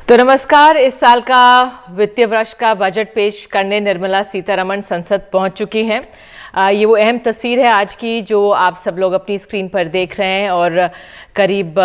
तो नमस्कार। इस साल का वित्तीय वर्ष का बजट पेश करने निर्मला सीतारमण संसद पहुंच चुकी हैं। ये वो अहम तस्वीर है आज की जो आप सब लोग अपनी स्क्रीन पर देख रहे हैं और करीब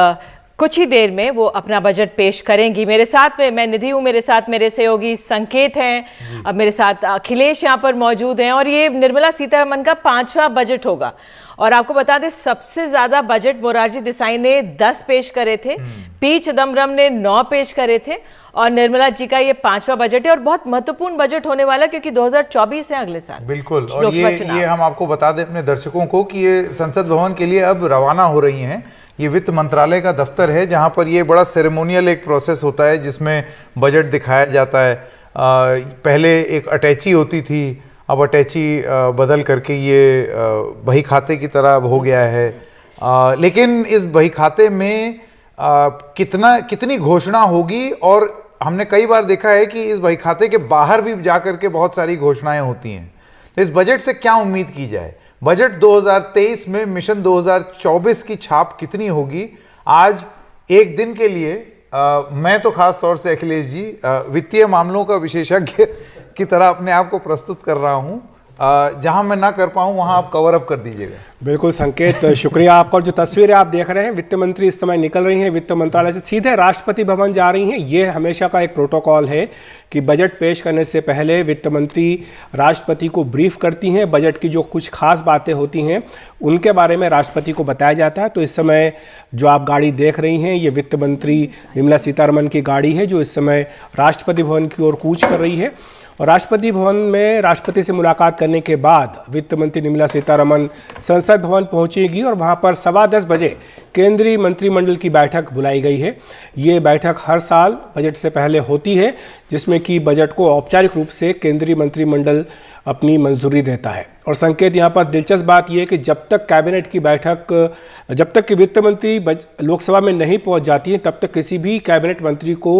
कुछ ही देर में वो अपना बजट पेश करेंगी। मेरे साथ में मैं निधि हूँ, मेरे साथ मेरे सहयोगी संकेत हैं, अब मेरे साथ अखिलेश यहाँ पर मौजूद हैं और ये निर्मला सीतारमण का 5वां बजट होगा। और आपको बता दें सबसे ज्यादा बजट मोरारजी देसाई ने 10 पेश करे थे, पी चिदम्बरम ने 9 पेश करे थे और निर्मला जी का ये 5वां बजट है और बहुत महत्वपूर्ण बजट होने वाला क्योंकि 2024 है अगले साल। बिल्कुल। और ये हम आपको बता दें अपने दर्शकों को कि ये संसद भवन के लिए अब रवाना हो रही हैं। ये वित्त मंत्रालय का दफ्तर है जहां पर ये बड़ा सेरेमोनियल एक प्रोसेस होता है जिसमें बजट दिखाया जाता है। पहले एक अटैची होती थी, अब अटैची बदल करके ये बही खाते की तरह हो गया है। लेकिन इस बही खाते में कितनी घोषणा होगी और हमने कई बार देखा है कि इस बही खाते के बाहर भी जाकर के बहुत सारी घोषणाएं होती हैं। तो इस बजट से क्या उम्मीद की जाए? बजट 2023 में मिशन 2024 की छाप कितनी होगी? आज एक दिन के लिए मैं तो खास तौर से अखिलेश जी वित्तीय मामलों का विशेषज्ञ की तरह अपने आप को प्रस्तुत कर रहा हूं। जहां मैं ना कर पाऊं वहां आप कवर अप कर दीजिएगा। बिल्कुल संकेत, शुक्रिया आपका। जो तस्वीरें आप देख रहे हैं, वित्त मंत्री इस समय निकल रही हैं वित्त मंत्रालय से, सीधे राष्ट्रपति भवन जा रही हैं। ये हमेशा का एक प्रोटोकॉल है कि बजट पेश करने से पहले वित्त मंत्री राष्ट्रपति को ब्रीफ करती हैं। बजट की जो कुछ खास बातें होती हैं उनके बारे में राष्ट्रपति को बताया जाता है। तो इस समय जो आप गाड़ी देख रही हैं ये वित्त मंत्री निर्मला सीतारमण की गाड़ी है जो इस समय राष्ट्रपति भवन की ओर कूच कर रही है। और राष्ट्रपति भवन में राष्ट्रपति से मुलाकात करने के बाद वित्त मंत्री निर्मला सीतारमण संसद भवन पहुंचेगी और वहां पर 10:15 बजे केंद्रीय मंत्रिमंडल की बैठक बुलाई गई है। ये बैठक हर साल बजट से पहले होती है जिसमें कि बजट को औपचारिक रूप से केंद्रीय मंत्रिमंडल अपनी मंजूरी देता है। और संकेत, यहाँ पर दिलचस्प बात यह है कि जब तक कैबिनेट की बैठक, जब तक कि वित्त मंत्री लोकसभा में नहीं पहुँच जाती है तब तक किसी भी कैबिनेट मंत्री को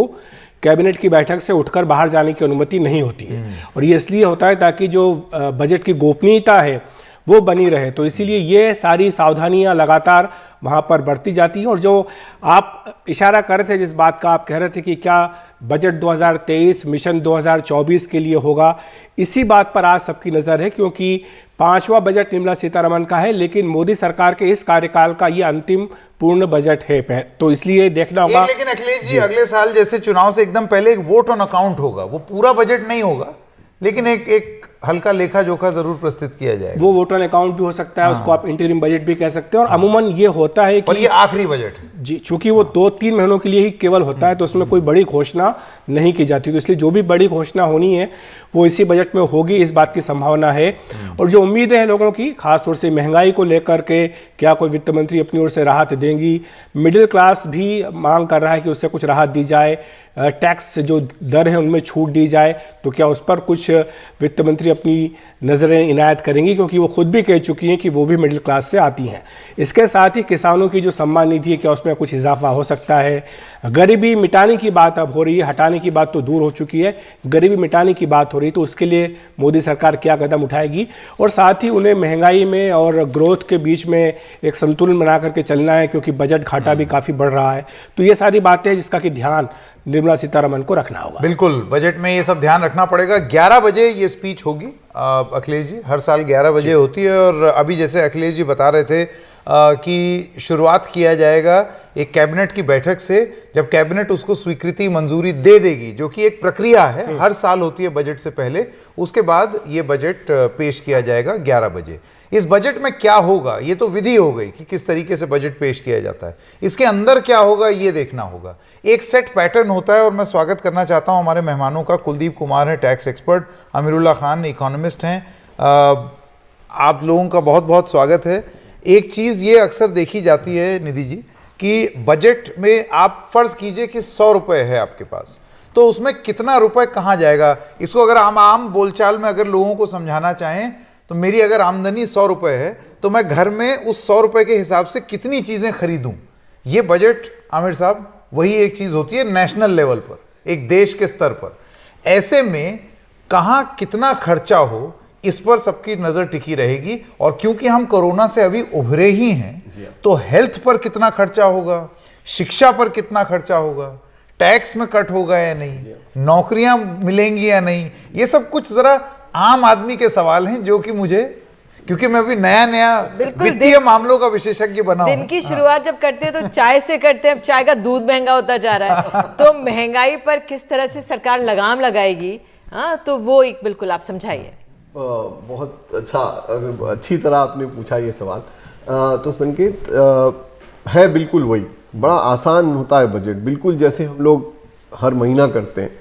कैबिनेट की बैठक से उठकर बाहर जाने की अनुमति नहीं होती है। और ये इसलिए होता है ताकि जो बजट की गोपनीयता है वो बनी रहे। तो इसीलिए ये सारी सावधानियां लगातार वहाँ पर बरती जाती हैं। और जो आप इशारा कर रहे थे, जिस बात का आप कह रहे थे कि क्या बजट 2023 मिशन 2024 के लिए होगा, इसी बात पर आज सबकी नज़र है क्योंकि 5वां बजट निर्मला सीतारमण का है लेकिन मोदी सरकार के इस कार्यकाल का ये अंतिम पूर्ण बजट है। तो इसलिए देखना होगा। लेकिन अखिलेश जी अगले साल जैसे चुनाव से एकदम पहले एक वोट ऑन अकाउंट होगा, वो पूरा बजट नहीं होगा लेकिन एक हल्का लेखा जोखा जरूर प्रस्तुत किया जाएगा। वो वोट ऑन अकाउंट भी हो सकता है, उसको आप इंटरिम बजट भी कह सकते हैं। और अमूमन ये होता है कि ये आखिरी बजट है जी, चूंकि वो 2-3 महीनों के लिए ही केवल होता है तो उसमें कोई बड़ी घोषणा नहीं की जाती। तो इसलिए जो भी बड़ी घोषणा होनी है वो इसी बजट में होगी, इस बात की संभावना है। और जो उम्मीद है लोगों की, खासतौर से महंगाई को लेकर के, क्या कोई वित्त मंत्री अपनी ओर से राहत देंगी? मिडिल क्लास भी मांग कर रहा है कि उससे कुछ राहत दी जाए, टैक्स जो दर है उनमें छूट दी जाए। तो क्या उस पर कुछ वित्त मंत्री अपनी नज़रें इनायत करेंगी क्योंकि वो खुद भी कह चुकी हैं कि वो भी मिडिल क्लास से आती हैं। इसके साथ ही किसानों की जो सम्मान निधि है क्या उसमें कुछ इजाफा हो सकता है? गरीबी मिटाने की बात अब हो रही है, हटाने की बात तो दूर हो चुकी है, गरीबी मिटाने की बात हो रही है। तो उसके लिए मोदी सरकार क्या कदम उठाएगी? और साथ ही उन्हें महंगाई में और ग्रोथ के बीच में एक संतुलन बना करके चलना है क्योंकि बजट घाटा भी काफ़ी बढ़ रहा है। तो ये सारी बातें हैं जिसका कि ध्यान निर्मला सीतारमण को रखना होगा। बिल्कुल, बजट में ये सब ध्यान रखना पड़ेगा। 11 बजे ये स्पीच होगी अखिलेश जी, हर साल 11 बजे होती है। और अभी जैसे अखिलेश जी बता रहे थे कि शुरुआत किया जाएगा एक कैबिनेट की बैठक से, जब कैबिनेट उसको स्वीकृति मंजूरी दे देगी, जो कि एक प्रक्रिया है, हर साल होती है बजट से पहले। उसके बाद ये बजट पेश किया जाएगा 11 बजे। इस बजट में क्या होगा ये तो विधि हो गई कि किस तरीके से बजट पेश किया जाता है, इसके अंदर क्या होगा ये देखना होगा। एक सेट पैटर्न होता है और मैं स्वागत करना चाहता हूं हमारे मेहमानों का। कुलदीप कुमार है tax expert, Amirullah Khan economist हैं। आप लोगों का बहुत बहुत स्वागत है। एक चीज़ ये अक्सर देखी जाती है निधि जी कि बजट में आप फर्ज कीजिए कि 100 रुपये है आपके पास, तो उसमें कितना रुपए कहाँ जाएगा? इसको अगर आम बोलचाल में अगर लोगों को समझाना चाहें तो मेरी अगर आमदनी 100 रुपये है तो मैं घर में उस 100 रुपये के हिसाब से कितनी चीज़ें खरीदूं। ये बजट आमिर साहब वही एक चीज़ होती है नेशनल लेवल पर, एक देश के स्तर पर। ऐसे में कहाँ कितना खर्चा हो इस पर सबकी नज़र टिकी रहेगी। और क्योंकि हम कोरोना से अभी उभरे ही हैं तो हेल्थ पर कितना खर्चा होगा, शिक्षा पर कितना खर्चा होगा, टैक्स में कट होगा या नहीं, नौकरियां मिलेंगी या नहीं, ये सब कुछ जरा आम आदमी के सवाल हैं जो कि मुझे, क्योंकि मैं भी नया वित्तीय मामलों का विशेषज्ञ बना हूं। दिन की शुरुआत जब करते हैं तो चाय से करते हैं, चाय का दूध महंगा होता जा रहा है, तो महंगाई पर किस तरह से सरकार लगाम लगाएगी, हाँ, तो वो एक बिल्कुल आप समझाइए। बहुत अच्छा, अच्छी तरह आपने पूछा ये सवाल। तो संकेत है बिल्कुल वही, बड़ा आसान होता है बजट, बिल्कुल जैसे हम लोग हर महीना करते हैं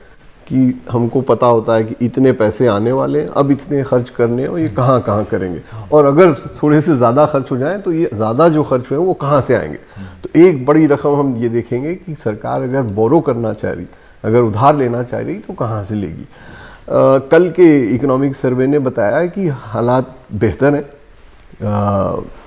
कि हमको पता होता है कि इतने पैसे आने वाले हैं, अब इतने खर्च करने हैं और ये कहाँ कहाँ करेंगे, और अगर थोड़े से ज़्यादा खर्च हो जाए तो ये ज़्यादा जो खर्च हुए वो कहाँ से आएंगे। तो एक बड़ी रकम हम ये देखेंगे कि सरकार अगर बोरो करना चाह रही, अगर उधार लेना चाह रही तो कहाँ से लेगी। कल के इकोनॉमिक सर्वे ने बताया कि हालात बेहतर हैं,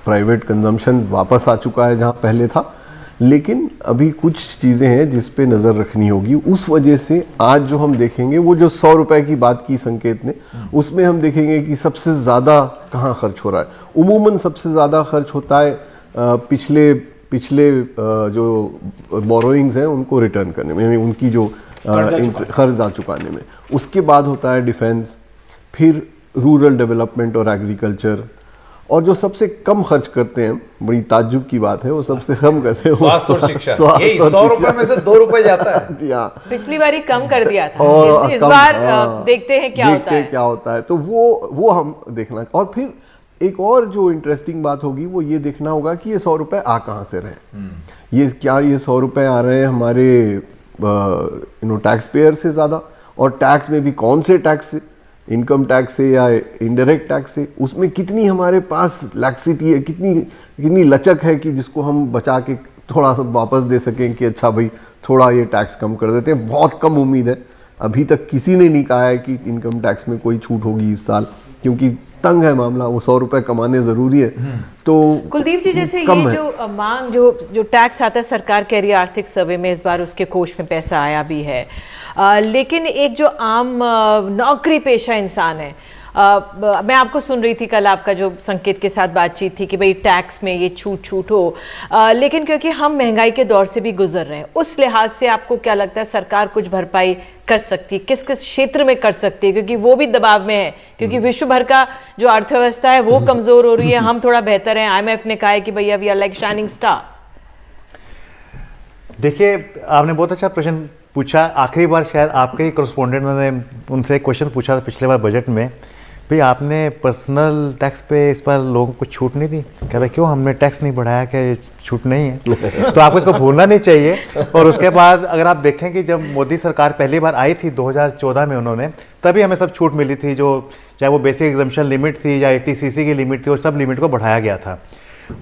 प्राइवेट कंजम्पशन वापस आ चुका है जहाँ पहले था, लेकिन अभी कुछ चीज़ें हैं जिस पे नज़र रखनी होगी। उस वजह से आज जो हम देखेंगे वो जो 100 रुपए की बात की संकेत ने, उसमें हम देखेंगे कि सबसे ज़्यादा कहाँ खर्च हो रहा है। उमूमन सबसे ज़्यादा खर्च होता है पिछले जो बोरोइंग्स हैं उनको रिटर्न करने में, यानी उनकी जो कर्जा चुकाने में। उसके बाद होता है डिफेंस, फिर रूरल डेवलपमेंट और एग्रीकल्चर, और जो सबसे कम खर्च करते हैं, बड़ी ताज्जुब की बात है, वो सबसे कम करते हैं स्वास्थ्य और शिक्षा। यही 100 रुपए में से 2 रुपए जाता है। पिछली बारी कम कर दिया था, और इस बार देखते हैं क्या होता है। तो वो हम देखना, और फिर एक और जो इंटरेस्टिंग बात होगी वो ये देखना होगा कि ये 100 रुपए आ कहाँ से रहे। ये 100 रुपए आ रहे हैं हमारे टैक्स पेयर से ज़्यादा, और टैक्स में भी कौन से टैक्स से, इनकम टैक्स से या इनडायरेक्ट टैक्स से, उसमें कितनी हमारे पास लैक्सिटी है, कितनी लचक है कि जिसको हम बचा के थोड़ा सा वापस दे सकें कि अच्छा भाई थोड़ा ये टैक्स कम कर देते हैं। बहुत कम उम्मीद है, अभी तक किसी ने नहीं कहा है कि इनकम टैक्स में कोई छूट होगी इस साल, क्योंकि तंग है मामला, वो 100 रुपए कमाने जरूरी है। तो कुलदीप जी, जैसे ये जो मांग जो टैक्स आता है, सरकार कह रही है आर्थिक सर्वे में इस बार उसके कोष में पैसा आया भी है, लेकिन एक जो आम नौकरी पेशा इंसान है, मैं आपको सुन रही थी कल आपका जो संकेत के साथ बातचीत थी कि भाई टैक्स में ये छूट हो, लेकिन क्योंकि हम महंगाई के दौर से भी गुजर रहे हैं, उस लिहाज से आपको क्या लगता है सरकार कुछ भरपाई कर सकती है, किस किस क्षेत्र में कर सकती है, क्योंकि वो भी दबाव में है, क्योंकि विश्व भर का जो अर्थव्यवस्था है वो कमजोर हो रही है, हम थोड़ा बेहतर हैं। IMF ने कहा है कि भैया we are like shining star. देखिए, आपने बहुत अच्छा प्रश्न पूछा। आखिरी बार शायद आपके ही करस्पॉन्डेंट ने उनसे एक क्वेश्चन पूछा था पिछले बार बजट में, भाई आपने पर्सनल टैक्स पे इस बार लोगों को छूट नहीं दी। कह रहे क्यों, हमने टैक्स नहीं बढ़ाया, क्या छूट नहीं है? तो आपको इसको भूलना नहीं चाहिए। और उसके बाद अगर आप देखें कि जब मोदी सरकार पहली बार आई थी 2014 में, उन्होंने तभी हमें सब छूट मिली थी, जो चाहे वो बेसिक एग्जम्पशन लिमिट थी या 80cc की लिमिट थी, वो सब लिमिट को बढ़ाया गया था।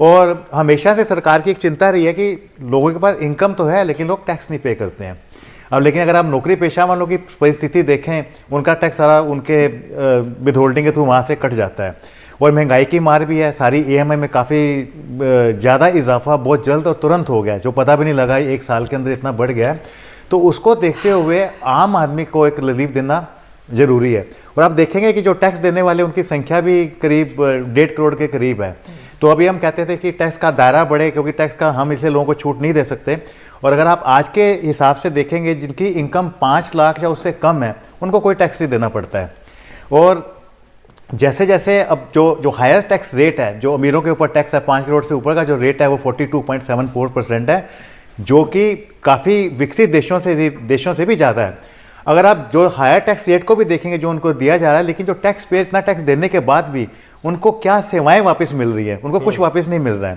और हमेशा से सरकार की एक चिंता रही है कि लोगों के पास इनकम तो है लेकिन लोग टैक्स नहीं पे करते हैं। अब लेकिन अगर आप नौकरी पेशा वालों की परिस्थिति देखें, उनका टैक्स सारा उनके विद होल्डिंग के थ्रू वहाँ से कट जाता है, और महंगाई की मार भी है, सारी EMI में काफ़ी ज़्यादा इजाफा बहुत जल्द और तुरंत हो गया है, जो पता भी नहीं लगा एक साल के अंदर इतना बढ़ गया है। तो उसको देखते हुए आम आदमी को एक रिलीफ देना ज़रूरी है। और आप देखेंगे कि जो टैक्स देने वाले उनकी संख्या भी करीब 1.5 करोड़ के करीब है। तो अभी हम कहते थे कि टैक्स का दायरा बढ़े, क्योंकि टैक्स का हम इसलिए लोगों को छूट नहीं दे सकते। और अगर आप आज के हिसाब से देखेंगे, जिनकी इनकम 5 लाख या उससे कम है उनको कोई टैक्स नहीं देना पड़ता है। और जैसे जैसे अब जो हायर टैक्स रेट है, जो अमीरों के ऊपर टैक्स है, 5 करोड़ से ऊपर का जो रेट है वो 42.74% है, जो कि काफ़ी विकसित देशों से भी ज़्यादा है। अगर आप जो हायर टैक्स रेट को भी देखेंगे जो उनको दिया जा रहा है, लेकिन जो टैक्स पे इतना टैक्स देने के बाद भी उनको क्या सेवाएं वापस मिल रही है, उनको कुछ वापस नहीं मिल रहा है।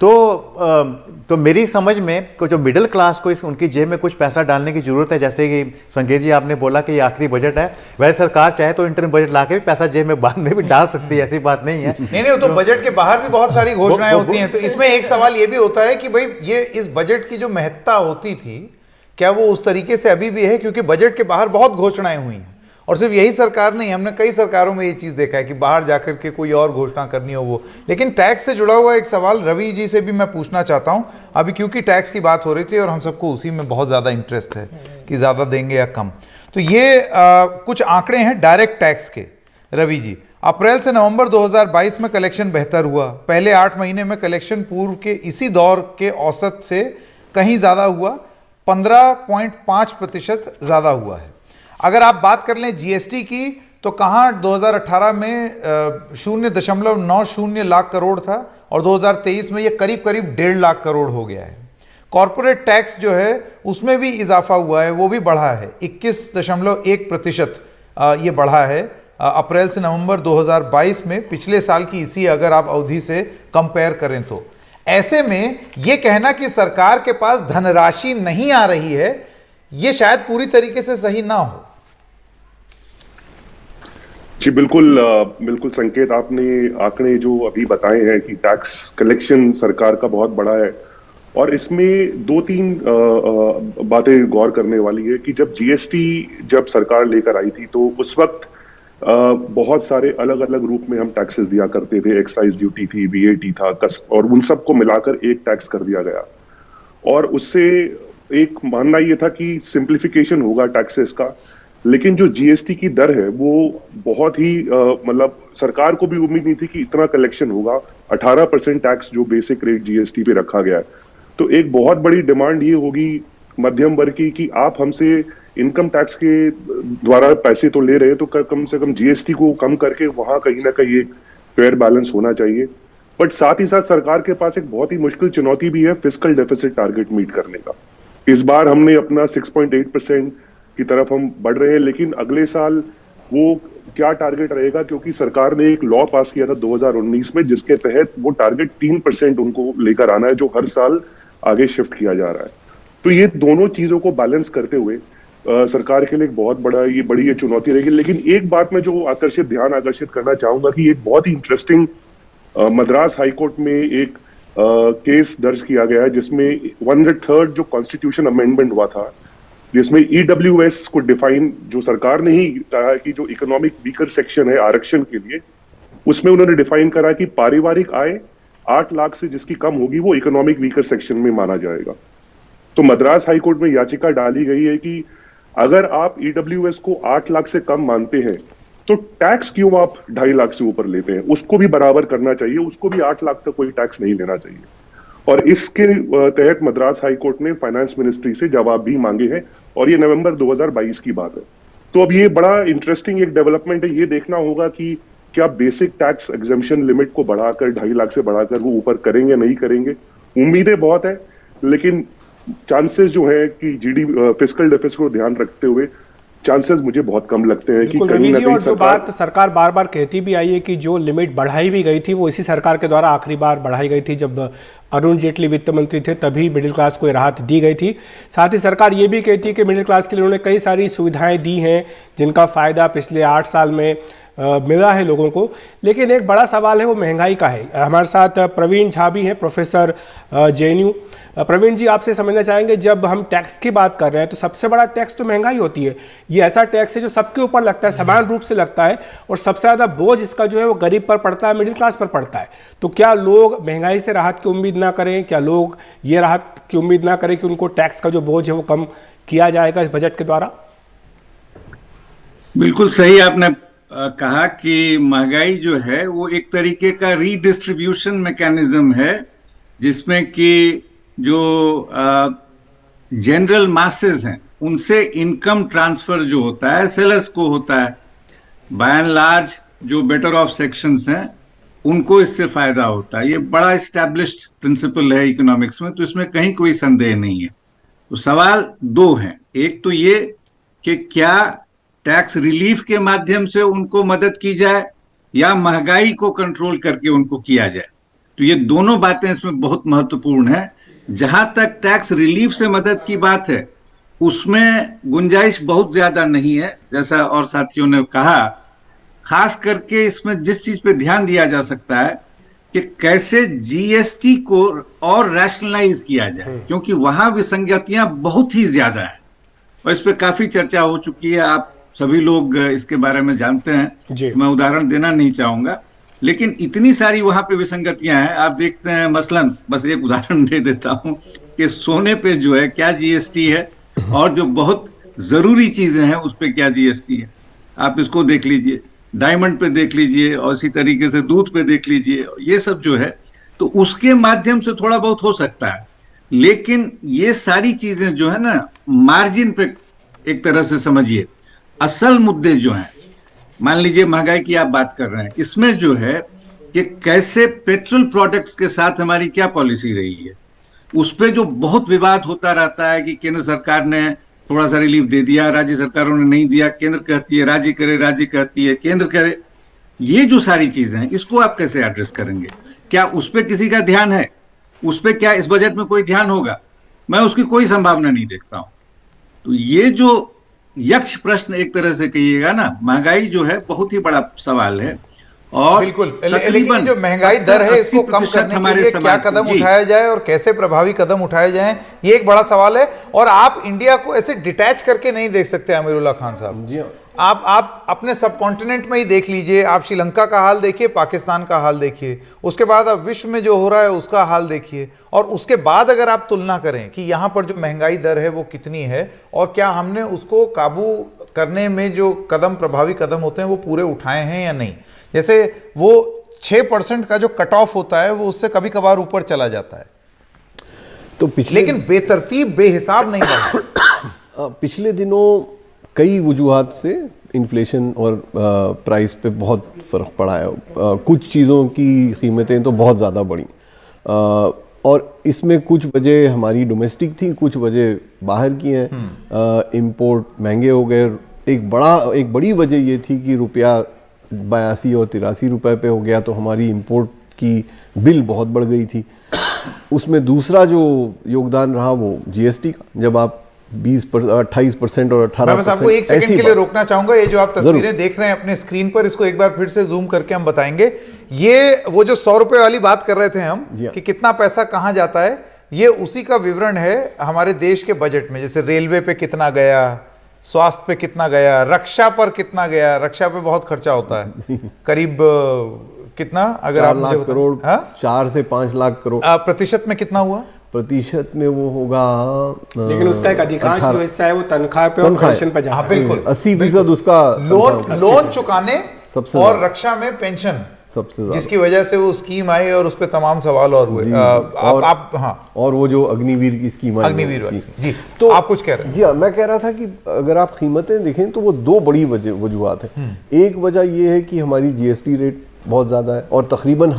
तो मेरी समझ में जो मिडिल क्लास को उनकी जेब में कुछ पैसा डालने की जरूरत है। जैसे कि संकेत जी आपने बोला कि ये आखिरी बजट है, वैसे सरकार चाहे तो इंटरिम बजट ला के भी पैसा जेब में बाद में भी डाल सकती है, ऐसी बात नहीं है। नहीं, तो बजट के बाहर भी बहुत सारी घोषणाएं होती हैं। तो इसमें एक सवाल ये भी होता है कि भाई ये इस बजट की जो महत्ता होती थी, क्या वो उस तरीके से अभी भी है? क्योंकि बजट के बाहर बहुत घोषणाएं हुई हैं, और सिर्फ यही सरकार नहीं, हमने कई सरकारों में ये चीज़ देखा है कि बाहर जाकर के कोई और घोषणा करनी हो वो। लेकिन टैक्स से जुड़ा हुआ एक सवाल रवि जी से भी मैं पूछना चाहता हूँ अभी, क्योंकि टैक्स की बात हो रही थी और हम सबको उसी में बहुत ज़्यादा इंटरेस्ट है कि ज़्यादा देंगे या कम। तो ये कुछ आंकड़े हैं डायरेक्ट टैक्स के। रवि जी, अप्रैल से नवंबर 2022 में कलेक्शन बेहतर हुआ। पहले 8 महीने में कलेक्शन पूर्व के इसी दौर के औसत से कहीं ज़्यादा हुआ। 15.5% ज़्यादा हुआ है। अगर आप बात कर लें जीएसटी की, तो कहाँ 2018 में 0.90 लाख करोड़ था और 2023 में ये करीब करीब 1.5 लाख करोड़ हो गया है। कॉरपोरेट टैक्स जो है उसमें भी इजाफा हुआ है, वो भी बढ़ा है, 21.1% ये बढ़ा है अप्रैल से नवंबर 2022 में, पिछले साल की इसी अगर आप अवधि से कंपेयर करें तो। ऐसे में ये कहना कि सरकार के पास धनराशि नहीं आ रही है, ये शायद पूरी तरीके से सही ना हो। जी बिल्कुल बिल्कुल संकेत, आपने आंकड़े जो अभी बताए हैं कि टैक्स कलेक्शन सरकार का बहुत बड़ा है, और इसमें दो तीन बातें गौर करने वाली है कि जब सरकार लेकर आई थी तो उस वक्त बहुत सारे अलग अलग रूप में हम टैक्सेस दिया करते थे। एक्साइज ड्यूटी थी, वीएटी था, और उन सबको मिलाकर एक टैक्स कर दिया गया, और उससे एक मानना ये था कि सिंप्लीफिकेशन होगा टैक्सेस का। लेकिन जो जीएसटी की दर है वो बहुत ही मतलब सरकार को भी उम्मीद नहीं थी कि इतना कलेक्शन होगा। 18% टैक्स जो बेसिक रेट जीएसटी पे रखा गया है, तो एक बहुत बड़ी डिमांड ये होगी मध्यम वर्ग की कि आप हमसे इनकम टैक्स के द्वारा पैसे तो ले रहे हैं, तो कम से कम जीएसटी को कम करके वहां कहीं ना कहीं एक फेयर बैलेंस होना चाहिए। बट साथ ही साथ सरकार के पास एक बहुत ही मुश्किल चुनौती भी है फिस्कल डेफिसिट टारगेट मीट करने का। इस बार हमने अपना 6.8% की तरफ हम बढ़ रहे हैं, लेकिन अगले साल वो क्या टारगेट रहेगा, क्योंकि सरकार ने एक लॉ पास किया था 2019 में जिसके तहत वो टारगेट 3% उनको लेकर आना है, जो हर साल आगे शिफ्ट किया जा रहा है। तो ये दोनों चीजों को बैलेंस करते हुए सरकार के लिए एक बहुत बड़ी ये चुनौती रहेगी। लेकिन एक बात में जो ध्यान आकर्षित करना चाहूंगा कि एक बहुत ही इंटरेस्टिंग मद्रास हाईकोर्ट में एक केस दर्ज किया गया है जिसमें 103rd जो कॉन्स्टिट्यूशन अमेंडमेंट हुआ था, जिसमें ईडब्ल्यूएस को डिफाइन, जो सरकार ने ही कहा कि जो इकोनॉमिक वीकर सेक्शन है आरक्षण के लिए, उसमें उन्होंने डिफाइन करा कि पारिवारिक आय 8 लाख से जिसकी कम होगी वो इकोनॉमिक वीकर सेक्शन में माना जाएगा। तो मद्रास हाईकोर्ट में याचिका डाली गई है कि अगर आप ईडब्ल्यूएस को 8 लाख से कम मानते हैं तो टैक्स क्यों आप 2.5 लाख से ऊपर लेते हैं, उसको भी बराबर करना चाहिए, उसको भी 8 लाख तक कोई टैक्स नहीं लेना चाहिए। और इसके तहत मद्रास हाईकोर्ट ने फाइनेंस मिनिस्ट्री से जवाब भी मांगे हैं, और ये नवंबर 2022 की बात है। तो अब ये बड़ा इंटरेस्टिंग एक डेवलपमेंट है, ये देखना होगा कि क्या बेसिक टैक्स एग्जेम्पशन लिमिट को बढ़ाकर 2.5 लाख से बढ़ाकर वो ऊपर करेंगे नहीं करेंगे। उम्मीदें बहुत है, लेकिन चांसेस जो है कि फिस्कल डेफिसिट को ध्यान रखते हुए चांसेस मुझे बहुत कम लगते हैं कि कहीं ना कहीं और जो बात सरकार बार बार कहती भी आई है कि जो लिमिट बढ़ाई भी गई थी वो इसी सरकार के द्वारा आखिरी बार बढ़ाई गई थी जब अरुण जेटली वित्त मंत्री थे, तभी मिडिल क्लास को राहत दी गई थी। साथ ही सरकार ये भी कहती है कि मिडिल क्लास के लिए उन्होंने कई सारी सुविधाएं दी हैं जिनका फ़ायदा पिछले 8 साल में मिला है लोगों को। लेकिन एक बड़ा सवाल है वो महंगाई का है। हमारे साथ प्रवीण झा भी हैं, प्रोफेसर जेएनयू। प्रवीण जी, आपसे समझना चाहेंगे, जब हम टैक्स की बात कर रहे हैं तो सबसे बड़ा टैक्स तो महंगाई होती है। ये ऐसा टैक्स है जो सबके ऊपर लगता है, समान रूप से लगता है, और सबसे ज़्यादा बोझ इसका जो है वो गरीब पर पड़ता है, मिडिल क्लास पर पड़ता है। तो क्या लोग महंगाई से राहत की उम्मीद ना करें? क्या लोग ये राहत की उम्मीद ना करें कि उनको टैक्स का जो बोझ है वो कम किया जाएगा इस बजट के द्वारा? बिल्कुल सही आपने कहा कि महंगाई जो है वो एक तरीके का रीडिस्ट्रीब्यूशन मैकेनिज्म है, जिसमें कि जो जनरल मासेस हैं उनसे इनकम ट्रांसफर जो होता है सेलर्स को होता है। बाय एंड लार्ज जो बेटर ऑफ सेक्शंस हैं उनको इससे फायदा होता है। ये बड़ा एस्टैब्लिश्ड प्रिंसिपल है इकोनॉमिक्स में, तो इसमें कहीं कोई संदेह नहीं है। तो सवाल 2 हैं। एक तो ये कि क्या टैक्स रिलीफ के माध्यम से उनको मदद की जाए या महंगाई को कंट्रोल करके उनको किया जाए। तो ये दोनों बातें इसमें बहुत महत्वपूर्ण है। जहां तक टैक्स रिलीफ से मदद की बात है उसमें गुंजाइश बहुत ज्यादा नहीं है, जैसा और साथियों ने कहा। खास करके इसमें जिस चीज पे ध्यान दिया जा सकता है कि कैसे जीएसटी को और रैशनलाइज किया जाए, क्योंकि वहां विसंगतियां बहुत ही ज्यादा है और इस पे काफी चर्चा हो चुकी है। आप सभी लोग इसके बारे में जानते हैं, मैं उदाहरण देना नहीं चाहूंगा, लेकिन इतनी सारी वहां पे विसंगतियां हैं। आप देखते हैं, मसलन बस एक उदाहरण दे देता हूं कि सोने पे जो है क्या जीएसटी है और जो बहुत जरूरी चीजें हैं उस पे क्या जीएसटी है। आप इसको देख लीजिए, डायमंड पे देख लीजिए, और इसी तरीके से दूध पे देख लीजिए। ये सब जो है तो उसके माध्यम से थोड़ा बहुत हो सकता है, लेकिन ये सारी चीजें जो है ना, मार्जिन पे एक तरह से समझिए, असल मुद्दे जो हैं, मान लीजिए महंगाई की आप बात कर रहे हैं, इसमें जो है कि कैसे पेट्रोल प्रोडक्ट्स के साथ हमारी क्या पॉलिसी रही है, उस पे जो बहुत विवाद होता रहता है कि केंद्र सरकार ने थोड़ा सा रिलीफ दे दिया, राज्य सरकारों ने नहीं दिया, केंद्र कहती है राज्य करे, राज्य कहती है केंद्र करे। ये जो सारी चीजें हैं, इसको आप कैसे एड्रेस करेंगे? क्या उस पर किसी का ध्यान है? उस पर क्या इस बजट में कोई ध्यान होगा? मैं उसकी कोई संभावना नहीं देखता हूं। तो ये जो यक्ष प्रश्न एक तरह से कहिएगा ना, महंगाई जो है बहुत ही बड़ा सवाल है। और बिल्कुल, लेकिन जो महंगाई दर है इसको कम करने के लिए क्या कदम उठाया जाए और कैसे प्रभावी कदम उठाए जाएं, ये एक बड़ा सवाल है। और आप इंडिया को ऐसे डिटैच करके नहीं देख सकते अमीरुल्लाह खान साहब जी। आप अपने सब कॉन्टिनेंट में ही देख लीजिए, आप श्रीलंका का हाल देखिए, पाकिस्तान का हाल देखिए, उसके बाद अब विश्व में जो हो रहा है उसका हाल देखिए, और उसके बाद अगर आप तुलना करें कि यहाँ पर जो महंगाई दर है वो कितनी है और क्या हमने उसको काबू करने में जो कदम, प्रभावी कदम होते हैं वो पूरे उठाए हैं या नहीं। जैसे वो 6% का जो कट ऑफ होता है वो उससे कभी कभार ऊपर चला जाता है, तो लेकिन बेतरतीब बेहिसाब नहीं बढ़ा। पिछले दिनों कई वजूहात से इन्फ्लेशन और प्राइस पे बहुत फ़र्क पड़ा है। कुछ चीज़ों की कीमतें तो बहुत ज़्यादा बढ़ी, और इसमें कुछ वजह हमारी डोमेस्टिक थी, कुछ वजह बाहर की हैं। इंपोर्ट महंगे हो गए। एक बड़ी वजह ये थी कि रुपया 82 और 83 रुपए पे हो गया, तो हमारी इंपोर्ट की बिल बहुत बढ़ गई थी। उसमें दूसरा जो योगदान रहा वो जीएसटी का, जब आप 28% और 18%। मैं बस आपको एक सेकंड के लिए रोकना चाहूंगा। ये जो आप तस्वीरें देख रहे हैं अपने स्क्रीन पर, इसको एक बार फिर से जूम करके हम बताएंगे। ये वो जो 100 रुपए वाली बात कर रहे थे हम कि कितना पैसा कहां जाता है, ये उसी का विवरण है हमारे देश के बजट में। जैसे रेलवे पे कितना गया, स्वास्थ्य पे कितना गया, रक्षा पर कितना गया। रक्षा पे बहुत खर्चा होता है, करीब कितना, अगर आप 4 लाख करोड़, 4 से 5 लाख करोड़। प्रतिशत में कितना हुआ? प्रतिशत में वो होगा, लेकिन उसका एक अधिकांश जो हिस्सा है वो तनख्वाह पे और पेंशन पे जाता है। बिल्कुल 80% उसका लोन चुकाने और रक्षा में पेंशन सबसे ज्यादा, जिसकी वजह से वो स्कीम आई और उस पे तमाम सवाल और हुए। और वो जो अग्निवीर की स्कीम आई, अग्निवीर जी, तो आप कुछ कह रहे हैं? जी मैं कह रहा था कि अगर आप कीमतें देखें तो वो दो बड़ी वजूहत है। एक वजह ये है कि हमारी जीएसटी रेट बहुत ज़्यादा है, और तकरीबन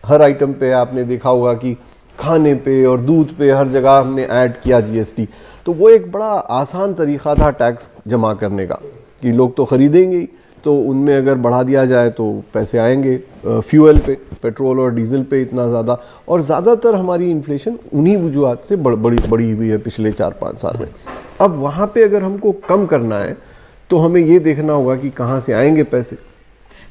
हर आइटम पे आपने देखा होगा कि खाने पे और दूध पे हर जगह हमने ऐड किया जीएसटी। तो वो एक बड़ा आसान तरीक़ा था टैक्स जमा करने का, कि लोग तो ख़रीदेंगे ही, तो उनमें अगर बढ़ा दिया जाए तो पैसे आएंगे फ्यूल पे, पेट्रोल और डीजल पे इतना ज़्यादा। और ज़्यादातर हमारी इन्फ्लेशन उन्हीं वजूहात से बड़ी हुई है पिछले 4-5 साल में। अब वहाँ पे अगर हमको कम करना है तो हमें ये देखना होगा कि कहाँ से आएंगे पैसे।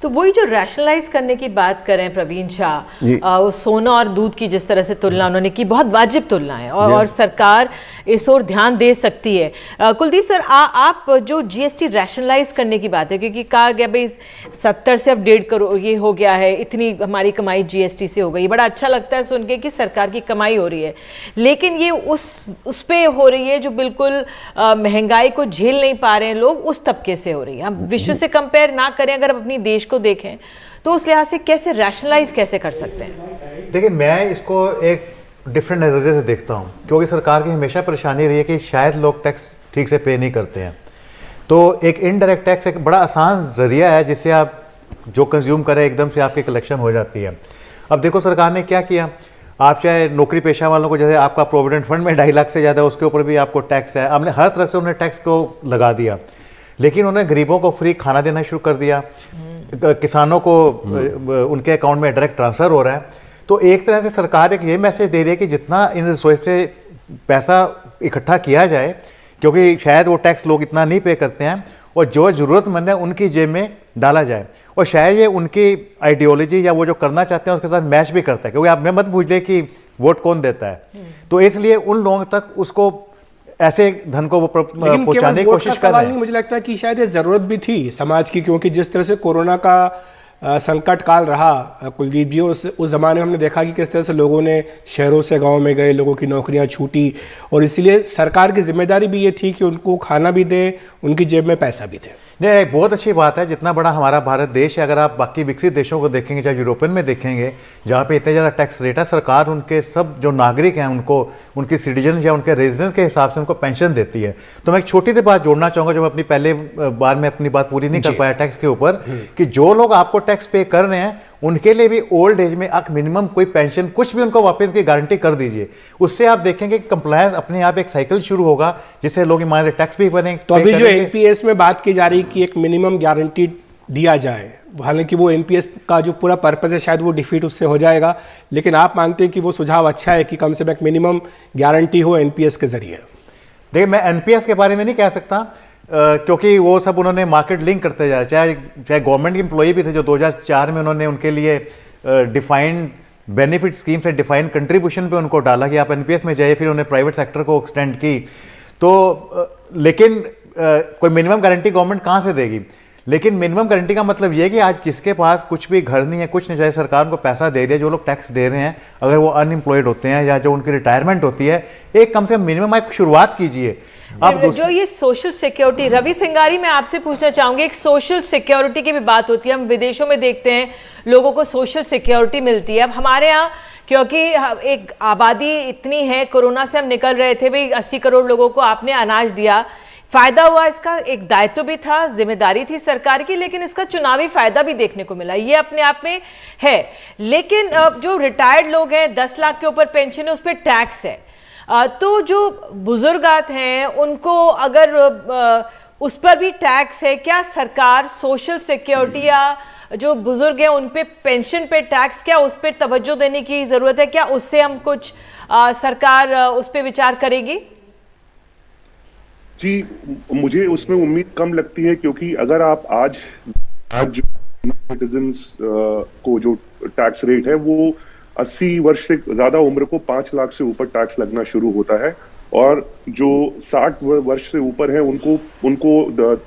तो वही जो रैशनलाइज करने की बात करें प्रवीण शाह, सोना और दूध की जिस तरह से तुलना उन्होंने की, बहुत वाजिब तुलना है और सरकार इस ओर ध्यान दे सकती है। कुलदीप सर, आप जो जीएसटी रैशनलाइज करने की बात है, क्योंकि कहा गया भाई 70 से अब 1.5 करोड़ ये हो गया है, इतनी हमारी कमाई जीएसटी से हो गई। बड़ा अच्छा लगता है सुन के कि सरकार की कमाई हो रही है, लेकिन ये उस पे हो रही है जो बिल्कुल महंगाई को झेल नहीं पा रहे हैं लोग, उस तबके से हो रही है। हम विश्व से कंपेयर ना करें, अगर अपनी देश को देखें तो उस लिहाज से कैसे रैशनलाइज कैसे कर सकते हैं? देखिए, मैं इसको एक डिफरेंट नज़रिए से देखता हूँ, क्योंकि सरकार की हमेशा परेशानी रही है कि शायद लोग टैक्स ठीक से पे नहीं करते हैं। तो एक इनडायरेक्ट टैक्स एक बड़ा आसान जरिया है जिससे आप जो कंज्यूम करें एकदम से आपकी कलेक्शन हो जाती है। अब देखो सरकार ने क्या किया, आप चाहे नौकरी पेशा वालों को, जैसे आपका प्रोविडेंट फंड में 2.5 लाख से ज़्यादा, उसके ऊपर भी आपको टैक्स है। हमने हर तरफ से उन्हें टैक्स को लगा दिया, लेकिन उन्हें गरीबों को फ्री खाना देना शुरू कर दिया, किसानों को उनके अकाउंट में डायरेक्ट ट्रांसफ़र हो रहा है। तो एक तरह से सरकार एक ये मैसेज दे रही है कि जितना इन रिसोर्स से पैसा इकट्ठा किया जाए, क्योंकि शायद वो टैक्स लोग इतना नहीं पे करते हैं, और जो ज़रूरतमंद है उनकी जेब में डाला जाए। और शायद ये उनकी आइडियोलॉजी या वो जो करना चाहते हैं उसके साथ मैच भी करता है, क्योंकि आप मैं मत भूल कि वोट कौन देता है। तो इसलिए उन लोगों तक उसको ऐसे धन को वो पहुंचाने की कोशिश कर रहे हैं। मुझे लगता है कि शायद ये जरूरत भी थी समाज की, क्योंकि जिस तरह से कोरोना का संकट काल रहा कुलदीप जी, उस ज़माने में हमने देखा कि किस तरह से लोगों ने शहरों से गांव में गए, लोगों की नौकरियां छूटी, और इसलिए सरकार की जिम्मेदारी भी ये थी कि उनको खाना भी दे, उनकी जेब में पैसा भी दे। नहीं, एक बहुत अच्छी बात है, जितना बड़ा हमारा भारत देश है, अगर आप बाकी विकसित देशों को देखेंगे, चाहे यूरोपियन में देखेंगे, जहाँ पे इतने ज़्यादा टैक्स रेट है, सरकार उनके सब जो नागरिक हैं उनको उनकी सिटीजन या उनके रेजिडेंस के हिसाब से उनको पेंशन देती है। तो मैं एक छोटी सी बात जोड़ना चाहूँगा, जो मैं अपनी पहले बार में अपनी बात पूरी नहीं कर पाया टैक्स के ऊपर, कि जो लोग आपको टैक्स पे कर रहे हैं उनके लिए भी ओल्ड एज में एक मिनिमम कोई पेंशन कुछ भी उनको वापस की गारंटी कर दीजिए। उससे आप देखेंगे कि कंप्लायंस अपने आप एक साइकिल शुरू होगा, जिससे लोग ईमानदार टैक्स भी बने। तो अभी जो एनपीएस में बात की जा रही कि एक मिनिमम गारंटी दिया जाए, हालांकि वो एनपीएस का जो पूरा पर्पस है शायद वो डिफीट उससे हो जाएगा, लेकिन आप मानते हैं कि वो सुझाव अच्छा है कि कम से कम एक मिनिमम गारंटी हो एनपीएस के जरिए? देखिए, मैं एनपीएस के बारे में नहीं कह सकता, क्योंकि वो सब उन्होंने मार्केट लिंक करते जा रहे, चाहे गवर्नमेंट के एम्प्लॉई भी थे जो 2004 में उन्होंने उनके लिए डिफाइंड बेनिफिट स्कीम से डिफाइंड कंट्रीब्यूशन पे उनको डाला कि आप एनपीएस में जाइए, फिर उन्होंने प्राइवेट सेक्टर को एक्सटेंड की। तो लेकिन कोई मिनिमम गारंटी गवर्नमेंट कहाँ से देगी? लेकिन मिनिमम गारंटी का मतलब ये है कि आज किसके पास कुछ भी घर नहीं है, कुछ नहीं, चाहे सरकार उनको पैसा दे दे, जो लोग टैक्स दे रहे हैं, अगर वो अनएम्प्लॉयड होते हैं या जो उनकी रिटायरमेंट होती है, एक कम से कम मिनिमम आप शुरुआत कीजिए। अब जो ये सोशल सिक्योरिटी, रवि सिंगारी, मैं आपसे पूछना चाहूंगी, एक सोशल सिक्योरिटी की भी बात होती है, हम विदेशों में देखते हैं लोगों को सोशल सिक्योरिटी मिलती है। अब हमारे यहाँ क्योंकि एक आबादी इतनी है, कोरोना से हम निकल रहे थे भाई, 80 करोड़ लोगों को आपने अनाज दिया, फायदा हुआ, इसका एक दायित्व भी था, जिम्मेदारी थी सरकार की, लेकिन इसका चुनावी फायदा भी देखने को मिला, ये अपने आप में है। लेकिन जो रिटायर्ड लोग हैं, 10 लाख के ऊपर पेंशन है, उस पर टैक्स है, तो जो बुजुर्गात हैं उनको अगर उस पर भी टैक्स है, क्या सरकार सोशल सिक्योरिटी या जो बुजुर्ग हैं उन पे पेंशन पे टैक्स, क्या उस पर तवज्जो देने की जरूरत है? क्या उससे हम कुछ सरकार उस पर विचार करेगी? जी, मुझे उसमें उम्मीद कम लगती है, क्योंकि अगर आप आज सिटीजन्स को जो टैक्स रेट है वो 80 वर्ष से ज्यादा उम्र को 5 लाख से ऊपर टैक्स लगना शुरू होता है, और जो 60 वर्ष से ऊपर है उनको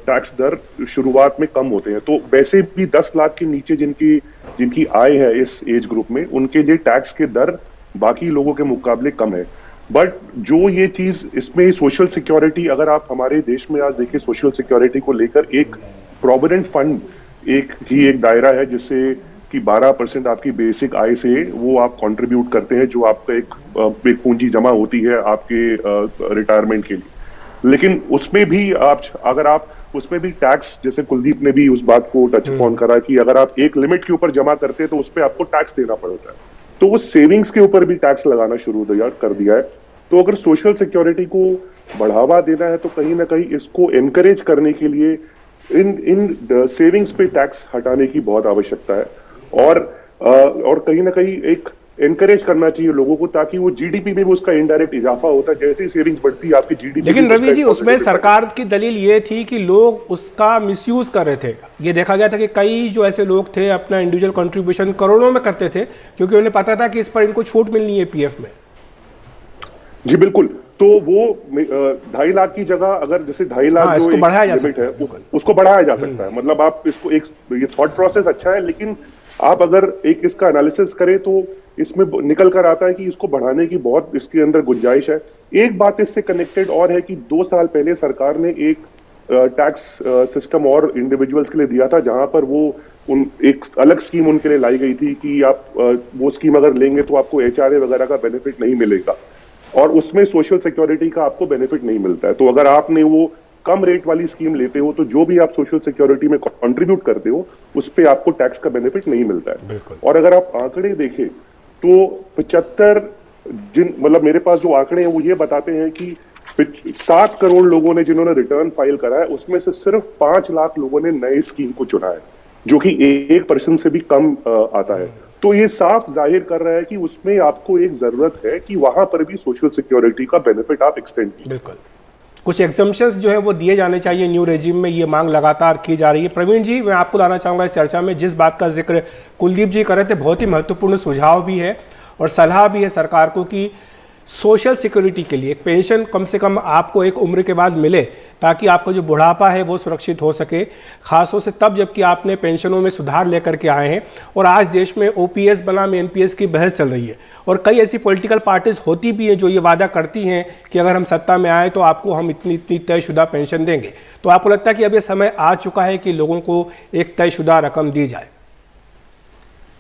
टैक्स दर शुरुआत में कम होते हैं। तो वैसे भी 10 लाख के नीचे जिनकी आय है इस एज ग्रुप में, उनके लिए टैक्स के दर बाकी लोगों के मुकाबले कम है। बट जो ये चीज इसमें सोशल सिक्योरिटी, अगर आप हमारे देश में आज देखिए, सोशल सिक्योरिटी को लेकर एक प्रोविडेंट फंड एक दायरा है, जिससे कि 12% आपकी बेसिक आय से वो आप कंट्रीब्यूट करते हैं, जो आपका एक पूंजी जमा होती है आपके रिटायरमेंट के लिए। लेकिन उसमें भी अगर आप उसमें भी टैक्स, जैसे कुलदीप ने भी उस बात को टच ऑन करा कि अगर आप एक लिमिट के ऊपर जमा करते हैं तो उस पर आपको टैक्स देना पड़ता है, तो वो सेविंग्स के ऊपर भी टैक्स लगाना शुरू कर दिया है। तो अगर सोशल सिक्योरिटी को बढ़ावा देना है तो कहीं ना कहीं इसको एनकरेज करने के लिए इन सेविंग्स पे टैक्स हटाने की बहुत आवश्यकता है, और कहीं ना कहीं एक एनकरेज करना चाहिए लोगों को, ताकि वो जीडीपी में भी उसका इनडायरेक्ट इजाफा होता है, जैसे ही सेविंग्स बढ़ती है आपकी जीडीपी। लेकिन रवि जी, उसमें सरकार की दलील ये थी कि लोग उसका मिसयूज कर रहे थे। ये देखा गया था कि कई जो ऐसे लोग थे अपना इंडिविजुअल कंट्रीब्यूशन करोड़ों में करते थे, क्योंकि उन्हें पता था कि इस पर इनको छूट मिलनी है पीएफ में। जी बिल्कुल, तो वो 2.5 लाख की जगह अगर जैसे 2.5 लाख जो बढ़ाया जा लिमिट है उसको बढ़ाया जा सकता है। मतलब आप इसको ये थॉट प्रोसेस अच्छा है, लेकिन आप अगर एक इसका एनालिसिस करें तो इसमें निकल कर आता है कि इसको बढ़ाने की बहुत इसके अंदर गुंजाइश है। एक बात इससे कनेक्टेड और है कि 2 साल पहले सरकार ने एक टैक्स सिस्टम और इंडिविजुअल्स के लिए दिया था, जहां पर वो एक अलग स्कीम उनके लिए लाई गई थी कि आप वो स्कीम अगर लेंगे तो आपको एचआरए वगैरह का बेनिफिट नहीं मिलेगा, और उसमें सोशल सिक्योरिटी का आपको बेनिफिट नहीं मिलता है। तो अगर आपने वो कम रेट वाली स्कीम लेते हो तो जो भी आप सोशल सिक्योरिटी में कंट्रीब्यूट करते हो उस पे आपको टैक्स का बेनिफिट नहीं मिलता है। और अगर आप आंकड़े देखें तो 75 मतलब मेरे पास जो आंकड़े हैं वो ये बताते हैं कि 7 करोड़ लोगों ने जिन्होंने रिटर्न फाइल करा है, उसमें से सिर्फ 5 लाख लोगों ने नए स्कीम को चुना है, जो कि 1% से भी कम आता है। तो ये साफ जाहिर कर रहा है कि उसमें आपको एक जरूरत है कि वहां पर भी सोशल सिक्योरिटी का बेनिफिट आप एक्सटेंड कीजिए। बिल्कुल, कुछ एग्जम्पशंस जो है वो दिए जाने चाहिए न्यू रेजिम में, ये मांग लगातार की जा रही है। प्रवीण जी, मैं आपको लाना चाहूँगा इस चर्चा में, जिस बात का जिक्र कुलदीप जी कर रहे थे, बहुत ही महत्वपूर्ण सुझाव भी है और सलाह भी है सरकार को कि सोशल सिक्योरिटी के लिए एक पेंशन कम से कम आपको एक उम्र के बाद मिले, ताकि आपका जो बुढ़ापा है वो सुरक्षित हो सके, खासतौर से तब जबकि आपने पेंशनों में सुधार लेकर के आए हैं। और आज देश में ओपीएस बनाम एनपीएस की बहस चल रही है, और कई ऐसी पॉलिटिकल पार्टीज होती भी हैं जो ये वादा करती हैं कि अगर हम सत्ता में आए तो आपको हम इतनी इतनी तयशुदा पेंशन देंगे। तो आपको लगता है कि अब ये समय आ चुका है कि लोगों को एक तयशुदा रकम दी जाए?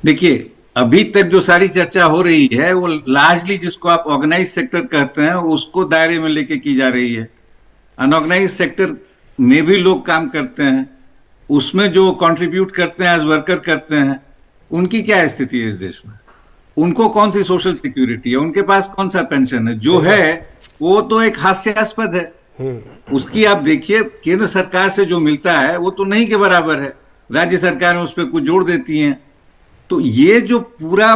देखिए, अभी तक जो सारी चर्चा हो रही है वो लार्जली जिसको आप ऑर्गेनाइज सेक्टर कहते हैं उसको दायरे में लेके की जा रही है। अनऑर्गेनाइज सेक्टर में भी लोग काम करते हैं, उसमें जो कंट्रीब्यूट करते हैं एज वर्कर करते हैं, उनकी क्या स्थिति है इस देश में? उनको कौन सी सोशल सिक्योरिटी है? उनके पास कौन सा पेंशन है? जो है वो तो एक हास्यास्पद है। उसकी आप देखिए, केंद्र सरकार से जो मिलता है वो तो नहीं के बराबर है, राज्य सरकारें उस पर कुछ जोड़ देती हैं। तो ये जो पूरा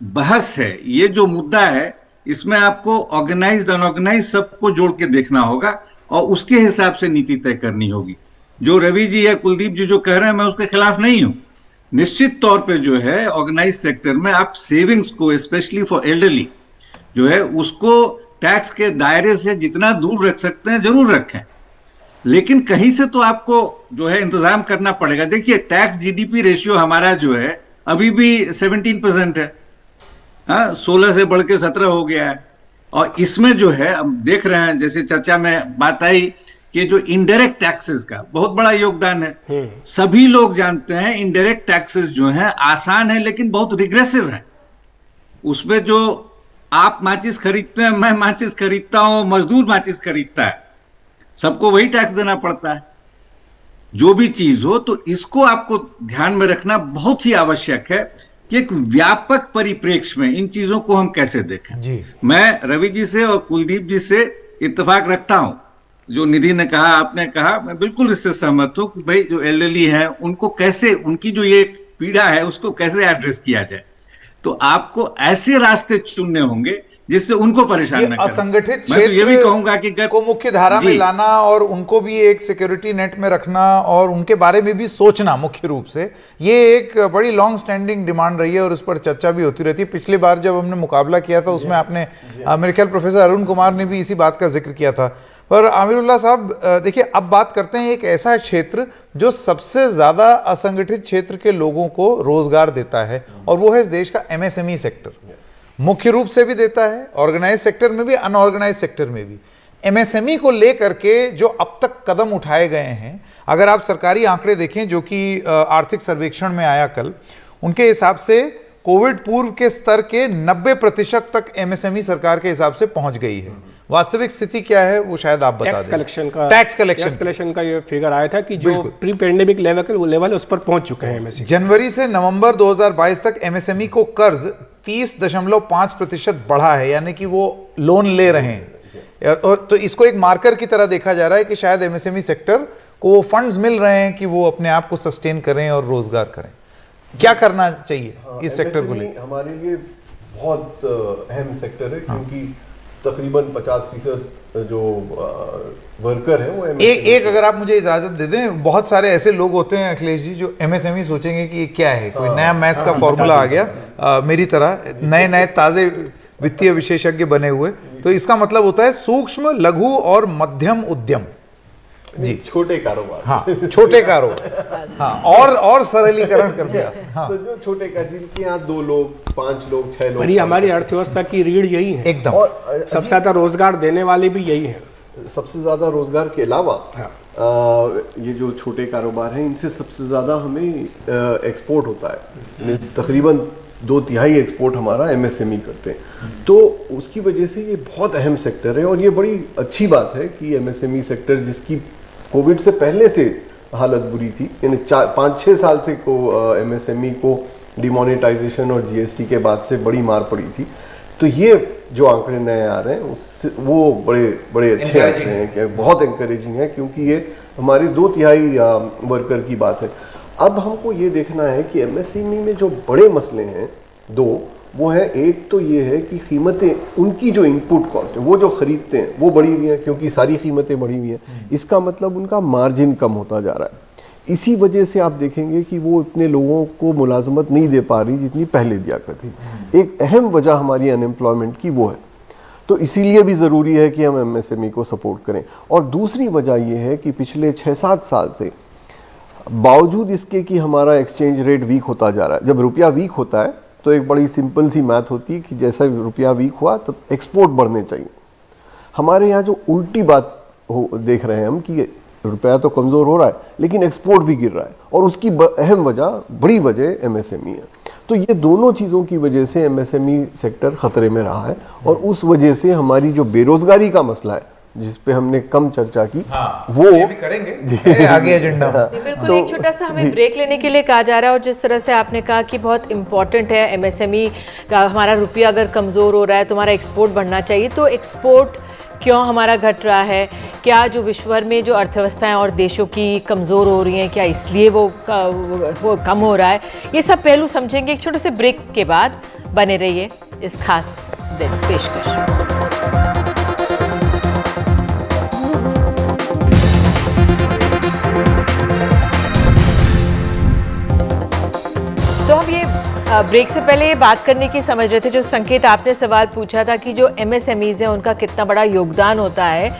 बहस है, ये जो मुद्दा है, इसमें आपको ऑर्गेनाइज्ड अनऑर्गेनाइज्ड सबको जोड़ के देखना होगा और उसके हिसाब से नीति तय करनी होगी। जो रवि जी या कुलदीप जी जो कह रहे हैं, मैं उसके खिलाफ नहीं हूं। निश्चित तौर पे जो है ऑर्गेनाइज सेक्टर में आप सेविंग्स को, स्पेशली फॉर एल्डरली जो है, उसको टैक्स के दायरे से जितना दूर रख सकते हैं जरूर रखें, लेकिन कहीं से तो आपको जो है इंतजाम करना पड़ेगा। देखिए, टैक्स जीडीपी रेशियो हमारा जो है अभी भी 17% है, हाँ, 16 से बढ़ के 17 हो गया है। और इसमें जो है हम देख रहे हैं, जैसे चर्चा में बात आई कि जो इनडायरेक्ट टैक्सेस का बहुत बड़ा योगदान है। सभी लोग जानते हैं इनडायरेक्ट टैक्सेस जो हैं आसान है लेकिन बहुत रिग्रेसिव है। उसमें जो आप माचिस खरीदते हैं, मैं माचिस खरीदता हूं, मजदूर माचिस खरीदता है, सबको वही टैक्स देना पड़ता है जो भी चीज हो। तो इसको आपको ध्यान में रखना बहुत ही आवश्यक है कि एक व्यापक परिप्रेक्ष्य में इन चीजों को हम कैसे देखें जी। मैं रवि जी से और कुलदीप जी से इत्तेफाक रखता हूं। जो निधि ने कहा, आपने कहा, मैं बिल्कुल इससे सहमत हूं कि भाई जो एल्डरली है उनको कैसे, उनकी जो ये पीड़ा है उसको कैसे एड्रेस किया जाए। तो आपको ऐसे रास्ते चुनने होंगे जिससे उनको परेशान न करें। असंगठित मैं तो ये भी कहूंगा कि को मुख्य धारा में लाना और उनको भी एक सिक्योरिटी नेट में रखना और उनके बारे में भी सोचना मुख्य रूप से, ये एक बड़ी लॉन्ग स्टैंडिंग डिमांड रही है और उस पर चर्चा भी होती रहती है। पिछली बार जब हमने मुकाबला किया था उसमें आपने, मेरे ख्याल प्रोफेसर अरुण कुमार ने भी इसी बात का जिक्र किया था। पर आमिरुल्लाह साहब, देखिए, अब बात करते हैं एक ऐसा क्षेत्र जो सबसे ज़्यादा असंगठित क्षेत्र के लोगों को रोजगार देता है, और वो है इस देश का एमएसएमई सेक्टर। मुख्य रूप से भी देता है, ऑर्गेनाइज सेक्टर में भी, अनऑर्गेनाइज सेक्टर में भी। एमएसएमई को लेकर के जो अब तक कदम उठाए गए हैं, अगर आप सरकारी आंकड़े देखें जो कि आर्थिक सर्वेक्षण में आया कल, उनके हिसाब से कोविड पूर्व के स्तर के 90% तक एमएसएमई सरकार के हिसाब से पहुंच गई है। वास्तविक स्थिति क्या है वो शायद आप बता दें। टैक्स कलेक्शन का ये फिगर आया था कि जो प्री पेंडेमिक लेवल उस पर पहुंच चुके हैं एमएसएमई। जनवरी से नवंबर 2022 तक एमएसएमई को कर्ज 30.5% बढ़ा है, यानी कि वो लोन ले रहे हैं। तो इसको एक मार्कर की तरह देखा जा रहा है कि शायद एमएसएमई सेक्टर को वो फंड्स मिल रहे हैं कि वो अपने आप को सस्टेन करें और रोजगार करें। क्या करना चाहिए इस सेक्टर को लेकर? हमारे लिए बहुत अहम सेक्टर है, क्योंकि तकरीबन 50% जो वर्कर है वो एक अगर आप मुझे इजाजत दे दें, बहुत सारे ऐसे लोग होते हैं अखिलेश जी जो एमएसएमई सोचेंगे कि ये क्या है, कोई नया मैथ्स का फॉर्मूला आ गया, मेरी तरह नए ताजे वित्तीय विशेषज्ञ बने हुए। तो इसका मतलब होता है सूक्ष्म, लघु और मध्यम उद्यम जी, छोटे कारोबार। हाँ, छोटे कारोबार। हाँ, और सरलीकरण कर दिया। हाँ। तो जो छोटे का, जिनके यहाँ 2 लोग, 5 लोग, 6 लोग, हमारी अर्थव्यवस्था की रीढ़ यही है एकदम, और सबसे ज्यादा रोजगार देने वाले भी यही है। सबसे ज्यादा रोजगार के अलावा ये जो छोटे कारोबार हैं, इनसे सबसे ज्यादा हमें एक्सपोर्ट होता है। तकरीबन 2/3 एक्सपोर्ट हमारा एमएसएमई करते हैं। तो उसकी वजह से ये बहुत अहम सेक्टर है, और ये बड़ी अच्छी बात है कि एमएसएमई सेक्टर, जिसकी कोविड से पहले से हालत बुरी थी, यानी 5-6 साल से को एमएसएमई को डिमोनेटाइजेशन और जीएसटी के बाद से बड़ी मार पड़ी थी। तो ये जो आंकड़े नए आ रहे हैं उससे वो बड़े अच्छे आंकड़े हैं, कि बहुत एनकरेजिंग है, क्योंकि ये हमारे 2/3 वर्कर की बात है। अब हमको ये देखना है कि एमएसएमई में जो बड़े मसले हैं 2, वो है, एक तो ये है कि कीमतें, उनकी जो इनपुट कॉस्ट है, वो जो खरीदते हैं वो बढ़ी हुई है, क्योंकि सारी कीमतें बढ़ी हुई हैं। इसका मतलब उनका मार्जिन कम होता जा रहा है। इसी वजह से आप देखेंगे कि वो इतने लोगों को मुलाजमत नहीं दे पा रही जितनी पहले दिया करती। एक अहम वजह हमारी अनएम्प्लॉयमेंट की वो है। तो इसीलिए भी ज़रूरी है कि हम एमएसएमई को सपोर्ट करें। और दूसरी वजह यह है कि पिछले 6-7 साल से बावजूद इसके कि हमारा एक्सचेंज रेट वीक होता जा रहा है, जब रुपया वीक होता है तो एक बड़ी सिंपल सी मैथ होती है कि जैसा रुपया वीक हुआ तो एक्सपोर्ट बढ़ने चाहिए। हमारे यहाँ जो उल्टी बात देख रहे हैं हम कि रुपया तो कमज़ोर हो रहा है लेकिन एक्सपोर्ट भी गिर रहा है, और उसकी अहम वजह, बड़ी वजह एमएसएमई है। तो ये दोनों चीज़ों की वजह से एमएसएमई सेक्टर खतरे में रहा है, और उस वजह से हमारी जो बेरोजगारी का मसला है जिस पे हमने कम चर्चा की, वो ये भी करेंगे आगे एजेंडा में। बिल्कुल, एक छोटा सा हमें ब्रेक लेने के लिए कहा जा रहा है, और जिस तरह से आपने कहा कि बहुत इंपॉर्टेंट है एमएसएमई का, हमारा रुपया अगर कमज़ोर हो रहा है तो हमारा एक्सपोर्ट बढ़ना चाहिए। तो एक्सपोर्ट क्यों हमारा घट रहा है, क्या जो विश्व भर में जो अर्थव्यवस्थाएं और देशों की कमज़ोर हो रही हैं, क्या इसलिए वो कम हो रहा है, ये सब पहलू समझेंगे एक छोटे से ब्रेक के बाद। बने रहिए इस खास दिन पेशकश। तो हम ये ब्रेक से पहले ये बात करने की समझ रहे थे, जो संकेत आपने सवाल पूछा था कि जो एमएसएमईज हैं उनका कितना बड़ा योगदान होता है,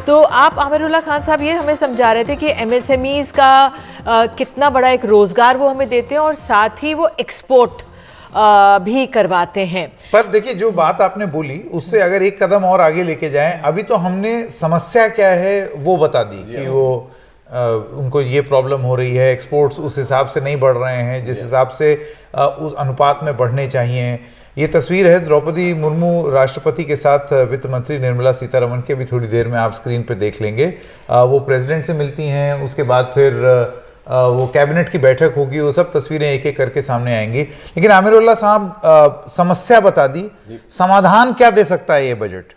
तो आप आमिरुल्लाह खान साहब ये हमें समझा रहे थे कि एमएसएमईज का कितना बड़ा एक रोजगार वो हमें देते हैं और साथ ही वो एक्सपोर्ट भी करवाते हैं। पर देखिए, जो बात आपने बोली उससे अगर एक कदम और आगे लेके जाएं, अभी तो हमने समस्या क्या है वो बता दी कि वो उनको ये प्रॉब्लम हो रही है, एक्सपोर्ट्स उस हिसाब से नहीं बढ़ रहे हैं जिस हिसाब से उस अनुपात में बढ़ने चाहिए। ये तस्वीर है द्रौपदी मुर्मू राष्ट्रपति के साथ वित्त मंत्री निर्मला सीतारमण की, अभी थोड़ी देर में आप स्क्रीन पे देख लेंगे। वो प्रेसिडेंट से मिलती हैं, उसके बाद फिर वो कैबिनेट की बैठक होगी, वो सब तस्वीरें एक एक करके सामने आएंगी। लेकिन आमिरुल्लाह साहब, समस्या बता दी, समाधान क्या दे सकता है ये बजट?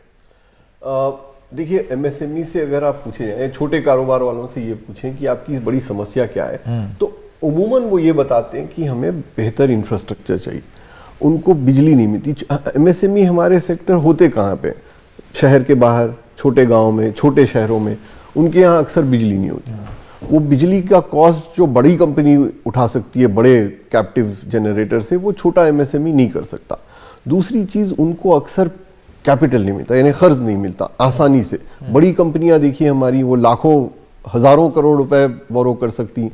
देखिए, एमएसएमई से अगर आप पूछें, छोटे कारोबार वालों से ये पूछें कि आपकी बड़ी समस्या क्या है, तो उमूमन वो ये बताते हैं कि हमें बेहतर इंफ्रास्ट्रक्चर चाहिए, उनको बिजली नहीं मिलती। एमएसएमई हमारे सेक्टर होते कहाँ पे? शहर के बाहर, छोटे गाँव में, छोटे शहरों में, उनके यहाँ अक्सर बिजली नहीं होती। वो बिजली का कॉस्ट जो बड़ी कंपनी उठा सकती है बड़े कैप्टिव जनरेटर से, वो छोटा एमएसएमई नहीं कर सकता। दूसरी चीज़, उनको अक्सर कैपिटल नहीं मिलता, यानी खर्च नहीं मिलता आसानी से। बड़ी कंपनियां देखिए हमारी, वो लाखों हजारों करोड़ रुपए बोरो कर सकती,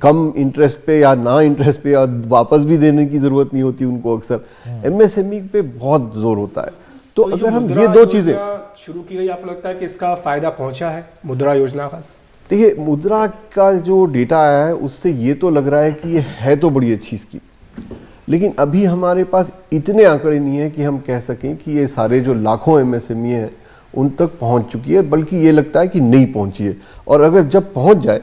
कम इंटरेस्ट पे या ना इंटरेस्ट पे, या वापस भी देने की जरूरत नहीं होती उनको। अक्सर एमएसएमई पे बहुत जोर होता है। तो अगर हम ये दो चीजें शुरू की गई, आपको लगता है कि इसका फायदा पहुंचा है मुद्रा योजना का? देखिए, मुद्रा का जो डेटा आया है उससे ये तो लग रहा है कि ये है तो बड़ी अच्छी स्कीम, लेकिन अभी हमारे पास इतने आंकड़े नहीं है कि हम कह सकें कि ये सारे जो लाखों एमएसएमई हैं उन तक पहुंच चुकी है, बल्कि ये लगता है कि नहीं पहुंची है। और अगर जब पहुंच जाए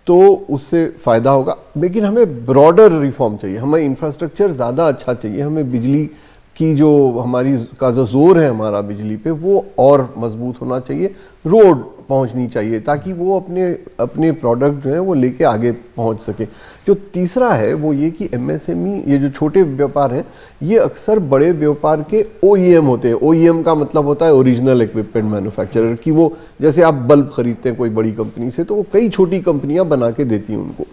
तो उससे फ़ायदा होगा। लेकिन हमें ब्रॉडर रिफॉर्म चाहिए, हमें इंफ्रास्ट्रक्चर ज़्यादा अच्छा चाहिए, हमें बिजली की जो हमारी का जो जोर है हमारा बिजली पे, वो और मजबूत होना चाहिए, रोड पहुंचनी चाहिए ताकि वो अपने प्रोडक्ट जो है वो लेके आगे पहुंच सके। जो तीसरा है वो ये कि एमएसएमई, ये जो छोटे व्यापार हैं, ये अक्सर बड़े व्यापार के ओईएम होते हैं। ओईएम का मतलब होता है ओरिजिनल इक्विपमेंट मैन्युफैक्चरर, कि वो जैसे आप बल्ब खरीदते हैं कोई बड़ी कंपनी से, तो वो कई छोटी कंपनियां बना के देती हैं उनको।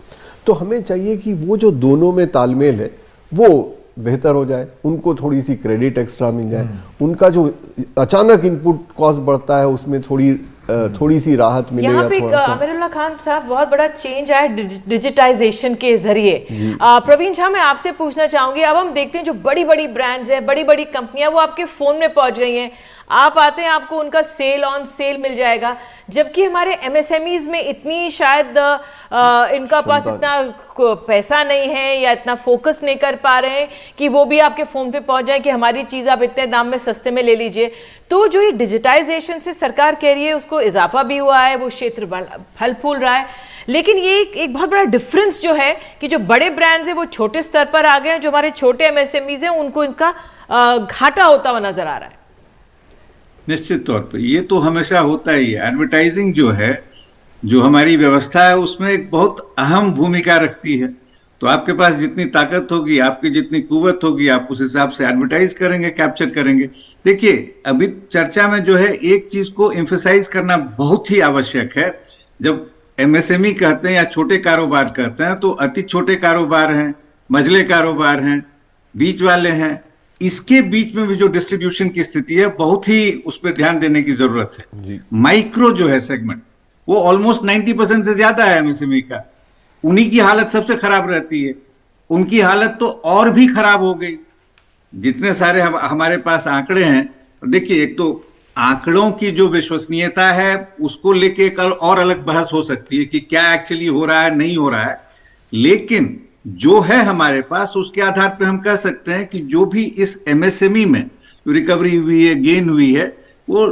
तो हमें चाहिए कि वो जो दोनों में तालमेल है वो बेहतर हो जाए, उनको थोड़ी सी क्रेडिट एक्स्ट्रा मिल जाए, उनका जो अचानक इनपुट कॉस्ट बढ़ता है उसमें थोड़ी सी राहत मिले। यहाँ पे आमिरुल्लाह खान साहब, बहुत बड़ा चेंज आया डिजिटाइजेशन के जरिए। प्रवीण झा, मैं आपसे पूछना चाहूंगी, अब हम देखते हैं जो बड़ी बड़ी ब्रांड्स हैं, बड़ी बड़ी कंपनियां, वो आपके फोन में पहुंच गई हैं, आप आते हैं आपको उनका सेल ऑन सेल मिल जाएगा, जबकि हमारे एमएसएमईज में इतनी शायद इनका पास इतना पैसा नहीं है या इतना फोकस नहीं कर पा रहे हैं कि वो भी आपके फ़ोन पे पहुंच जाए कि हमारी चीज़ आप इतने दाम में सस्ते में ले लीजिए। तो जो ये डिजिटाइजेशन से सरकार कह रही है उसको इजाफा भी हुआ है, वो क्षेत्र फल फूल रहा है, लेकिन ये एक बहुत बड़ा डिफरेंस जो है कि जो बड़े ब्रांड्स हैं वो छोटे स्तर पर आ गए हैं, जो हमारे छोटे एमएसएमईज हैं उनको इनका घाटा होता हुआ नजर आ रहा है। निश्चित तौर पे ये तो हमेशा होता ही है। एडवर्टाइजिंग जो है, जो हमारी व्यवस्था है, उसमें एक बहुत अहम भूमिका रखती है। तो आपके पास जितनी ताकत होगी, आपकी जितनी कुव्वत होगी, आप उस हिसाब से एडवर्टाइज करेंगे, कैप्चर करेंगे। देखिए, अभी चर्चा में जो है एक चीज को एम्फेसाइज करना बहुत ही आवश्यक है। जब एमएसएमई कहते हैं या छोटे कारोबार कहते हैं, तो अति छोटे कारोबार हैं, मझले कारोबार हैं, बीच वाले हैं, इसके बीच में भी जो डिस्ट्रीब्यूशन की स्थिति है, बहुत ही उस पर ध्यान देने की जरूरत है। माइक्रो जो है सेगमेंट, वो ऑलमोस्ट 90% से ज्यादा है एमएसएमई का, उन्हीं की हालत सबसे खराब रहती है। उनकी हालत तो और भी खराब हो गई। जितने सारे हमारे पास आंकड़े हैं, देखिए, एक तो आंकड़ों की जो विश्वसनीयता है उसको लेके कल और अलग बहस हो सकती है कि क्या एक्चुअली हो रहा है, नहीं हो रहा है, लेकिन जो है हमारे पास उसके आधार पे हम कह सकते हैं कि जो भी इस एमएसएमई में जो रिकवरी हुई है, गेन हुई है, वो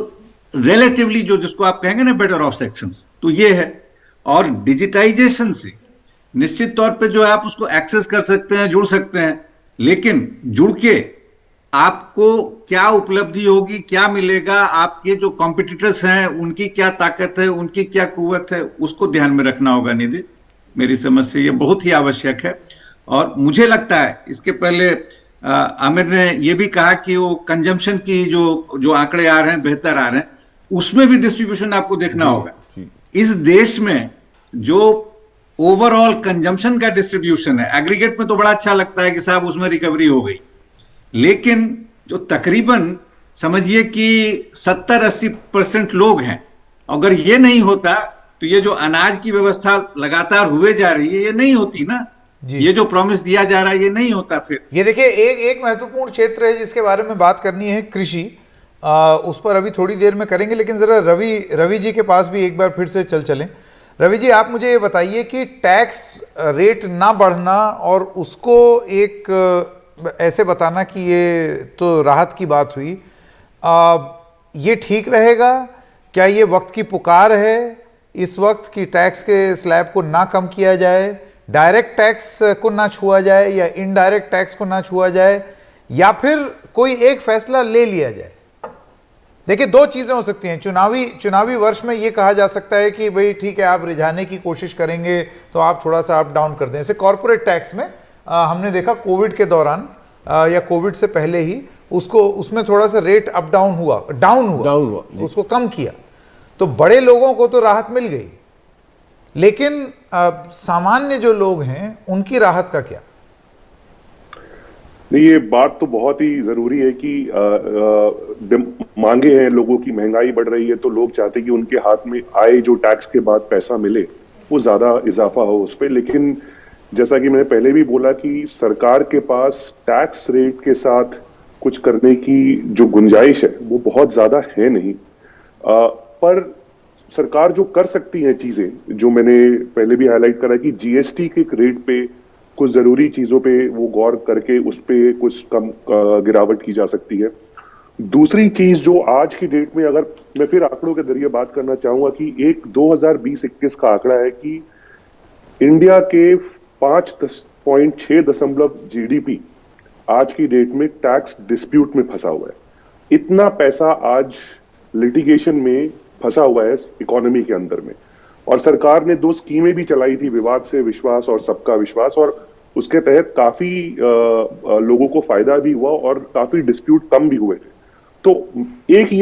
रिलेटिवली जो जिसको आप कहेंगे ना बेटर ऑफ सेक्शंस, तो ये है। और डिजिटाइजेशन से निश्चित तौर पे जो है आप उसको एक्सेस कर सकते हैं, जुड़ सकते हैं, लेकिन जुड़ के आपको क्या उपलब्धि होगी, क्या मिलेगा, आपके जो कॉम्पिटिटर्स हैं उनकी क्या ताकत है, उनकी क्या कुव्वत है, उसको ध्यान में रखना होगा निधि। मेरी समझ से ये बहुत ही आवश्यक है। और मुझे लगता है इसके पहले आमिर ने ये भी कहा कि वो कंजम्पशन की जो आंकड़े आ रहे हैं, बेहतर आ रहे हैं, उसमें भी डिस्ट्रीब्यूशन आपको देखना होगा। इस देश में जो ओवरऑल कंजम्पशन का डिस्ट्रीब्यूशन है, एग्रीगेट में तो बड़ा अच्छा लगता है कि साहब उसमें रिकवरी हो गई, लेकिन जो तकरीबन समझिए कि 70-80% लोग हैं, अगर ये नहीं होता तो ये जो अनाज की व्यवस्था लगातार हुए जा रही है, ये नहीं होती ना। ये जो प्रॉमिस दिया जा रहा है, ये नहीं होता। फिर ये देखिए, एक महत्वपूर्ण क्षेत्र है जिसके बारे में बात करनी है, कृषि। उस पर अभी थोड़ी देर में करेंगे, लेकिन जरा रवि जी के पास भी एक बार फिर से चलें। रवि जी, आप मुझे ये बताइए कि टैक्स रेट ना बढ़ना और उसको एक ऐसे बताना कि ये तो राहत की बात हुई, ये ठीक रहेगा? क्या ये वक्त की पुकार है इस वक्त कि टैक्स के स्लैब को ना कम किया जाए, डायरेक्ट टैक्स को ना छुआ जाए या इनडायरेक्ट टैक्स को ना छुआ जाए, या फिर कोई एक फैसला ले लिया जाए? देखिए, दो चीजें हो सकती हैं। चुनावी वर्ष में ये कहा जा सकता है कि भाई ठीक है, आप रिझाने की कोशिश करेंगे तो आप थोड़ा सा अप डाउन कर दें। जैसे कॉर्पोरेट टैक्स में हमने देखा कोविड के दौरान या कोविड से पहले ही उसमें थोड़ा सा रेट अप डाउन हुआ, उसको कम किया, तो बड़े लोगों को तो राहत मिल गई, लेकिन सामान्य जो लोग हैं उनकी राहत का क्या? नहीं, ये बात तो बहुत ही जरूरी है कि मांगे हैं लोगों की, महंगाई बढ़ रही है, तो लोग चाहते हैं कि उनके हाथ में आए जो टैक्स के बाद पैसा मिले वो ज्यादा इजाफा हो उस पर। लेकिन जैसा कि मैंने पहले भी बोला कि सरकार के पास टैक्स रेट के साथ कुछ करने की जो गुंजाइश है वो बहुत ज्यादा है नहीं। पर सरकार जो कर सकती है चीजें, जो मैंने पहले भी हाईलाइट करा कि जीएसटी के रेट पे कुछ जरूरी चीजों पे वो गौर करके उस पे कुछ कम गिरावट की जा सकती है। दूसरी चीज जो आज की डेट में, अगर मैं फिर आंकड़ों के जरिए बात करना चाहूंगा कि एक 2020-21 का आंकड़ा है कि इंडिया के 5.6 जीडीपी आज की डेट में टैक्स डिस्प्यूट में फंसा हुआ है। इतना पैसा आज लिटिगेशन में फंसा हुआ है इकोनॉमी के अंदर में। और सरकार ने 2 स्कीमें भी चलाई थी, विवाद से विश्वास और सबका विश्वास, और उसके तहत काफी लोगों को फायदा भी हुआ और काफी डिस्प्यूट कम भी हुए थे। तो एक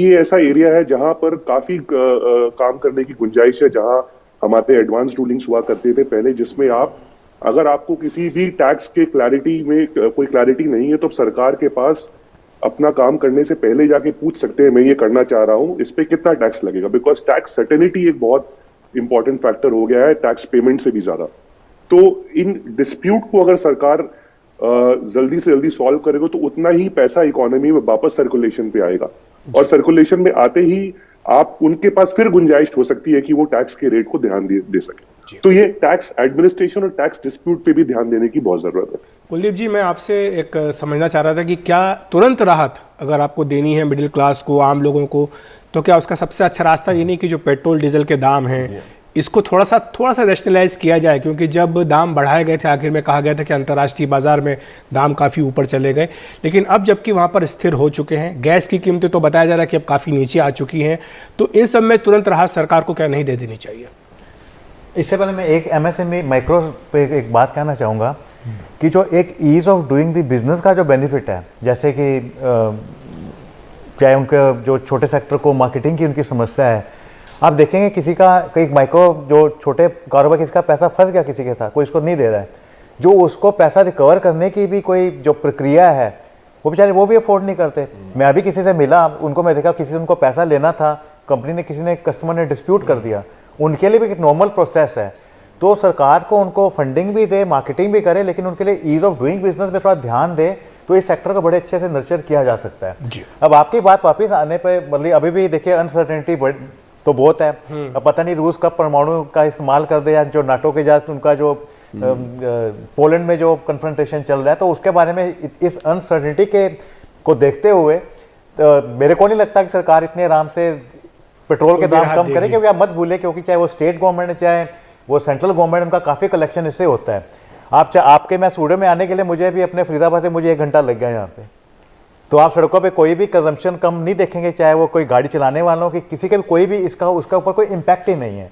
ये ऐसा एरिया है जहां पर काफी काम करने की गुंजाइश है, जहां हमारे एडवांस रूलिंग्स हुआ करते थे पहले, जिसमें अगर आपको किसी भी टैक्स के क्लैरिटी में कोई क्लैरिटी नहीं है तो सरकार के पास अपना काम करने से पहले जाके पूछ सकते हैं, मैं ये करना चाह रहा हूं, इस पे कितना टैक्स लगेगा, बिकॉज टैक्स सर्टेनिटी एक बहुत इंपॉर्टेंट फैक्टर हो गया है टैक्स पेमेंट से भी ज्यादा। तो इन डिस्प्यूट को अगर सरकार जल्दी से जल्दी सॉल्व करेगा तो उतना ही पैसा इकोनॉमी में वापस सर्कुलेशन पे आएगा, और सर्कुलेशन में आते ही आप उनके पास फिर गुंजाइश हो सकती है कि वो टैक्स के रेट को ध्यान दे सके। तो ये टैक्स एडमिनिस्ट्रेशन और टैक्स डिस्प्यूट पे भी ध्यान देने की बहुत जरूरत है। कुलदीप जी, मैं आपसे एक समझना चाह रहा था कि क्या तुरंत राहत अगर आपको देनी है मिडिल क्लास को, आम लोगों को, तो क्या उसका सबसे अच्छा रास्ता ये नहीं कि जो पेट्रोल डीजल के दाम हैं इसको थोड़ा सा रैशनलाइज किया जाए? क्योंकि जब दाम बढ़ाए गए थे, आखिर में कहा गया था कि अंतर्राष्ट्रीय बाजार में दाम काफ़ी ऊपर चले गए, लेकिन अब जबकि वहाँ पर स्थिर हो चुके हैं, गैस की कीमतें तो बताया जा रहा है कि अब काफ़ी नीचे आ चुकी हैं, तो इन सब में तुरंत राहत सरकार को क्या नहीं दे देनी चाहिए? इससे पहले मैं एक एमएसएमई माइक्रो पे एक बात कहना चाहूँगा कि जो एक ease of doing the business का जो बेनिफिट है, जैसे कि चाहे उनके जो छोटे सेक्टर को मार्केटिंग की उनकी समस्या है, आप देखेंगे किसी का कोई माइक्रो जो छोटे कारोबार, किसी का पैसा फंस गया किसी के साथ, कोई इसको नहीं दे रहा है, जो उसको पैसा रिकवर करने की भी कोई जो प्रक्रिया है वो बेचारे वो भी अफोर्ड नहीं करते। मैं अभी किसी से मिला, उनको मैं देखा, किसी से उनको पैसा लेना था, कंपनी ने, किसी ने, कस्टमर ने डिस्प्यूट कर दिया, उनके लिए भी एक नॉर्मल प्रोसेस है। तो सरकार को उनको फंडिंग भी दे, मार्केटिंग भी करे, लेकिन उनके लिए ईज ऑफ डूइंग बिजनेस पे थोड़ा ध्यान दे, तो इस सेक्टर को बड़े अच्छे से नर्चर किया जा सकता है। अब आपकी बात वापस आने पे, मतलब अभी भी देखिए अनसर्टेनिटी तो बहुत है। अब पता नहीं रूस कब परमाणु का इस्तेमाल कर दे, या जो नाटो के जहाज, उनका जो पोलैंड में जो कन्फ्रंटेशन चल रहा है, तो उसके बारे में इस अनसर्टेनिटी के को देखते हुए मेरे को नहीं लगता कि सरकार इतने आराम से पेट्रोल के दाम कम करे, क्योंकि आप मत भूलें, क्योंकि चाहे वो स्टेट गवर्नमेंट है, चाहे वो सेंट्रल गवर्नमेंट, उनका काफ़ी कलेक्शन इससे होता है। आपके मैं स्टूडियो में आने के लिए मुझे भी अपने फरीदाबाद से मुझे 1 घंटा लग गया यहाँ पे। तो आप सड़कों पे कोई भी कंजम्पशन कम नहीं देखेंगे, चाहे वो कोई गाड़ी चलाने वालों की, किसी के भी कोई भी उसका ऊपर कोई इम्पैक्ट ही नहीं है।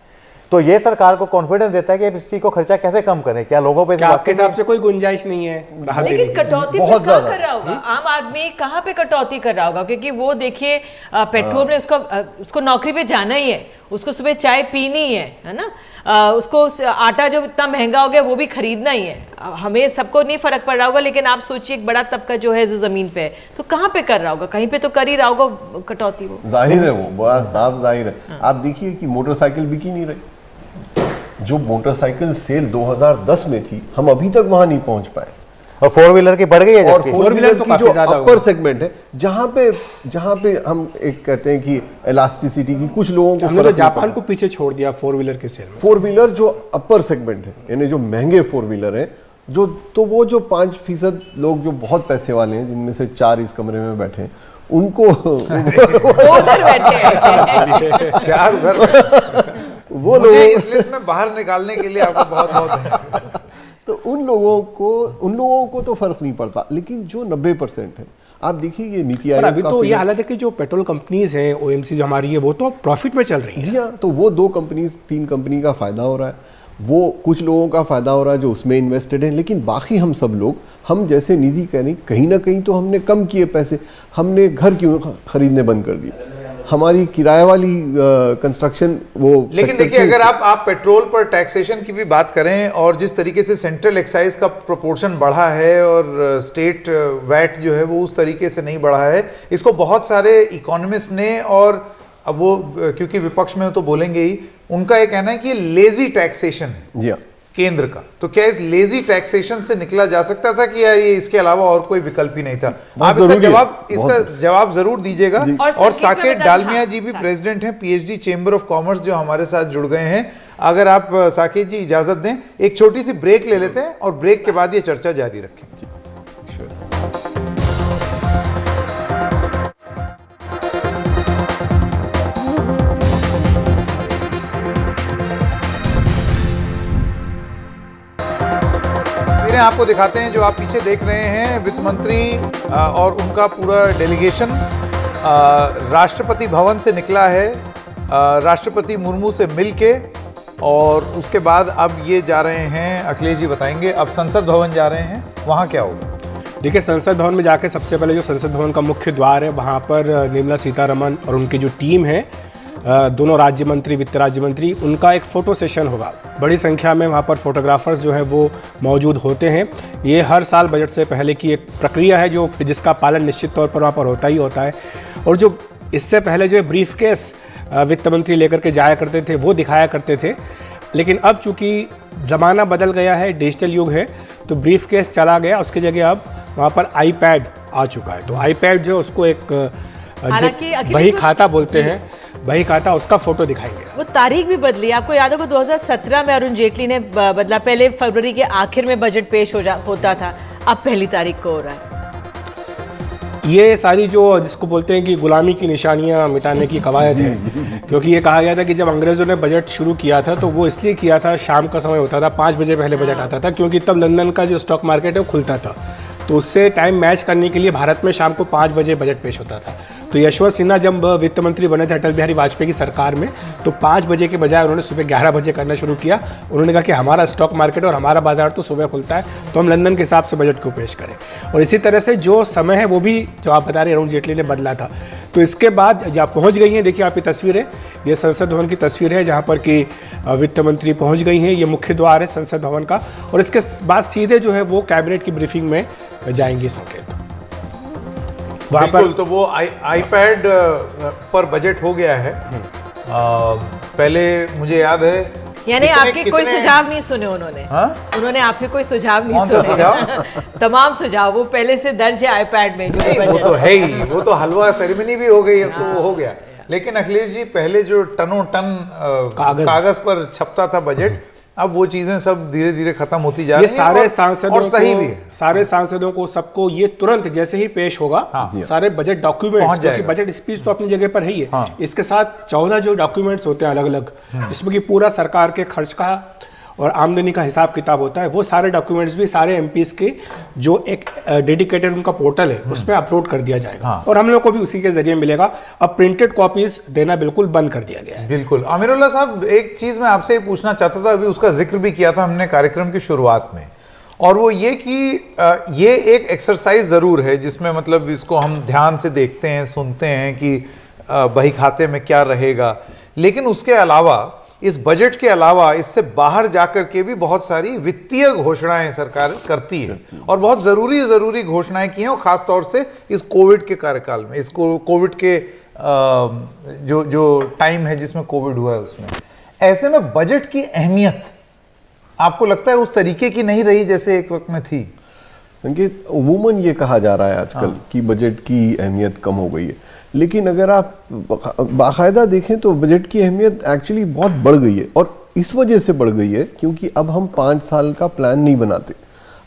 तो ये सरकार को कॉन्फिडेंस देता है कि इस चीज को खर्चा कैसे कम करें, क्या लोगों पे आपके हिसाब से कोई गुंजाइश नहीं है राहत देने की? लेकिन कटौती बहुत ज्यादा कर रहा होगा आम आदमी, कहाँ पे कटौती कर रहा होगा? क्योंकि वो देखिए पेट्रोल में उसको नौकरी पे जाना ही है, उसको सुबह चाय पीनी है ना, उसको आटा जो इतना महंगा हो गया वो भी खरीदना ही है। हमें सबको नहीं फर्क पड़ रहा होगा, लेकिन आप सोचिए एक बड़ा तबका जो है जो जमीन पे है, तो कहाँ पे कर रहा होगा? कहीं पे तो कर ही रहा होगा कटौती। वो जाहिर है, वो बड़ा साफ जाहिर है। आप देखिए कि मोटरसाइकिल बिकी नहीं रही। जो मोटरसाइकिल सेल 2010 में थी, हम अभी तक वहां नहीं पहुंच पाए। और 4 व्हीलर की बढ़ गई है, और 4 व्हीलर तो की जो अपर सेगमेंट है, जहां पे हम एक कहते हैं कि इलास्टिसिटी की, कुछ लोगों को हमने तो जापान को पीछे छोड़ दिया 4 व्हीलर के सेल में। 4 व्हीलर जो अपर सेगमेंट है, यानी जो महंगे 4 व्हीलर है, तो वो जो 5% लोग जो बहुत पैसे वाले हैं, जिनमें से 4 इस कमरे में बैठे हैं, उनको उधर बैठे हैं 4 उधर वो लोग इस लिस्ट में बाहर निकालने के लिए आपको बहुत बहुत तो उन लोगों को तो फर्क नहीं पड़ता, लेकिन जो 90% है, आप देखिए ये नीति आयोग अभी तो ये हालत है कि जो पेट्रोल कंपनीज हैं, ओएमसी जो हमारी है, वो तो प्रॉफिट में चल रही है। जी हाँ, तो वो 3 कंपनी का फायदा हो रहा है, वो कुछ लोगों का फायदा हो रहा है जो उसमें इन्वेस्टेड हैं, लेकिन बाकी हम सब लोग, हम जैसे निधि कह रही, कहीं ना कहीं तो हमने कम किए पैसे। हमने घर क्यों खरीदने बंद कर दिए? हमारी किराए वाली कंस्ट्रक्शन वो। लेकिन देखिए, अगर आप पेट्रोल पर टैक्सेशन की भी बात करें, और जिस तरीके से सेंट्रल एक्साइज का प्रोपोर्शन बढ़ा है और स्टेट वैट जो है वो उस तरीके से नहीं बढ़ा है, इसको बहुत सारे इकोनॉमिस्ट ने, और अब वो क्योंकि विपक्ष में तो बोलेंगे ही, उनका ये कहना है कि लेजी टैक्सेशन है। जी हाँ, केंद्र का। तो क्या इस लेजी टैक्सेशन से निकला जा सकता था कि यार ये इसके अलावा और कोई विकल्प ही नहीं था? आप इसका जवाब जरूर दीजिएगा। और साकेत डालमिया जी भी प्रेसिडेंट हैं पीएचडी चेंबर ऑफ कॉमर्स, जो हमारे साथ जुड़ गए हैं। अगर आप साकेत जी इजाजत दें, एक छोटी सी ब्रेक ले लेते हैं और ब्रेक के बाद ये चर्चा जारी रखें। आपको दिखाते हैं, जो आप पीछे देख रहे हैं, वित्त मंत्री और उनका पूरा डेलीगेशन राष्ट्रपति भवन से निकला है, राष्ट्रपति मुर्मू से मिलके, और उसके बाद अब ये जा रहे हैं, अखिलेश जी बताएंगे, अब संसद भवन जा रहे हैं। वहाँ क्या होगा? देखिए, संसद भवन में जाके सबसे पहले जो संसद भवन का मुख्य द्वार है, वहाँ पर निर्मला सीतारमण और उनकी जो टीम है, दोनों राज्य मंत्री, वित्त राज्य मंत्री, उनका एक फ़ोटो सेशन होगा। बड़ी संख्या में वहाँ पर फोटोग्राफर्स जो है वो मौजूद होते हैं। ये हर साल बजट से पहले की एक प्रक्रिया है जिसका पालन निश्चित तौर पर वहाँ पर होता ही होता है। और जो इससे पहले जो ब्रीफ केस वित्त मंत्री लेकर के जाया करते थे, वो दिखाया करते थे, लेकिन अब चूँकि ज़माना बदल गया है, डिजिटल युग है, तो ब्रीफ केस चला गया, उसकी जगह अब वहाँ पर iPad आ चुका है। तो iPad जो उसको एक बही खाता बोलते हैं, वही खाता, उसका फोटो दिखाएंगे। वो तारीख भी बदली, आपको याद होगा 2017 में अरुण जेटली ने बदला, पहले फरवरी के आखिर में बजट पेश होता था, अब 1 तारीख को हो रहा है। ये सारी जो जिसको बोलते हैं कि गुलामी की निशानियां मिटाने की कवायद है, क्योंकि ये कहा गया था कि जब अंग्रेज़ों ने बजट शुरू किया था तो वो इसलिए किया था, शाम का समय होता था, 5 बजे पहले बजट आता था, क्योंकि तब लंदन का जो स्टॉक मार्केट है वो खुलता था, तो उससे टाइम मैच करने के लिए भारत में शाम को 5 बजे बजट पेश होता था। तो यशवंत सिन्हा जब वित्त मंत्री बने थे अटल बिहारी वाजपेयी की सरकार में, तो 5 बजे के बजाय उन्होंने सुबह 11 बजे करना शुरू किया। उन्होंने कहा कि हमारा स्टॉक मार्केट और हमारा बाजार तो सुबह खुलता है, तो हम लंदन के हिसाब से बजट को पेश करें। और इसी तरह से जो समय है वो भी, जो आप बता रहे अरुण जेटली ने बदला था। तो इसके बाद जहाँ पहुँच गई हैं, देखिए आपकी तस्वीर है, ये संसद भवन की तस्वीर है, जहाँ पर कि वित्त मंत्री पहुँच गई हैं। ये मुख्य द्वार है संसद भवन का, और इसके बाद सीधे जो है वो कैबिनेट की ब्रीफिंग में जाएंगी संकेत। वहाँ बिल्कुल, तो वो आईपैड पर बजट हो गया है। पहले मुझे याद है, यानी आपके कोई कितने- सुझाव नहीं सुने उन्होंने? हाँ? उन्होंने आपके कोई सुझाव नहीं कौन सा सुने? सुझाव? तमाम सुझाव वो पहले से दर्ज है आईपैड में। जो नहीं, वो बजट तो है ही, वो तो हलवा सेरेमनी भी हो गई, अब तो वो हो गया। लेकिन अखिलेश जी, पहले जो टनों टन कागज पर छपता था बजट, अब वो चीजें सब धीरे धीरे खत्म होती जा ये रही हैं सारे और सांसदों सही को, भी है। सारे सांसदों को सबको ये तुरंत जैसे ही पेश होगा, सारे बजट डॉक्यूमेंट्स, पहुंच क्योंकि जाएगा। बजट स्पीच तो अपनी जगह पर है ही है, हाँ। इसके साथ 14 जो डॉक्यूमेंट्स होते हैं अलग अलग, जिसमें कि पूरा सरकार के खर्च का और आमदनी का हिसाब किताब होता है, वो सारे डॉक्यूमेंट्स भी सारे एमपीज के जो एक डेडिकेटेड उनका पोर्टल है उसमें अपलोड कर दिया जाएगा। हाँ। और हम लोग को भी उसी के जरिए मिलेगा। अब प्रिंटेड कॉपीज देना बिल्कुल बंद कर दिया गया है। बिल्कुल। आमिरुल्लाह साहब, एक चीज मैं आपसे ये पूछना चाहता था, अभी उसका जिक्र भी किया था हमने कार्यक्रम की शुरुआत में, और वो ये कि ये एक एक्सरसाइज जरूर है जिसमें मतलब इसको हम ध्यान से देखते हैं, सुनते हैं कि बही खाते में क्या रहेगा, लेकिन उसके अलावा, इस बजट के अलावा, इससे बाहर जाकर के भी बहुत सारी वित्तीय घोषणाएं सरकार करती है, और बहुत जरूरी घोषणाएं की हैं, और खास तौर से इस कोविड के कार्यकाल में, इस कोविड के जो टाइम है जिसमें कोविड हुआ है, उसमें ऐसे में बजट की अहमियत आपको लगता है उस तरीके की नहीं रही जैसे एक वक्त में थी? संकेत, उमूमन ये कहा जा रहा है आजकल कि बजट की अहमियत कम हो गई है, लेकिन अगर आप बाकायदा देखें तो बजट की अहमियत एक्चुअली बहुत बढ़ गई है, और इस वजह से बढ़ गई है क्योंकि अब हम 5 साल का प्लान नहीं बनाते।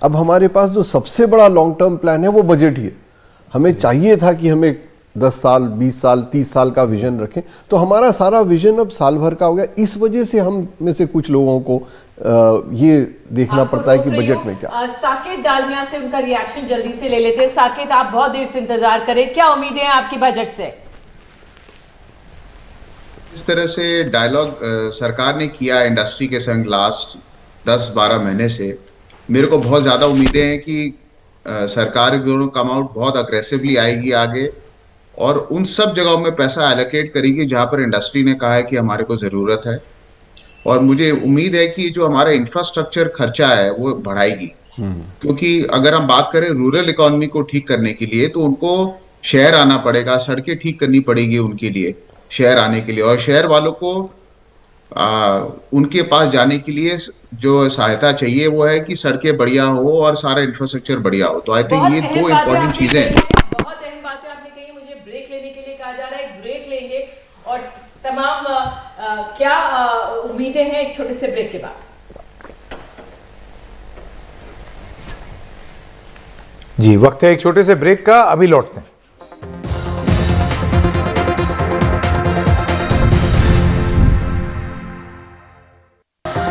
अब हमारे पास जो सबसे बड़ा लॉन्ग टर्म प्लान है वो बजट ही है। हमें चाहिए था कि हमें 10 साल, 20 साल, 30 साल का विजन रखें, तो हमारा सारा विजन अब साल भर का हो गया। इस वजह से हम में से कुछ लोगों को ये देखना पड़ता है कि बजट में क्या। साकेत डालमिया से उनका रिएक्शन जल्दी से ले लेते हैं। साकेत, आप बहुत देर से इंतजार करें, क्या उम्मीदें हैं आपकी बजट से? इस तरह से डायलॉग सरकार ने किया इंडस्ट्री के संग लास्ट 10-12 महीने से, मेरे को बहुत ज़्यादा उम्मीदें हैं कि सरकार दोनों कम आउट बहुत अग्रेसिवली आएगी आगे, और उन सब जगहों में पैसा एलोकेट करेगी जहां पर इंडस्ट्री ने कहा है कि हमारे को ज़रूरत है। और मुझे उम्मीद है कि जो हमारा इंफ्रास्ट्रक्चर खर्चा है वो बढ़ाएगी, क्योंकि अगर हम बात करें रूरल इकोनॉमी को ठीक करने के लिए, तो उनको शहर आना पड़ेगा, सड़कें ठीक करनी पड़ेगी उनके लिए, शहर आने के लिए, और शहर वालों को उनके पास जाने के लिए जो सहायता चाहिए वो है कि सड़कें बढ़िया हो और सारा इंफ्रास्ट्रक्चर बढ़िया हो। तो आई थिंक ये दो इम्पोर्टेंट चीजें हैं। बहुत अहम बातें आपने कही। मुझे ब्रेक लेने के लिए कहा जा रहा है, ब्रेक लेंगे और तमाम क्या उम्मीदें हैं एक छोटे से ब्रेक के बाद। जी, वक्त है एक छोटे से ब्रेक का, अभी लौटते हैं।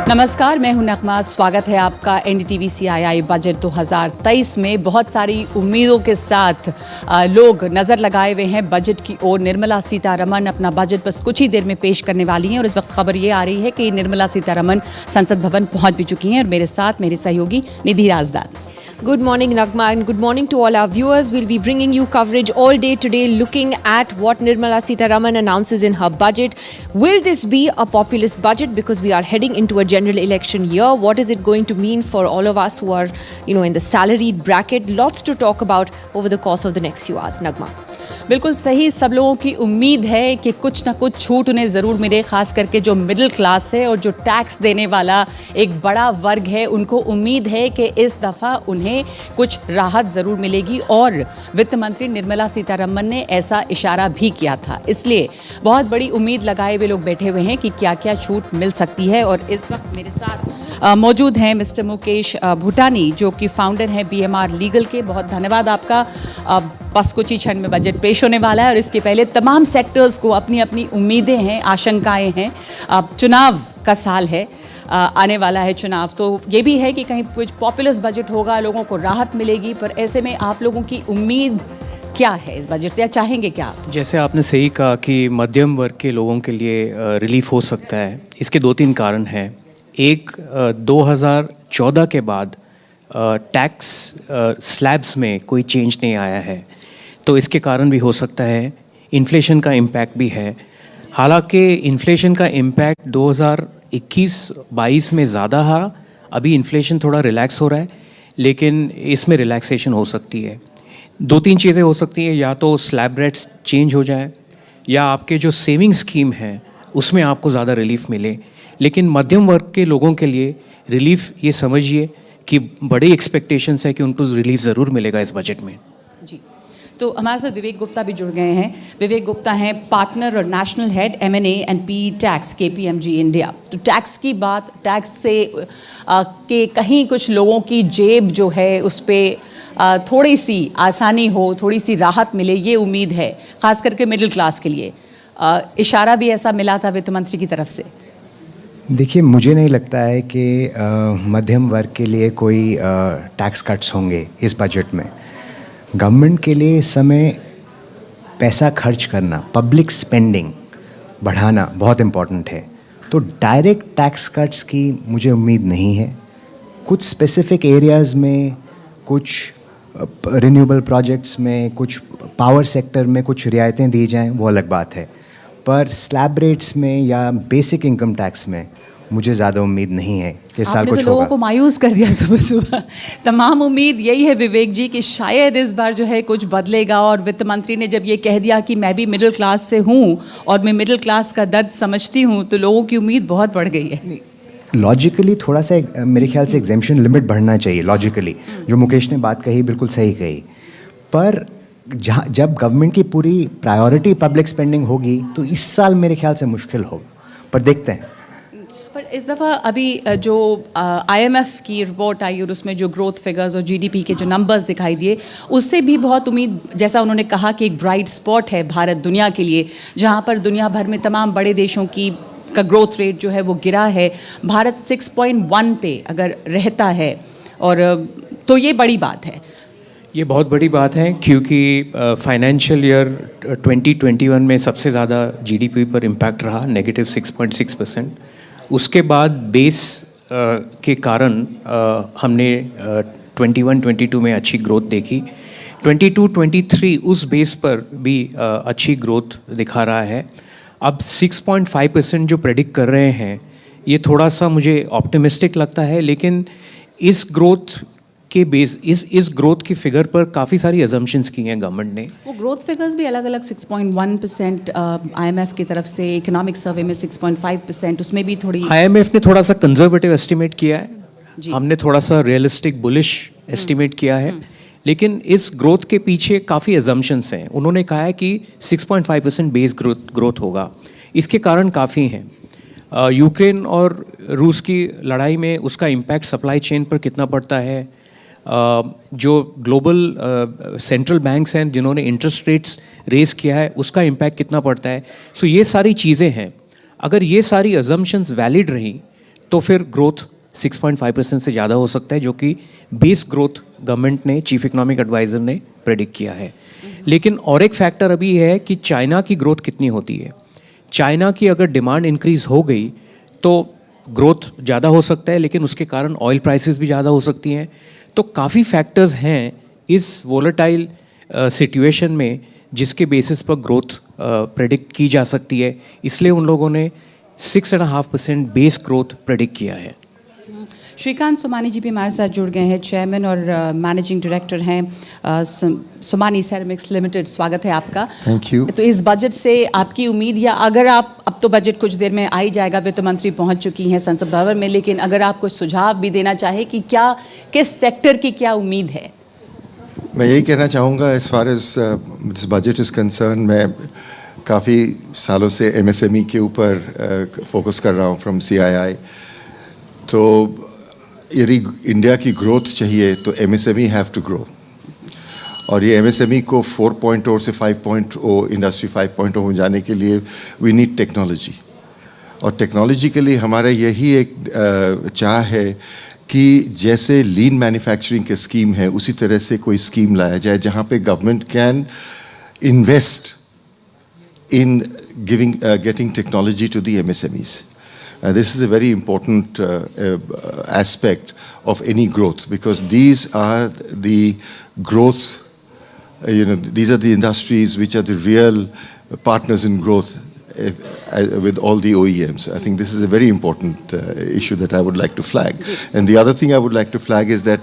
नमस्कार, मैं हूं नगमा। स्वागत है आपका एनडीटीवी सीआईआई बजट 2023 में। बहुत सारी उम्मीदों के साथ लोग नज़र लगाए हुए हैं बजट की ओर। निर्मला सीतारमण अपना बजट बस कुछ ही देर में पेश करने वाली हैं, और इस वक्त खबर ये आ रही है कि निर्मला सीतारमण संसद भवन पहुंच भी चुकी हैं, और मेरे साथ मेरे सहयोगी निधि Razdan. Good morning, Nagma, and good morning to all our viewers. We'll be bringing you coverage all day today, looking at what Nirmala Sitharaman announces in her budget. Will this be a populist budget? Because we are heading into a general election year. What is it going to mean for all of us who are, in the salaried bracket? Lots to talk about over the course of the next few hours, Nagma. बिल्कुल सही। सब लोगों की उम्मीद है कि कुछ ना कुछ छूट उन्हें ज़रूर मिले, खास करके जो मिडिल क्लास है और जो टैक्स देने वाला एक बड़ा वर्ग है, उनको उम्मीद है कि इस दफ़ा उन्हें कुछ राहत ज़रूर मिलेगी, और वित्त मंत्री निर्मला सीतारमण ने ऐसा इशारा भी किया था। इसलिए बहुत बड़ी उम्मीद लगाए हुए लोग बैठे हुए हैं कि क्या क्या छूट मिल सकती है। और इस वक्त मेरे साथ मौजूद हैं मिस्टर मुकेश भूटानी, जो कि फाउंडर हैं BMR लीगल के। बहुत धन्यवाद आपका। बस कुछ ही क्षण में बजट पेश होने वाला है, और इसके पहले तमाम सेक्टर्स को अपनी अपनी उम्मीदें हैं, आशंकाएं हैं। चुनाव का साल है, आने वाला है चुनाव, तो ये भी है कि कहीं कुछ पॉपुलर बजट होगा, लोगों को राहत मिलेगी। पर ऐसे में आप लोगों की उम्मीद क्या है इस बजट से, या चाहेंगे क्या आप? जैसे आपने सही कहा कि मध्यम वर्ग के लोगों के लिए रिलीफ हो सकता है। इसके 2-3 कारण हैं। एक, 2014 के बाद टैक्स स्लैब्स में कोई चेंज नहीं आया है, तो इसके कारण भी हो सकता है। इन्फ्लेशन का इम्पैक्ट भी है। हालांकि इन्फ्लेशन का इम्पैक्ट 2021-22 में ज़्यादा है, अभी इन्फ्लेशन थोड़ा रिलैक्स हो रहा है, लेकिन इसमें रिलैक्सेशन हो सकती है। दो तीन चीज़ें हो सकती हैं, या तो स्लैब रेट्स चेंज हो जाए या आपके जो सेविंग स्कीम है उसमें आपको ज़्यादा रिलीफ मिले। लेकिन मध्यम वर्ग के लोगों के लिए रिलीफ ये समझिए कि बड़ी एक्सपेक्टेशंस है कि उनको रिलीफ ज़रूर मिलेगा इस बजट में। जी, तो हमारे साथ विवेक गुप्ता भी जुड़ गए हैं। विवेक गुप्ता हैं पार्टनर और national head M&A and P tax KPMG India. तो टैक्स की बात, टैक्स से के कहीं कुछ लोगों की जेब जो है उस पर थोड़ी सी आसानी हो, थोड़ी सी राहत मिले, ये उम्मीद है खास करके मिडिल क्लास के लिए। इशारा भी ऐसा मिला था वित्त मंत्री की तरफ से। देखिए, मुझे नहीं लगता है कि मध्यम वर्ग के लिए कोई टैक्स कट्स होंगे इस बजट में। गवर्नमेंट के लिए इस समय पैसा खर्च करना, पब्लिक स्पेंडिंग बढ़ाना बहुत इम्पॉर्टेंट है। तो डायरेक्ट टैक्स कट्स की मुझे उम्मीद नहीं है। कुछ स्पेसिफिक एरियाज़ में, कुछ रिन्यूएबल प्रोजेक्ट्स में, कुछ पावर सेक्टर में कुछ रियायतें दी जाएं, वो अलग बात है। पर स्लैब रेट्स में या बेसिक इनकम टैक्स में मुझे ज़्यादा उम्मीद नहीं है कि साल कुछ होगा। लोगों को मायूस कर दिया सुबह सुबह। तमाम उम्मीद यही है विवेक जी कि शायद इस बार जो है कुछ बदलेगा। और वित्त मंत्री ने जब ये कह दिया कि मैं भी मिडिल क्लास से हूँ और मैं मिडिल क्लास का दर्द समझती हूँ, तो लोगों की उम्मीद बहुत बढ़ गई है। लॉजिकली थोड़ा सा मेरे ख्याल से एग्जेम्पशन लिमिट बढ़ना चाहिए लॉजिकली। जो मुकेश ने बात कही बिल्कुल सही कही। पर जब गवर्नमेंट की पूरी प्रायोरिटी पब्लिक स्पेंडिंग होगी तो इस साल मेरे ख्याल से मुश्किल होगा, पर देखते हैं। पर इस दफ़ा अभी जो IMF की रिपोर्ट आई और उसमें जो ग्रोथ फिगर्स और GDP के जो नंबर्स दिखाई दिए, उससे भी बहुत उम्मीद, जैसा उन्होंने कहा कि एक ब्राइट स्पॉट है भारत दुनिया के लिए, जहाँ पर दुनिया भर में तमाम बड़े देशों का ग्रोथ रेट जो है वो गिरा है। भारत 6.1 पे अगर रहता है, और तो ये बड़ी बात है। ये बहुत बड़ी बात है क्योंकि फाइनेंशियल ईयर 2021 में सबसे ज़्यादा GDP पर इम्पैक्ट रहा, -6.6%। उसके बाद बेस के कारण हमने 21-22 में अच्छी ग्रोथ देखी। 22-23 उस बेस पर भी अच्छी ग्रोथ दिखा रहा है। अब 6.5% जो प्रेडिक्ट कर रहे हैं, ये थोड़ा सा मुझे ऑप्टिमिस्टिक लगता है। लेकिन इस ग्रोथ के बेस, इस ग्रोथ की फिगर पर काफ़ी सारी अजम्पशंस की हैं गवर्नमेंट ने। वो ग्रोथ फिगर्स भी अलग अलग, 6.1% IMF की तरफ से, इकोनॉमिक सर्वे में 6.5%, उसमें भी थोड़ी IMF ने थोड़ा सा कंजर्वेटिव एस्टिमेट किया है, हमने थोड़ा सा रियलिस्टिक बुलिश एस्टिमेट किया है। लेकिन इस ग्रोथ के पीछे काफ़ी अजम्पशंस हैं। उन्होंने कहा है कि 6.5% बेस ग्रोथ होगा। इसके कारण काफ़ी हैं। यूक्रेन और रूस की लड़ाई में उसका इम्पैक्ट सप्लाई चेन पर कितना पड़ता है, जो ग्लोबल सेंट्रल बैंक्स हैं जिन्होंने इंटरेस्ट रेट्स रेज़ किया है, उसका इम्पैक्ट कितना पड़ता है। सो ये सारी चीज़ें हैं। अगर ये सारी अजम्पशंस वैलिड रही तो फिर ग्रोथ 6.5% से ज़्यादा हो सकता है, जो कि बेस ग्रोथ गवर्नमेंट ने, चीफ इकोनॉमिक एडवाइज़र ने प्रेडिक्ट किया है। लेकिन और एक फैक्टर अभी है कि चाइना की ग्रोथ कितनी होती है। चाइना की अगर डिमांड इंक्रीज़ हो गई तो ग्रोथ ज़्यादा हो सकता है, लेकिन उसके कारण ऑयल प्राइसेस भी ज़्यादा हो सकती हैं। तो काफ़ी फैक्टर्स हैं इस वोलेटाइल सिचुएशन में जिसके बेसिस पर ग्रोथ प्रेडिक्ट की जा सकती है। इसलिए उन लोगों ने 6.5% बेस ग्रोथ प्रेडिक्ट किया है। श्रीकांत सोमानी जी भी हमारे साथ जुड़ गए हैं, चेयरमैन और मैनेजिंग डायरेक्टर हैं सोमानी सेरेमिक्स लिमिटेड। स्वागत है आपका। Thank you. तो इस बजट से आपकी उम्मीद, या अगर आप, अब तो बजट कुछ देर में आ ही जाएगा, वित्त मंत्री पहुंच चुकी हैं संसद भवन में, लेकिन अगर आप कुछ सुझाव भी देना चाहे कि क्या, किस सेक्टर की क्या उम्मीद है? मैं यही कहना चाहूँगा, as far as this budget is concerned, मैं काफ़ी सालों से MSME के ऊपर फोकस कर रहा हूँ फ्रॉम CII। तो यदि इंडिया की ग्रोथ चाहिए तो MSME हैव टू ग्रो, और ये MSME को 4.0 से 5.0 इंडस्ट्री 5.0 हो जाने के लिए वी नीड टेक्नोलॉजी। और टेक्नोलॉजी के लिए हमारा यही एक चाह है कि जैसे लीन मैन्युफैक्चरिंग के स्कीम है, उसी तरह से कोई स्कीम लाया जाए जहाँ पे government can invest in giving getting technology to the MSMEs. This is a very important aspect of any growth, because these are the growth, these are the industries which are the real partners in growth with all the OEMs. I think this is a very important issue that I would like to flag. And the other thing I would like to flag is that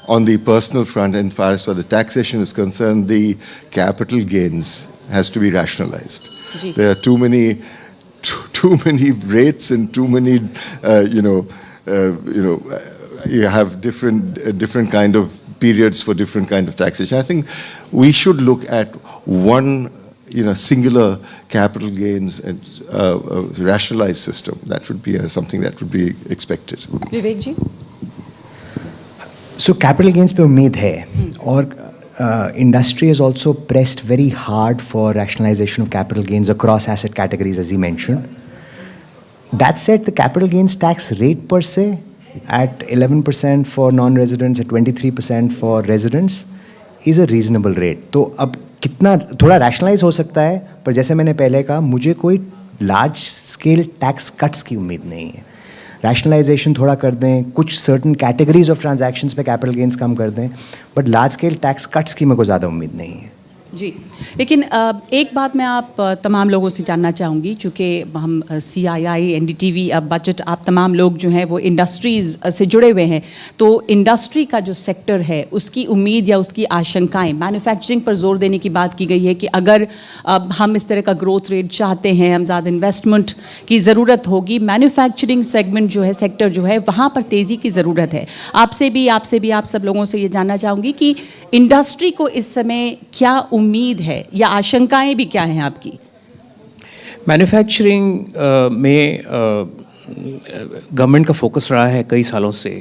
on the personal front, and as far as the taxation is concerned, the capital gains has to be rationalized. There are too many rates and too many, you have different kind of periods for different kind of taxation. I think we should look at one, singular capital gains and rationalized system. That would be something that would be expected. Vivek ji, So capital gains पे उम्मीद है और industry has also pressed very hard for rationalization of capital gains across asset categories, as he mentioned. That said, the capital gains tax rate per se at 11% for non-residents, at 23% for residents is a reasonable rate. तो अब कितना थोड़ा rationalize हो सकता है, पर जैसे मैंने पहले कहा, मुझे कोई large scale tax cuts की उम्मीद नहीं है. रैशनलाइजेशन थोड़ा कर दें, कुछ सर्टन कैटेगरीज ऑफ ट्रांजैक्शंस पे कैपिटल गेन्स कम कर दें, but large scale tax cuts की मेरे को ज़्यादा उम्मीद नहीं है. जी, लेकिन एक बात मैं आप तमाम लोगों से जानना चाहूँगी, चूँकि हम CII, NDTV बजट, आप तमाम लोग जो हैं वो इंडस्ट्रीज़ से जुड़े हुए हैं, तो इंडस्ट्री का जो सेक्टर है उसकी उम्मीद या उसकी आशंकाएं, मैन्युफैक्चरिंग पर जोर देने की बात की गई है कि अगर हम इस तरह का ग्रोथ रेट चाहते हैं, हम ज़्यादा इन्वेस्टमेंट की ज़रूरत होगी, मैन्युफैक्चरिंग सेगमेंट जो है, सेक्टर जो है, वहाँ पर तेज़ी की ज़रूरत है. आपसे भी आप सब लोगों से ये जानना चाहूँगी कि इंडस्ट्री को इस समय क्या उम्मीद है या आशंकाएं भी क्या हैं आपकी? मैन्युफैक्चरिंग में गवर्नमेंट का फोकस रहा है कई सालों से,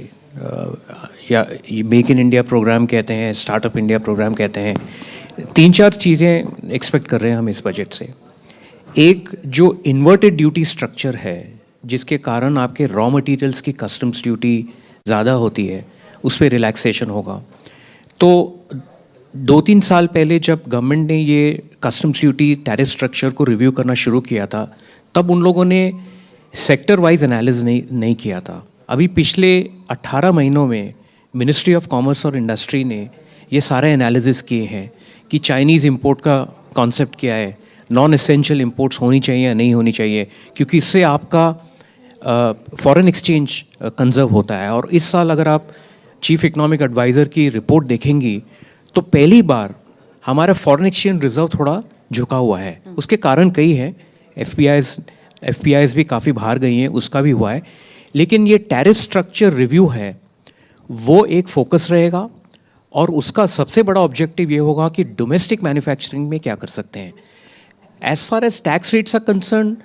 या मेक इन इंडिया प्रोग्राम कहते हैं, स्टार्टअप इंडिया प्रोग्राम कहते हैं. 3-4 चीज़ें एक्सपेक्ट कर रहे हैं हम इस बजट से. एक, जो इन्वर्टेड ड्यूटी स्ट्रक्चर है जिसके कारण आपके रॉ मटेरियल्स की कस्टम्स ड्यूटी ज़्यादा होती है, उस पर रिलैक्सेशन होगा. तो 2-3 साल पहले जब गवर्नमेंट ने ये कस्टम्स ड्यूटी टैरिफ स्ट्रक्चर को रिव्यू करना शुरू किया था, तब उन लोगों ने सेक्टर वाइज एनालिसिस नहीं किया था. अभी पिछले 18 महीनों में मिनिस्ट्री ऑफ कॉमर्स और इंडस्ट्री ने ये सारे एनालिसिस किए हैं कि चाइनीज़ इंपोर्ट का कॉन्सेप्ट क्या है, नॉन एसेंशियल इंपोर्ट्स होनी चाहिए या नहीं होनी चाहिए, क्योंकि इससे आपका फॉरेन एक्सचेंज कंजर्व होता है. और इस साल अगर आप चीफ इकोनॉमिक एडवाइज़र की रिपोर्ट देखेंगी तो पहली बार हमारा फॉरेन एक्सचेंज रिजर्व थोड़ा झुका हुआ है. उसके कारण कई हैं, एफपीआईज भी काफ़ी बाहर गई हैं, उसका भी हुआ है. लेकिन ये टैरिफ स्ट्रक्चर रिव्यू है, वो एक फोकस रहेगा और उसका सबसे बड़ा ऑब्जेक्टिव ये होगा कि डोमेस्टिक मैन्युफैक्चरिंग में क्या कर सकते हैं. As far as tax rates are concerned,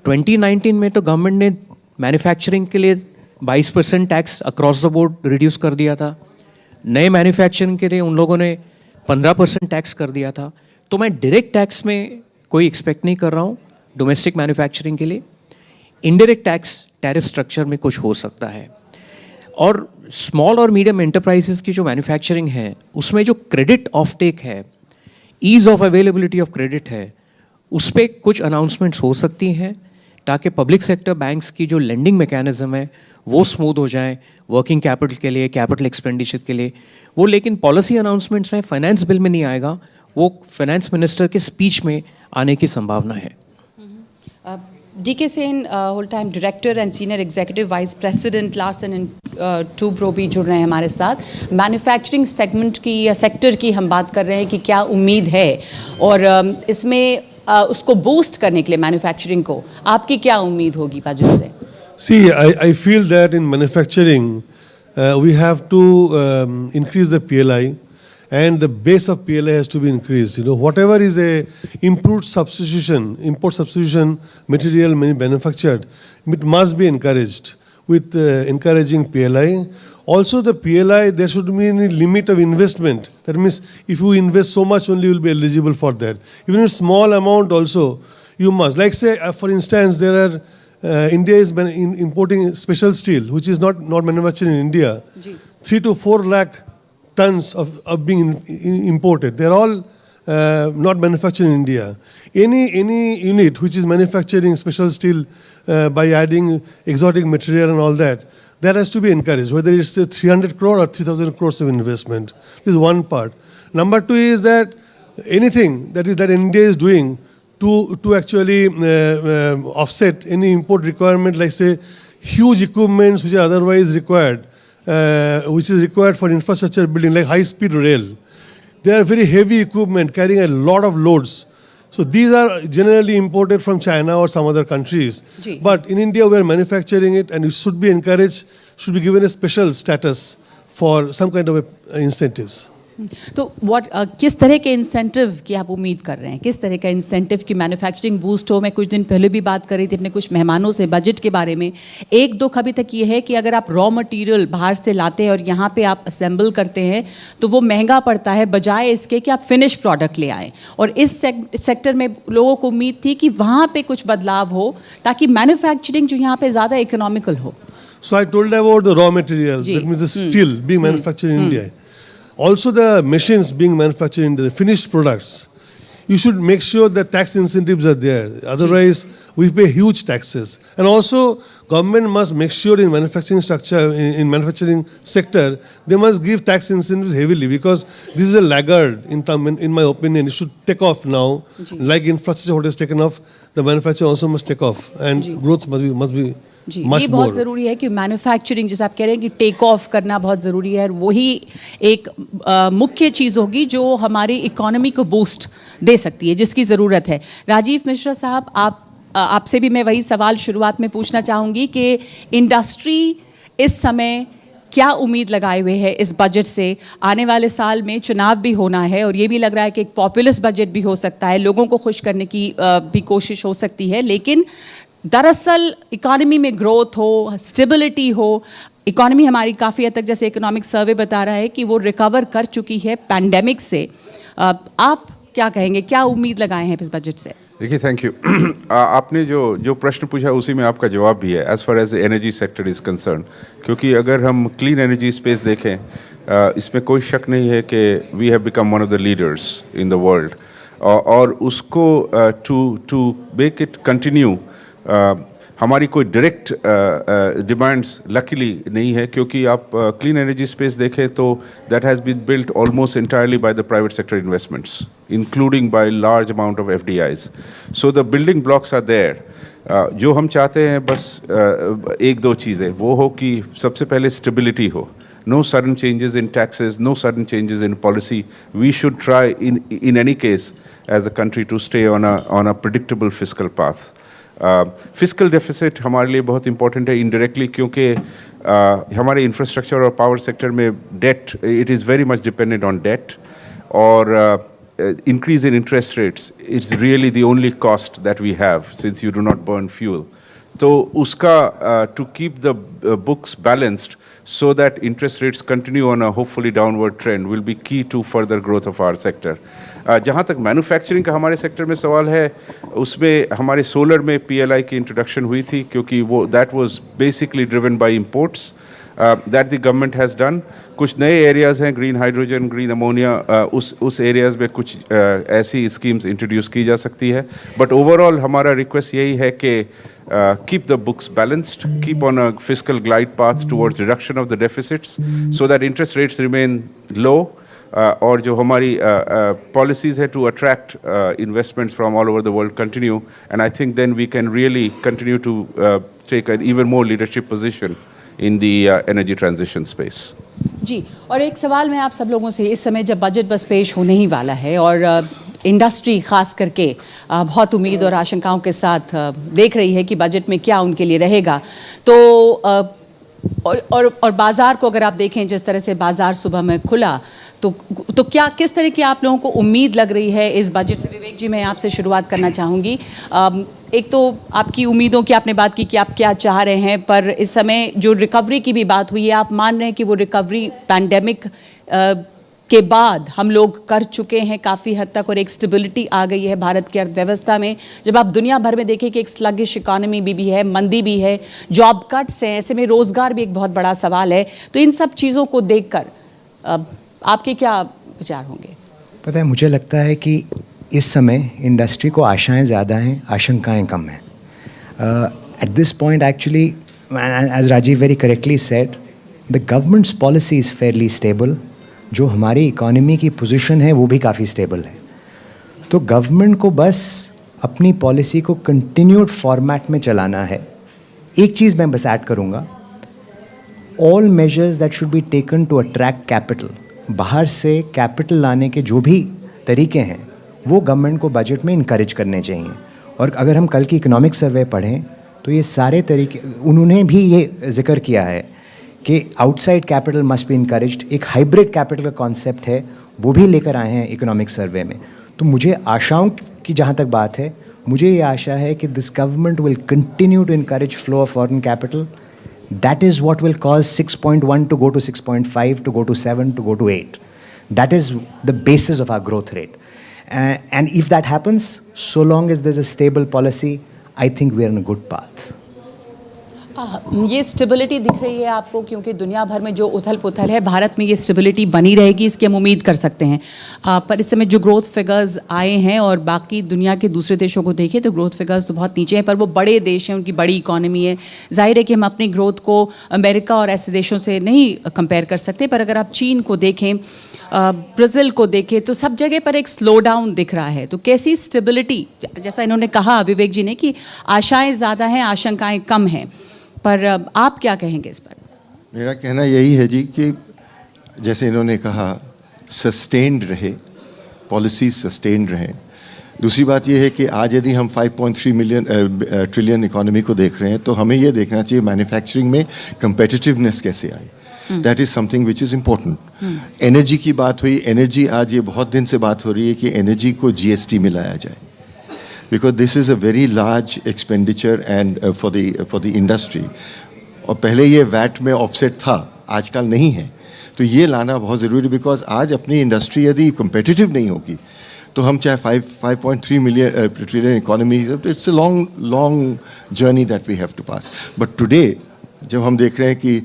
2019 में तो गवर्नमेंट ने मैन्युफैक्चरिंग के लिए 22% tax across the board reduce कर दिया था. नए मैन्युफैक्चरिंग के लिए उन लोगों ने 15% टैक्स कर दिया था. तो मैं डायरेक्ट टैक्स में कोई एक्सपेक्ट नहीं कर रहा हूँ डोमेस्टिक मैन्युफैक्चरिंग के लिए. इनडायरेक्ट टैक्स टैरिफ स्ट्रक्चर में कुछ हो सकता है. और स्मॉल और मीडियम एंटरप्राइजेस की जो मैन्युफैक्चरिंग है, उसमें जो क्रेडिट ऑफ टेक है, ease of availability of credit है, उस पर कुछ अनाउंसमेंट्स हो सकती हैं ताकि पब्लिक सेक्टर बैंक्स की जो लेंडिंग मैकेनिज्म है वो स्मूथ हो जाए वर्किंग कैपिटल के लिए, कैपिटल एक्सपेंडिचर के लिए. वो लेकिन पॉलिसी अनाउंसमेंट्स में, फाइनेंस बिल में नहीं आएगा, वो फाइनेंस मिनिस्टर के स्पीच में आने की संभावना है. DK Sen, whole time director and senior executive vice president Larsen and Toubro भी जुड़ रहे हैं हमारे साथ. मैन्युफैक्चरिंग सेगमेंट की या सेक्टर की हम बात कर रहे हैं कि क्या उम्मीद है और इसमें उसको बूस्ट करने के लिए मैन्युफैक्चरिंग को आपकी क्या उम्मीद होगी बजट से? See, I feel that in manufacturing we have to increase the PLI, and the base of PLI has to be increased. Whatever is a import substitution material manufactured, it must be encouraged with encouraging PLI. Also the PLI, there should be any limit of investment. That means if you invest so much only you will be eligible for that. Even a small amount also you must. Like say for instance there are India is importing special steel which is not manufactured in India. 3 to 4 lakh tons of being imported. They are all not manufactured in India. Any unit which is manufacturing special steel by adding exotic material and all that has to be encouraged, whether it's 300 crore or 3,000 crores of investment. This is one part. Number two is that anything that India is doing to actually offset any import requirement, like say huge equipments which are otherwise required, which is required for infrastructure building, like high-speed rail. They are very heavy equipment carrying a lot of loads. So these are generally imported from China or some other countries. But in India, we are manufacturing it, and it should be encouraged, should be given a special status for some kind of incentives. तो किस तरह के incentive की आप उम्मीद कर रहे हैं, किस तरह का इंसेंटिव की मैन्युफैक्चरिंग बूस्ट हो? मैं कुछ दिन पहले भी बात कर रही थी अपने कुछ मेहमानों से बजट के बारे में। एक दुख अभी तक ये है कि अगर आप रॉ मटेरियल बाहर से लाते हैं और यहाँ पे आप असेंबल करते हैं तो वो महंगा पड़ता है, बजाय इसके कि आप फिनिश प्रोडक्ट ले आएँ। और इस सेक्टर में लोगों को उम्मीद थी कि वहाँ पर कुछ बदलाव हो ताकि मैन्युफैक्चरिंग जो यहाँ पर ज़्यादा इकोनॉमिकल हो। So I told about the raw materials, that means the steel being manufactured in India. Also the machines being manufactured in the finished products. You should make sure that tax incentives are there. Otherwise, we pay huge taxes. And also, government must make sure in manufacturing structure, in manufacturing sector, they must give tax incentives heavily, because this is a laggard in term, in my opinion. It should take off now. Like infrastructure what has taken off, the manufacturer also must take off, and growth must be जी, ये बहुत ज़रूरी है कि manufacturing जैसे आप कह रहे हैं कि टेक ऑफ करना बहुत ज़रूरी है, वही एक मुख्य चीज़ होगी जो हमारी इकोनॉमी को बूस्ट दे सकती है, जिसकी ज़रूरत है। राजीव मिश्रा साहब, आपसे भी मैं वही सवाल शुरुआत में पूछना चाहूँगी कि इंडस्ट्री इस समय क्या उम्मीद लगाए हुए है इस बजट से? आने वाले साल में चुनाव भी होना है और ये भी लग रहा है कि एक पॉपुलिस्ट बजट भी हो सकता है, लोगों को खुश करने की भी कोशिश हो सकती है, लेकिन दरअसल इकोनॉमी में ग्रोथ हो, स्टेबिलिटी हो। इकोनॉमी हमारी काफ़ी हद तक, जैसे इकोनॉमिक सर्वे बता रहा है कि वो रिकवर कर चुकी है पैंडेमिक से। आप क्या कहेंगे, क्या उम्मीद लगाए हैं इस बजट से? देखिए, थैंक यू। आपने जो प्रश्न पूछा उसी में आपका जवाब भी है, as far as energy sector is concerned. क्योंकि अगर हम क्लीन एनर्जी स्पेस देखें, इसमें कोई शक नहीं है कि we have become one of the leaders in the world, और उसको टू मेक इट कंटिन्यू हमारी कोई डायरेक्ट डिमांड्स लकीली नहीं है, क्योंकि आप क्लीन एनर्जी स्पेस देखें तो that has been built almost entirely by the private sector investments, including by large amount of FDIs. So the building blocks are there. जो हम चाहते हैं बस एक दो चीज़ें, वो हो कि सबसे पहले स्टेबिलिटी हो, no sudden changes in taxes, no sudden changes in policy. We should try in any case as a country to stay on a predictable fiscal path. Fiscal deficit हमारे लिए बहुत इंपॉर्टेंट है इनडायरेक्टली, क्योंकि हमारे infrastructure और power sector में debt, it is very much dependent on debt, और increase in interest rates is really the only cost that we have since you do not burn fuel. तो उसका to keep the books balanced so that interest rates continue on a hopefully downward trend will be key to further growth of our sector. जहाँ तक manufacturing का हमारे sector में सवाल है, उसमें हमारे सोलर में PLI की इंट्रोडक्शन हुई थी, क्योंकि वो that was basically driven by imports that the government has done. कुछ नए एरियाज़ हैं, ग्रीन हाइड्रोजन, ग्रीन अमोनिया, उस एरियाज़ में कुछ ऐसी स्कीम्स इंट्रोड्यूस की जा सकती है। बट ओवरऑल हमारा रिक्वेस्ट यही है कि keep the books balanced, keep on a fiscal glide path towards reduction of the deficits so that interest rates remain low, और जो हमारी policies है to attract investments from all over the world continue, and I think then we can really continue to take an even more leadership position in the energy transition space. जी, और एक सवाल मैं आप सब लोगों से, इस समय जब बजट बस पेश होने ही वाला है और इंडस्ट्री खास करके बहुत उम्मीद और आशंकाओं के साथ देख रही है कि बजट में क्या उनके लिए रहेगा, तो और बाज़ार को अगर आप देखें, जिस तरह से बाज़ार सुबह में खुला, तो क्या किस तरह की आप लोगों को उम्मीद लग रही है इस बजट से? विवेक जी, मैं आपसे शुरुआत करना चाहूँगी। एक तो आपकी उम्मीदों की आपने बात की कि आप क्या चाह रहे हैं, पर इस समय जो रिकवरी की भी बात हुई है, आप मान रहे हैं कि वो रिकवरी पैंडेमिक के बाद हम लोग कर चुके हैं काफ़ी हद तक, और एक स्टेबिलिटी आ गई है भारत की अर्थव्यवस्था में? जब आप दुनिया भर में देखें कि एक स्लगिश इकोनॉमी भी है, मंदी भी है, जॉब कट्स हैं, ऐसे में रोज़गार भी एक बहुत बड़ा सवाल है, तो इन सब चीज़ों को देखकर आपके क्या विचार होंगे? पता है, मुझे लगता है कि इस समय इंडस्ट्री को आशाएं ज़्यादा हैं, आशंकाएं कम हैं। At this point actually, as Rajiv very correctly said, the government's policy is fairly stable. जो हमारी इकोनॉमी की पोजीशन है वो भी काफ़ी स्टेबल है, तो गवर्नमेंट को बस अपनी पॉलिसी को कंटिन्यूड फॉर्मेट में चलाना है। एक चीज़ मैं बस ऐड करूँगा, all measures that should be taken to attract capital. बाहर से कैपिटल लाने के जो भी तरीके हैं वो गवर्नमेंट को बजट में इनकरेज करने चाहिए। और अगर हम कल की इकोनॉमिक सर्वे पढ़ें तो ये सारे तरीके उन्होंने भी ये जिक्र किया है कि outside capital must be encouraged. एक हाइब्रिड कैपिटल का कॉन्सेप्ट है वो भी लेकर आए हैं इकोनॉमिक सर्वे में। तो मुझे आशाओं की जहाँ तक बात है, मुझे ये आशा है कि this government will continue to encourage flow of foreign capital. That is what will cause 6.1 to go to 6.5 to go to 7 to go to 8। That is the basis of our growth rate. And if that happens, so long as there's a stable policy, I think we're on a good path. ये stability दिख रही है आपको, क्योंकि दुनिया भर में जो उथल पुथल है भारत में ये स्टेबिलिटी बनी रहेगी, इसकी हम उम्मीद कर सकते हैं। पर इस समय जो ग्रोथ फिगर्स आए हैं और बाकी दुनिया के दूसरे देशों को देखें तो ग्रोथ फिगर्स तो बहुत नीचे हैं, पर वो बड़े देश हैं, उनकी बड़ी इकॉनमी है। जाहिर है कि हम अपनी ग्रोथ को अमेरिका और ऐसे देशों से नहीं कंपेयर कर सकते, पर अगर आप चीन को देखें, ब्राज़ील को देखें, तो सब जगह पर एक स्लो डाउन दिख रहा है। तो कैसी स्टेबिलिटी, जैसा इन्होंने कहा विवेक जी ने कि आशाएं ज़्यादा हैं आशंकाएं कम हैं, पर आप क्या कहेंगे इस पर? मेरा कहना यही है जी कि जैसे इन्होंने कहा सस्टेन्ड रहे, पॉलिसी सस्टेन्ड रहे। दूसरी बात यह है कि आज यदि हम 5.3 ट्रिलियन इकोनॉमी को देख रहे हैं तो हमें यह देखना चाहिए मैन्युफैक्चरिंग में कंपेटिटिवनेस कैसे आए। That is something which is important. Energy की बात हुई, एनर्जी आज ये बहुत दिन से बात हो रही है कि एनर्जी को GST में लाया जाए, because this is a very large expenditure and for the industry। और पहले ये वैट में ऑफसेट था, आजकल नहीं है, तो ये लाना बहुत ज़रूरी, बिकॉज आज अपनी इंडस्ट्री यदि competitive नहीं होगी तो हम चाहे 5.3 trillion economy, it's a long journey that we have to pass. But today जब हम देख रहे हैं कि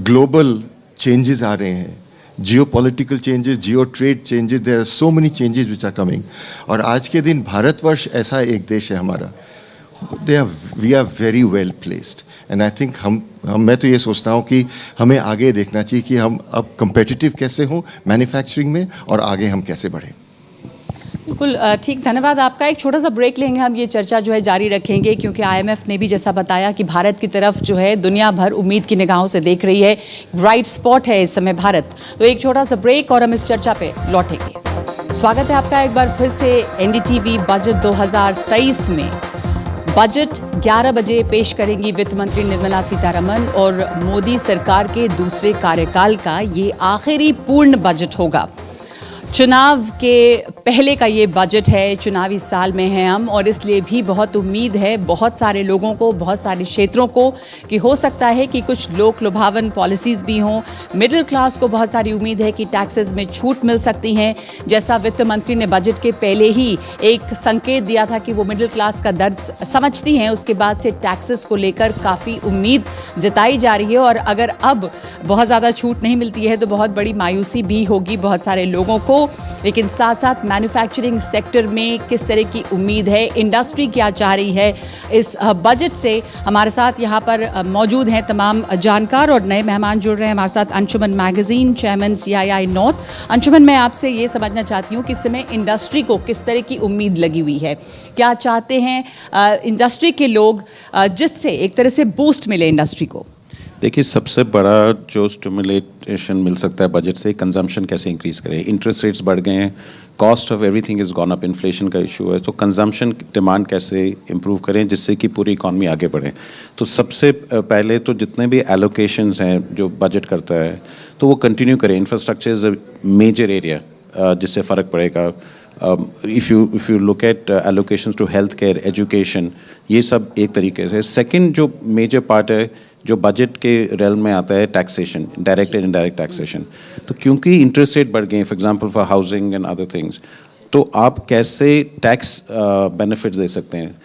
ग्लोबल चेंजेस आ रहे हैं, geopolitical changes, geo-trade changes, there are so many changes which are coming। और आज के दिन भारतवर्ष ऐसा एक देश है हमारा, we are very well placed and I think मैं तो ये सोचता हूँ कि हमें आगे देखना चाहिए कि हम अब competitive कैसे हों मैन्युफैक्चरिंग में और आगे हम कैसे बढ़ें। बिल्कुल ठीक, धन्यवाद आपका। एक छोटा सा ब्रेक लेंगे, हम ये चर्चा जो है जारी रखेंगे, क्योंकि IMF ने भी जैसा बताया कि भारत की तरफ जो है दुनिया भर उम्मीद की निगाहों से देख रही है, राइट स्पॉट है इस समय भारत। तो एक छोटा सा ब्रेक और हम इस चर्चा पे लौटेंगे। स्वागत है आपका एक बार फिर से NDTV बजट 2023 में। बजट 11 बजे पेश करेंगी वित्त मंत्री निर्मला सीतारमन, और मोदी सरकार के दूसरे कार्यकाल का ये आखिरी पूर्ण बजट होगा। चुनाव के पहले का ये बजट है, चुनावी साल में हैं हम, और इसलिए भी बहुत उम्मीद है बहुत सारे लोगों को, बहुत सारे क्षेत्रों को, कि हो सकता है कि कुछ लोक लुभावन पॉलिसीज़ भी हों। मिडिल क्लास को बहुत सारी उम्मीद है कि टैक्सेस में छूट मिल सकती हैं, जैसा वित्त मंत्री ने बजट के पहले ही एक संकेत दिया था कि वो मिडिल क्लास का दर्द समझती हैं। उसके बाद से टैक्सेस को लेकर काफ़ी उम्मीद जताई जा रही है, और अगर अब बहुत ज़्यादा छूट नहीं मिलती है तो बहुत बड़ी मायूसी भी होगी बहुत सारे लोगों को। लेकिन साथ साथ मैन्युफैक्चरिंग सेक्टर में किस तरह की उम्मीद है, इंडस्ट्री क्या चाह रही है इस बजट से। हमारे साथ यहाँ पर मौजूद हैं तमाम जानकार और नए मेहमान जुड़ रहे हैं हमारे साथ। Anshuman magazine chairman CII north. Anshuman, मैं आपसे ये समझना चाहती हूँ कि इस समय इंडस्ट्री को किस तरह की उम्मीद लगी हुई है, क्या चाहते हैं इंडस्ट्री के लोग जिससे एक तरह से बूस्ट मिले इंडस्ट्री को? देखिए, सबसे बड़ा जो स्टिमुलेशन मिल सकता है बजट से, कंजम्पशन कैसे इंक्रीज़ करें। इंटरेस्ट रेट्स बढ़ गए हैं, cost of everything is gone up, inflation का इशू है, तो कंजम्पशन डिमांड कैसे इंप्रूव करें जिससे कि पूरी इकॉनमी आगे बढ़े। तो सबसे पहले तो जितने भी एलोकेशंस हैं जो बजट करता है तो वो कंटिन्यू करें। Infrastructure is a major area जिससे फ़र्क पड़ेगा। if you look at allocations to healthcare, education, ये सब एक तरीके से। सेकंड जो मेजर पार्ट है जो बजट के रेल में आता है, taxation, direct and indirect taxation. तो क्योंकि इंटरेस्ट रेट बढ़ गए, for example for housing and other things, तो आप कैसे टैक्स बेनिफिट्स दे सकते हैं।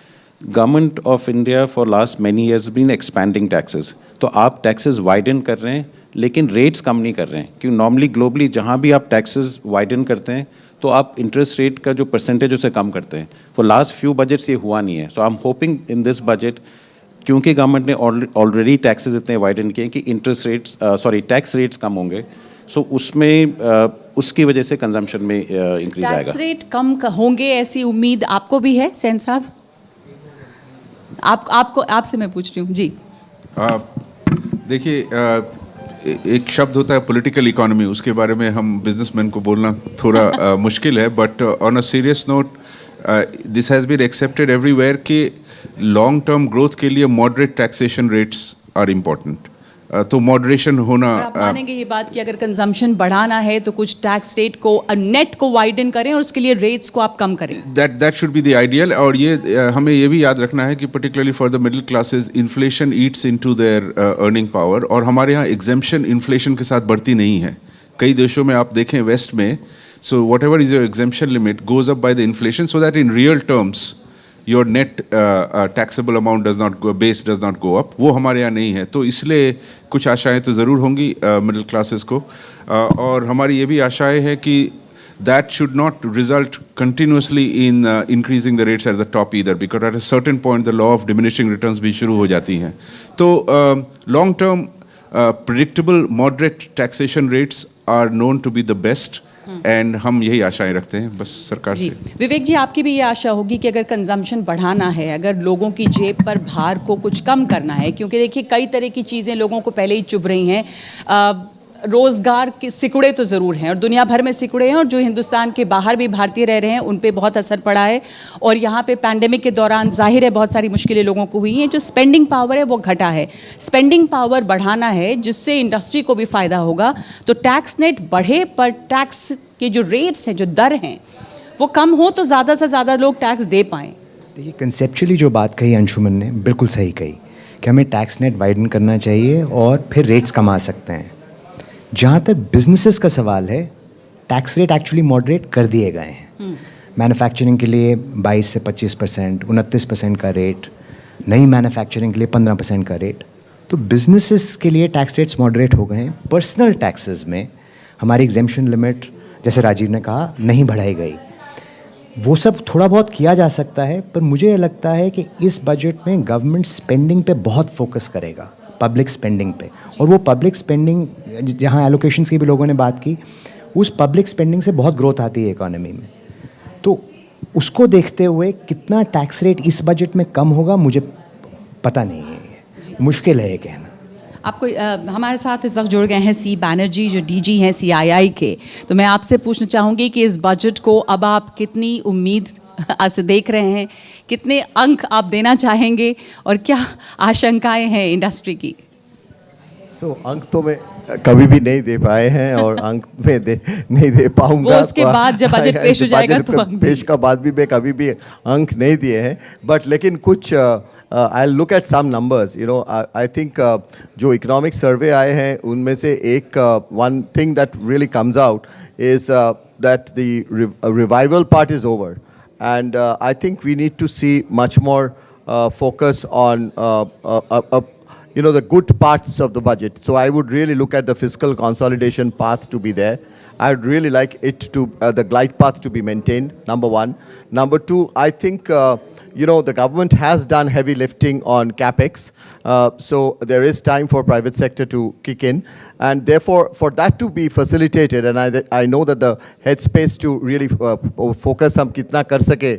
Government of India for last many years been expanding taxes, तो आप टैक्सेस वाइडन कर रहे हैं लेकिन रेट्स कम नहीं कर रहे हैं, क्योंकि नॉर्मली ग्लोबली जहाँ भी आप टैक्सेस वाइडन करते हैं तो आप इंटरेस्ट रेट का जो परसेंटेज उसे कम करते हैं। फॉर लास्ट फ्यू बजट्स ये हुआ नहीं है। So I am hoping in this budget, क्योंकि गवर्नमेंट ने ऑलरेडी टैक्सेस इतने वाइडन किए कि इंटरेस्ट रेट्स टैक्स रेट्स कम होंगे, सो उसमें उसकी वजह से कंजम्पशन में इंक्रीज आएगा। टैक्स रेट कम होंगे ऐसी उम्मीद आपको भी है सेन साहब? आपसे मैं पूछ रही हूँ जी। देखिए एक शब्द होता है पॉलिटिकल इकोनॉमी, उसके बारे में हम बिजनेसमैन को बोलना थोड़ा मुश्किल है, but on a serious note this has been accepted everywhere कि लॉन्ग टर्म ग्रोथ के लिए moderate taxation rates are important. तो मॉडरेशन होना, आप मानेंगे ये बात कि अगर कंजम्पशन बढ़ाना है तो कुछ टैक्स रेट को नेट को वाइडन करें और उसके लिए रेट्स को आप कम करें। That should be the ideal. और ये हमें ये भी याद रखना है कि particularly for the middle classes inflation Yeats into their earning power, और हमारे यहाँ एग्जेम्पशन इन्फ्लेशन के साथ बढ़ती नहीं है। कई देशों में आप देखें वेस्ट में, so what ever is your exemption limit goes up by the inflation, so that in real terms your net taxable amount does not go, base does not go up। वो हमारे यहाँ नहीं है, तो इसलिए कुछ आशाएं तो ज़रूर होंगी मिडिल क्लासेस को, और हमारी ये भी आशाएं हैं कि that should not result continuously in increasing the rates at the top either, because at a certain point the law of diminishing returns भी शुरू हो जाती हैं। तो long term predictable moderate taxation rates are known to be the best, and हम यही आशाएं रखते हैं बस सरकार से। विवेक जी, आपकी भी ये आशा होगी कि अगर कंजम्पशन बढ़ाना है, अगर लोगों की जेब पर भार को कुछ कम करना है, क्योंकि देखिए कई तरह की चीज़ें लोगों को पहले ही चुभ रही हैं, रोज़गार के सिकुड़े तो ज़रूर हैं और दुनिया भर में सिकुड़े हैं, और जो हिंदुस्तान के बाहर भी भारतीय रह रहे हैं उन पे बहुत असर पड़ा है, और यहाँ पे पैंडेमिक के दौरान जाहिर है बहुत सारी मुश्किलें लोगों को हुई हैं। जो स्पेंडिंग पावर है वो घटा है, स्पेंडिंग पावर बढ़ाना है जिससे इंडस्ट्री को भी फ़ायदा होगा। तो टैक्स नेट बढ़े पर टैक्स के जो रेट्स हैं, जो दर हैं, वो कम हो तो ज़्यादा से ज़्यादा लोग टैक्स दे पाएँ। देखिए कंसेप्चुअली जो बात कही अंशुमन ने बिल्कुल सही कही कि हमें टैक्स नेट वाइडन करना चाहिए और फिर रेट्स कमा सकते हैं। जहाँ तक बिजनेसेस का सवाल है, टैक्स रेट एक्चुअली मॉडरेट कर दिए गए हैं। मैन्युफैक्चरिंग के लिए 22 से 25%, 29% का रेट, नई मैन्युफैक्चरिंग के लिए 15% का रेट। तो बिजनेसेस के लिए टैक्स रेट्स मॉडरेट हो गए हैं। पर्सनल टैक्सेस में हमारी एग्जेम्पशन लिमिट, जैसे राजीव ने कहा, नहीं बढ़ाई गई। वो सब थोड़ा बहुत किया जा सकता है, पर मुझे लगता है कि इस बजट में गवर्नमेंट स्पेंडिंग पे बहुत फोकस करेगा, पब्लिक स्पेंडिंग पे। और वो पब्लिक स्पेंडिंग, जहाँ एलोकेशंस की भी लोगों ने बात की, उस पब्लिक स्पेंडिंग से बहुत ग्रोथ आती है इकोनॉमी में। तो उसको देखते हुए कितना टैक्स रेट इस बजट में कम होगा मुझे पता नहीं है, मुश्किल है ये कहना। आपको हमारे साथ इस वक्त जुड़ गए हैं सी बैनर्जी, जो डीजी हैं सीआईआई के। तो मैं आपसे पूछना चाहूँगी कि इस बजट को अब आप कितनी उम्मीद से देख रहे हैं, कितने अंक आप देना चाहेंगे और क्या आशंकाएं हैं इंडस्ट्री की? अंक तो मैं कभी भी नहीं दे पाए हैं और अंक में नहीं दे पाऊंगा। उसके बाद जब बजट पेश हो जाएगा तो अंक पेश का बाद भी मैं कभी भी अंक नहीं दिए हैं, बट लेकिन कुछ I look at some numbers, you know, I think जो इकोनॉमिक सर्वे आए हैं उनमें से एक one thing that really comes out is that the revival part is over, and I think we need to see much more focus on you know, the good parts of the budget. So I would really look at the fiscal consolidation path to be there. I would really like it to the glide path to be maintained, number one. Number two, I think you know, the government has done heavy lifting on capex, so there is time for private sector to kick in, and therefore for that to be facilitated, and I know that the headspace to really focus हम कितना कर सके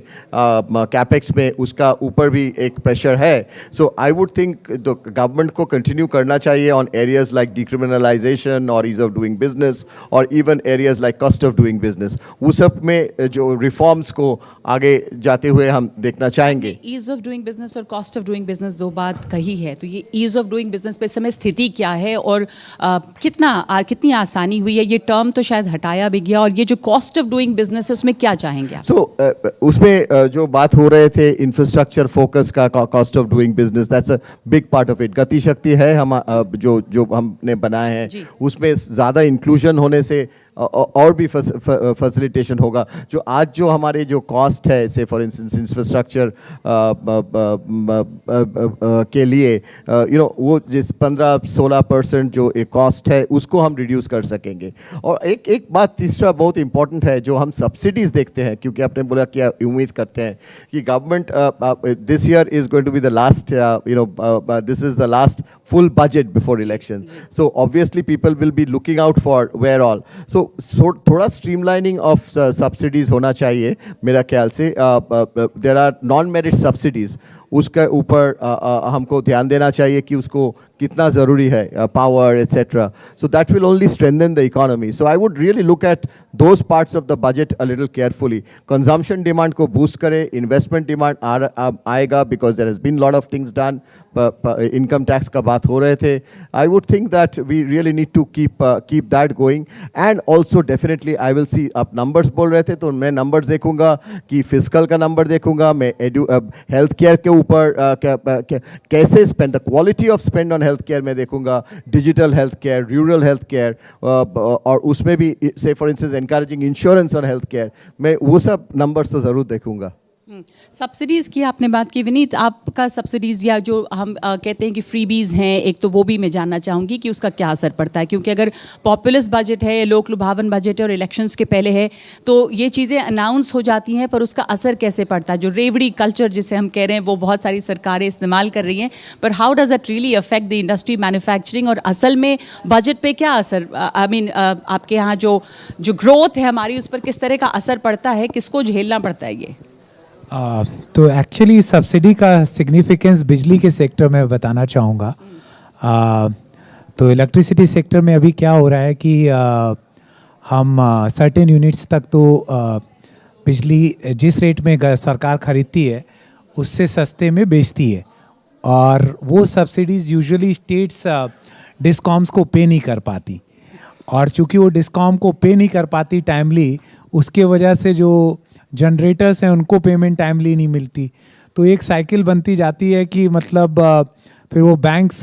capex में, उसका ऊपर भी एक pressure है. So I would think the government को continue करना चाहिए on areas like decriminalization or ease of doing business, or even areas like cost of doing business. वो सब में जो reforms को आगे जाते हुए हम देखना चाहेंगे। ईज ऑफ डूइंग बिजनेस और कॉस्ट ऑफ डूइंग बिजनेस दो बात कही है, तो ये ईज ऑफ डूइंग बिजनेस पे समय स्थिति क्या है और कितनी आसानी हुई है? ये टर्म तो शायद हटाया भी गया, और ये जो कॉस्ट ऑफ डूइंग बिजनेस है उसमें क्या चाहेंगे आप? उसमें जो बात हो रहे थे इंफ्रास्ट्रक्चर फोकस का, cost of doing business, that's a big part of it. गति शक्ति है हम जो हमने बनाए हैं, उसमें ज़्यादा इंक्लूजन होने से और भी फैसिलिटेशन होगा। जो आज जो हमारे जो कॉस्ट है, से फॉर इंस्टेंस इंफ्रास्ट्रक्चर के लिए यू नो, वो जिस 15-16% जो एक कॉस्ट है उसको हम रिड्यूस कर सकेंगे। और एक बात तीसरा बहुत इंपॉर्टेंट है, जो हम सब्सिडीज़ देखते हैं, क्योंकि आपने बोला कि उम्मीद करते हैं कि government this year is going to be the last, you know, this is the last full budget before election, so obviously people will be looking out for where all, so थोड़ा streamlining of subsidies होना चाहिए मेरा ख्याल से। there are non-merit subsidies, उसके ऊपर हमको ध्यान देना चाहिए कि उसको कितना ज़रूरी है, power etcetera. So that will only strengthen the economy. So I would really look at those parts of the budget a little carefully. Consumption demand को बूस्ट करे, इन्वेस्टमेंट डिमांड आएगा because there has been lot of things done. Income tax का बात हो रहे थे. I would think that we really need to keep that going. And also definitely I will see, आप numbers बोल रहे थे तो मैं नंबर्स देखूंगा कि फिजिकल का नंबर देखूंगा मैं, हेल्थ केयर के ऊपर कैसे spend, the quality of spend on health care में देखूंगा, digital health care, rural health care, और उसमें भी से for instance encouraging insurance on health care, मैं वो सब नंबर्स तो ज़रूर देखूंगा. सब्सिडीज़ की आपने बात की विनीत, आपका सब्सिडीज़ या जो हम कहते हैं कि फ्रीबीज़ हैं, एक तो वो भी मैं जानना चाहूँगी कि उसका क्या असर पड़ता है, क्योंकि अगर पॉपुलस बजट है, लोक लुभावन बजट है और इलेक्शंस के पहले है तो ये चीज़ें अनाउंस हो जाती हैं, पर उसका असर कैसे पड़ता है? जो रेवड़ी कल्चर जिसे हम कह रहे हैं वो बहुत सारी सरकारें इस्तेमाल कर रही हैं, पर how does it really affect the industry manufacturing, और असल में बजट पे क्या असर, आई मीन आपके यहाँ जो ग्रोथ है हमारी उस पर किस तरह का असर पड़ता है, किसको झेलना पड़ता है ये? तो एक्चुअली सब्सिडी का सिग्निफिकेंस बिजली के सेक्टर में बताना चाहूँगा. तो इलेक्ट्रिसिटी सेक्टर में अभी क्या हो रहा है कि हम सर्टेन यूनिट्स तक तो बिजली जिस रेट में सरकार खरीदती है उससे सस्ते में बेचती है, और वो सब्सिडीज़ यूजुअली स्टेट्स डिस्कॉम्स को पे नहीं कर पाती, और चूँकि वो डिस्कॉम को पे नहीं कर पाती टाइमली, उसके वजह से जो जनरेटर्स हैं उनको पेमेंट टाइमली नहीं मिलती. तो एक साइकिल बनती जाती है कि मतलब फिर वो बैंक्स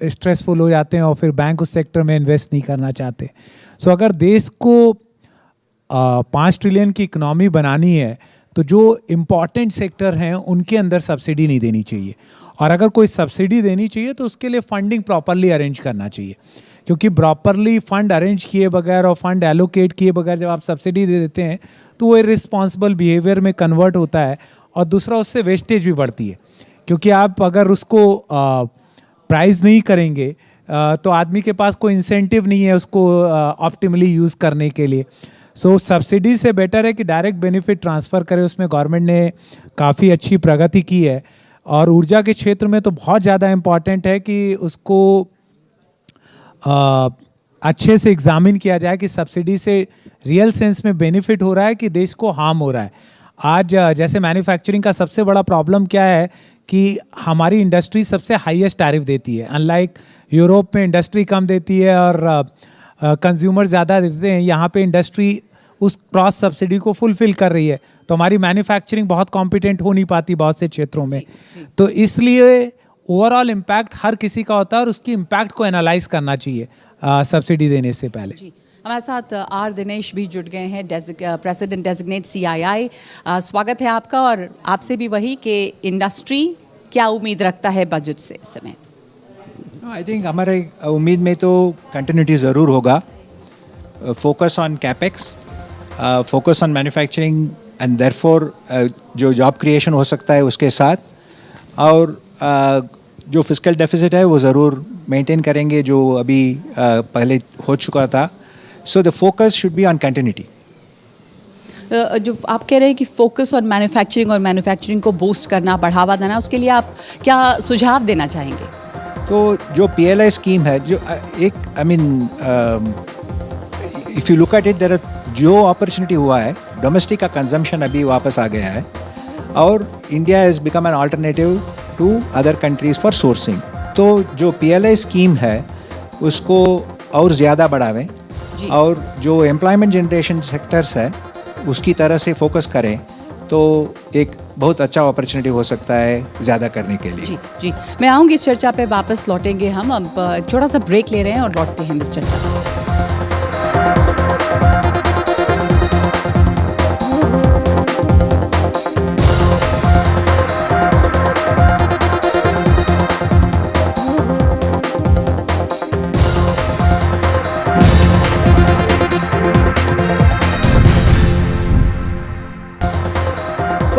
स्ट्रेसफुल हो जाते हैं और फिर बैंक उस सेक्टर में इन्वेस्ट नहीं करना चाहते. सो अगर देश को 5 ट्रिलियन की इकनॉमी बनानी है तो जो इम्पॉर्टेंट सेक्टर हैं उनके अंदर सब्सिडी नहीं देनी चाहिए, और अगर कोई सब्सिडी देनी चाहिए तो उसके लिए फंडिंग प्रॉपरली अरेंज करना चाहिए, क्योंकि प्रॉपरली फंड अरेंज किए बगैर और फंड एलोकेट किए बगैर जब आप सब्सिडी दे देते हैं तो वो इर्रिस्पॉन्सिबल बिहेवियर में कन्वर्ट होता है, और दूसरा उससे वेस्टेज भी बढ़ती है, क्योंकि आप अगर उसको प्राइस नहीं करेंगे तो आदमी के पास कोई इंसेंटिव नहीं है उसको ऑप्टिमली यूज़ करने के लिए. सो सब्सिडी से बेटर है कि डायरेक्ट बेनिफिट ट्रांसफ़र करें. उसमें गवर्नमेंट ने काफ़ी अच्छी प्रगति की है, और ऊर्जा के क्षेत्र में तो बहुत ज़्यादा इम्पॉर्टेंट है कि उसको अच्छे से एग्जामिन किया जाए कि सब्सिडी से रियल सेंस में बेनिफिट हो रहा है कि देश को हार्म हो रहा है. आज जैसे मैन्युफैक्चरिंग का सबसे बड़ा प्रॉब्लम क्या है कि हमारी इंडस्ट्री सबसे हाईएस्ट टैरिफ देती है. अनलाइक यूरोप में इंडस्ट्री कम देती है और कंज्यूमर ज़्यादा देते हैं, यहाँ पे इंडस्ट्री उस क्रॉस सब्सिडी को फुलफिल कर रही है, तो हमारी मैन्युफैक्चरिंग बहुत कॉम्पिटेंट हो नहीं पाती बहुत से क्षेत्रों में. तो इसलिए ओवरऑल इम्पैक्ट हर किसी का होता है और उसकी इम्पैक्ट को एनालाइज करना चाहिए सब्सिडी देने से पहले. हमारे साथ आर दिनेश भी जुड़ गए हैं, प्रेसिडेंट डेजिग्नेट CII. स्वागत है आपका, और आपसे भी वही कि इंडस्ट्री क्या उम्मीद रखता है बजट से इस समय? आई थिंक हमारे उम्मीद में तो कंटिन्यूटी ज़रूर होगा. Focus on capex, focus on manufacturing, and therefore जो जॉब क्रिएशन हो सकता है उसके साथ, और जो फिस्कल डेफिसिट है वो ज़रूर मेंटेन करेंगे जो अभी पहले हो चुका था. So the focus should be on continuity. जो आप कह रहे हैं कि फोकस ऑन मैन्युफैक्चरिंग और मैन्युफैक्चरिंग को बूस्ट करना, बढ़ावा देना, उसके लिए आप क्या सुझाव देना चाहेंगे? तो जो PLI स्कीम है, जो एक I mean if you look at it, there जो अपॉर्चुनिटी हुआ है, डोमेस्टिक का कंजम्पशन अभी वापस आ गया है, और India has become an alternative to other countries for sourcing. तो जो PLI स्कीम है उसको और ज़्यादा बढ़ावें, और जो एम्प्लॉयमेंट जनरेशन सेक्टर्स है उसकी तरह से फोकस करें, तो एक बहुत अच्छा अपॉर्चुनिटी हो सकता है ज़्यादा करने के लिए. जी, मैं आऊँगी इस चर्चा पे, वापस लौटेंगे हम. अब एक छोटा सा ब्रेक ले रहे हैं और लौटते हैं इस चर्चा पे.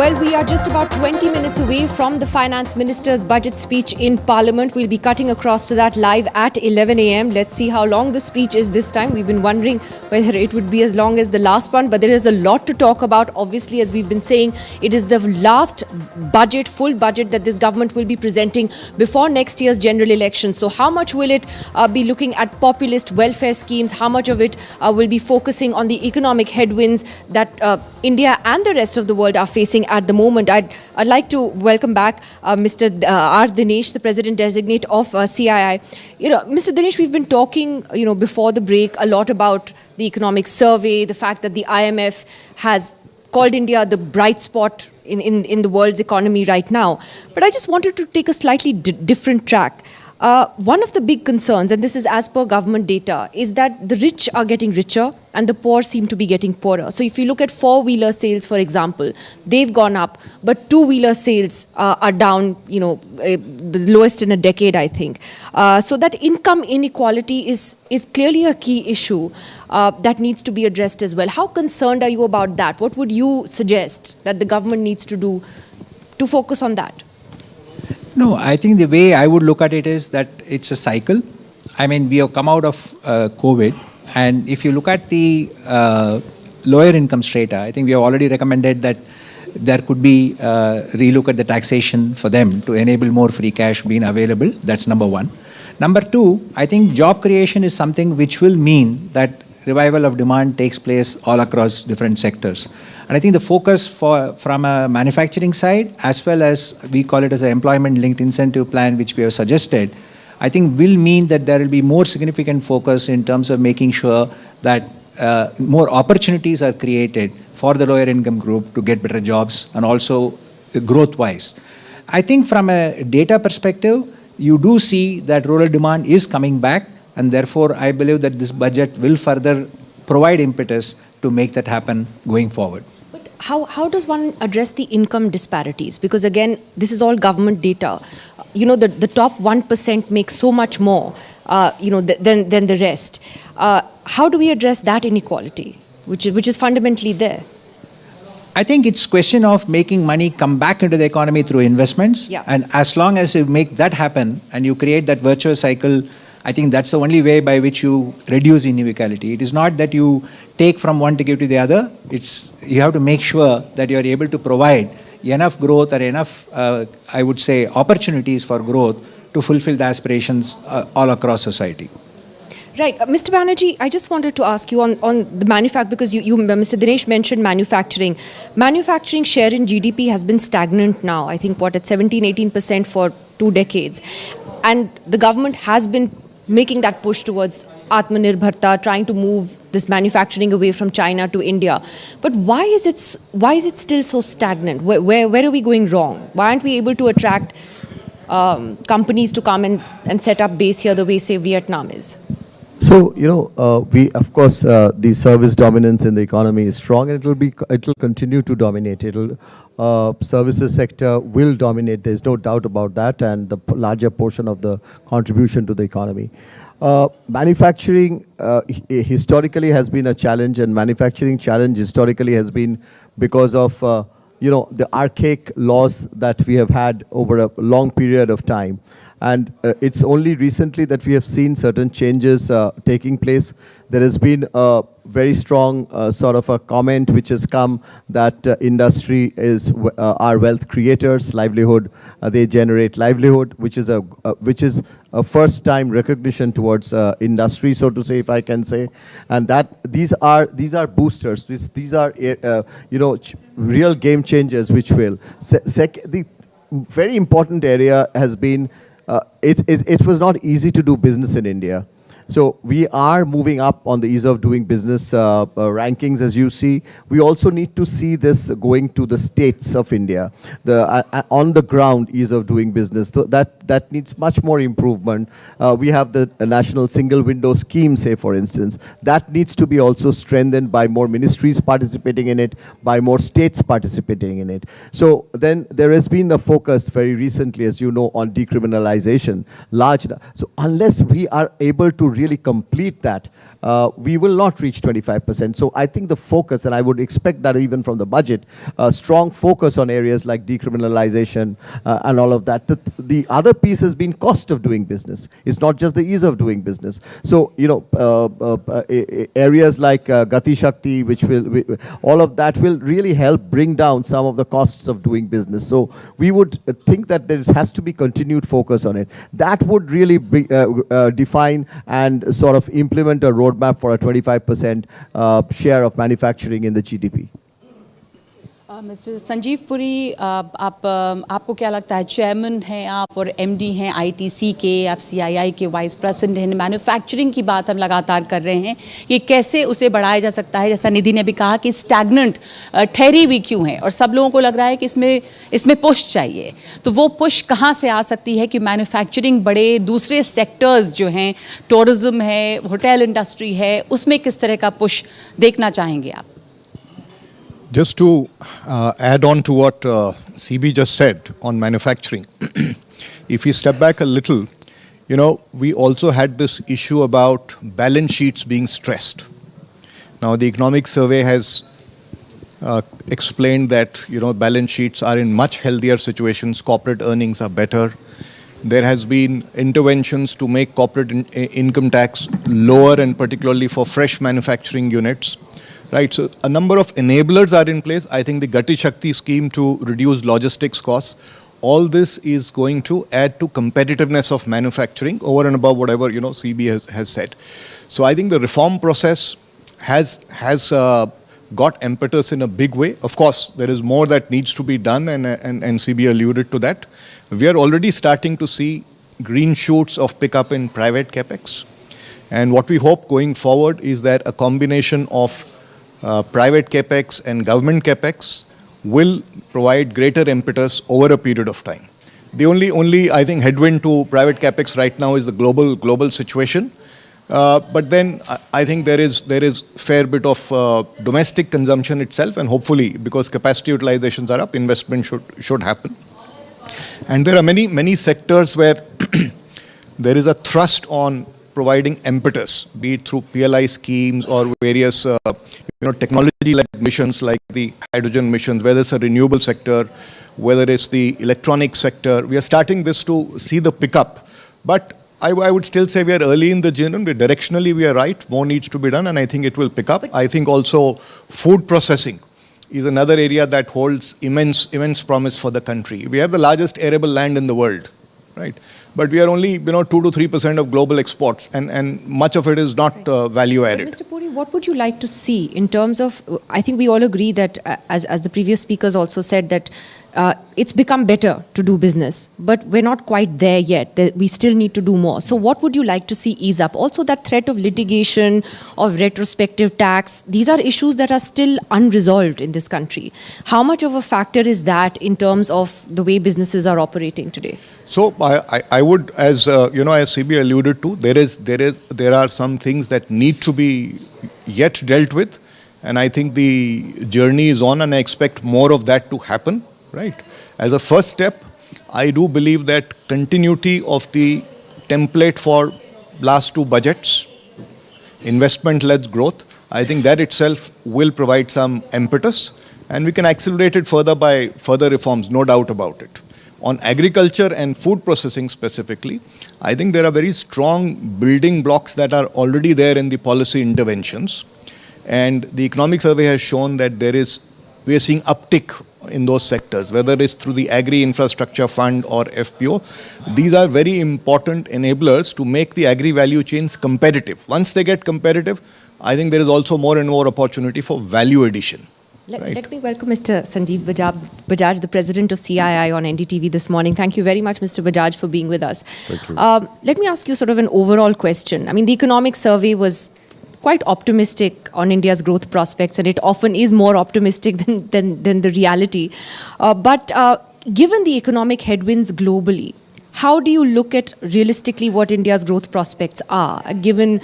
Well, we are just about 20 minutes away from the Finance Minister's budget speech in Parliament. We'll be cutting across to that live at 11 a.m. Let's see how long the speech is this time. We've been wondering whether it would be as long as the last one, but there is a lot to talk about. Obviously, as we've been saying, it is the last budget, full budget that this government will be presenting before next year's general election. So how much will it be looking at populist welfare schemes? How much of it will be focusing on the economic headwinds that India and the rest of the world are facing at the moment? I'd like to welcome back Mr. R. Dinesh, the President Designate of CII. Mr. Dinesh, we've been talking, before the break a lot about the economic survey, the fact that the IMF has called India the bright spot in the world's economy right now. But I just wanted to take a slightly different track. One of the big concerns, and this is as per government data, is that the rich are getting richer and the poor seem to be getting poorer. So if you look at four-wheeler sales, for example, they've gone up, but two-wheeler sales are down, the lowest in a decade, I think. So that income inequality is clearly a key issue that needs to be addressed as well. How concerned are you about that? What would you suggest that the government needs to do to focus on that? No, I think the way I would look at it is that it's a cycle. I mean, we have come out of COVID, and if you look at the lower income strata, I think we have already recommended that there could be relook at the taxation for them to enable more free cash being available. That's number one. Number two, I think job creation is something which will mean that revival of demand takes place all across different sectors. And I think the focus from a manufacturing side, as well as we call it as an employment-linked incentive plan, which we have suggested, I think will mean that there will be more significant focus in terms of making sure that more opportunities are created for the lower income group to get better jobs and also growth-wise. I think from a data perspective, you do see that rural demand is coming back, and therefore I believe that this budget will further provide impetus to make that happen going forward. But how does one address the income disparities? Because again, this is all government data. The top 1% makes so much more, than the rest. How do we address that inequality, which is fundamentally there? I think it's question of making money come back into the economy through investments. Yeah. And as long as you make that happen and you create that virtuous cycle, I think that's the only way by which you reduce inequality. It is not that you take from one to give to the other. You have to make sure that you are able to provide enough growth or enough, I would say, opportunities for growth to fulfill the aspirations all across society. Right. Mr. Banerjee, I just wanted to ask you on the manufacturing, because you Mr. Dinesh mentioned manufacturing. Manufacturing share in GDP has been stagnant now, I think, at 17-18% for 2 decades. And the government has been making that push towards Atmanirbharta, trying to move this manufacturing away from China to India. But why is it still so stagnant? Where are we going wrong? Why aren't we able to attract companies to come and set up base here the way, say, Vietnam is? So, we, of course, the service dominance in the economy is strong, and it will continue to dominate. Services sector will dominate. There's no doubt about that, and the larger portion of the contribution to the economy. Manufacturing historically has been a challenge, and manufacturing challenge historically has been because of the archaic laws that we have had over a long period of time. And it's only recently that we have seen certain changes taking place. There has been a very strong sort of a comment which has come that industry is our wealth creators, livelihood. They generate livelihood, which is a first time recognition towards industry, so to say, if I can say. And that these are boosters. These are real game changers, which will. The very important area has been. It was not easy to do business in India. So we are moving up on the ease of doing business rankings, as you see. We also need to see this going to the states of India, the on the ground ease of doing business. So that needs much more improvement. We have the national single window scheme, say for instance. That needs to be also strengthened by more ministries participating in it, by more states participating in it. So then there has been the focus very recently, as you know, on decriminalization. So unless we are able to really complete that, we will not reach 25%. So I think the focus, and I would expect that even from the budget, a strong focus on areas like decriminalization and all of that. The other piece has been cost of doing business. It's not just the ease of doing business. So, you know, areas like Gati Shakti, which will, all of that will really help bring down some of the costs of doing business. So we would think that there has to be continued focus on it. That would really be, define and sort of implement a roadmap for a 25% share of manufacturing in the GDP. Mister Sanjeev Puri, आपको क्या लगता है, chairman हैं आप और MD हैं ITC के, आप सीआईआई के वाइस प्रेसिडेंट हैं, मैन्युफैक्चरिंग की बात हम लगातार कर रहे हैं कि कैसे उसे बढ़ाया जा सकता है। जैसा निधि ने भी कहा कि स्टैग्नेंट ठहरी हुई क्यों है, और सब लोगों को लग रहा है कि इसमें पुश चाहिए। तो वो पुश कहाँ से आ सकती है कि मैन्युफैक्चरिंग बढ़े, दूसरे सेक्टर्स जो हैं, टूरिज्म है, होटल इंडस्ट्री है, उसमें किस तरह का पुश देखना चाहेंगे आप? Just to add on to what CB just said on manufacturing, if we step back a little, you know, we also had this issue about balance sheets being stressed. Now, the economic survey has explained that, you know, balance sheets are in much healthier situations, corporate earnings are better. There has been interventions to make corporate income tax lower, and particularly for fresh manufacturing units. Right, so a number of enablers are in place. I think the Gati Shakti scheme to reduce logistics costs, all this is going to add to competitiveness of manufacturing over and above whatever, you know, CB has said. So I think the reform process has got impetus in a big way. Of course, there is more that needs to be done, and CB alluded to that. We are already starting to see green shoots of pickup in private capex. And what we hope going forward is that a combination of private capex and government capex will provide greater impetus over a period of time. The only I think headwind to private capex right now is the global situation. But then I think there is fair bit of domestic consumption itself, and hopefully, because capacity utilizations are up, investment should happen. And there are many sectors where there is a thrust on providing impetus, be it through PLI schemes or various technology-led missions like the hydrogen missions, whether it's a renewable sector, whether it's the electronic sector. We are starting this to see the pickup. But I would still say we are early in the journey. Directionally, we are right. More needs to be done, and I think it will pick up. I think also food processing is another area that holds immense promise for the country. We have the largest arable land in the world, right? But we are only 2 to 3% of global exports, and much of it is not value added. But Mr. Puri, what would you like to see in terms of, I think we all agree that, as the previous speakers also said, that it's become better to do business, but we're not quite there yet. We still need to do more. So what would you like to see ease up? Also, that threat of litigation, of retrospective tax, these are issues that are still unresolved in this country. How much of a factor is that in terms of the way businesses are operating today? So I would, as as CB alluded to, there are some things that need to be yet dealt with, and I think the journey is on, and I expect more of that to happen. Right. As a first step, I do believe that continuity of the template for last two budgets, investment-led growth, I think that itself will provide some impetus, and we can accelerate it further by further reforms, no doubt about it. On agriculture and food processing specifically, I think there are very strong building blocks that are already there in the policy interventions, and the economic survey has shown that we are seeing uptick in those sectors, whether it's through the Agri Infrastructure Fund or FPO. These are very important enablers to make the agri value chains competitive. Once they get competitive, I think there is also more and more opportunity for value addition. Let me welcome Mr. Sanjeev Bajaj, the president of CII on NDTV this morning. Thank you very much, Mr. Bajaj, for being with us. Thank you. Let me ask you sort of an overall question. I mean, the economic survey was quite optimistic on India's growth prospects, and it often is more optimistic than the reality. But given the economic headwinds globally, how do you look at realistically what India's growth prospects are, given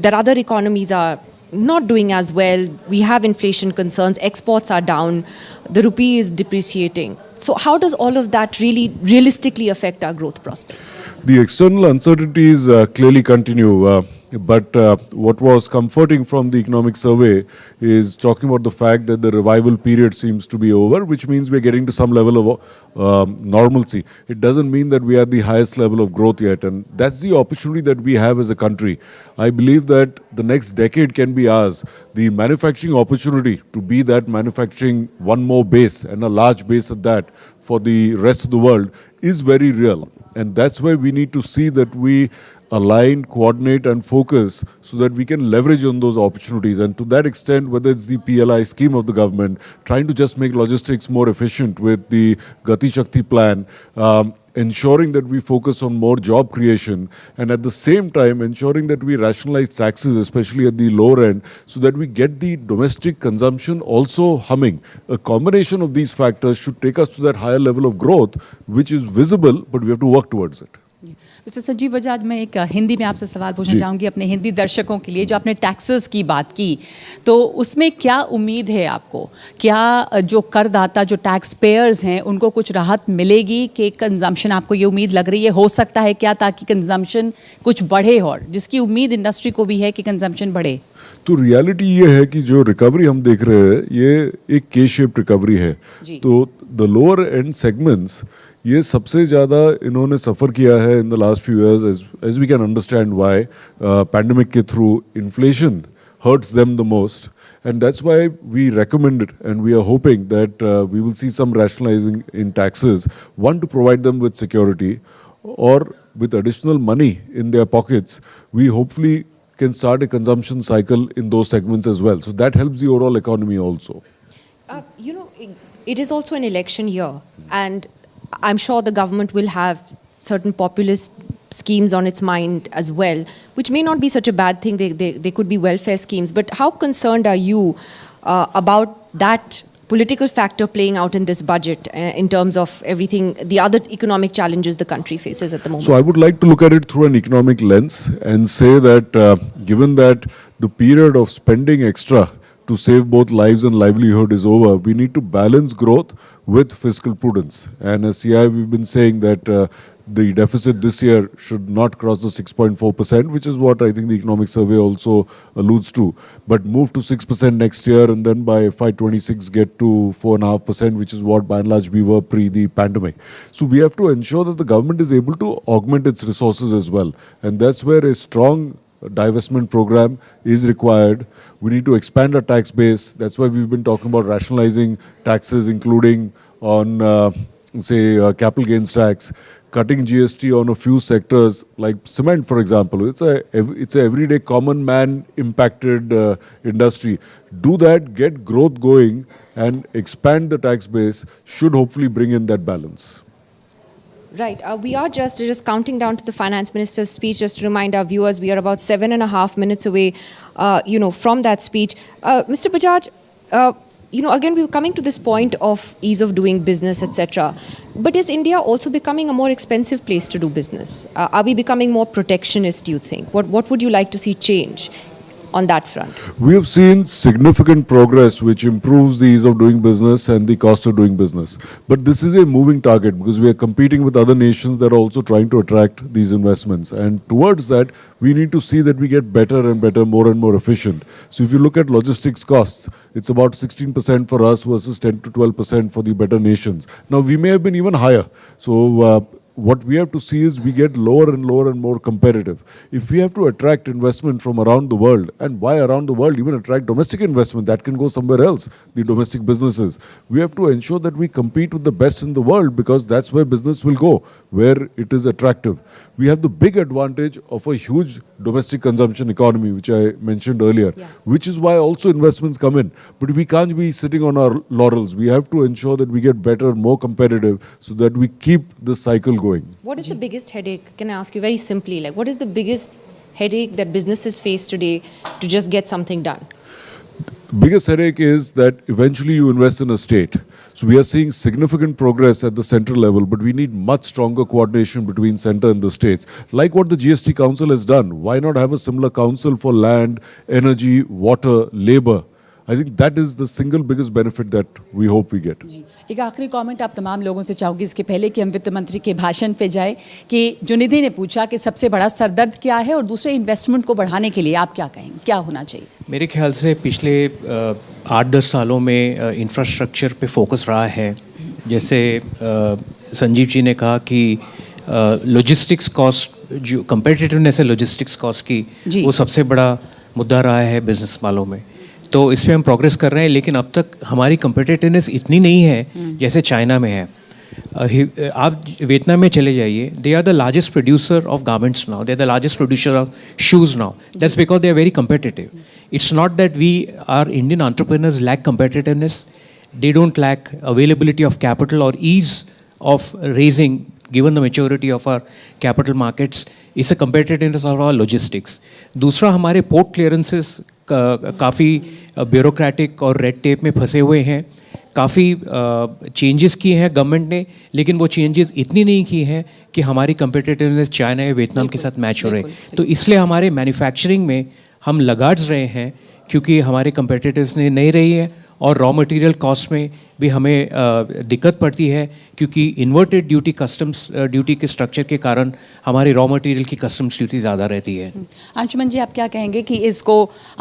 that other economies are not doing as well, we have inflation concerns, exports are down, the rupee is depreciating. So how does all of that really realistically affect our growth prospects? The external uncertainties clearly continue, but what was comforting from the economic survey is talking about the fact that the revival period seems to be over, which means we're getting to some level of normalcy. It doesn't mean that we are at the highest level of growth yet, and that's the opportunity that we have as a country. I believe that the next decade can be ours. The manufacturing opportunity to be that manufacturing one more base, and a large base at that, for the rest of the world is very real. And that's why we need to see that we align, coordinate and focus so that we can leverage on those opportunities. And to that extent, whether it's the PLI scheme of the government, trying to just make logistics more efficient with the Gati Shakti plan, ensuring that we focus on more job creation, and at the same time ensuring that we rationalize taxes, especially at the lower end, so that we get the domestic consumption also humming. A combination of these factors should take us to that higher level of growth, which is visible, but we have to work towards it. Mister Sanjeev Bajaj, मैं एक हिंदी में आपसे सवाल पूछना चाहूँगी अपने हिंदी दर्शकों के लिए। जो आपने टैक्सेस की बात की, तो उसमें क्या उम्मीद है आपको? क्या जो करदाता, जो टैक्स पेयर्स हैं, उनको कुछ राहत मिलेगी कि कंजम्पशन, आपको ये उम्मीद लग रही है, हो सकता है क्या, ताकि कंजम्पशन कुछ बढ़े, और जिसकी उम्मीद इंडस्ट्री को भी है कि कंजम्पशन बढ़े? तो रियलिटी ये है कि जो रिकवरी हम देख रहे हैं, ये एक के शेप रिकवरी है। तो द लोअर एंड सेगमेंट्स, ये सबसे ज़्यादा इन्होंने सफ़र किया है in the last few years, as we can understand why. Pandemic के through inflation hurts them the most, and that's why we recommend it, and we are hoping that we will see some rationalizing in taxes, one to provide them with security, or with additional money in their pockets, we hopefully can start a consumption cycle in those segments as well. So that helps the overall economy also. You know, it is also an election year, and I'm sure the government will have certain populist schemes on its mind as well, which may not be such a bad thing. They could be welfare schemes. But how concerned are you about that political factor playing out in this budget in terms of everything, the other economic challenges the country faces at the moment? So I would like to look at it through an economic lens and say that given that the period of spending extra to save both lives and livelihood is over, we need to balance growth with fiscal prudence. And as CI, we've been saying that the deficit this year should not cross the 6.4%, which is what I think the economic survey also alludes to, but move to 6% next year, and then by FY26 get to 4.5%, which is what by and large we were pre the pandemic. So we have to ensure that the government is able to augment its resources as well. And that's where a strong divestment program is required. We need to expand our tax base. That's why we've been talking about rationalizing taxes, including on, capital gains tax, cutting GST on a few sectors like cement, for example. It's a everyday common man impacted industry. Do that, get growth going, and expand the tax base should hopefully bring in that balance. Right. We are just counting down to the finance minister's speech. Just to remind our viewers, we are about 7.5 minutes away, from that speech. Mr. Bajaj, again, we're coming to this point of ease of doing business, etc. But is India also becoming a more expensive place to do business? Are we becoming more protectionist, do you think? What would you like to see change on that front? We have seen significant progress which improves the ease of doing business and the cost of doing business. But this is a moving target because we are competing with other nations that are also trying to attract these investments. And towards that, we need to see that we get better and better, more and more efficient. So if you look at logistics costs, it's about 16% for us versus 10 to 12% for the better nations. Now, we may have been even higher. So what we have to see is we get lower and lower and more competitive. If we have to attract investment from around the world, and why around the world, even attract domestic investment, that can go somewhere else, the domestic businesses. We have to ensure that we compete with the best in the world because that's where business will go, where it is attractive. We have the big advantage of a huge domestic consumption economy, which I mentioned earlier, which is why also investments come in. But we can't be sitting on our laurels. We have to ensure that we get better, more competitive, so that we keep this cycle going. What is the biggest headache? Can I ask you very simply, what is the biggest headache that businesses face today to just get something done? The biggest headache is that eventually you invest in a state. So we are seeing significant progress at the central level, but we need much stronger coordination between center and the states. Like what the GST Council has done. Why not have a similar council for land, energy, water, labor? I think that is the single biggest benefit that we hope we get. एक आखिरी comment आप तमाम लोगों से चाहूँगी इसके पहले कि हम वित्त मंत्री के भाषण पे जाए, कि जो निधि ने पूछा कि सबसे बड़ा सरदर्द क्या है और दूसरे इन्वेस्टमेंट को बढ़ाने के लिए आप क्या कहेंगे, क्या होना चाहिए? मेरे ख्याल से पिछले 8-10 सालों में इंफ्रास्ट्रक्चर पे फोकस रहा है। जैसे संजीव जी ने कहा कि लॉजिस्टिक्स कॉस्ट, जो कंपेटिटिवनेस है लॉजिस्टिक्स कॉस्ट की, वो सबसे बड़ा मुद्दा रहा है बिजनेस वालों में। तो इस पर हम प्रोग्रेस कर रहे हैं, लेकिन अब तक हमारी कंपेटिटिवनेस इतनी नहीं है जैसे चाइना में है। आप वियतनाम में चले जाइए, they are the largest producer of garments now, they are the largest producer of shoes now. That's because they are very competitive. It's not that we, our Indian entrepreneurs lack competitiveness. They don't lack availability of capital or ease of raising, given the maturity of our capital markets. It's a competitiveness of our logistics. दूसरा, हमारे port clearances काफ़ी bureaucratic और red tape में फंसे हुए हैं। काफ़ी changes किए हैं गवर्नमेंट ने, लेकिन वो चेंजेस इतनी नहीं की हैं कि हमारी कंपेटिटिवनेस चाइना या वियतनाम के साथ मैच हो रहे। तो इसलिए हमारे मैन्युफैक्चरिंग में हम लगाड्स रहे हैं, क्योंकि हमारे कंपेटिटिव्स ने नहीं रही है। और रॉ मटेरियल कॉस्ट में भी हमें दिक्कत पड़ती है, क्योंकि इन्वर्टेड ड्यूटी कस्टम्स ड्यूटी के स्ट्रक्चर के कारण हमारी रॉ मटेरियल की कस्टम्स ड्यूटी ज़्यादा रहती है। अंशुमन जी, आप क्या कहेंगे कि इसको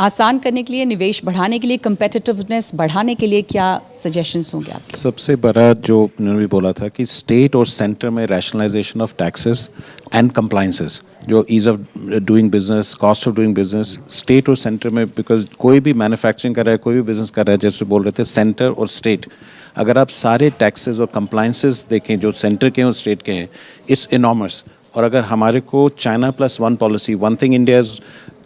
आसान करने के लिए, निवेश बढ़ाने के लिए, कंपेटिटिवनेस बढ़ाने के लिए क्या सजेशंस होंगे आपके? सबसे बड़ा जो उन्होंने भी बोला था कि स्टेट और सेंटर में rationalisation of taxes and compliances, जो ease of doing business, cost of doing business, state और सेंटर में, बिकॉज कोई भी मैन्युफैक्चरिंग कर रहा है, कोई भी बिजनेस कर रहा है, जैसे बोल रहे थे सेंटर और स्टेट, अगर आप सारे टैक्सेस और कंप्लाइंसेस देखें जो सेंटर के हैं और स्टेट के हैं, इट्स इनॉर्मस। और अगर हमारे को China +1 policy, one thing India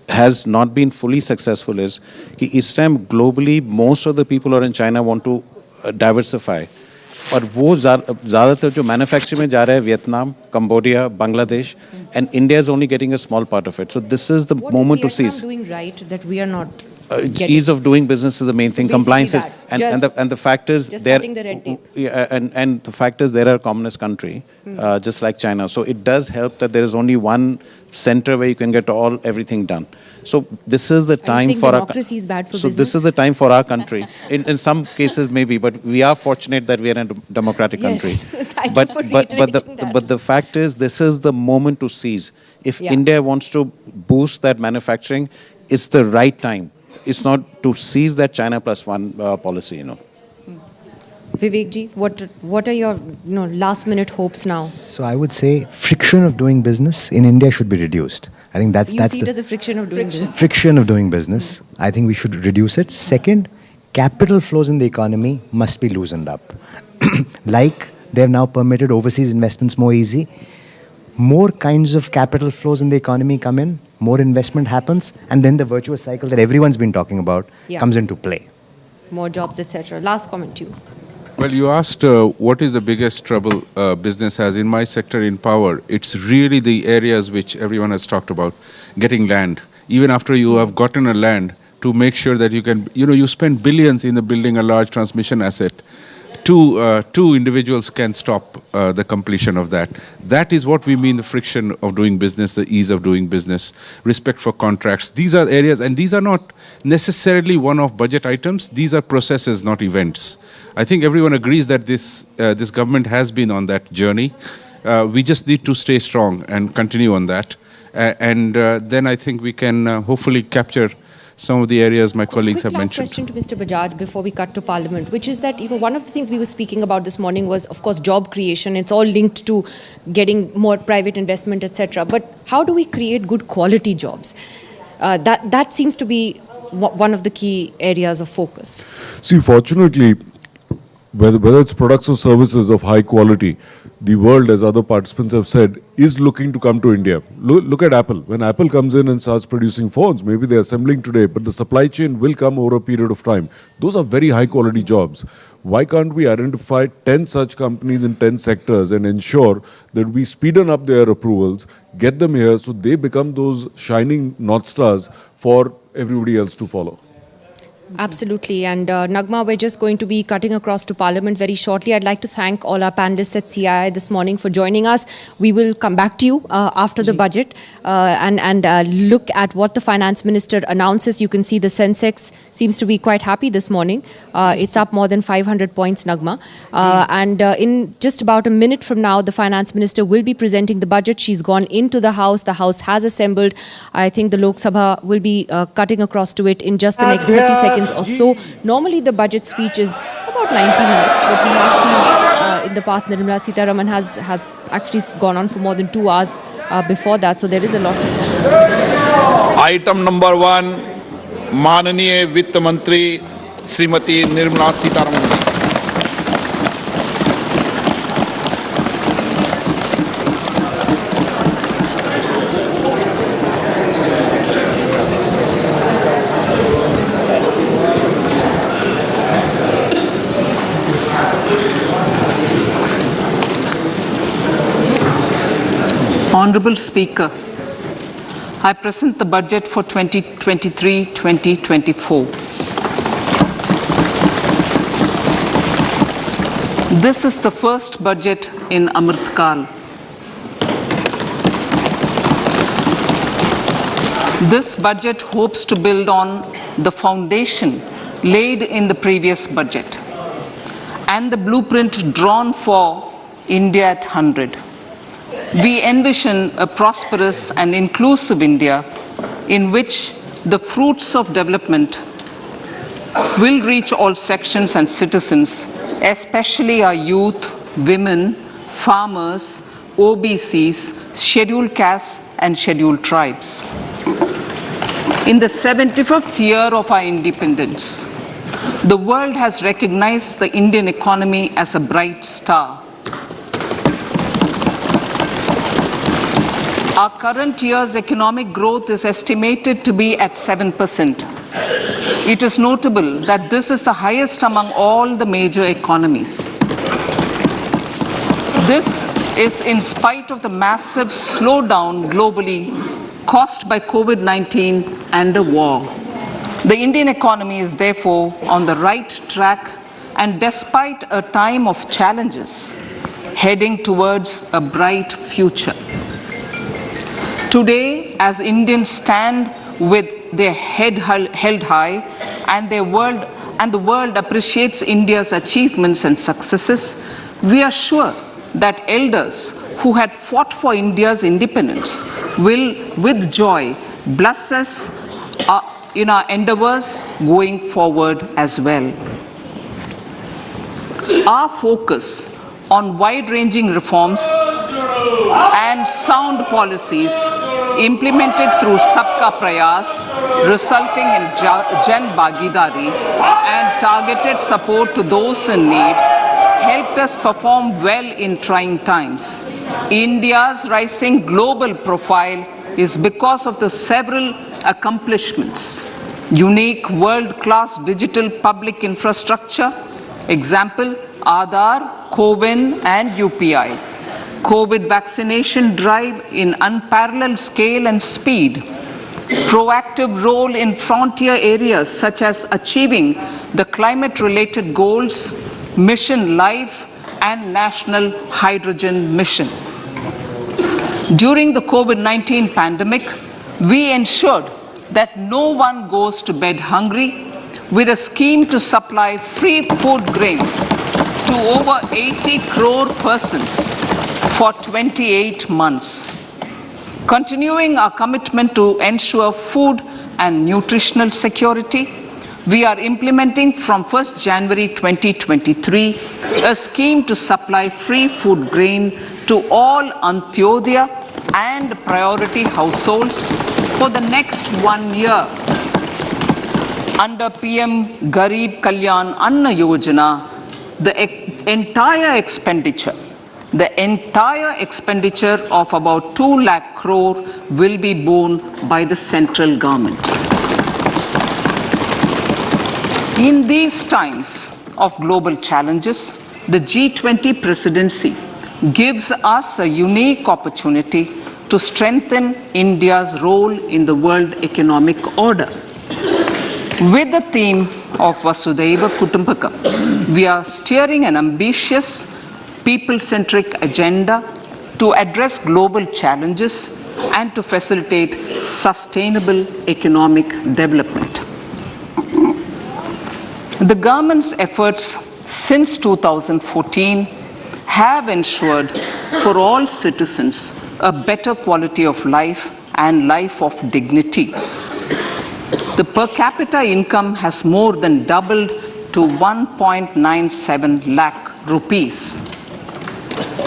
has not been fully successful is कि इस time globally most of the people और in China want to diversify, और वो ज़्यादातर जो मैन्युफैक्चरिंग में जा रहा है Vietnam, Cambodia, Bangladesh, and India is only getting a small part of it. So this is the moment to seize. doing right that we are not ease of doing business is the main thing. Compliances and the fact is just there, cutting the red tape. and the fact is they're a communist country, just like China. So it does help that there is only one center where you can get everything done. So this is the time for democracy is bad for so business? this is the time for our country. In some cases maybe, but we are fortunate that we are in a democratic country. Thank but you for but the fact is this is the moment to seize. If India wants to boost that manufacturing, it's the right time. It's not to seize that China +1 policy, you know. Vivek ji, what are your last minute hopes now? So I would say friction of doing business in India should be reduced. I think that's You see the it as a friction of doing business. friction of doing business. I think we should reduce it. Second, capital flows in the economy must be loosened up. Like they've now permitted overseas investments more easy. More kinds of capital flows in the economy come in, more investment happens, and then the virtuous cycle that everyone's been talking about comes into play. More jobs, etc. Last comment to you. Well, you asked what is the biggest trouble business has. In my sector, in power, it's really the areas which everyone has talked about, getting land. Even after you have gotten a land, to make sure that you can, you spend billions in the building a large transmission asset. Two individuals can stop the completion of that. That is what we mean the friction of doing business, the ease of doing business, respect for contracts. These are areas, and these are not necessarily one-off budget items. These are processes, not events. I think everyone agrees that this government has been on that journey. We just need to stay strong and continue on that. And then I think we can hopefully capture some of the areas my colleagues have mentioned. Last question to Mr. Bajaj before we cut to Parliament, which is that one of the things we were speaking about this morning was, of course, job creation. It's all linked to getting more private investment, etc. But how do we create good quality jobs? That seems to be one of the key areas of focus. See, fortunately, whether it's products or services of high quality, the world, as other participants have said, is looking to come to India. Look at Apple. When Apple comes in and starts producing phones, maybe they're assembling today, but the supply chain will come over a period of time. Those are very high quality jobs. Why can't we identify 10 such companies in 10 sectors and ensure that we speeden up their approvals, get them here so they become those shining North Stars for everybody else to follow? Absolutely. And Nagma, we're just going to be cutting across to Parliament very shortly. I'd like to thank all our panelists at CII this morning for joining us. We will come back to you after the budget and look at what the Finance Minister announces. You can see the Sensex seems to be quite happy this morning. It's up more than 500 points, Nagma. And in just about a minute from now, the Finance Minister will be presenting the budget. She's gone into the House. The House has assembled. I think the Lok Sabha will be cutting across to it in just the next 30 seconds or so. Normally the budget speech is about 90 minutes, but we have seen in the past Nirmala Sitharaman has actually gone on for more than 2 hours before that, so there is a lot to talk. Item number 1 माननीय वित्त मंत्री Shrimati Nirmala Sitharaman ji. Honorable Speaker, I present the budget for 2023-2024. This is the first budget in Amrit Kaal. This budget hopes to build on the foundation laid in the previous budget and the blueprint drawn for India at 100. We envision a prosperous and inclusive India in which the fruits of development will reach all sections and citizens, especially our youth, women, farmers, OBCs, scheduled castes and scheduled tribes. In the 75th year of our independence, the world has recognized the Indian economy as a bright star. Our current year's economic growth is estimated to be at 7%. It is notable that this is the highest among all the major economies. This is in spite of the massive slowdown globally caused by COVID-19 and the war. The Indian economy is therefore on the right track and despite a time of challenges, heading towards a bright future. Today, as Indians stand with their head held high and the world appreciates India's achievements and successes, we are sure that elders who had fought for India's independence will, with joy, bless us in our endeavors going forward as well. Our focus on wide-ranging reforms and sound policies implemented through Sabka Prayas, resulting in Jan Bhagidari and targeted support to those in need, helped us perform well in trying times. India's rising global profile is because of the several accomplishments. Unique world-class digital public infrastructure, example, Aadhaar, CoWIN and UPI. COVID vaccination drive in unparalleled scale and speed. Proactive role in frontier areas such as achieving the climate-related goals, Mission Life and National Hydrogen Mission. During the COVID-19 pandemic, we ensured that no one goes to bed hungry with a scheme to supply free food grains to over 80 crore persons for 28 months. Continuing our commitment to ensure food and nutritional security, we are implementing from 1st January 2023 a scheme to supply free food grain to all Antyodaya and priority households for the next 1 year. Under PM Garib Kalyan Anna Yojana, the entire expenditure of about 2 lakh crore will be borne by the central government. In these times of global challenges, the G20 presidency gives us a unique opportunity to strengthen India's role in the world economic order. With the theme of Vasudhaiva Kutumbakam, we are steering an ambitious, people-centric agenda to address global challenges and to facilitate sustainable economic development. The government's efforts since 2014 have ensured for all citizens a better quality of life and life of dignity. The per capita income has more than doubled to 1.97 lakh rupees.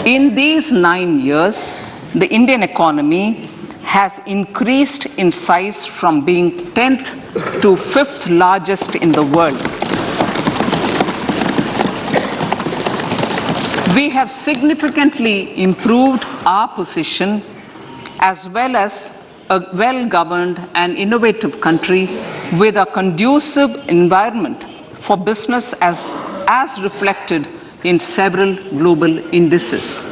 In these 9 years, the Indian economy has increased in size from being 10th to 5th largest in the world. We have significantly improved our position as well as a well-governed and innovative country with a conducive environment for business as reflected in several global indices.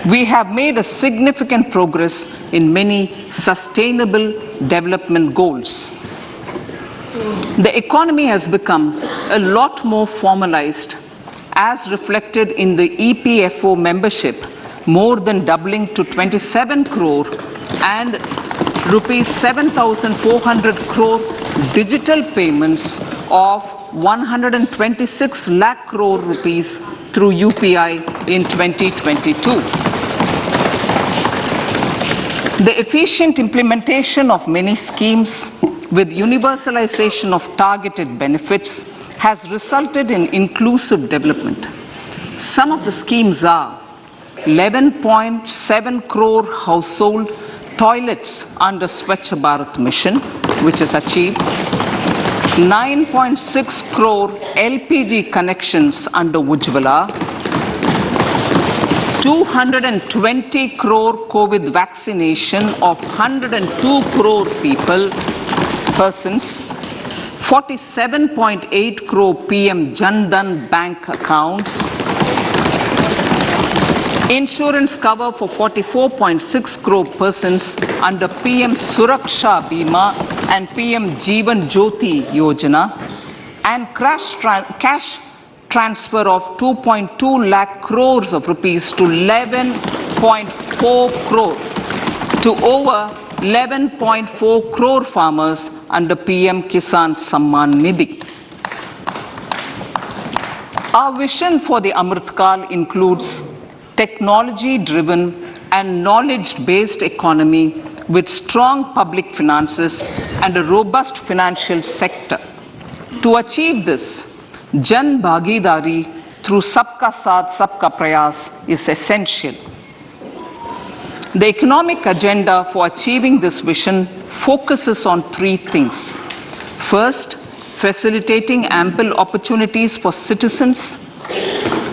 We have made a significant progress in many sustainable development goals. The economy has become a lot more formalized as reflected in the EPFO membership, more than doubling to 27 crore and rupees 7,400 crore digital payments of 126 lakh crore rupees through UPI in 2022. The efficient implementation of many schemes with universalization of targeted benefits has resulted in inclusive development. Some of the schemes are 11.7 crore household toilets under Swachh Bharat mission, which is achieved, 9.6 crore LPG connections under Ujjwala, 220 crore COVID vaccination of 102 crore persons, 47.8 crore PM Jan Dhan bank accounts, insurance cover for 44.6 crore persons under PM Suraksha Bima and PM Jeevan Jyoti Yojana, and cash transfer of 2.2 lakh crores of rupees to 11.4 crore to over 11.4 crore farmers under PM Kisan Samman Nidhi. Our vision for the Amrit Kaal includes technology-driven and knowledge-based economy with strong public finances and a robust financial sector. To achieve this, Jan Bhagidari through Sabka Saath Sabka Prayas is essential. The economic agenda for achieving this vision focuses on 3 things. First, facilitating ample opportunities for citizens,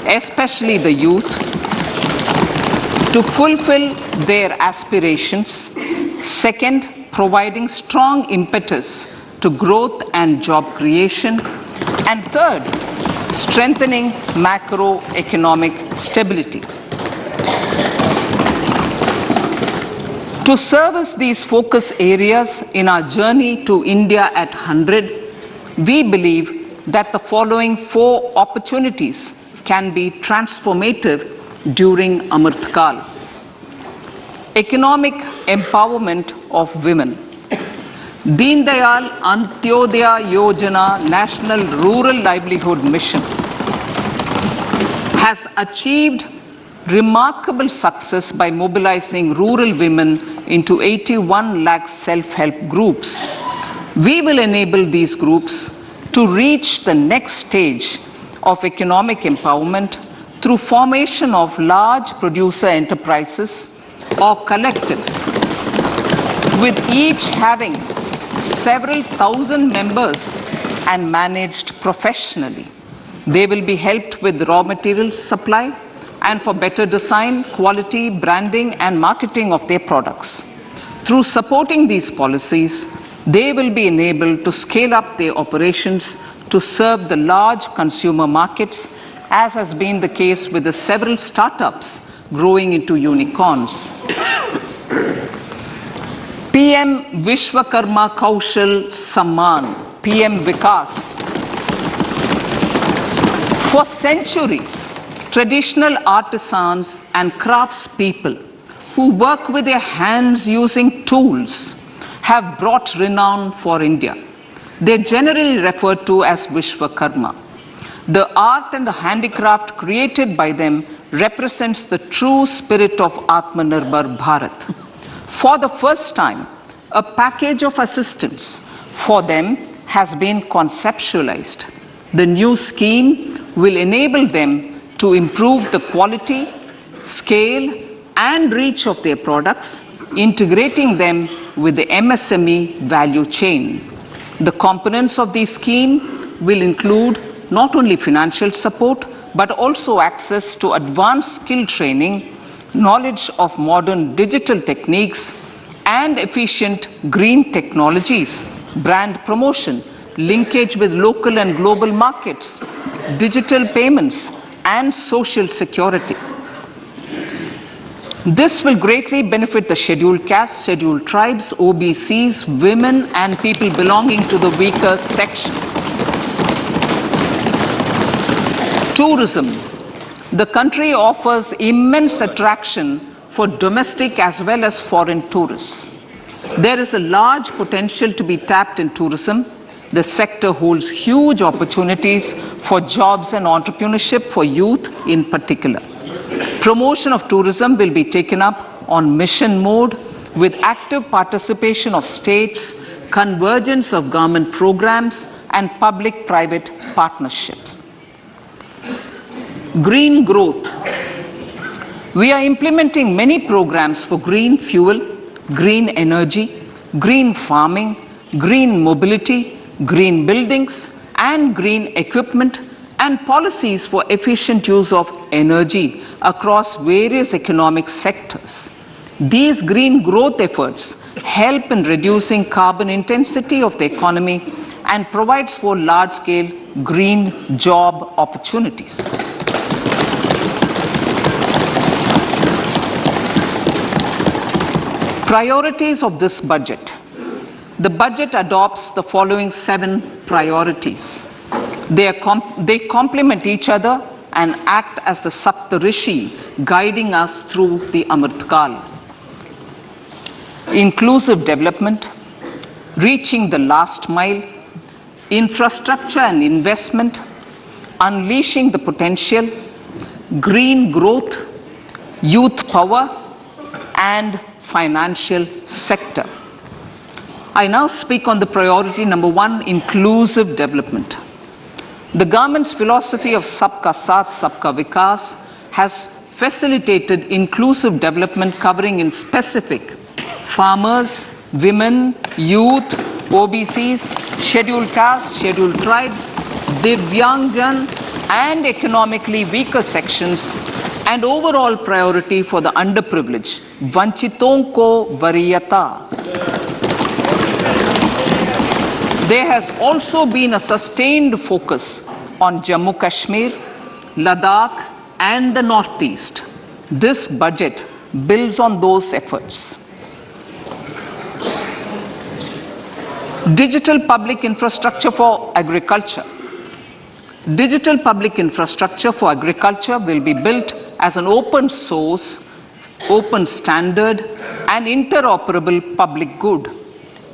especially the youth, to fulfill their aspirations. Second, providing strong impetus to growth and job creation. And third, strengthening macroeconomic stability. To service these focus areas in our journey to India at 100, we believe that the following 4 opportunities can be transformative during Amrit Kaal. Economic empowerment of women. Deen Dayal Antyodaya Yojana National Rural Livelihood Mission has achieved remarkable success by mobilizing rural women into 81 lakh self-help groups. We will enable these groups to reach the next stage of economic empowerment through formation of large producer enterprises or collectives, with each having several thousand members and managed professionally. They will be helped with raw materials supply and for better design, quality, branding and marketing of their products. Through supporting these policies, they will be enabled to scale up their operations to serve the large consumer markets, as has been the case with the several startups growing into unicorns. PM Vishwakarma Kaushal Samman, PM Vikas. For centuries, traditional artisans and craftspeople who work with their hands using tools have brought renown for India. They are generally referred to as Vishwakarma. The art and the handicraft created by them represents the true spirit of Atmanirbhar Bharat. For the first time, a package of assistance for them has been conceptualized. The new scheme will enable them to improve the quality, scale, and reach of their products, integrating them with the MSME value chain. The components of the scheme will include not only financial support, but also access to advanced skill training, knowledge of modern digital techniques, and efficient green technologies, brand promotion, linkage with local and global markets, digital payments, and social security. This will greatly benefit the scheduled castes, scheduled tribes, OBCs, women, and people belonging to the weaker sections. Tourism. The country offers immense attraction for domestic as well as foreign tourists. There is a large potential to be tapped in tourism. The sector holds huge opportunities for jobs and entrepreneurship for youth in particular. Promotion of tourism will be taken up on mission mode with active participation of states, convergence of government programs, and public-private partnerships. Green growth. We are implementing many programs for green fuel, green energy, green farming, green mobility, green buildings, and green equipment, and policies for efficient use of energy across various economic sectors. These green growth efforts help in reducing carbon intensity of the economy and provides for large-scale green job opportunities. Priorities of this budget. The budget adopts the following 7 priorities. They complement each other and act as the Saptarishi guiding us through the Amrit Kaal. Inclusive development, reaching the last mile, infrastructure and investment, unleashing the potential, green growth, youth power, and financial sector. I now speak on the priority number 1, inclusive development. The government's philosophy of Sabka Saath, Sabka Vikas has facilitated inclusive development covering in specific farmers, women, youth, OBCs, scheduled castes, scheduled tribes, Divyangjan, and economically weaker sections, and overall priority for the underprivileged, Vanchiton ko Variyata. There has also been a sustained focus on Jammu Kashmir, Ladakh, and the Northeast. This budget builds on those efforts. Digital public infrastructure for agriculture. Digital public infrastructure for agriculture will be built as an open source, open standard, and interoperable public good.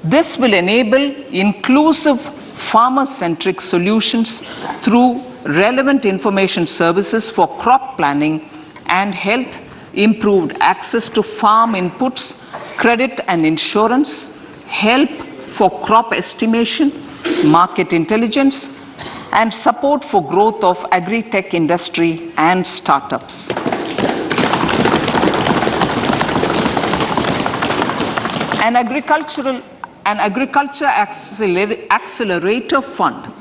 This will enable inclusive farmer-centric solutions through relevant information services for crop planning and health, improved access to farm inputs, credit and insurance, help for crop estimation, market intelligence, and support for growth of agri-tech industry and startups. An agriculture accelerator fund.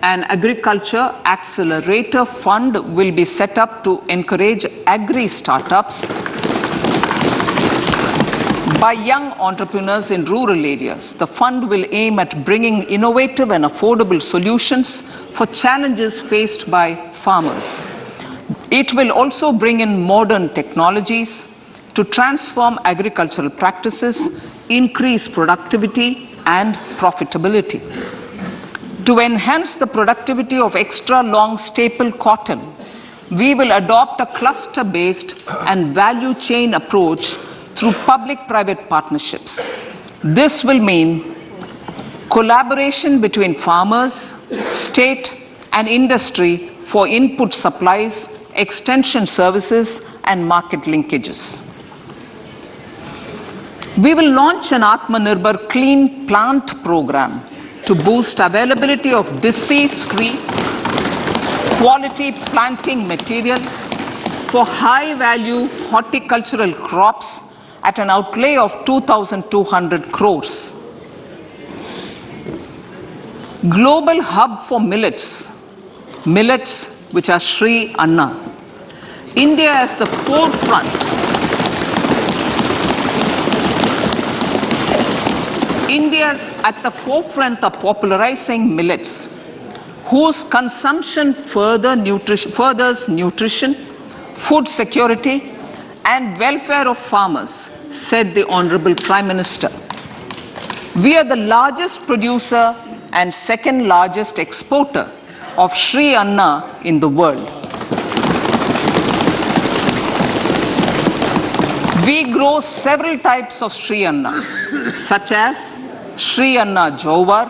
An agriculture accelerator fund will be set up to encourage agri-startups by young entrepreneurs in rural areas. The fund will aim at bringing innovative and affordable solutions for challenges faced by farmers. It will also bring in modern technologies to transform agricultural practices, increase productivity and profitability. To enhance the productivity of extra long staple cotton, we will adopt a cluster-based and value chain approach through public-private partnerships. This will mean collaboration between farmers, state, and industry for input supplies, extension services, and market linkages. We will launch an Atmanirbhar Clean Plant program to boost availability of disease-free, quality planting material for high-value horticultural crops at an outlay of 2,200 crores. Global hub for millets which are Shri Anna. India is the forefront. India is at the forefront of popularizing millets, whose consumption furthers nutrition, food security, and welfare of farmers, said the Honorable Prime Minister. We are the largest producer and second largest exporter of Shri Anna in the world. We grow several types of Shri Anna, such as Shri Anna Jowar,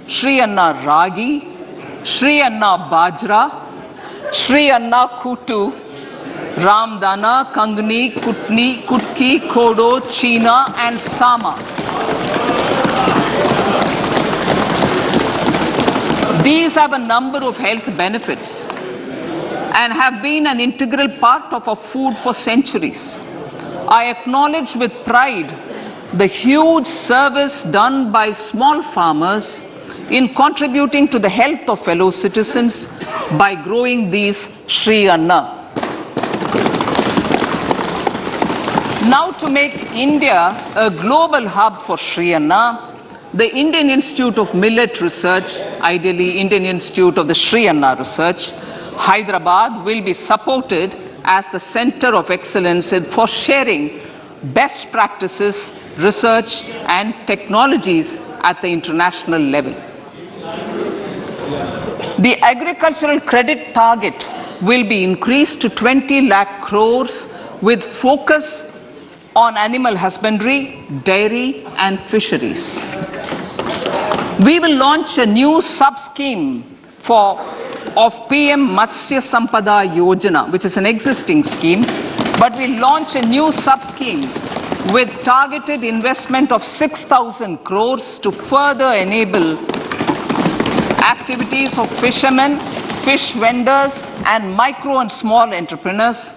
Shri Anna Ragi, Shri Anna Bajra, Shri Anna Kutu, Ramdana, Kangni, Kutni, Kutki, Kodo, China, and Sama. These have a number of health benefits and have been an integral part of our food for centuries. I acknowledge with pride the huge service done by small farmers in contributing to the health of fellow citizens by growing these Shri Anna. Now, to make India a global hub for Shri Anna, the Indian Institute of Millet Research, ideally Indian Institute of the Shri Anna Research, Hyderabad, will be supported as the center of excellence for sharing best practices, research, and technologies at the international level. The agricultural credit target will be increased to 20 lakh crores with focus on animal husbandry, dairy, and fisheries. We will launch a new sub-scheme of PM Matsya Sampada Yojana, which is an existing scheme, but we'll launch a new sub-scheme with targeted investment of 6,000 crores to further enable activities of fishermen, fish vendors, and micro and small entrepreneurs,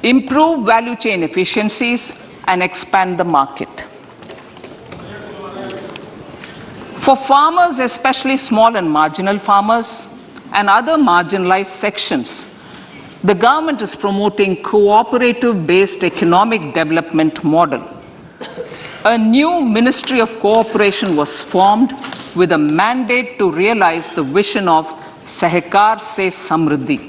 improve value chain efficiencies, and expand the market. For farmers, especially small and marginal farmers and other marginalized sections, the government is promoting cooperative-based economic development model. A new Ministry of Cooperation was formed with a mandate to realize the vision of Sahakar Se Samriddhi.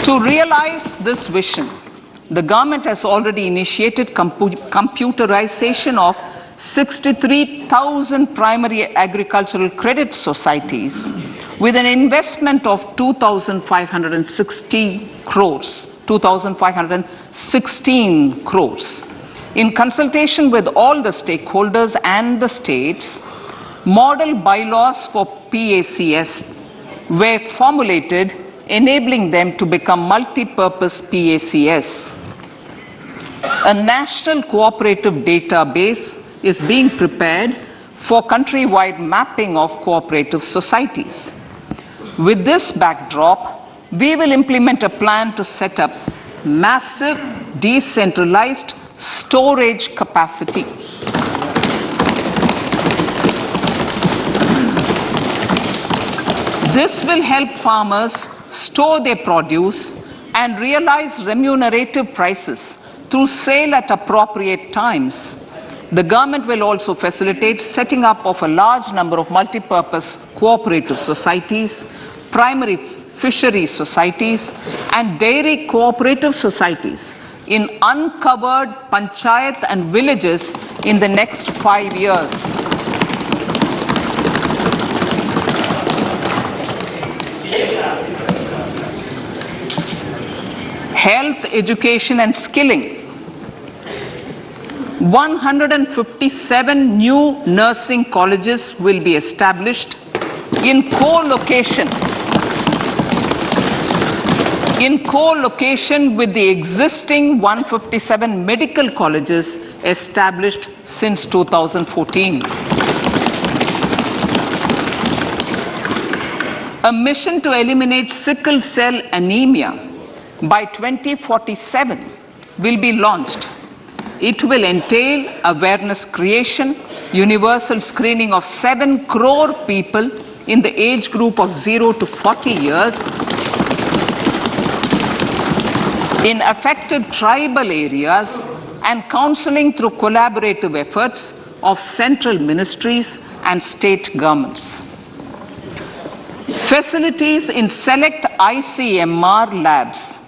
To realize this vision, the government has already initiated computerization of 63,000 primary agricultural credit societies with an investment of 2,516 crores. In consultation with all the stakeholders and the states, model bylaws for PACS were formulated, enabling them to become multi-purpose PACS. A national cooperative database is being prepared for countrywide mapping of cooperative societies. With this backdrop, we will implement a plan to set up massive decentralized storage capacity. This will help farmers store their produce and realize remunerative prices through sale at appropriate times. The government will also facilitate setting up of a large number of multi-purpose cooperative societies, primary fisheries societies, and dairy cooperative societies in uncovered panchayat and villages in the next 5 years. Health, education and skilling. 157 new nursing colleges will be established in co-location with the existing 157 medical colleges established since 2014. A mission to eliminate sickle cell anemia by 2047 will be launched. It will entail awareness creation, universal screening of 7 crore people in the age group of 0 to 40 years in affected tribal areas, and counseling through collaborative efforts of central ministries and state governments. Facilities in select ICMR labs,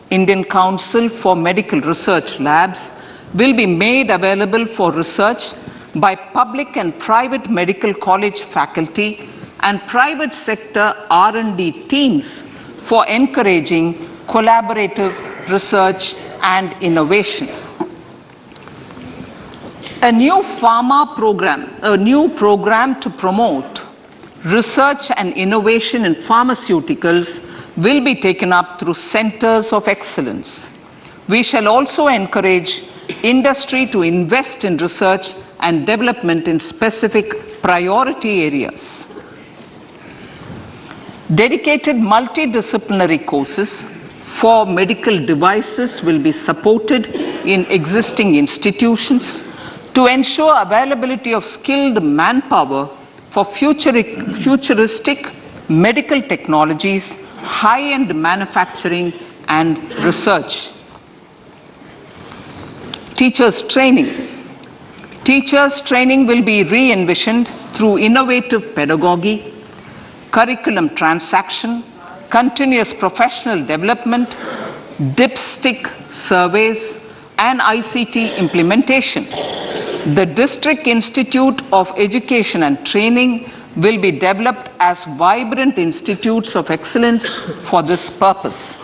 Indian Council for Medical Research Labs, will be made available for research by public and private medical college faculty and private sector R&D teams for encouraging collaborative research and innovation. A new program to promote research and innovation in pharmaceuticals will be taken up through centers of excellence. We shall also encourage industry to invest in research and development in specific priority areas. Dedicated multidisciplinary courses for medical devices will be supported in existing institutions to ensure availability of skilled manpower for futuristic medical technologies, high-end manufacturing and research. Teachers training. Teachers training will be re-envisioned through innovative pedagogy, curriculum transaction, continuous professional development, dipstick surveys, and ICT implementation. The District Institute of Education and Training will be developed as vibrant institutes of excellence for this purpose.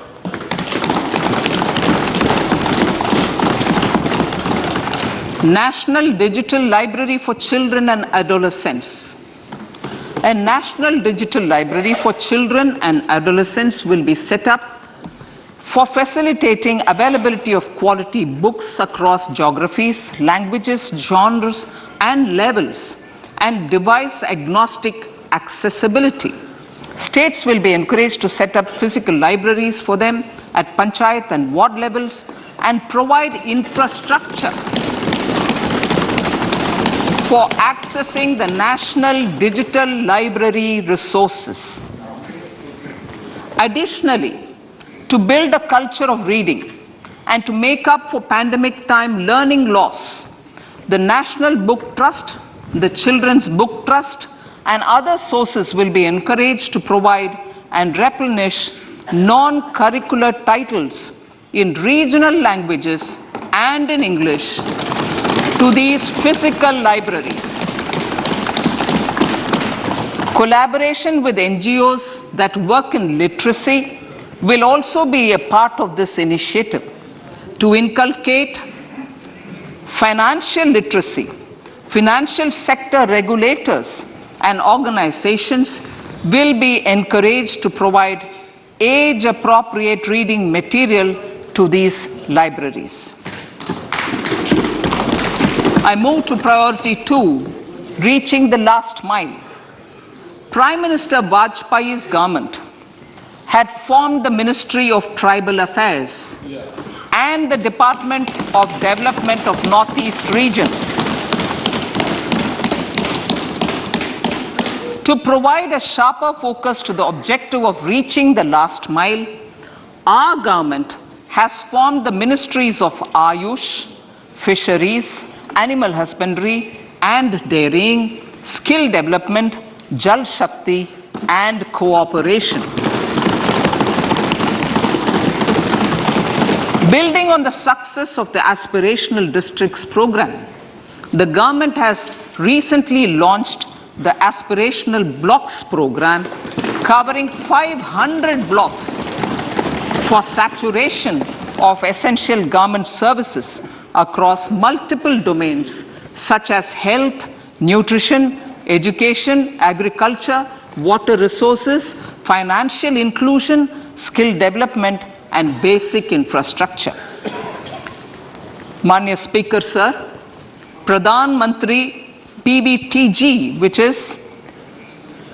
National Digital Library for Children and Adolescents. A National Digital Library for Children and Adolescents will be set up for facilitating availability of quality books across geographies, languages, genres, and levels, and device-agnostic accessibility. States will be encouraged to set up physical libraries for them at panchayat and ward levels and provide infrastructure for accessing the national digital library resources. Additionally, to build a culture of reading and to make up for pandemic time learning loss, the National Book Trust, the Children's Book Trust, and other sources will be encouraged to provide and replenish non-curricular titles in regional languages and in English to these physical libraries. Collaboration with NGOs that work in literacy will also be a part of this initiative to inculcate financial literacy. Financial sector regulators and organizations will be encouraged to provide age-appropriate reading material to these libraries. I move to priority 2, reaching the last mile. Prime Minister Vajpayee's government had formed the Ministry of Tribal Affairs and the Department of Development of Northeast Region to provide a sharper focus to the objective of reaching the last mile. Our government has formed the ministries of Ayush, Fisheries, Animal Husbandry and Dairying, Skill Development, Jal Shakti and Cooperation. Building on the success of the Aspirational Districts program, the government has recently launched the Aspirational Blocks program, covering 500 blocks for saturation of essential government services across multiple domains such as health, nutrition, education, agriculture, water resources, financial inclusion, skill development, and basic infrastructure. Manya Speaker, sir, Pradhan Mantri PBTG, which is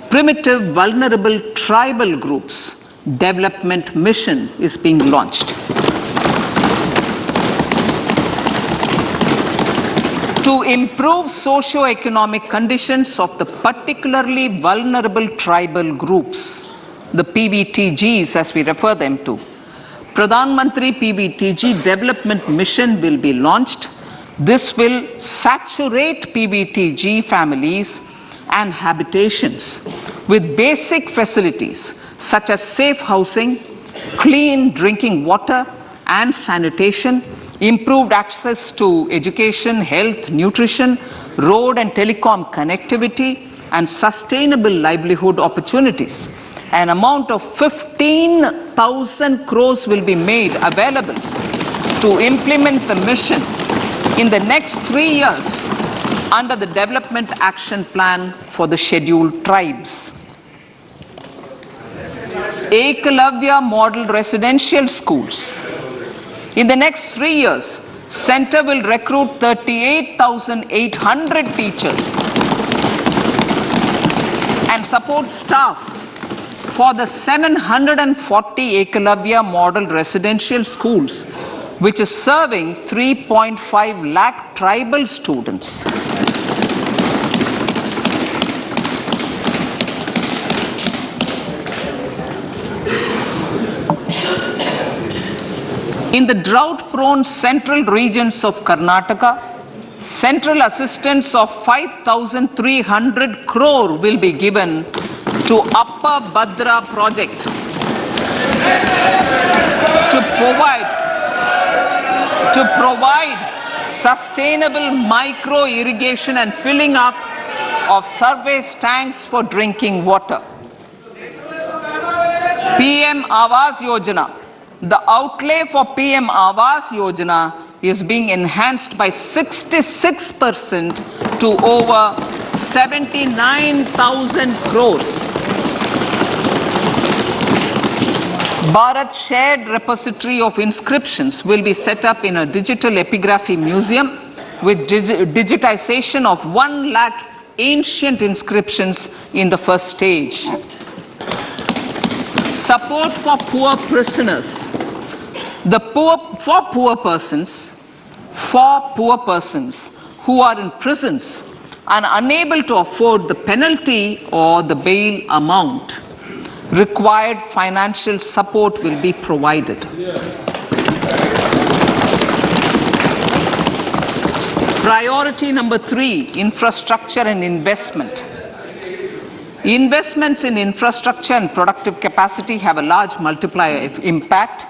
Primitive Vulnerable Tribal Groups Development Mission, is being launched. To improve socio-economic conditions of the particularly vulnerable tribal groups, the PBTGs as we refer them to, Pradhan Mantri PBTG Development Mission will be launched. This will saturate PBTG families and habitations with basic facilities such as safe housing, clean drinking water and sanitation, improved access to education, health, nutrition, road and telecom connectivity, and sustainable livelihood opportunities. An amount of 15,000 crores will be made available to implement the mission in the next 3 years under the Development Action Plan for the Scheduled Tribes. Ekalavya Model Residential Schools. In the next 3 years, Center will recruit 38,800 teachers and support staff for the 740 Ekalavya Model Residential Schools, which is serving 3.5 lakh tribal students. In the drought-prone central regions of Karnataka, central assistance of 5,300 crore will be given to Upper Bhadra project to provide sustainable micro irrigation and filling up of surface tanks for drinking water. PM Awas Yojana. The outlay for PM Awas Yojana is being enhanced by 66% to over 79,000 crores. Bharat Shared Repository of Inscriptions will be set up in a digital epigraphy museum with digitization of 1 lakh ancient inscriptions in the first stage. Support for poor prisoners. For poor persons who are in prisons and unable to afford the penalty or the bail amount, required financial support will be provided. Priority number 3, infrastructure and investment. Investments in infrastructure and productive capacity have a large multiplier impact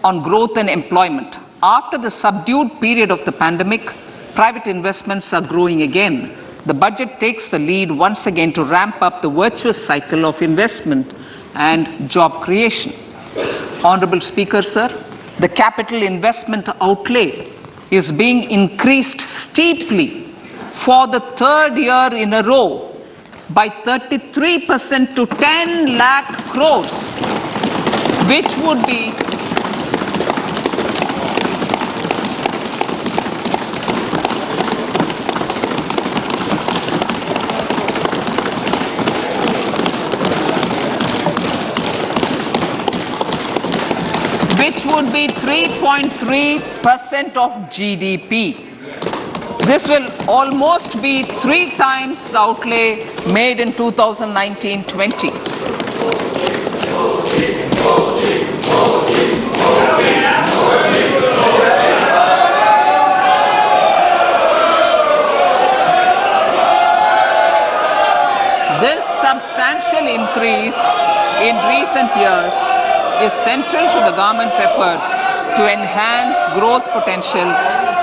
on growth and employment. After the subdued period of the pandemic, private investments are growing again. The budget takes the lead once again to ramp up the virtuous cycle of investment and job creation. Honorable Speaker, sir, the capital investment outlay is being increased steeply for the 3rd year in a row by 33% to 10 lakh crores, which would be which would be 3.3% of GDP. This will almost be 3 times the outlay made in 2019-20. This substantial increase in recent years is central to the government's efforts to enhance growth potential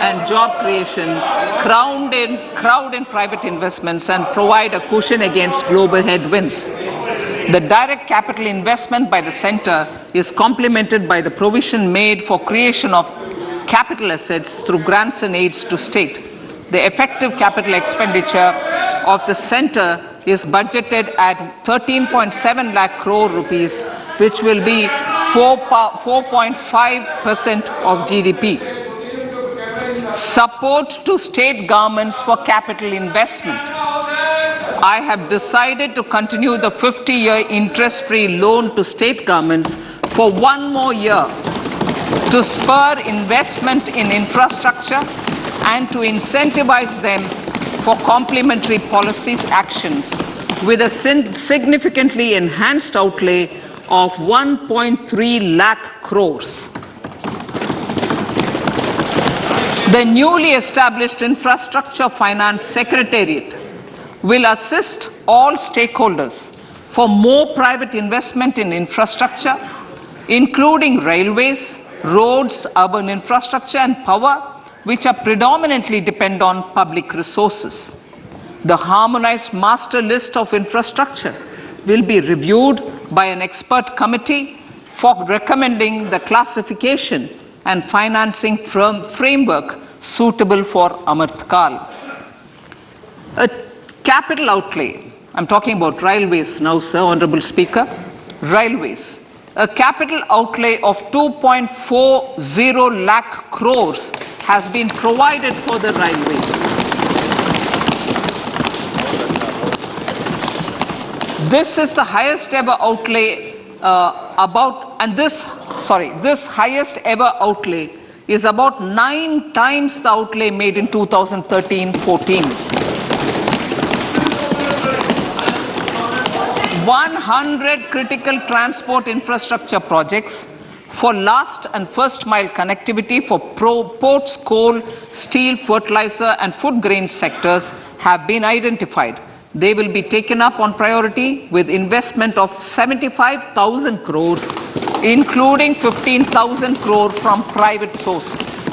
and job creation, crowd in private investments, and provide a cushion against global headwinds. The direct capital investment by the centre is complemented by the provision made for creation of capital assets through grants and aids to state. The effective capital expenditure of the centre is budgeted at 13.7 lakh crore rupees, which will be 4.5% of GDP. Support to state governments for capital investment. I have decided to continue the 50-year interest-free loan to state governments for one more year to spur investment in infrastructure and to incentivize them for complementary policies actions with a significantly enhanced outlay of 1.3 lakh crores. The newly established Infrastructure Finance Secretariat will assist all stakeholders for more private investment in infrastructure, including railways, roads, urban infrastructure and power, which are predominantly depend on public resources. The harmonized master list of infrastructure will be reviewed by an expert committee for recommending the classification and financing framework suitable for Amrit Kaal. A capital outlay, I'm talking about railways now, sir, Honorable Speaker, railways. A capital outlay of 2.40 lakh crores has been provided for the railways. This is the highest ever outlay this highest ever outlay is about 9 times the outlay made in 2013-14. 100 critical transport infrastructure projects for last and first mile connectivity for ports, coal, steel, fertilizer and food grain sectors have been identified. They will be taken up on priority with investment of 75,000 crores, including 15,000 crore from private sources.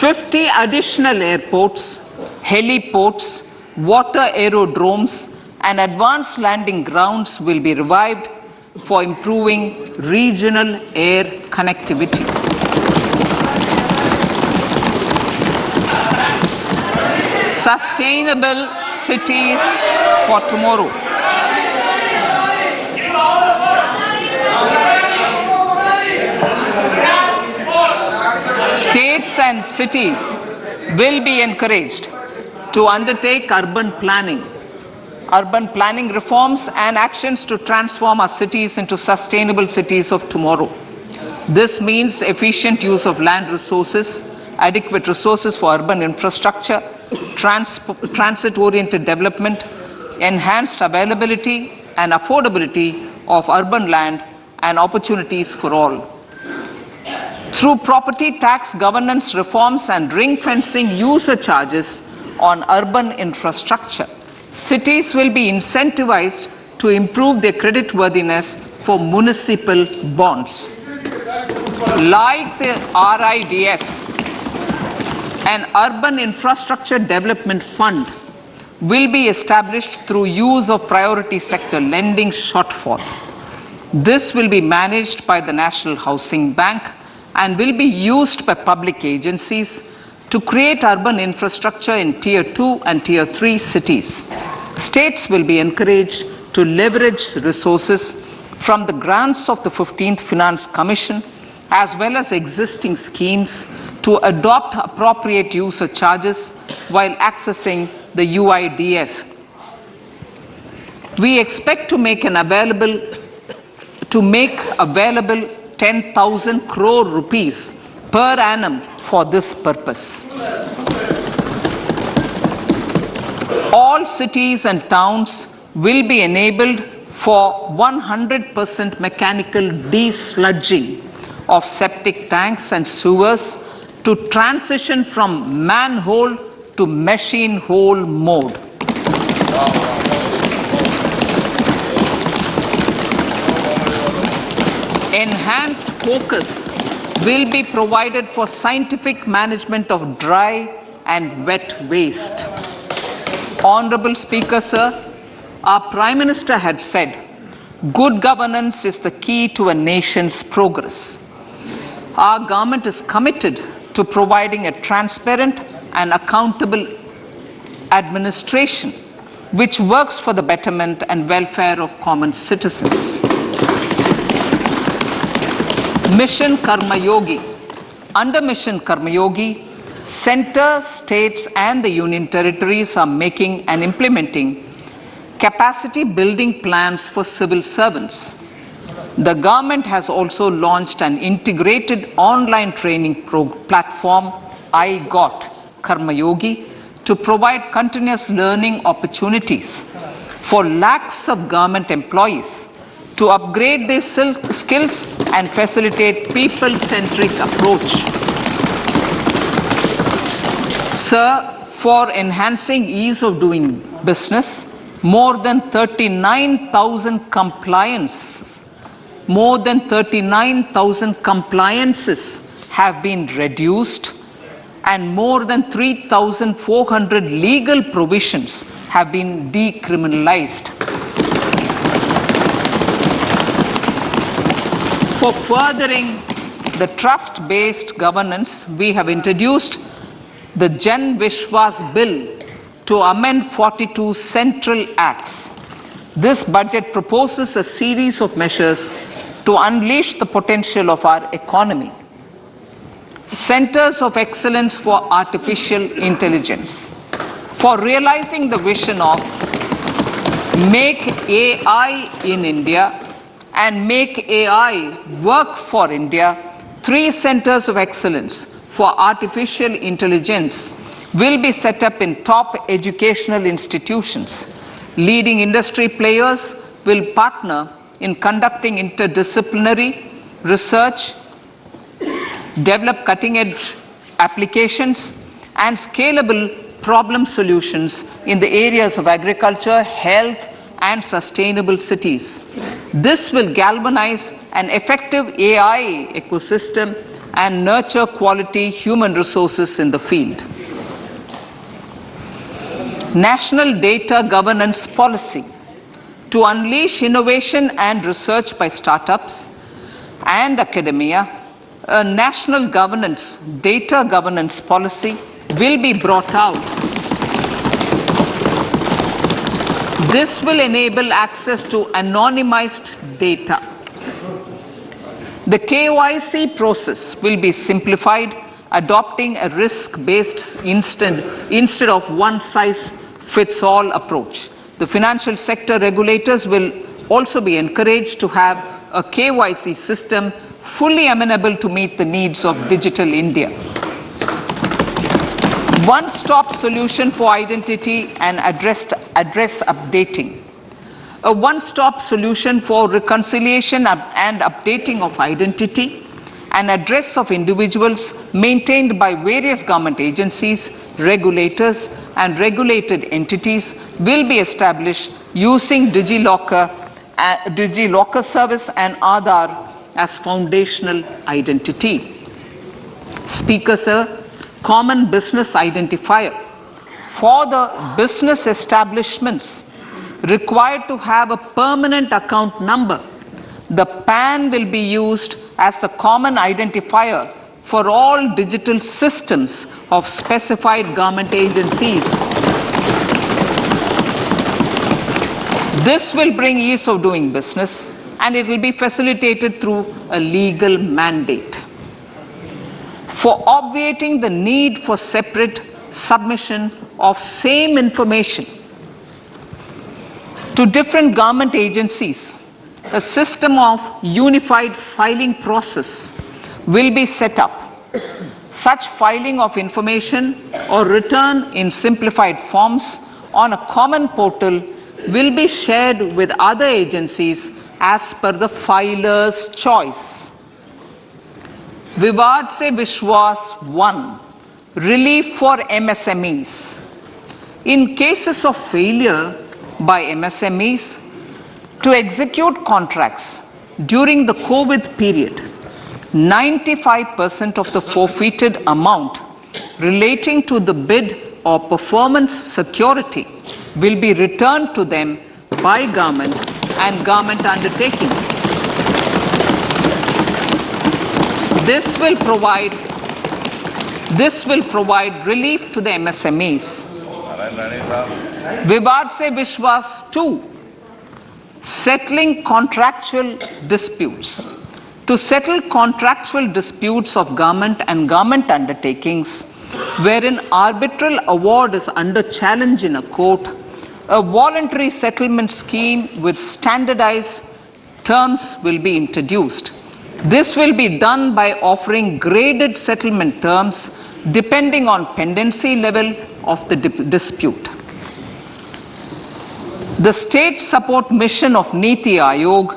50 additional airports, heliports, water aerodromes and advanced landing grounds will be revived for improving regional air connectivity. Sustainable cities for tomorrow. States and cities will be encouraged to undertake urban planning reforms and actions to transform our cities into sustainable cities of tomorrow. This means efficient use of land resources, adequate resources for urban infrastructure, transit-oriented development, enhanced availability and affordability of urban land and opportunities for all. Through property tax governance reforms and ring-fencing user charges on urban infrastructure, cities will be incentivized to improve their creditworthiness for municipal bonds. Like the RIDF, an urban infrastructure development fund will be established through use of priority sector lending shortfall. This will be managed by the National Housing Bank and will be used by public agencies to create urban infrastructure in Tier 2 and Tier 3 cities. States will be encouraged to leverage resources from the grants of the 15th Finance Commission as well as existing schemes to adopt appropriate user charges while accessing the UIDF. We expect to make available 10,000 crore rupees per annum for this purpose. All cities and towns will be enabled for 100% mechanical desludging of septic tanks and sewers to transition from manhole to machine hole mode. Enhanced focus will be provided for scientific management of dry and wet waste. Honorable Speaker, sir, our Prime Minister had said, good governance is the key to a nation's progress. Our government is committed to providing a transparent and accountable administration which works for the betterment and welfare of common citizens. Mission Karma Yogi. Under Mission Karma Yogi, center, states and the union territories are making and implementing capacity building plans for civil servants. The government has also launched an integrated online training platform, I Got Karma Yogi, to provide continuous learning opportunities for lakhs of government employees to upgrade their skills and facilitate people-centric approach. Sir, for enhancing ease of doing business, more than 39,000 compliances have been reduced and more than 3,400 legal provisions have been decriminalized. For furthering the trust-based governance, we have introduced the Jan Vishwas Bill to amend 42 central acts. This budget proposes a series of measures to unleash the potential of our economy. Centers of Excellence for Artificial Intelligence. For realizing the vision of Make AI in India and Make AI Work for India, 3 Centers of Excellence for Artificial Intelligence will be set up in top educational institutions. Leading industry players will partner in conducting interdisciplinary research, develop cutting-edge applications, and scalable problem solutions in the areas of agriculture, health, and sustainable cities. This will galvanize an effective AI ecosystem and nurture quality human resources in the field. National Data Governance Policy. To unleash innovation and research by startups and academia, a national data governance policy will be brought out. This will enable access to anonymized data. The KYC process will be simplified, adopting a risk-based instead of one-size-fits-all approach. The financial sector regulators will also be encouraged to have a KYC system fully amenable to meet the needs of digital India. One-stop solution for identity and address updating. A one-stop solution for reconciliation and updating of identity and address of individuals maintained by various government agencies, regulators, and regulated entities will be established using DigiLocker service and Aadhaar as foundational identity. Speaker, sir, common business identifier. For the business establishments required to have a permanent account number, the PAN will be used as the common identifier for all digital systems of specified government agencies. This will bring ease of doing business and it will be facilitated through a legal mandate. For obviating the need for separate submission of same information to different government agencies, a system of unified filing process will be set up. Such filing of information or return in simplified forms on a common portal will be shared with other agencies as per the filer's choice. Vivad se Vishwas 1. Relief for MSMEs. In cases of failure by MSMEs to execute contracts during the COVID period, 95% of the forfeited amount relating to the bid or performance security will be returned to them by government and government undertakings. This will provide relief to the MSMEs. Vivad se Vishwas 2, settling contractual disputes. To settle contractual disputes of government and government undertakings, wherein arbitral award is under challenge in a court, a voluntary settlement scheme with standardized terms will be introduced. This will be done by offering graded settlement terms depending on pendency level of the dispute. The state support mission of Niti Aayog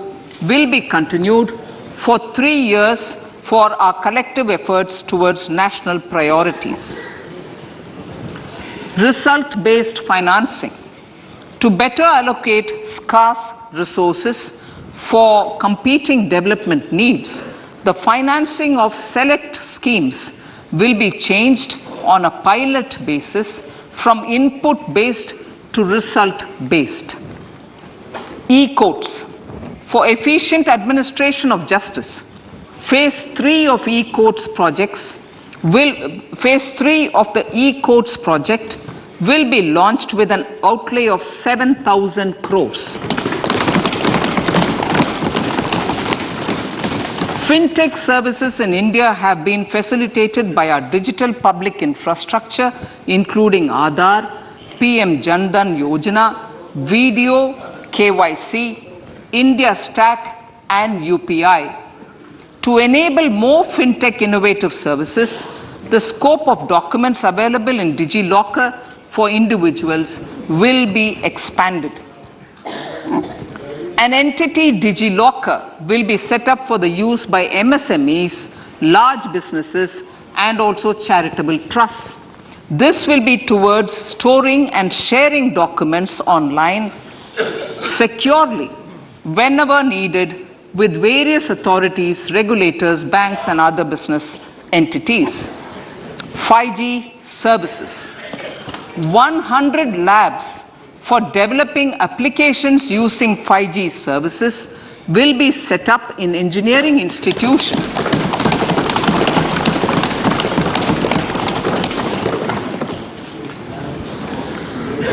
will be continued for 3 years for our collective efforts towards national priorities. Result-based financing. To better allocate scarce resources for competing development needs, the financing of select schemes will be changed on a pilot basis from input-based to result-based. E-courts. For efficient administration of justice, Phase 3 of the e-courts project will be launched with an outlay of 7,000 crores. Fintech services in India have been facilitated by our digital public infrastructure, including Aadhaar, PM Jan Dhan Yojana, Video, KYC, India Stack, and UPI. To enable more fintech innovative services, the scope of documents available in DigiLocker for individuals will be expanded. An entity, DigiLocker, will be set up for the use by MSMEs, large businesses, and also charitable trusts. This will be towards storing and sharing documents online securely whenever needed with various authorities, regulators, banks, and other business entities. 5G services. 100 labs for developing applications using 5G services will be set up in engineering institutions.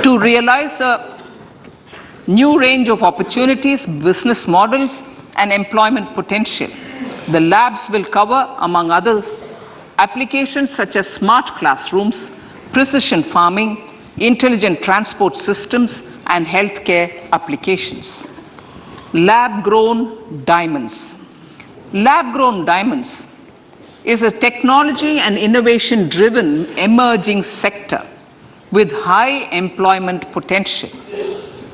To realize a new range of opportunities, business models, and employment potential, the labs will cover, among others, applications such as smart classrooms, precision farming, intelligent transport systems, and healthcare applications. Lab-grown diamonds. Lab-grown diamonds is a technology and innovation-driven emerging sector with high employment potential.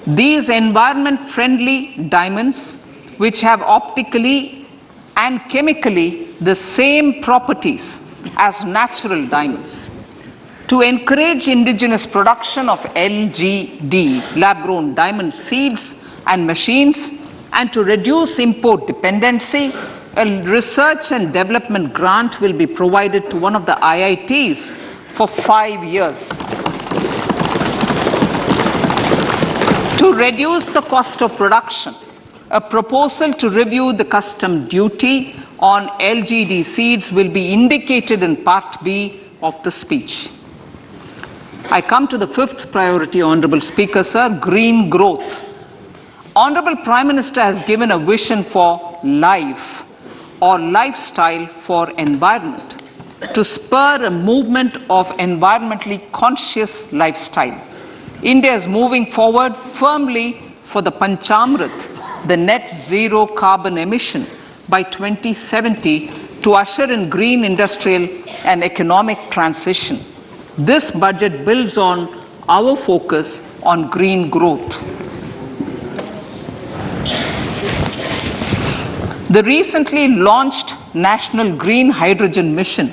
These environment-friendly diamonds, which have optically and chemically the same properties as natural diamonds. To encourage indigenous production of LGD, lab-grown diamond seeds and machines, and to reduce import dependency, a research and development grant will be provided to one of the IITs for 5 years. To reduce the cost of production, a proposal to review the custom duty on LGD seeds will be indicated in Part B of the speech. I come to the fifth priority, Honorable Speaker, sir, green growth. Honorable Prime Minister has given a vision for life or lifestyle for environment to spur a movement of environmentally conscious lifestyle. India is moving forward firmly for the Panchamrit, the net zero carbon emission by 2070 to usher in green industrial and economic transition. This budget builds on our focus on green growth. The recently launched National Green Hydrogen Mission,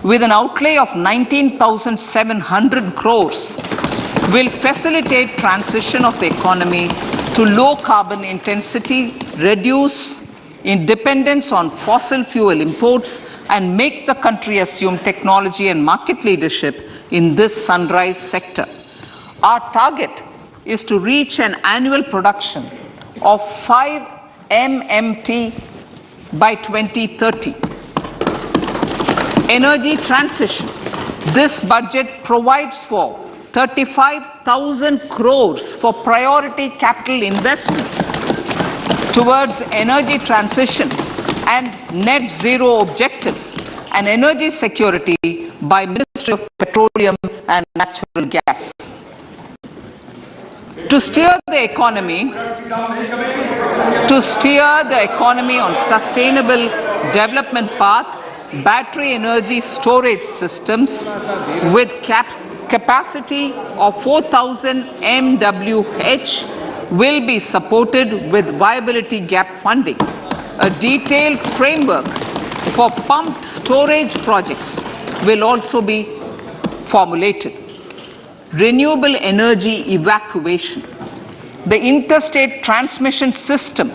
with an outlay of 19,700 crores, will facilitate transition of the economy to low carbon intensity, reduce in dependence on fossil fuel imports and make the country assume technology and market leadership in this sunrise sector. Our target is to reach an annual production of 5 MMT by 2030. Energy transition. This budget provides for 35,000 crores for priority capital investment towards energy transition and net zero objectives and energy security by Ministry of Petroleum and Natural Gas. To steer the economy on sustainable development path, battery energy storage systems with capacity of 4,000 MWH will be supported with viability gap funding. A detailed framework for pumped storage projects will also be formulated. Renewable energy evacuation. The interstate transmission system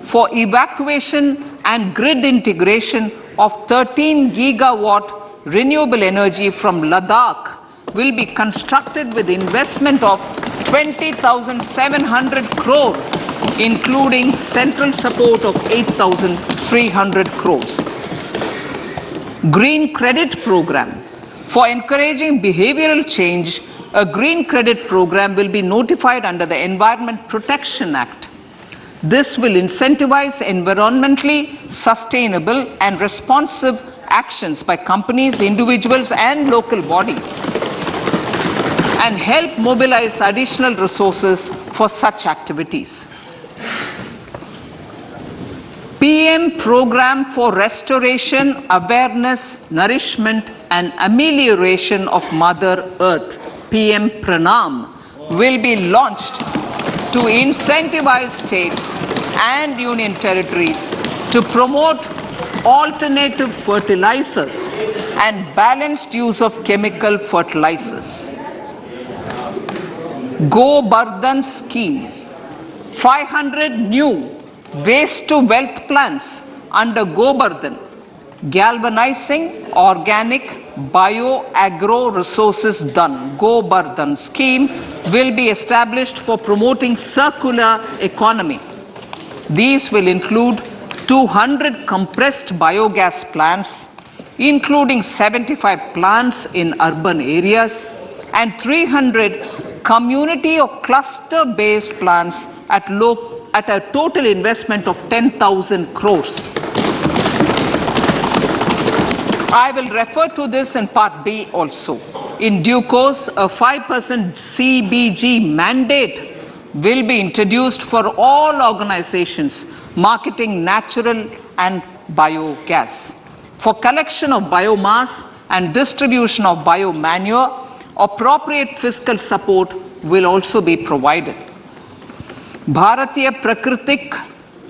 for evacuation and grid integration of 13 gigawatt renewable energy from Ladakh will be constructed with investment of 20,700 crore, including central support of 8,300 crores. Green credit program. For encouraging behavioral change, a green credit program will be notified under the Environment Protection Act. This will incentivize environmentally sustainable and responsive actions by companies, individuals, and local bodies, and help mobilize additional resources for such activities. PM Program for Restoration, Awareness, Nourishment, and Amelioration of Mother Earth, PM Pranam, will be launched to incentivize states and union territories to promote alternative fertilizers and balanced use of chemical fertilizers. Go Bardhan Scheme. 500 new waste to wealth plants under Go Bardhan, galvanizing organic bio-agro resources done. Go Bardhan scheme will be established for promoting circular economy. These will include 200 compressed biogas plants, including 75 plants in urban areas, and 300 community or cluster-based plants at a total investment of 10,000 crores. I will refer to this in part B also. In due course, a 5% CBG mandate will be introduced for all organizations marketing natural and biogas. For collection of biomass and distribution of biomanure, appropriate fiscal support will also be provided. Bharatiya Prakritik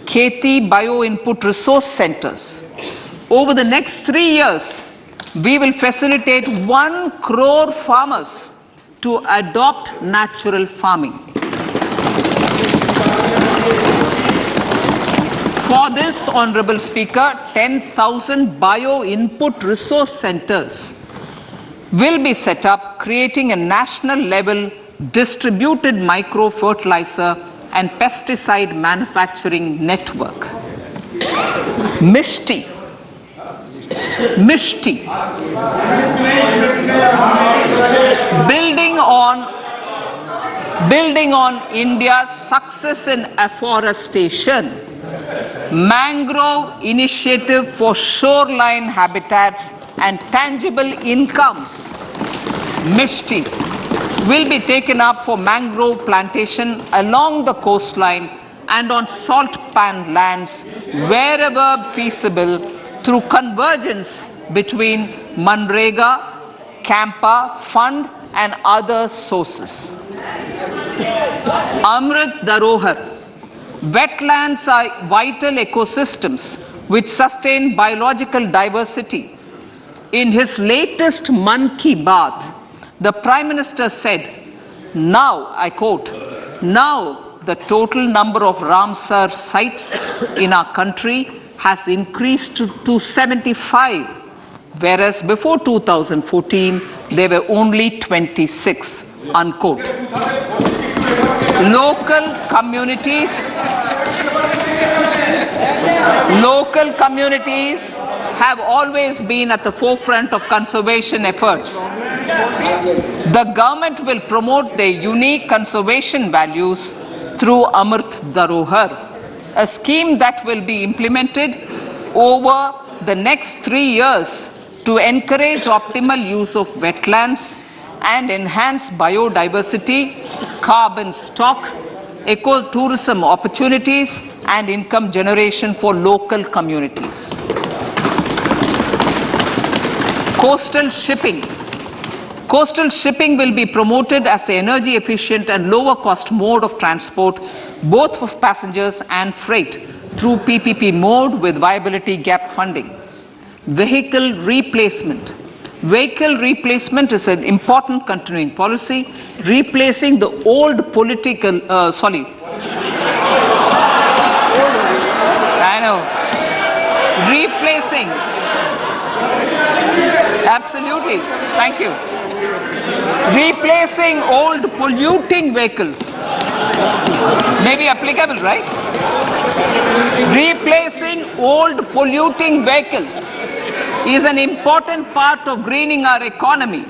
Kheti Bio Input Resource Centers. Over the next 3 years, we will facilitate 1 crore farmers to adopt natural farming. For this, Honorable Speaker, 10,000 bio input resource centers will be set up, creating a national level distributed micro fertilizer and pesticide manufacturing network. Mishti. Building on India's success in afforestation, mangrove initiative for shoreline habitats and tangible incomes, Mishti, will be taken up for mangrove plantation along the coastline and on salt pan lands wherever feasible through convergence between Manrega, Campa, Fund and other sources. Amrit Dharohar. Wetlands are vital ecosystems which sustain biological diversity. In his latest Mann Ki Baat, the Prime Minister said, now, I quote, now the total number of Ramsar sites in our country has increased to 75, whereas before 2014 there were only 26, unquote. Local communities have always been at the forefront of conservation efforts. The government will promote their unique conservation values through Amrit Dharohar, a scheme that will be implemented over the next 3 years to encourage optimal use of wetlands and enhance biodiversity, carbon stock, ecotourism opportunities, and income generation for local communities. Coastal shipping. Coastal shipping will be promoted as the energy efficient and lower cost mode of transport, both for passengers and freight, through PPP mode with viability gap funding. Vehicle replacement. Vehicle replacement is an important continuing policy, replacing the old political, replacing, absolutely, thank you. Replacing old polluting vehicles. May be applicable, right? Replacing old polluting vehicles is an important part of greening our economy.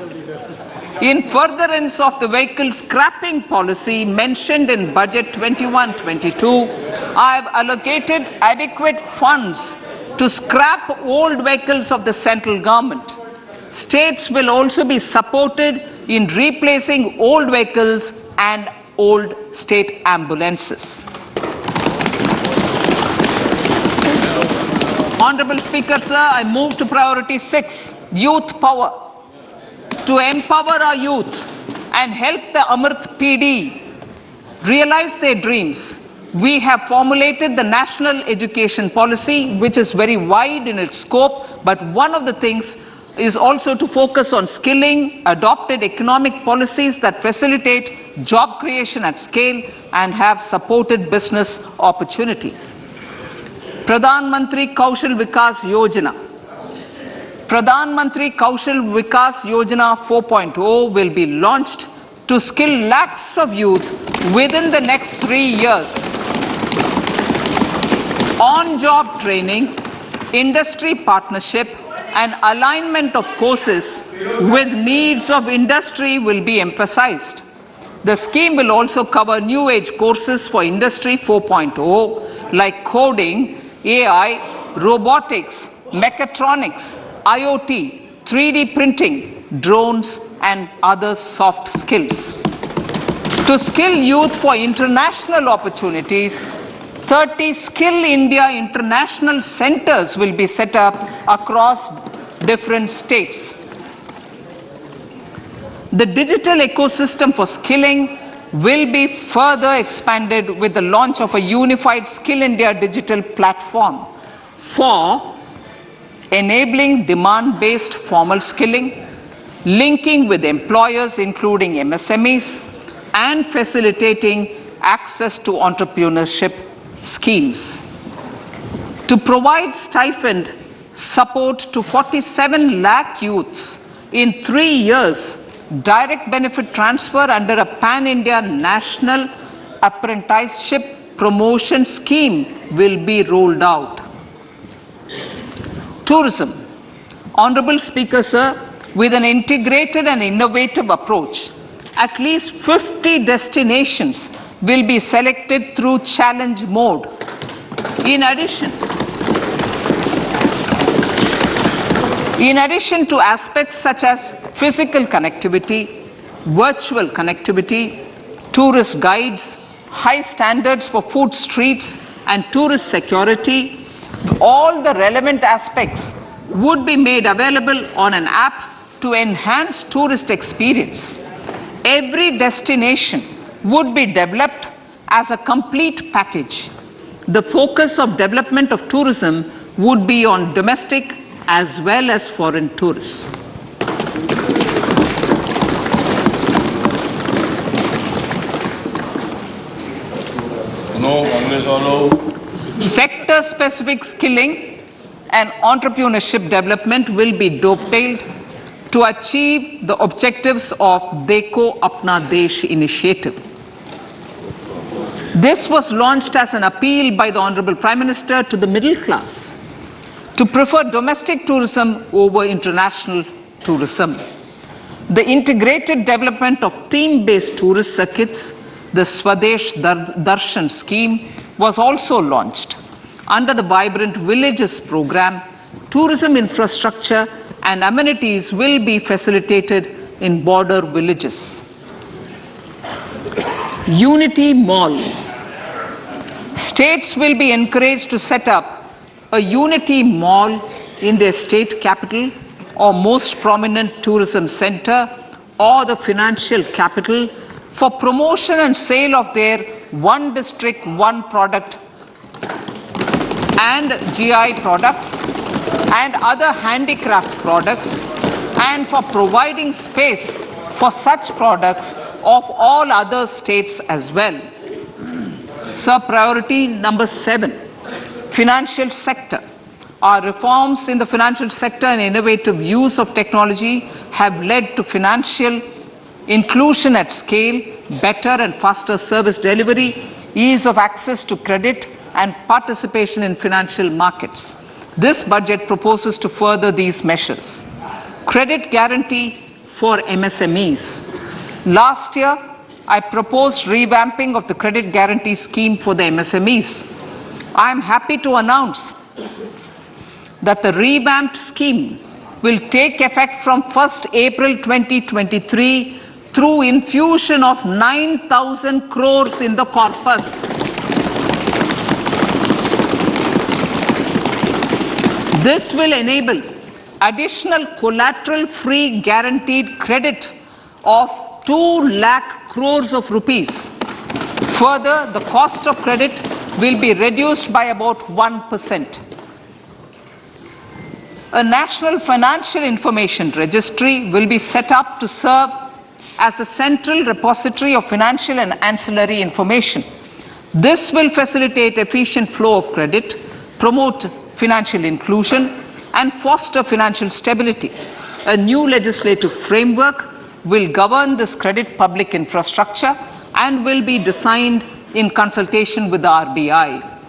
In furtherance of the vehicle scrapping policy mentioned in Budget 21-22, I have allocated adequate funds to scrap old vehicles of the central government. States will also be supported in replacing old vehicles and old state ambulances. Honorable Speaker, sir, I move to priority 6, youth power. To empower our youth and help the Amrit PD realize their dreams, we have formulated the National Education Policy, which is very wide in its scope, but one of the things is also to focus on skilling, adopted economic policies that facilitate job creation at scale and have supported business opportunities. Pradhan Mantri Kaushal Vikas Yojana. Pradhan Mantri Kaushal Vikas Yojana 4.0 will be launched to skill lakhs of youth within the next 3 years. On-job training, industry partnership, and alignment of courses with needs of industry will be emphasized. The scheme will also cover new age courses for Industry 4.0 like coding, AI, robotics, mechatronics, IoT, 3D printing, drones, and other soft skills. To skill youth for international opportunities, 30 Skill India international centers will be set up across different states. The digital ecosystem for skilling will be further expanded with the launch of a unified Skill India digital platform for enabling demand-based formal skilling, linking with employers including MSMEs, and facilitating access to entrepreneurship schemes. To provide stipend support to 47 lakh youths in 3 years, direct benefit transfer under a pan-India national apprenticeship promotion scheme will be rolled out. Tourism. Honorable Speaker, sir, with an integrated and innovative approach, at least 50 destinations will be selected through challenge mode. In addition to aspects such as physical connectivity, virtual connectivity, tourist guides, high standards for food streets, and tourist security, all the relevant aspects would be made available on an app to enhance tourist experience. Every destination would be developed as a complete package. The focus of development of tourism would be on domestic as well as foreign tourists. Sector-specific skilling and entrepreneurship development will be dovetailed to achieve the objectives of Dekho Apna Desh initiative. This was launched as an appeal by the Honorable Prime Minister to the middle class to prefer domestic tourism over international tourism. The integrated development of theme-based tourist circuits, the Swadesh Darshan scheme, was also launched. Under the Vibrant Villages program, tourism infrastructure and amenities will be facilitated in border villages. Unity Mall. States will be encouraged to set up a Unity Mall in their state capital or most prominent tourism center or the financial capital for promotion and sale of their one district, one product and GI products and other handicraft products, and for providing space for such products of all other states as well. Sir, priority number 7, financial sector. Our reforms in the financial sector and innovative use of technology have led to financial inclusion at scale, better and faster service delivery, ease of access to credit, and participation in financial markets. This budget proposes to further these measures. Credit guarantee for MSMEs. Last year, I proposed revamping of the credit guarantee scheme for the MSMEs. I am happy to announce that the revamped scheme will take effect from 1st April 2023 through infusion of 9,000 crores in the corpus. This will enable additional collateral-free guaranteed credit of 2 lakh crores of rupees. Further, the cost of credit will be reduced by about 1%. A national financial information registry will be set up to serve as the central repository of financial and ancillary information. This will facilitate efficient flow of credit, promote financial inclusion, and foster financial stability. A new legislative framework will govern this credit public infrastructure and will be designed in consultation with the RBI.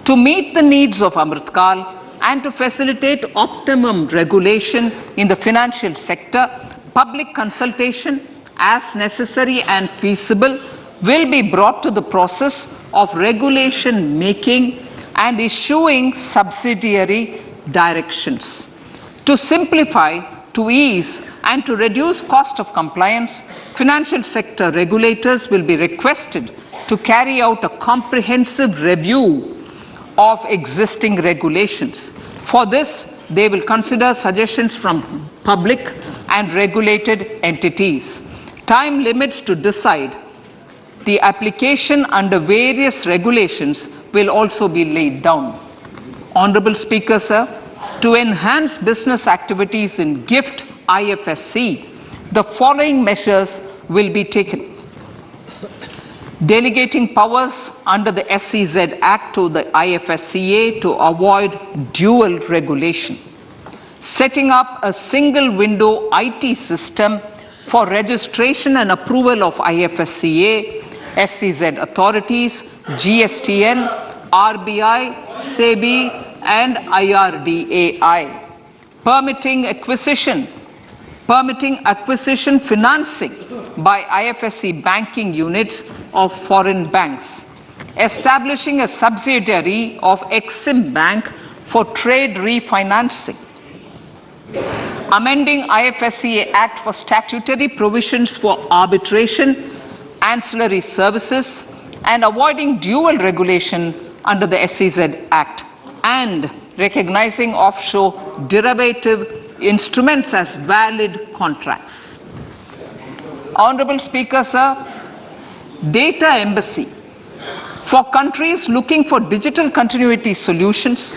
To meet the needs of Amrit Kaal and to facilitate optimum regulation in the financial sector, public consultation, as necessary and feasible, will be brought to the process of regulation making and issuing subsidiary directions. To simplify, to ease, and to reduce cost of compliance, financial sector regulators will be requested to carry out a comprehensive review of existing regulations. For this, they will consider suggestions from public and regulated entities. Time limits to decide the application under various regulations will also be laid down. Honorable Speaker, sir, to enhance business activities in GIFT IFSC, the following measures will be taken. Delegating powers under the SEZ Act to the IFSCA to avoid dual regulation. Setting up a single window IT system for registration and approval of IFSCA, SEZ authorities, GSTN, RBI, SEBI, and IRDAI. Permitting acquisition financing by IFSC banking units of foreign banks. Establishing a subsidiary of Exim Bank for trade refinancing. Amending IFSCA Act for statutory provisions for arbitration, ancillary services, and avoiding dual regulation under the SEZ Act, and recognizing offshore derivative instruments as valid contracts. Honorable Speaker, sir, data embassy. For countries looking for digital continuity solutions,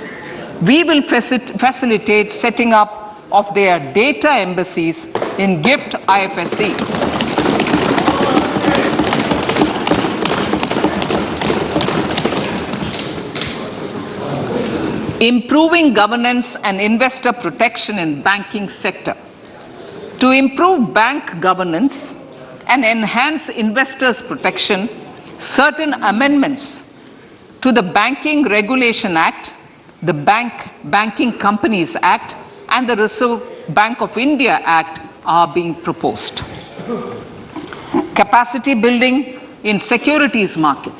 we will facilitate setting up of their data embassies in GIFT IFSC. improving governance and investor protection in banking sector. To improve bank governance and enhance investors' protection, certain amendments to the Banking Regulation Act, the Banking Companies Act, and the Reserve Bank of India Act are being proposed. Capacity building in securities market.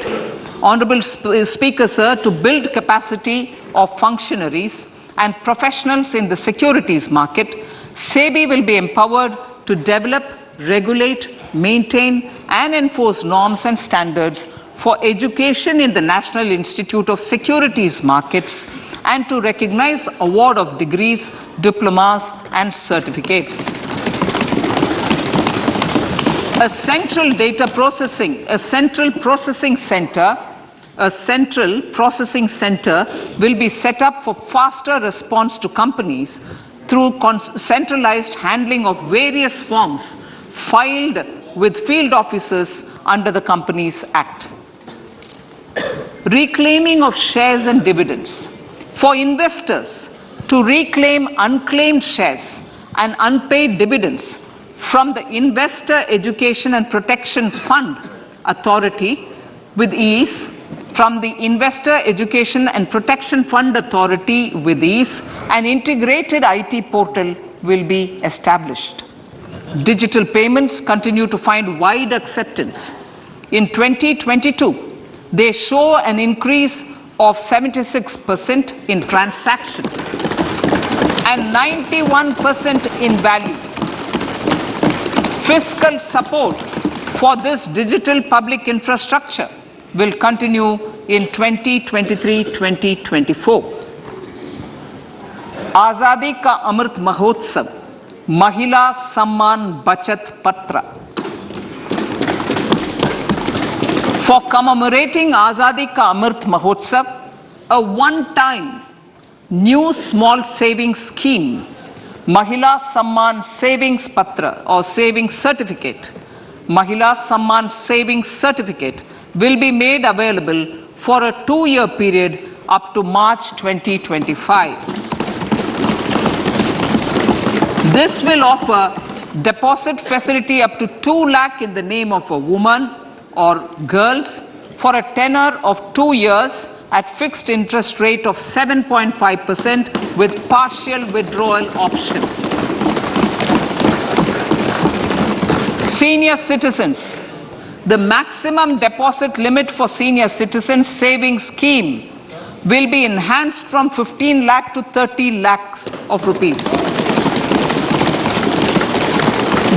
Honorable Speaker, sir, to build capacity of functionaries and professionals in the securities market, SEBI will be empowered to develop, regulate, maintain, and enforce norms and standards for education in the National Institute of Securities Markets and to recognize award of degrees, diplomas, and certificates. A central processing center will be set up for faster response to companies through centralized handling of various forms filed with field officers under the Companies Act. Reclaiming of shares and dividends. For investors to reclaim unclaimed shares and unpaid dividends from the Investor Education and Protection Fund Authority with ease, from the Investor Education and Protection Fund Authority with ease, an integrated IT portal will be established. Digital payments continue to find wide acceptance. In 2022, they show an increase of 76% in transaction and 91% in value. Fiscal support for this digital public infrastructure will continue in 2023-2024. आजादी का अमृत महोत्सव, महिला सम्मान बचत पत्र. For commemorating Azadi Ka Amrit Mahotsav, a one-time new small savings scheme, Mahila Samman Savings Patra or Savings Certificate, Mahila Samman Savings Certificate will be made available for a 2-year period up to March 2025. This will offer deposit facility up to 2 lakh in the name of a woman or girls for a tenure of 2 years at fixed interest rate of 7.5% with partial withdrawal option. Senior citizens. The maximum deposit limit for senior citizens savings scheme will be enhanced from 15 lakh to 30 lakhs of rupees.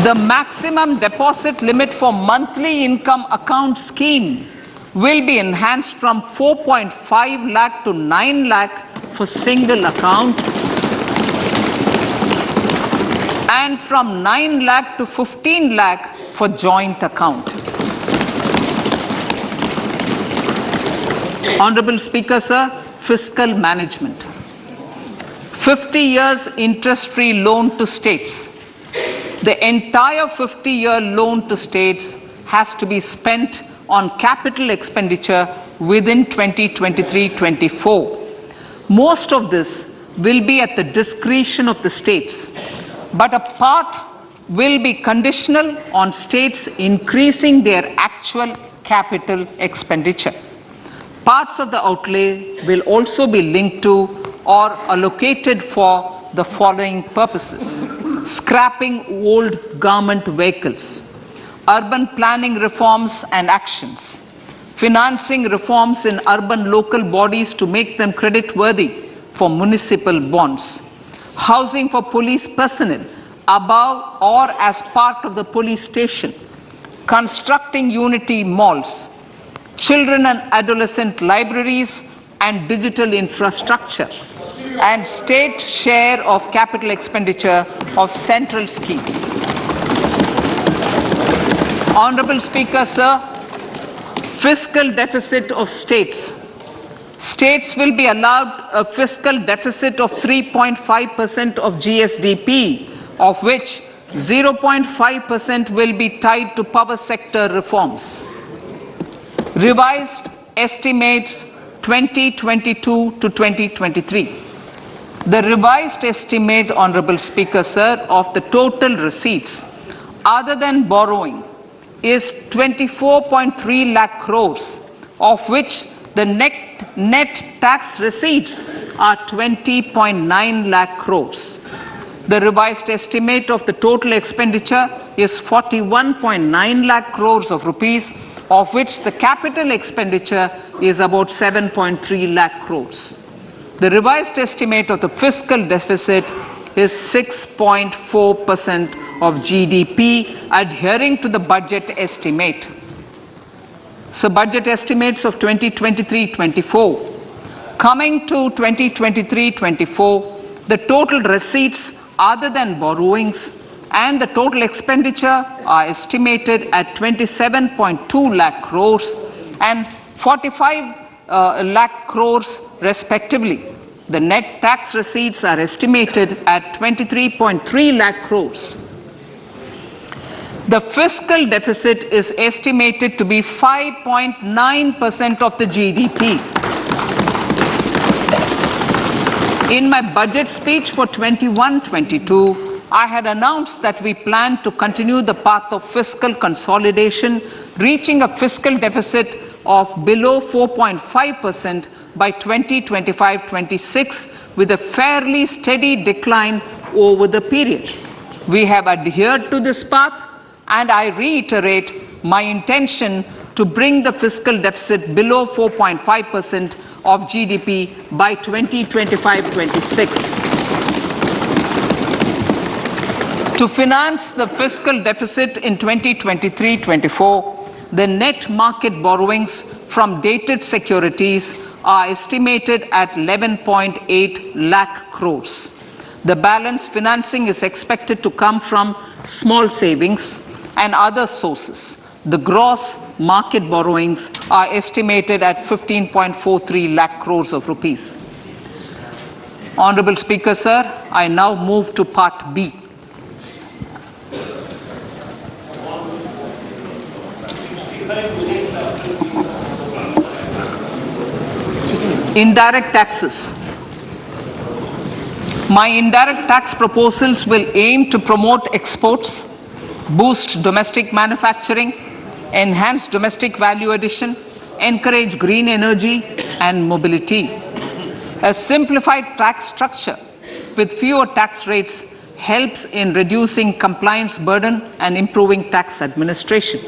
The maximum deposit limit for monthly income account scheme will be enhanced from 4.5 lakh to 9 lakh for single account and from 9 lakh to 15 lakh for joint account. Honorable Speaker, sir, fiscal management. 50 years interest-free loan to states. The entire 50-year loan to states has to be spent on capital expenditure within 2023-24. Most of this will be at the discretion of the states, but a part will be conditional on states increasing their actual capital expenditure. Parts of the outlay will also be linked to or allocated for the following purposes: scrapping old government vehicles, urban planning reforms and actions, financing reforms in urban local bodies to make them credit-worthy for municipal bonds, housing for police personnel above or as part of the police station, constructing unity malls, children and adolescent libraries and digital infrastructure, and state share of capital expenditure of central schemes. Honorable Speaker, sir, fiscal deficit of states. States will be allowed a fiscal deficit of 3.5% of GSDP, of which 0.5% will be tied to power sector reforms. Revised estimates 2022 to 2023. The revised estimate, Honorable Speaker, sir, of the total receipts other than borrowing is 24.3 lakh crores, of which the net tax receipts are 20.9 lakh crores. The revised estimate of the total expenditure is 41.9 lakh crores of rupees, of which the capital expenditure is about 7.3 lakh crores. The revised estimate of the fiscal deficit is 6.4% of GDP, adhering to the budget estimate. So budget estimates of 2023-24. Coming to 2023-24, the total receipts other than borrowings and the total expenditure are estimated at 27.2 lakh crores and 45 lakh crores respectively. The net tax receipts are estimated at 23.3 lakh crores. The fiscal deficit is estimated to be 5.9% of the GDP. In my budget speech for 21-22, I had announced that we plan to continue the path of fiscal consolidation, reaching a fiscal deficit of below 4.5% by 2025-26, with a fairly steady decline over the period. We have adhered to this path, and I reiterate my intention to bring the fiscal deficit below 4.5% of GDP by 2025-26. To finance the fiscal deficit in 2023-24, the net market borrowings from dated securities are estimated at 11.8 lakh crores. The balance financing is expected to come from small savings and other sources. The gross market borrowings are estimated at 15.43 lakh crores of rupees. Honorable Speaker, sir, I now move to Part B. Indirect taxes. My indirect tax proposals will aim to promote exports, boost domestic manufacturing, enhance domestic value addition, encourage green energy and mobility. A simplified tax structure with fewer tax rates helps in reducing compliance burden and improving tax administration.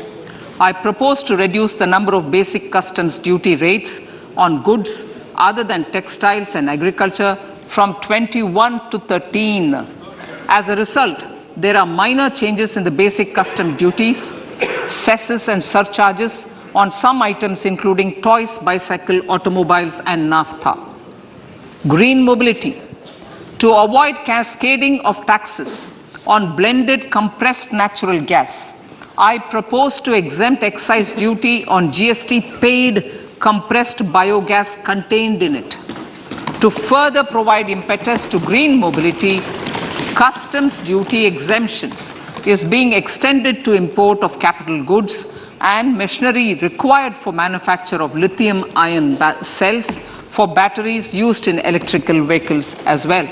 I propose to reduce the number of basic customs duty rates on goods other than textiles and agriculture from 21 to 13. As a result, there are minor changes in the basic custom duties, cesses and surcharges on some items including toys, bicycle, automobiles and naphtha. Green mobility. To avoid cascading of taxes on blended compressed natural gas, I propose to exempt excise duty on GST paid compressed biogas contained in it. To further provide impetus to green mobility, customs duty exemptions is being extended to import of capital goods and machinery required for manufacture of lithium-ion cells for batteries used in electrical vehicles as well.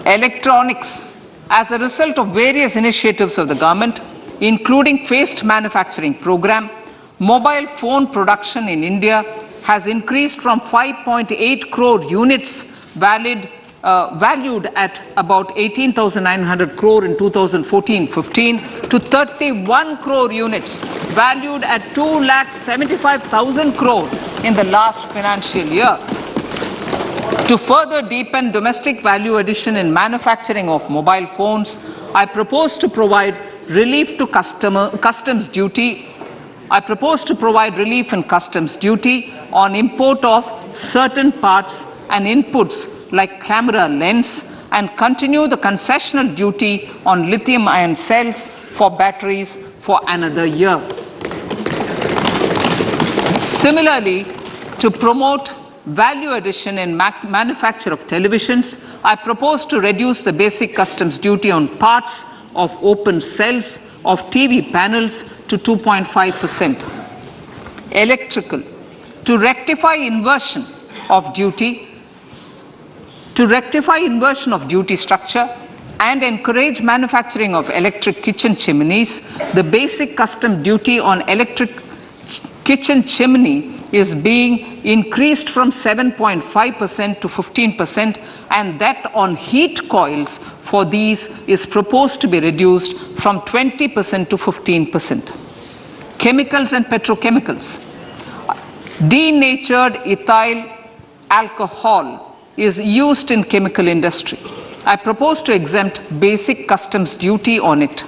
Electronics. As a result of various initiatives of the government, including phased manufacturing program, mobile phone production in India has increased from 5.8 crore units valued at about 18,900 crore in 2014-15 to 31 crore units valued at 2,75,000 crore in the last financial year. To further deepen domestic value addition in manufacturing of mobile phones, I propose to provide relief to customs duty. I propose to provide relief in customs duty on import of certain parts and inputs like camera lens and continue the concessional duty on lithium-ion cells for batteries for another year. Similarly, to promote value addition in manufacture of televisions, I propose to reduce the basic customs duty on parts of open cells of TV panels to 2.5%. Electrical. to rectify inversion of duty structure and encourage manufacturing of electric kitchen chimneys, the basic custom duty on electric kitchen chimney is being increased from 7.5% to 15%, and that on heat coils for these is proposed to be reduced from 20% to 15%. Chemicals and petrochemicals. Denatured ethyl alcohol is used in chemical industry. I propose to exempt basic customs duty on it.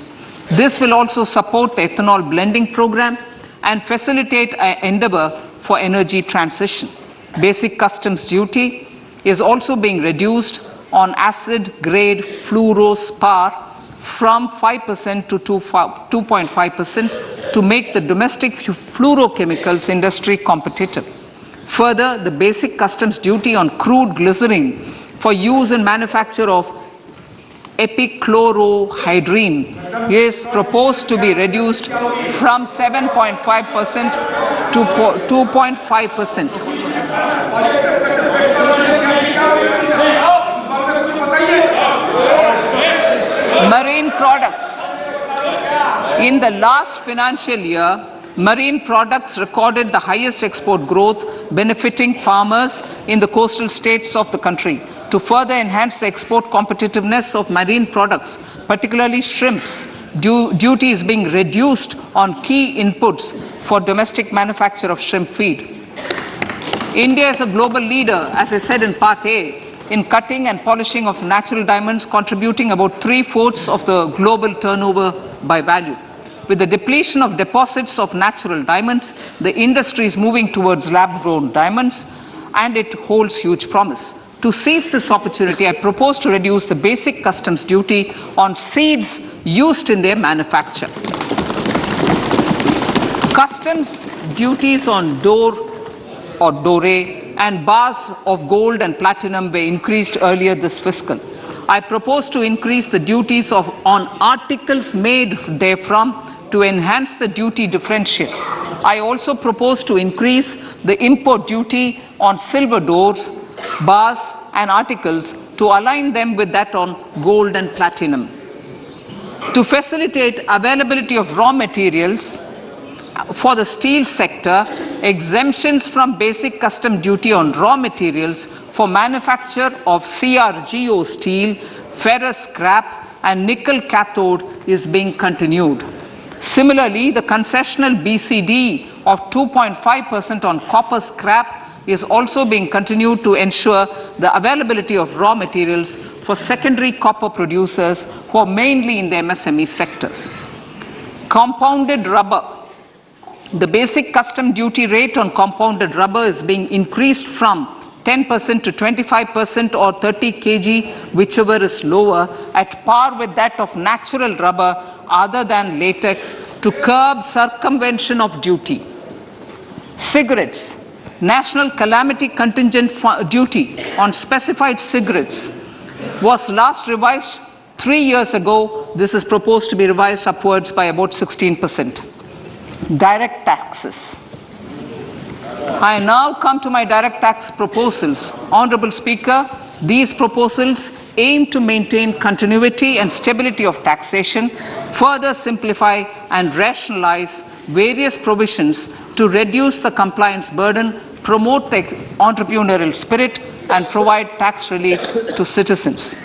This will also support the ethanol blending program and facilitate an endeavor for energy transition. Basic customs duty is also being reduced on acid grade fluorospar from 5% to 2.5% to make the domestic fluorochemicals industry competitive. Further, the basic customs duty on crude glycerin for use in manufacture of epichlorohydrin is proposed to be reduced from 7.5% to 2.5%. Marine products. In the last financial year, marine products recorded the highest export growth, benefiting farmers in the coastal states of the country. To further enhance the export competitiveness of marine products, particularly shrimps, duty is being reduced on key inputs for domestic manufacture of shrimp feed. India is a global leader, as I said in Part A, in cutting and polishing of natural diamonds, contributing about 3/4 of the global turnover by value. With the depletion of deposits of natural diamonds, the industry is moving towards lab-grown diamonds, and it holds huge promise. To seize this opportunity, I propose to reduce the basic customs duty on seeds used in their manufacture. Custom duties on door or doré and bars of gold and platinum were increased earlier this fiscal. I propose to increase the duties on articles made therefrom to enhance the duty differential. I also propose to increase the import duty on silver doors, bars and articles to align them with that on gold and platinum. To facilitate availability of raw materials for the steel sector, exemptions from basic custom duty on raw materials for manufacture of CRGO steel, ferrous scrap and nickel cathode is being continued. Similarly, the concessional BCD of 2.5% on copper scrap is also being continued to ensure the availability of raw materials for secondary copper producers who are mainly in the MSME sectors. Compounded rubber. The basic custom duty rate on compounded rubber is being increased from 10% to 25% or 30 kg, whichever is lower, at par with that of natural rubber other than latex, to curb circumvention of duty. Cigarettes. National calamity contingent duty on specified cigarettes was last revised 3 years ago. This is proposed to be revised upwards by about 16%. Direct taxes. I now come to my direct tax proposals. Honorable Speaker, these proposals aim to maintain continuity and stability of taxation, further simplify and rationalize various provisions to reduce the compliance burden, promote the entrepreneurial spirit, and provide tax relief to citizens.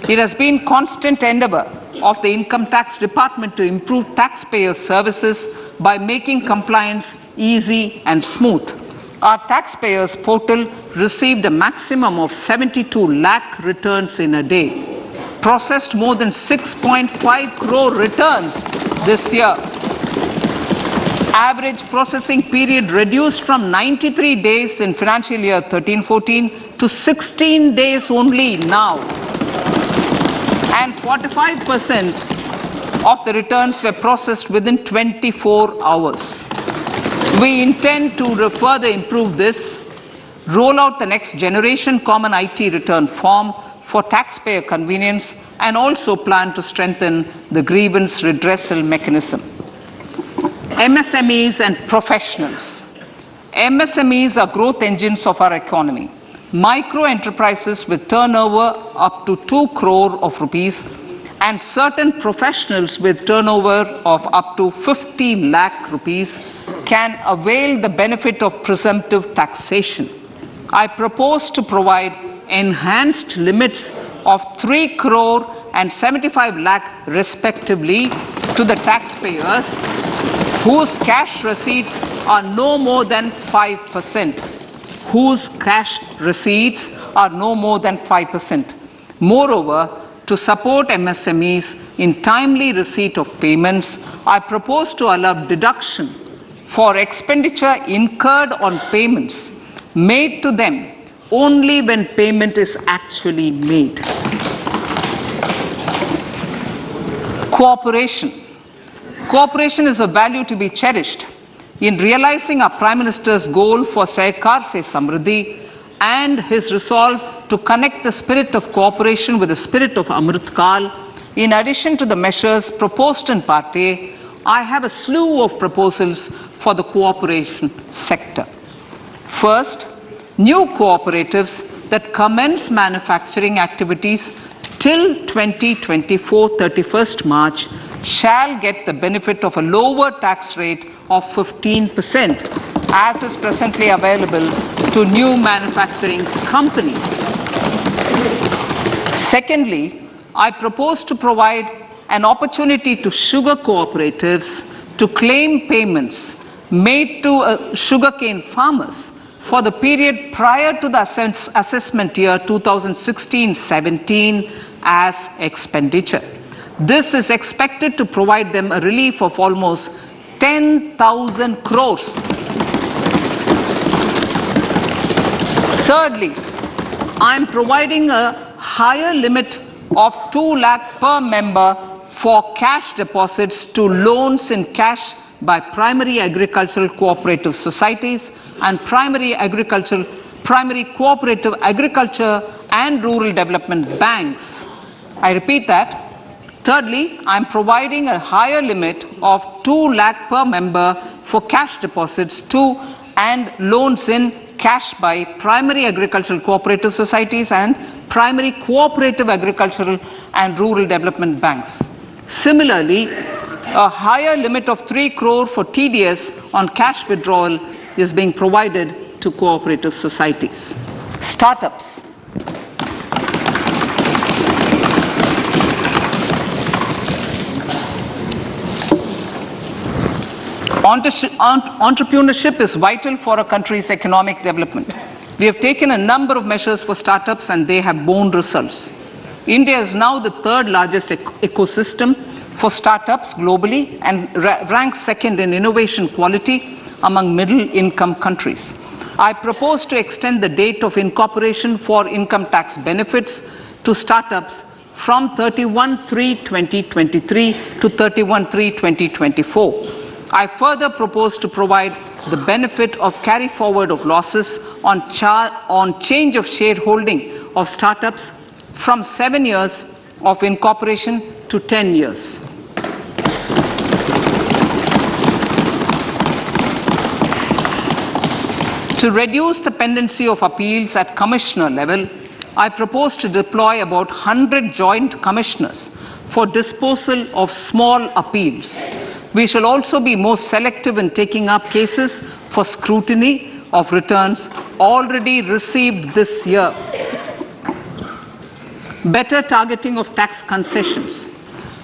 It has been constant endeavor of the Income Tax Department to improve taxpayer services by making compliance easy and smooth. Our taxpayers portal received a maximum of 72 lakh returns in a day, processed more than 6.5 crore returns this year. Average processing period reduced from 93 days in financial year 13-14 to 16 days only now. And 45% of the returns were processed within 24 hours. We intend to further improve this, roll out the next generation common IT return form for taxpayer convenience, and also plan to strengthen the grievance redressal mechanism. MSMEs and professionals. MSMEs are growth engines of our economy. Micro enterprises with turnover up to 2 crore of rupees and certain professionals with turnover of up to 50 lakh rupees can avail the benefit of presumptive taxation. I propose to provide enhanced limits of 3 crore and 75 lakh respectively to the taxpayers whose cash receipts are no more than 5%. Whose cash receipts are no more than 5%. Moreover, to support MSMEs in timely receipt of payments, I propose to allow deduction for expenditure incurred on payments made to them only when payment is actually made. Cooperation. Cooperation is a value to be cherished. In realizing our Prime Minister's goal for Sehkar Se Samriddhi and his resolve to connect the spirit of cooperation with the spirit of Amrit Kaal, in addition to the measures proposed in Part A, I have a slew of proposals for the cooperation sector. First, new cooperatives that commence manufacturing activities till 2024 31st March shall get the benefit of a lower tax rate of 15% as is presently available to new manufacturing companies. Secondly, I propose to provide an opportunity to sugar cooperatives to claim payments made to sugarcane farmers for the period prior to the assessment year 2016-17 as expenditure. This is expected to provide them a relief of almost 10,000 crores. Thirdly, I am providing a higher limit of 2 lakh per member for cash deposits to loans in cash by primary agricultural cooperative societies and primary cooperative agriculture and rural development banks. I repeat that. Thirdly, I am providing a higher limit of 2 lakh per member for cash deposits to and loans in cash by primary agricultural cooperative societies and primary cooperative agricultural and rural development banks. Similarly, a higher limit of 3 crore for TDS on cash withdrawal is being provided to cooperative societies. Startups. Entrepreneurship is vital for a country's economic development. We have taken a number of measures for startups and they have borne results. India is now the third largest ecosystem for startups globally and ranks second in innovation quality among middle-income countries. I propose to extend the date of incorporation for income tax benefits to startups from 31/3/2023 to 31/3/2024. I further propose to provide the benefit of carry forward of losses on change of shareholding of startups from 7 years of incorporation to 10 years. To reduce the pendency of appeals at commissioner level, I propose to deploy about 100 joint commissioners for disposal of small appeals. We shall also be more selective in taking up cases for scrutiny of returns already received this year. Better targeting of tax concessions.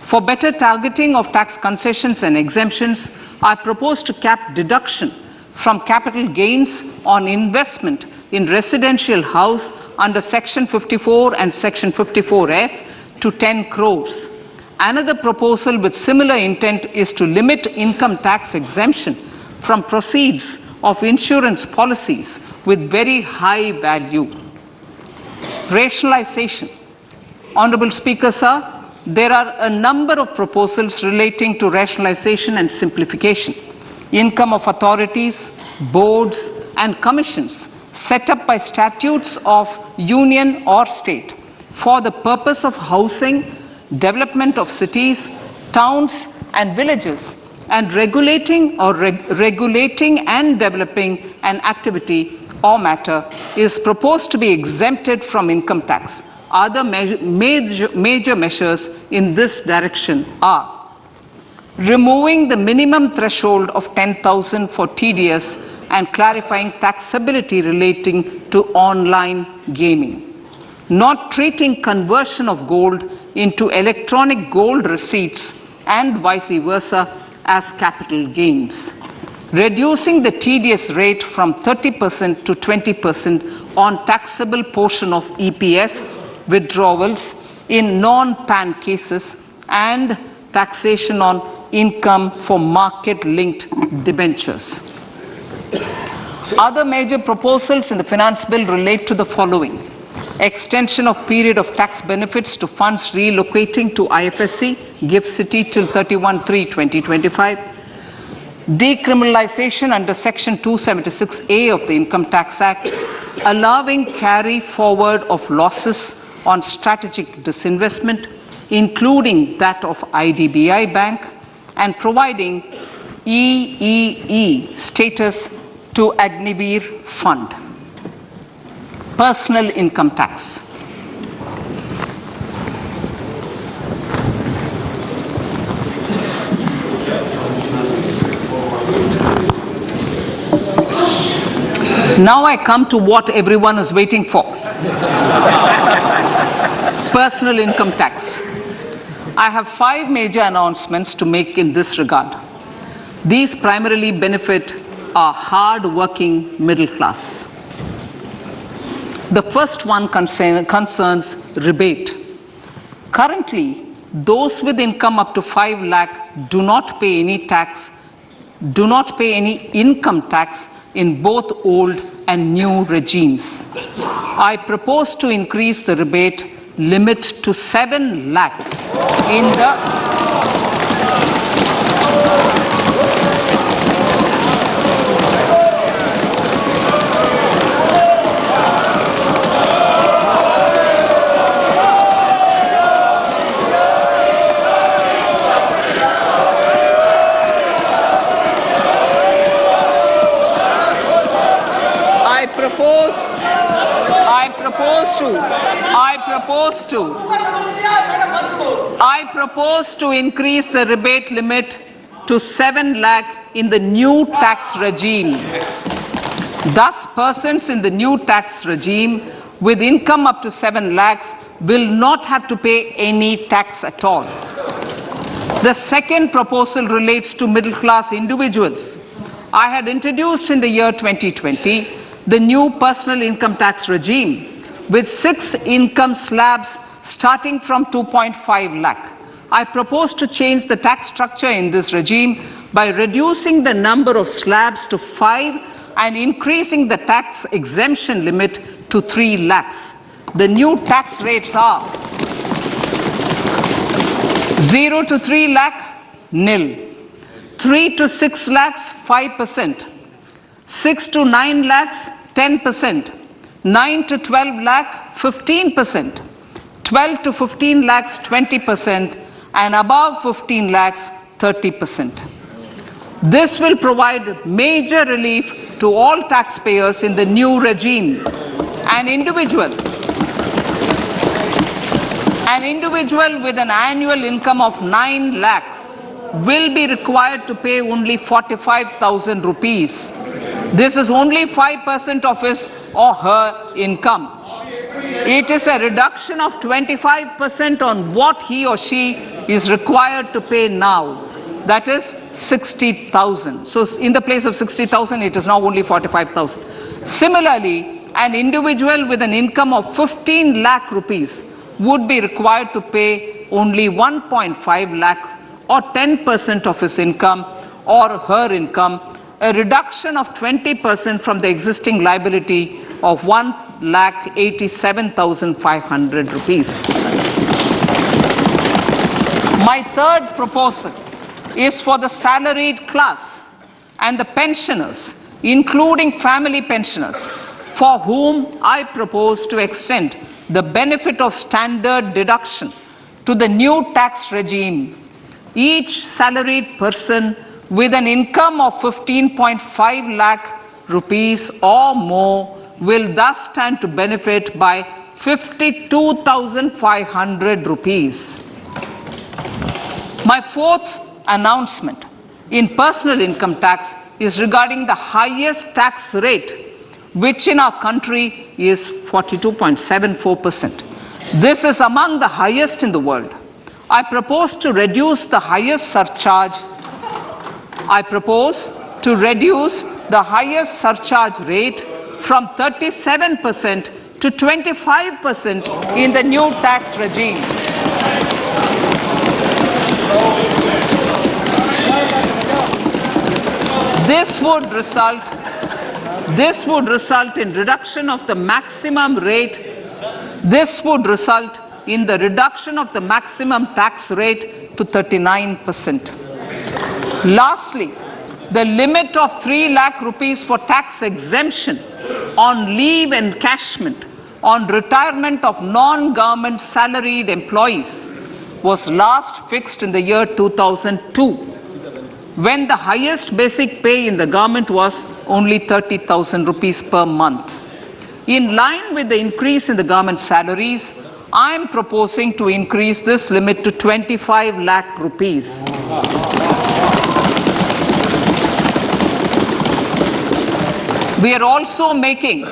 For better targeting of tax concessions and exemptions, I propose to cap deduction from capital gains on investment in residential house under Section 54 and Section 54F to 10 crores. Another proposal with similar intent is to limit income tax exemption from proceeds of insurance policies with very high value. Rationalization. Honorable Speaker, sir, there are a number of proposals relating to rationalization and simplification. Income of authorities, boards, and commissions set up by statutes of union or state for the purpose of housing, development of cities, towns, and villages and regulating and developing an activity or matter is proposed to be exempted from income tax. Other major measures in this direction are removing the minimum threshold of 10,000 for TDS and clarifying taxability relating to online gaming, not treating conversion of gold into electronic gold receipts and vice versa as capital gains, reducing the TDS rate from 30% to 20% on taxable portion of EPF withdrawals in non-PAN cases, and taxation on income for market-linked debentures. Other major proposals in the finance bill relate to the following: extension of period of tax benefits to funds relocating to IFSC, GIFT City till 31/3/2025, decriminalization under Section 276A of the Income Tax Act, allowing carry forward of losses on strategic disinvestment, including that of IDBI Bank, and providing EEE status to Agniveer Fund. Personal income tax. Now I come to what everyone is waiting for. Personal income tax. I have 5 major announcements to make in this regard. These primarily benefit our hard-working middle class. The first one concerns rebate. Currently, those with income up to 5 lakh do not pay any income tax in both old and new regimes. I propose to increase the rebate limit to 7 lakhs in the I propose to increase the rebate limit to 7 lakh in the new tax regime. Thus, persons in the new tax regime with income up to 7 lakhs will not have to pay any tax at all. The second proposal relates to middle class individuals. I had introduced in the year 2020 the new personal income tax regime with 6 income slabs starting from 2.5 lakh. I propose to change the tax structure in this regime by reducing the number of slabs to 5 and increasing the tax exemption limit to 3 lakhs. The new tax rates are 0 to 3 lakh, nil; 3 to 6 lakhs, 5%; 6 to 9 lakhs, 10%; 9 to 12 lakh, 15%; 12 to 15 lakhs, 20%; and above 15 lakhs, 30%. This will provide major relief to all taxpayers in the new regime. An individual with an annual income of 9 lakhs will be required to pay only 45,000 rupees. This is only 5% of his or her income. It is a reduction of 25% on what he or she is required to pay now. That is 60,000. So in the place of 60,000, it is now only 45,000. Similarly, an individual with an income of 15 lakh rupees would be required to pay only 1.5 lakh or 10% of his income or her income, a reduction of 20% from the existing liability of 1,87,500 rupees. My third proposal is for the salaried class and the pensioners, including family pensioners, for whom I propose to extend the benefit of standard deduction to the new tax regime. Each salaried person with an income of 15.5 lakh rupees or more will thus stand to benefit by 52,500 rupees. My fourth announcement in personal income tax is regarding the highest tax rate, which in our country is 42.74%. This is among the highest in the world. I propose to reduce the highest surcharge. I propose to reduce the highest surcharge rate from 37% to 25% in the new tax regime. This would result in reduction of the maximum rate. This would result in the reduction of the maximum tax rate to 39%. Lastly, the limit of 3 lakh rupees for tax exemption on leave encashment on retirement of non-government salaried employees was last fixed in the year 2002, when the highest basic pay in the government was only 30,000 rupees per month. In line with the increase in the government salaries, I am proposing to increase this limit to 25 lakh rupees. We are also making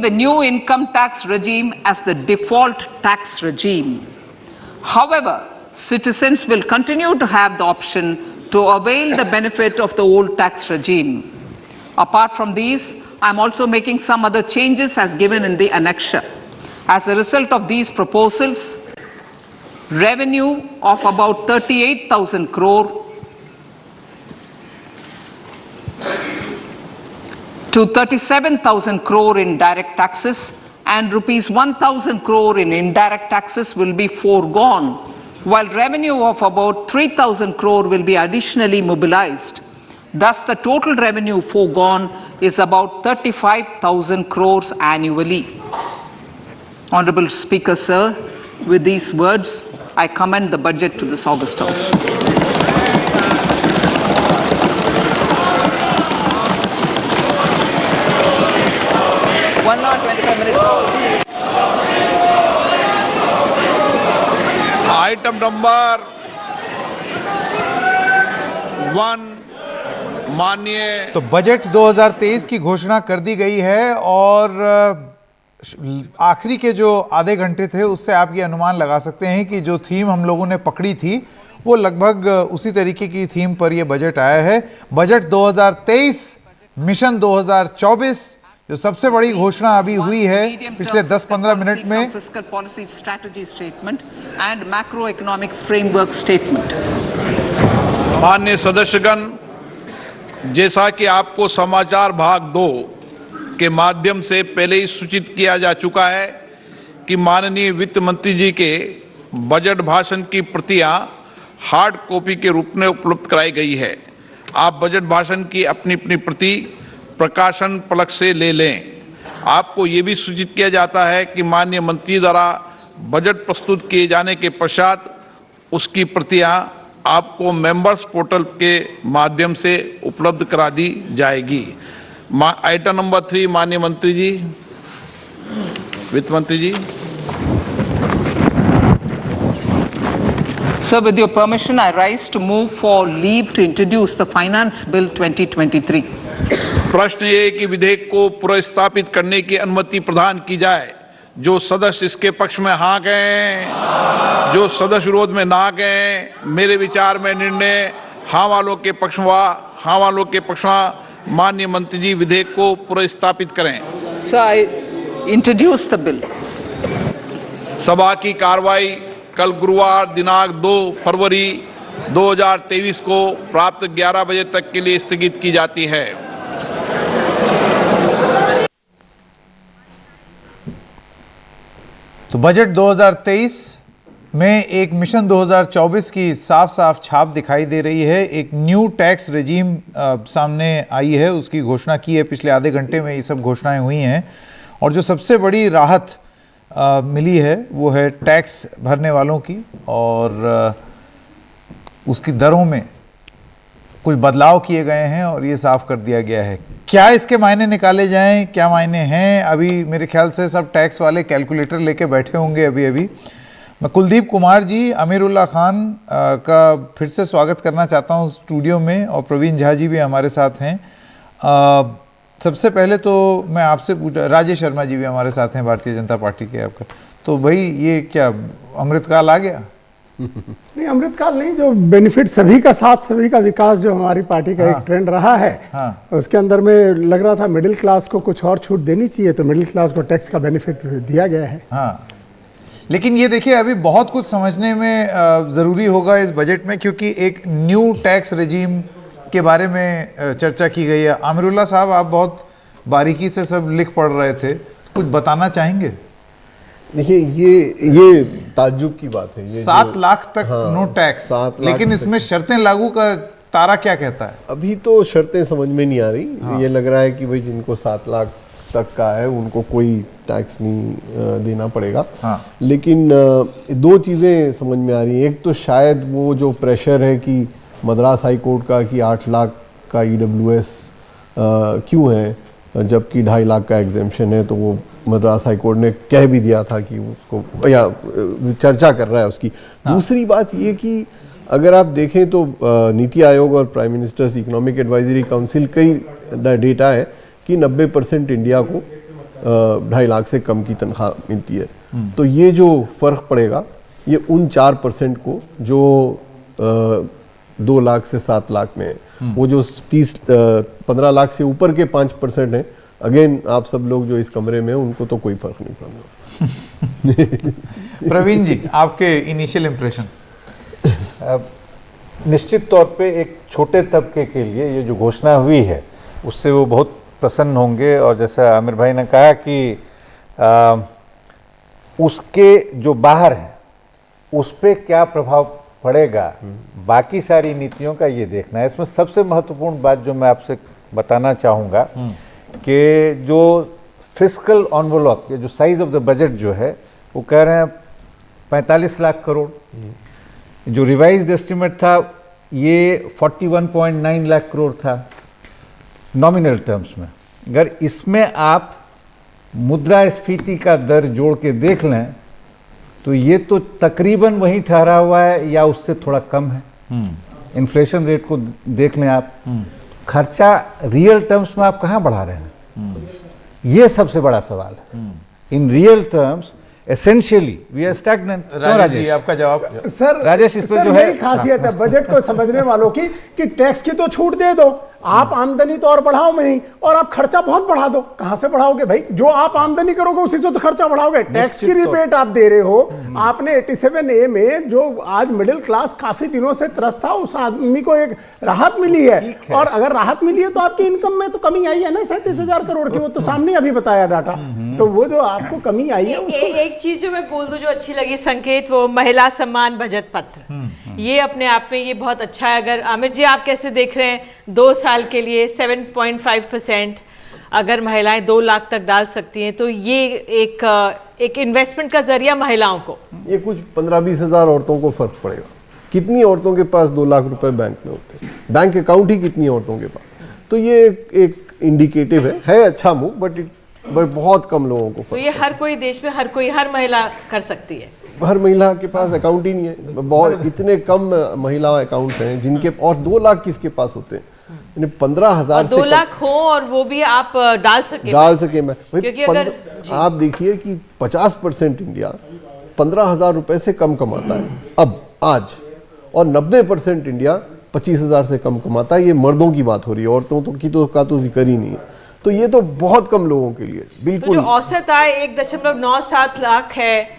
the new income tax regime as the default tax regime. However, citizens will continue to have the option to avail the benefit of the old tax regime. Apart from these, I am also making some other changes as given in the annexure. As a result of these proposals, revenue of about 38,000 crore to 37,000 crore in direct taxes and rupees 1,000 crore in indirect taxes will be foregone, while revenue of about 3,000 crore will be additionally mobilized. Thus, the total revenue foregone is about 35,000 crores annually. Honorable Speaker, sir, with these words, I commend the budget to this August House. Item number 1 माननीय तो budget 2023 की घोषणा कर दी गई है और आखिरी के जो आधे घंटे थे उससे आप ये अनुमान लगा सकते हैं कि जो थीम हम लोगों ने पकड़ी थी वो लगभग उसी तरीके की थीम पर ये बजट आया है। बजट 2023 मिशन 2024 जो सबसे बड़ी घोषणा अभी हुई है पिछले 10-15 मिनट में। Fiscal policy strategy statement and macro economic framework statement. माननीय सदस्यगण, जैसा कि आपको समाचार भाग 2 के माध्यम से पहले ही सूचित किया जा चुका है कि माननीय वित्त मंत्री जी के बजट भाषण की प्रतियां हार्ड कॉपी के रूप में उपलब्ध कराई गई है। आप बजट भाषण की अपनी अपनी प्रति प्रकाशन पलक से ले लें। आपको ये भी सूचित किया जाता है कि माननीय मंत्री द्वारा बजट प्रस्तुत किए जाने के पश्चात उसकी प्रतियां आपको मेंबर्स पोर्टल के माध्यम से उपलब्ध करा दी जाएगी। आइटम नंबर 3 माननीय मंत्री जी, वित्त मंत्री जी। Sir, with your permission, I rise to move for leave to introduce the Finance Bill 2023. प्रश्न ये कि विधेयक को पुनर्स्थापित करने की अनुमति प्रदान की जाए। जो सदस्य इसके पक्ष में हाँ कहें, जो सदस्य विरोध में ना कहें। मेरे विचार में निर्णय हाँ वालों के पक्ष में, हाँ वालों के पक्ष में माननीय मंत्री जी विधेयक को पुनर्स्थापित करें। Sir, I introduce the bill. सभा की कार्रवाई कल गुरुवार दिनांक 2 फरवरी 2023 को प्राप्त 11 बजे तक के लिए स्थगित की जाती है। तो बजट 2023 में एक मिशन 2024 की साफ साफ छाप दिखाई दे रही है। एक न्यू टैक्स रेजीम सामने आई है, उसकी घोषणा की है। पिछले आधे घंटे में ये सब घोषणाएं हुई हैं और जो सबसे बड़ी राहत मिली है वो है टैक्स भरने वालों की। और उसकी दरों में कुछ बदलाव किए गए हैं और ये साफ कर दिया गया है। क्या इसके मायने निकाले जाएं, क्या मायने हैं, अभी मेरे ख्याल से सब टैक्स वाले कैलकुलेटर लेके बैठे होंगे अभी। मैं कुलदीप कुमार जी, अमीरुल्लाह खान का फिर से स्वागत करना चाहता हूं स्टूडियो में, और प्रवीण झा जी भी हमारे साथ हैं। सबसे पहले तो मैं आपसे पूछा, राजेश शर्मा जी भी हमारे साथ हैं भारतीय जनता पार्टी के आपका, तो भाई ये क्या अमृतकाल आ गया? नहीं, अमृतकाल नहीं, जो बेनिफिट सभी का साथ सभी का विकास जो हमारी पार्टी का एक ट्रेंड रहा है, उसके अंदर में लग रहा था मिडिल क्लास को कुछ और छूट देनी चाहिए, तो मिडिल क्लास को टैक्स का बेनिफिट दिया गया है। हाँ, लेकिन ये देखिए अभी बहुत कुछ समझने में ज़रूरी होगा इस बजट में, क्योंकि एक न्यू टैक्स रेजीम के बारे में चर्चा की गई है। आमिरुल्लाह साहब, आप बहुत बारीकी से सब लिख पढ़ रहे थे, कुछ बताना चाहेंगे? देखिए, ये ताज्जुब की बात है। ये 7 लाख तक नो टैक्स, लेकिन इसमें शर्तें लागू का तारा क्या कहता है? अभी तो शर्तें समझ में नहीं आ रही। ये लग रहा है कि भाई जिनको 7 लाख तक का है उनको कोई टैक्स नहीं देना पड़ेगा। लेकिन 2 चीज़ें समझ में आ रही हैं। एक तो शायद वो जो प्रेशर है कि मद्रास हाई कोर्ट का कि 8 लाख का EWS क्यों है जबकि 2.5 लाख का एग्जेम्पशन है, तो वो मद्रास हाई कोर्ट ने कह भी दिया था कि उसको, या चर्चा कर रहा है उसकी। दूसरी बात ये कि अगर आप देखें तो नीति आयोग और prime ministers economic advisory council कई डेटा है कि 90% इंडिया को 2.5 लाख से कम की तनख्वाह मिलती है। तो ये जो फर्क पड़ेगा ये उन 4% को जो 2 लाख से 7 लाख में है, वो जो 15 लाख से ऊपर के 5% है, अगेन आप सब लोग जो इस कमरे में हैं उनको तो कोई फर्क नहीं पड़ेगा। प्रवीण जी, आपके इनिशियल इम्प्रेशन? निश्चित तौर पे एक छोटे तबके के लिए ये जो घोषणा हुई है उससे वो बहुत प्रसन्न होंगे, और जैसा आमिर भाई ने कहा कि उसके जो बाहर हैं उस पर क्या प्रभाव पड़ेगा, बाकी सारी नीतियों का ये देखना है। इसमें सबसे महत्वपूर्ण बात जो मैं आपसे बताना चाहूँगा कि जो फिस्कल एनवेलप, ये जो साइज ऑफ द बजट जो है वो कह रहे हैं 45 लाख करोड़। जो रिवाइज्ड एस्टिमेट था ये 41.9 लाख करोड़ था नॉमिनल टर्म्स में। अगर इसमें आप मुद्रास्फीति का दर जोड़ के देख लें तो ये तो तकरीबन वही ठहरा हुआ है या उससे थोड़ा कम है। इन्फ्लेशन रेट को देख लें आप, खर्चा रियल टर्म्स में आप कहाँ बढ़ा रहे हैं, ये सबसे बड़ा सवाल है। In real terms essentially we are stagnant. Rajesh ji, आपका जवाब? सर, राजेश, इस पर जो है खासियत है बजट को समझने वालों की कि टैक्स की तो छूट दे दो, आप आमदनी तो और बढ़ाओ में नहीं, और आप खर्चा बहुत बढ़ा दो। कहां से बढ़ाओगे भाई? जो आप आमदनी करोगे उसी से तो खर्चा बढ़ाओगे। टैक्स की रिबेट आप दे रहे हो। आपने 87A में जो आज मिडिल क्लास काफी दिनों से त्रस्त था, उस आदमी को एक राहत मिली है, और अगर राहत मिली है तो आपकी इनकम में तो कमी आई है ना 37,000 करोड़ की। वो तो सामने अभी बताया डाटा। तो वो जो आपको कमी आई है एक चीज जो मैं बोल दूं जो अच्छी लगी संकेत, वो महिला सम्मान बजट पत्र, ये अपने आप में ये बहुत अच्छा है। अगर आमिर जी आप कैसे देख रहे हैं, 2 साल के लिए 7.5% अगर महिलाएं 2 लाख तक डाल सकती हैं तो ये एक इन्वेस्टमेंट का जरिया महिलाओं को, ये कुछ 15-20 हज़ार औरतों को फर्क पड़ेगा। कितनी औरतों के पास 2 लाख रुपए बैंक में होते हैं? बैंक अकाउंट ही कितनी औरतों के पास? तो ये एक इंडिकेटिव है अच्छा मूव, बट बहुत कम लोगों को तो ये हर कोई देश में हर महिला कर सकती है। हर महिला के पास अकाउंट ही नहीं है। बहुत इतने कम महिला अकाउंट हैं जिनके, और 2 लाख किसके पास होते हैं? 15,000 से 2 लाख हो और वो भी आप डाल सके मैं क्योंकि अगर आप देखिए कि 50% इंडिया 15,000 रुपए से कम कमाता है अब आज, और 90% इंडिया 25,000 से कम कमाता है। ये मर्दों की बात हो रही है, औरतों की का तो जिक्र ही नहीं है। तो ये तो बहुत कम लोगों के लिए बिल्कुल। तो जो औसत आय 1.97 लाख है,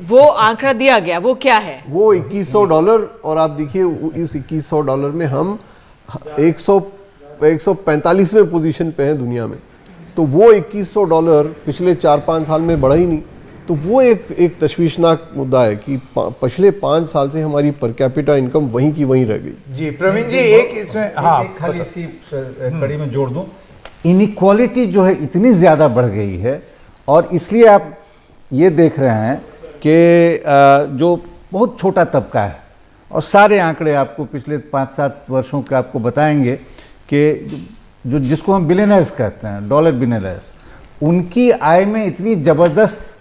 वो आंकड़ा दिया गया, वो क्या है? वो $2,100, और आप देखिए इस $2,100 में हम 145वें पोजीशन पे हैं दुनिया में। तो वो $2,100 पिछले 4-5 साल में बढ़ा ही नहीं। तो वो एक तशवीशनाक मुद्दा है कि पिछले 5 साल से हमारी पर कैपिटा इनकम वहीं की वहीं रह गई। जी प्रवीण जी, एक इसमें खाली इसी कड़ी में जोड़ दूं, इनइक्वालिटी जो है इतनी ज़्यादा बढ़ गई है, और इसलिए आप ये देख रहे हैं कि जो बहुत छोटा तबका है और सारे आंकड़े आपको पिछले 5-7 वर्षों के आपको बताएंगे कि जो जिसको हम बिलियनर्स कहते हैं, डॉलर बिलियनर्स, उनकी आय में इतनी ज़बरदस्त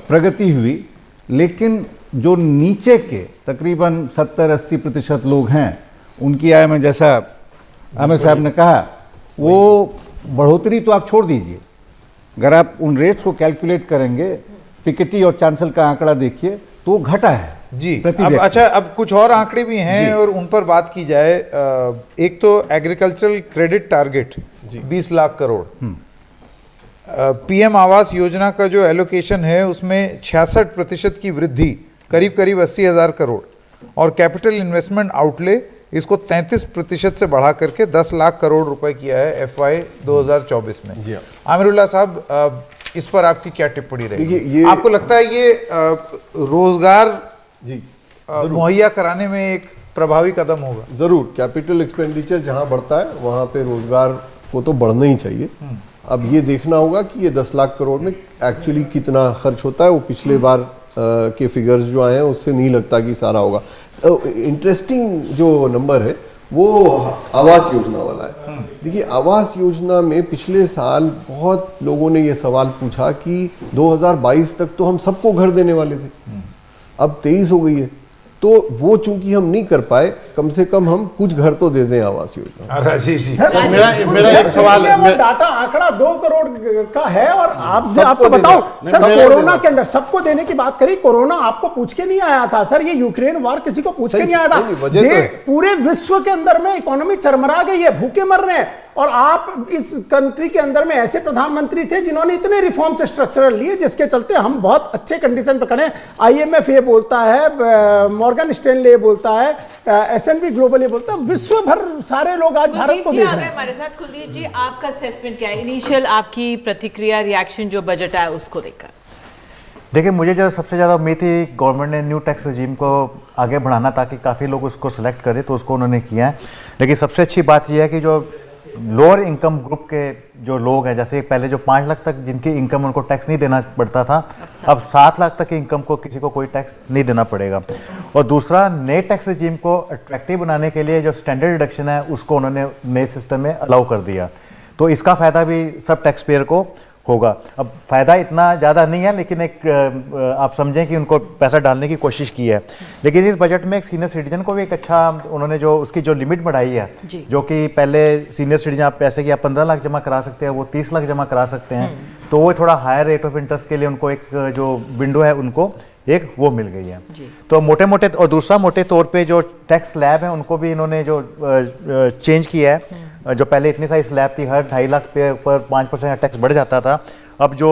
प्रगति हुई, लेकिन जो नीचे के तकरीबन 70-80% लोग हैं, उनकी आय में जैसा आमिर साहब ने कहा, वो बढ़ोतरी तो आप छोड़ दीजिए, अगर आप उन रेट्स को कैलकुलेट करेंगे, पिकेटी और चांसल का आंकड़ा देखिए तो घटा है जी। अब कुछ और आंकड़े भी हैं और उन पर बात की जाए। एक तो agricultural credit target 20 lakh crore, PM Awas Yojana का जो एलोकेशन है उसमें 66% की वृद्धि, करीब करीब 80,000 करोड़, और कैपिटल इन्वेस्टमेंट आउटले इसको 33% से बढ़ा करके 10 लाख करोड़ रुपए किया है FY 2024 में। आमिरुल्लाह साहब, इस पर आपकी क्या टिप्पणी रहेगी? आपको लगता है ये रोजगार मुहैया कराने में एक प्रभावी कदम होगा? जरूर, कैपिटल एक्सपेंडिचर जहां बढ़ता है वहां पे रोजगार को तो बढ़ना ही चाहिए। अब ये देखना होगा कि ये 10 लाख करोड़ में एक्चुअली कितना खर्च होता है। वो पिछले बार के फिगर्स जो आए हैं उससे नहीं लगता कि सारा होगा। इंटरेस्टिंग जो नंबर है वो आवास योजना वाला है। देखिए, आवास योजना में पिछले साल बहुत लोगों ने ये सवाल पूछा कि 2022 तक तो हम सबको घर देने वाले थे, अब 23 हो गई है, तो वो चूंकि हम नहीं कर पाए, कम से कम हम कुछ घर तो दे दें आवास योजना। मेरा एक सवाल है, वो डाटा आंकड़ा 2 करोड़ का है, और आपको बताओ सर, कोरोना के अंदर सबको देने की बात करी, कोरोना आपको पूछ के नहीं आया था सर, ये यूक्रेन वार किसी को पूछ के नहीं आया था। पूरे विश्व के अंदर में इकोनॉमी चरमरा गई है, भूखे मर रहे हैं, और आप इस कंट्री के अंदर में ऐसे प्रधानमंत्री थे जिन्होंने इतने रिफॉर्म्स स्ट्रक्चरल लिए जिसके चलते हम बहुत अच्छे कंडीशन पर खड़े हैं। IMF ये बोलता है, मॉर्गन स्टैनले बोलता है, S&P ग्लोबल ये बोलता है, विश्व भर सारे लोग आज भारत को देख रहे हैं। हमारे साथ कुलदीप जी, आपका असेसमेंट क्या है, इनिशियल आपकी प्रतिक्रिया, रिएक्शन जो बजट आया उसको देखकर? देखिए, मुझे जो सबसे ज़्यादा उम्मीद थी, गवर्नमेंट ने न्यू टैक्स रजीम को आगे बढ़ाना ताकि काफ़ी लोग उसको सिलेक्ट करें, तो उसको उन्होंने किया है। लेकिन सबसे अच्छी बात यह है कि जो लोअर इनकम ग्रुप के जो लोग हैं, जैसे पहले जो 5 लाख तक जिनकी इनकम उनको टैक्स नहीं देना पड़ता था, अब 7 लाख तक की इनकम को किसी को कोई टैक्स नहीं देना पड़ेगा। और दूसरा, नए टैक्स रजीम को अट्रैक्टिव बनाने के लिए जो स्टैंडर्ड डिडक्शन है उसको उन्होंने नए सिस्टम में अलाउ कर दिया, तो इसका फ़ायदा भी सब टैक्स पेयर को होगा। अब फ़ायदा इतना ज़्यादा नहीं है, लेकिन एक आप समझें कि उनको पैसा डालने की कोशिश की है। लेकिन इस बजट में एक सीनियर सिटीजन को भी एक अच्छा उन्होंने जो उसकी जो लिमिट बढ़ाई है, जो कि पहले सीनियर सिटीजन आप पैसे की आप 15 लाख जमा करा सकते हैं, वो 30 लाख जमा करा सकते हैं, तो वो थोड़ा हायर रेट ऑफ इंटरेस्ट के लिए उनको एक जो विंडो है उनको एक वो मिल गई है। तो मोटे मोटे, और दूसरा मोटे तौर पे जो टैक्स स्लैब है उनको भी इन्होंने जो चेंज किया है। जो पहले इतनी सारी स्लैब थी, हर 2.5 लाख पे ऊपर 5% टैक्स बढ़ जाता था, अब जो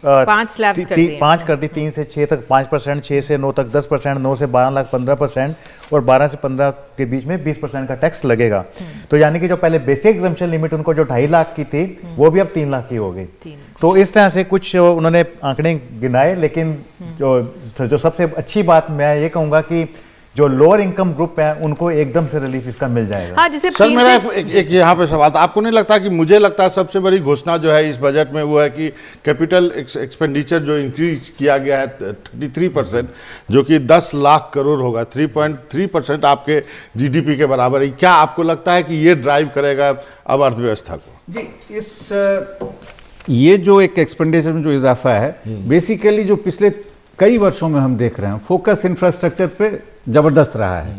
5 स्लैब्स कर दी, 5 कर दी, 3 से 6 तक 5%, 6 से 9 तक 10%, 9 से 12 लाख 15%, और 12 से 15 के बीच में 20% का टैक्स लगेगा। तो यानी कि जो पहले बेसिक एग्जम्पशन लिमिट उनको जो 2.5 लाख की थी, वो भी अब 3 लाख की हो गई। तो इस तरह से कुछ उन्होंने आंकड़े गिनाए, लेकिन जो सबसे अच्छी बात मैं ये कहूँगा कि जो लोअर इनकम ग्रुप है उनको एकदम से रिलीफ इसका मिल जाएगा। हाँ, जैसे सर, मेरा एक यहाँ पे सवाल था, आपको नहीं लगता कि, मुझे लगता है सबसे बड़ी घोषणा जो है इस बजट में वो है कि कैपिटल एक्सपेंडिचर जो इंक्रीज किया गया है 33%, जो कि 10 लाख करोड़ होगा, 3.3% आपके GDP के बराबर है। क्या आपको लगता है कि ये ड्राइव करेगा अब अर्थव्यवस्था को? जी, ये जो एक एक्सपेंडिचर में जो इजाफा है, बेसिकली जो पिछले कई वर्षों में हम देख रहे हैं, फोकस इंफ्रास्ट्रक्चर पे ज़बरदस्त रहा है।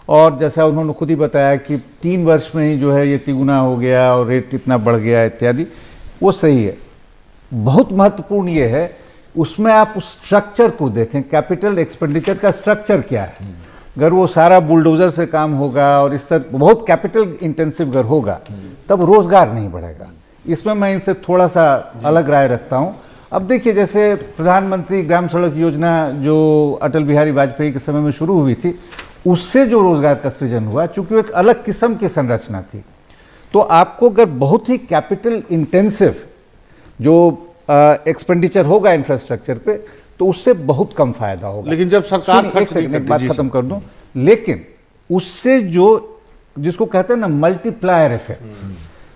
और जैसा उन्होंने खुद ही बताया कि 3 वर्ष में ही जो है ये तिगुना हो गया और रेट इतना बढ़ गया इत्यादि, वो सही है। बहुत महत्वपूर्ण ये है, उसमें आप उस स्ट्रक्चर को देखें, कैपिटल एक्सपेंडिचर का स्ट्रक्चर क्या है। अगर वो सारा बुलडोज़र से काम होगा और इस तरह बहुत कैपिटल इंटेंसिव अगर होगा, तब रोज़गार नहीं बढ़ेगा। इसमें मैं इनसे थोड़ा सा अलग राय रखता हूँ। अब देखिए, जैसे प्रधानमंत्री ग्राम सड़क योजना जो अटल बिहारी वाजपेयी के समय में शुरू हुई थी, उससे जो रोजगार का सृजन हुआ, चूंकि वो एक अलग किस्म की संरचना थी, तो आपको अगर बहुत ही कैपिटल इंटेंसिव जो एक्सपेंडिचर होगा इंफ्रास्ट्रक्चर पे, तो उससे बहुत कम फायदा होगा। लेकिन जब सरकार एक बात खत्म कर दूं, लेकिन उससे जो जिसको कहते हैं ना मल्टीप्लायर इफेक्ट्स,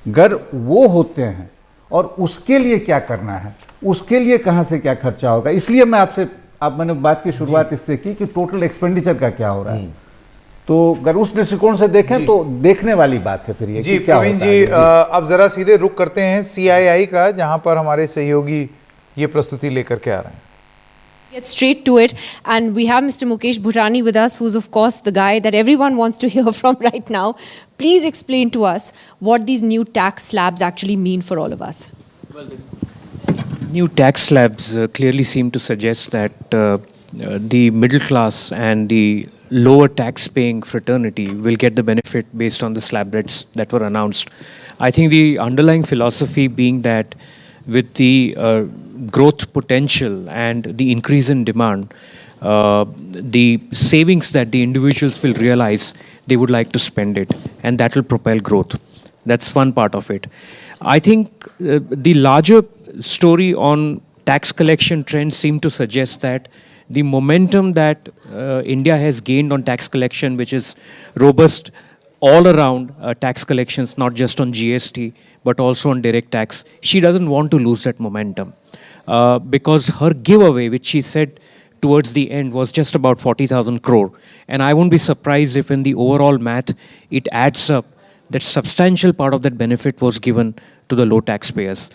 अगर वो होते हैं, और उसके लिए क्या करना है, उसके लिए कहां से क्या खर्चा होगा, इसलिए मैं मैंने बात की शुरुआत इससे की कि टोटल एक्सपेंडिचर का क्या हो रहा है। तो अगर उस दृष्टिकोण से देखें तो देखने वाली बात है फिर ये जी। कि क्या प्रवीण होता जी, है। अब जरा सीधे रुक करते हैं CII का, जहां पर हमारे सहयोगी ये प्रस्तुति लेकर के आ रहे हैं। Get straight to it, and we have Mr. Mukesh Bhutani with us, who's of course the guy that everyone wants to hear from right now. Please explain to us what these new tax slabs actually mean for all of us. New tax slabs clearly seem to suggest that the middle class and the lower tax paying fraternity will get the benefit based on the slab rates that were announced. I think the underlying philosophy being that with the growth potential and the increase in demand, the savings that the individuals will realize, they would like to spend it, and that will propel growth. That's one part of it. I think the larger story on tax collection trends seem to suggest that the momentum that India has gained on tax collection, which is robust all around tax collections, not just on GST, but also on direct tax, she doesn't want to lose that momentum. Because her giveaway, which she said towards the end, was just about 40,000 crore. And I won't be surprised if in the overall math, it adds up that substantial part of that benefit was given to the low taxpayers.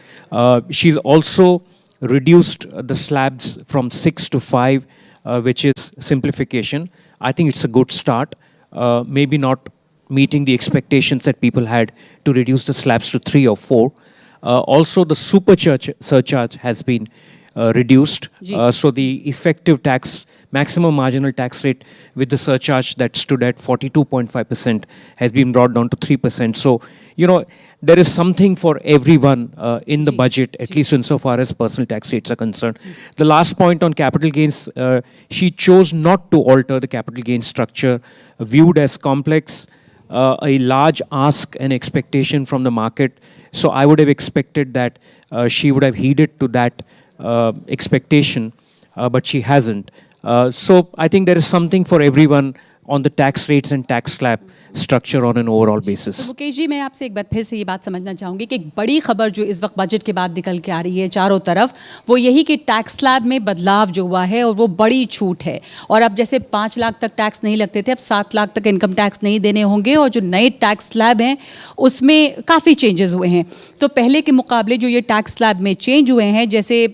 She's also reduced the slabs from 6 to 5, which is simplification. I think it's a good start. Maybe not meeting the expectations that people had to reduce the slabs to 3 or 4. Also, the surcharge has been reduced. So the effective tax, maximum marginal tax rate with the surcharge that stood at 42.5% has been brought down to 3%. So, you know, there is something for everyone in the budget, at least insofar as personal tax rates are concerned. The last point on capital gains, she chose not to alter the capital gains structure, viewed as complex, a large ask and expectation from the market. So I would have expected that she would have heeded to that expectation, but she hasn't. So I think there is something for everyone on the tax rates and tax slab structure on an overall basis. तो मुकेश जी, मैं आपसे एक बार फिर से ये बात समझना चाहूँगी कि एक बड़ी खबर जो इस वक्त बजट के बाद निकल के आ रही है चारों तरफ, वो यही कि टैक्स स्लैब में बदलाव जो हुआ है और वो बड़ी छूट है। और अब जैसे 5 लाख तक टैक्स नहीं लगते थे, अब 7 लाख तक इनकम टैक्स नहीं देने होंगे, और जो नए टैक्स स्लैब हैं उसमें काफ़ी चेंजेस हुए हैं। तो पहले के मुकाबले जो ये टैक्स स्लैब में चेंज हुए हैं, जैसे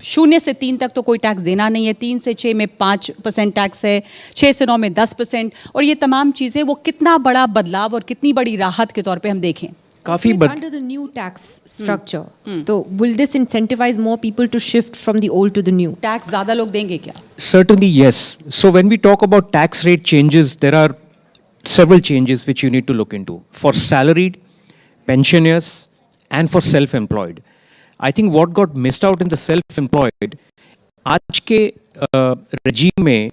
0 से 3 तक तो कोई टैक्स देना नहीं है, 3 से 6 में 5% टैक्स है, 6 से 9 में 10%, और ये तमाम चीज़ें, वो कितना बड़ा बदलाव और कितनी बड़ी राहत के तौर पे हम देखें। काफी under the new tax structure, तो will this incentivize more people to shift from the old to the new? Tax ज़्यादा लोग देंगे क्या? Certainly, yes. So when we talk about tax rate changes, there are several changes which you need to look into. For salaried, pensioners, and for self-employed. I think what got missed out in the self-employed, आज के regime में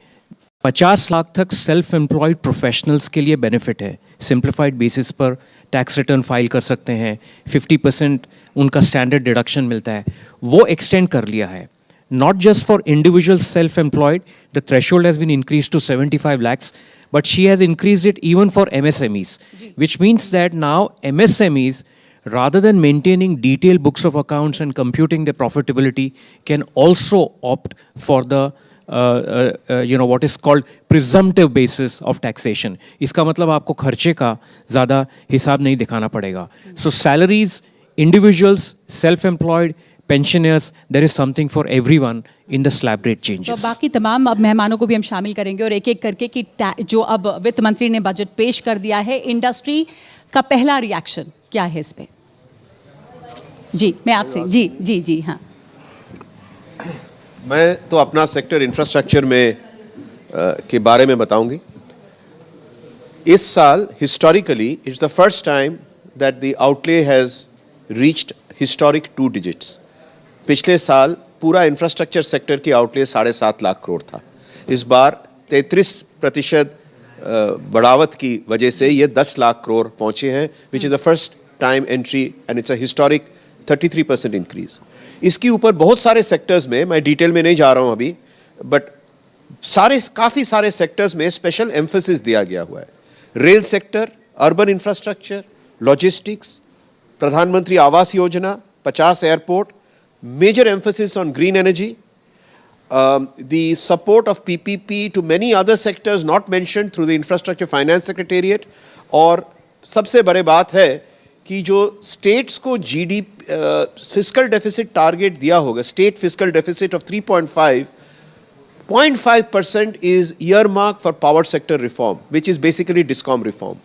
50 लाख तक self employed professionals के लिए benefit है। Simplified basis पर tax return file कर सकते हैं, 50% उनका स्टैंडर्ड डिडक्शन मिलता है, वो एक्सटेंड कर लिया है। Not just for individuals self-employed, the threshold has been increased to 75 lakhs, but she has increased it even for MSMEs, which means that now MSMEs, rather than maintaining detailed books of accounts and computing their profitability, can also opt for the what is called presumptive basis of taxation. इसका मतलब आपको खर्चे का ज़्यादा हिसाब नहीं दिखाना पड़ेगा. So salaries, individuals, self-employed, pensioners, there is something for everyone in the slab rate changes. तो बाकी तमाम अब मेहमानों को भी हम शामिल करेंगे और एक-एक करके कि जो अब वित्त मंत्री ने बजट पेश कर दिया है, इंडस्ट्री का पहला रिएक्शन क्या है इस पे? जी, मैं आपसे जी हाँ. मैं तो अपना सेक्टर इंफ्रास्ट्रक्चर में के बारे में बताऊंगी. इस साल historically it's the first time that the outlay has reached historic 2 digits. पिछले साल पूरा इंफ्रास्ट्रक्चर सेक्टर की आउटले 7.5 लाख करोड़ था. इस बार 33% बढ़ावत की वजह से ये 10 लाख करोड़ पहुंचे हैं, which is the first time entry and it's a historic 33% increase. इसके ऊपर बहुत सारे सेक्टर्स में, मैं डिटेल में नहीं जा रहा हूं अभी, बट काफ़ी सारे सेक्टर्स में स्पेशल एम्फेसिस दिया गया हुआ है. Rail sector, urban infrastructure, logistics, प्रधानमंत्री आवास योजना, 50 airport, major emphasis on green energy, the support of PPP to many other sectors not mentioned through the Infrastructure Finance Secretariat. और सबसे बड़ी बात है कि जो states को fiscal deficit target दिया होगा, state fiscal deficit of 0.5% is earmarked for power sector reform, which is basically DISCOM reform.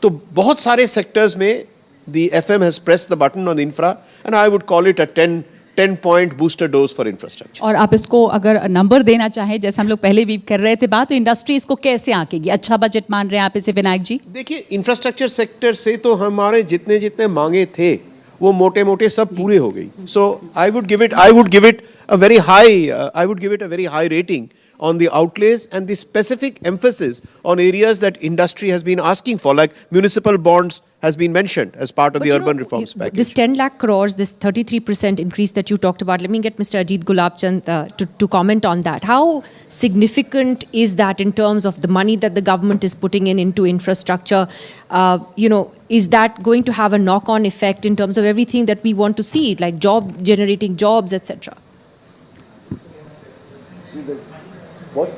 तो बहुत सारे sectors में the FM has pressed the button on infra, and I would call it a 10-point booster dose for infrastructure. और आप इसको अगर number देना चाहें, जैसे हम लोग पहले भी कर रहे थे बात, तो इंडस्ट्री इसको कैसे आंकेगी? अच्छा बजट मान रहे हैं आप इसे विनायक जी? देखिए, इंफ्रास्ट्रक्चर सेक्टर से तो हमारे जितने मांगे थे वो मोटे सब पूरे हो गई. So I would give it a very high rating on the outlays and the specific emphasis on areas that industry has been asking for, like municipal bonds has been mentioned as part of the urban reforms package. This 10 lakh crores, this 33% increase that you talked about, let me get Mr. Ajit Gulabchand to comment on that. How significant is that in terms of the money that the government is putting into infrastructure? Is that going to have a knock-on effect in terms of everything that we want to see, like generating jobs, etc.? What?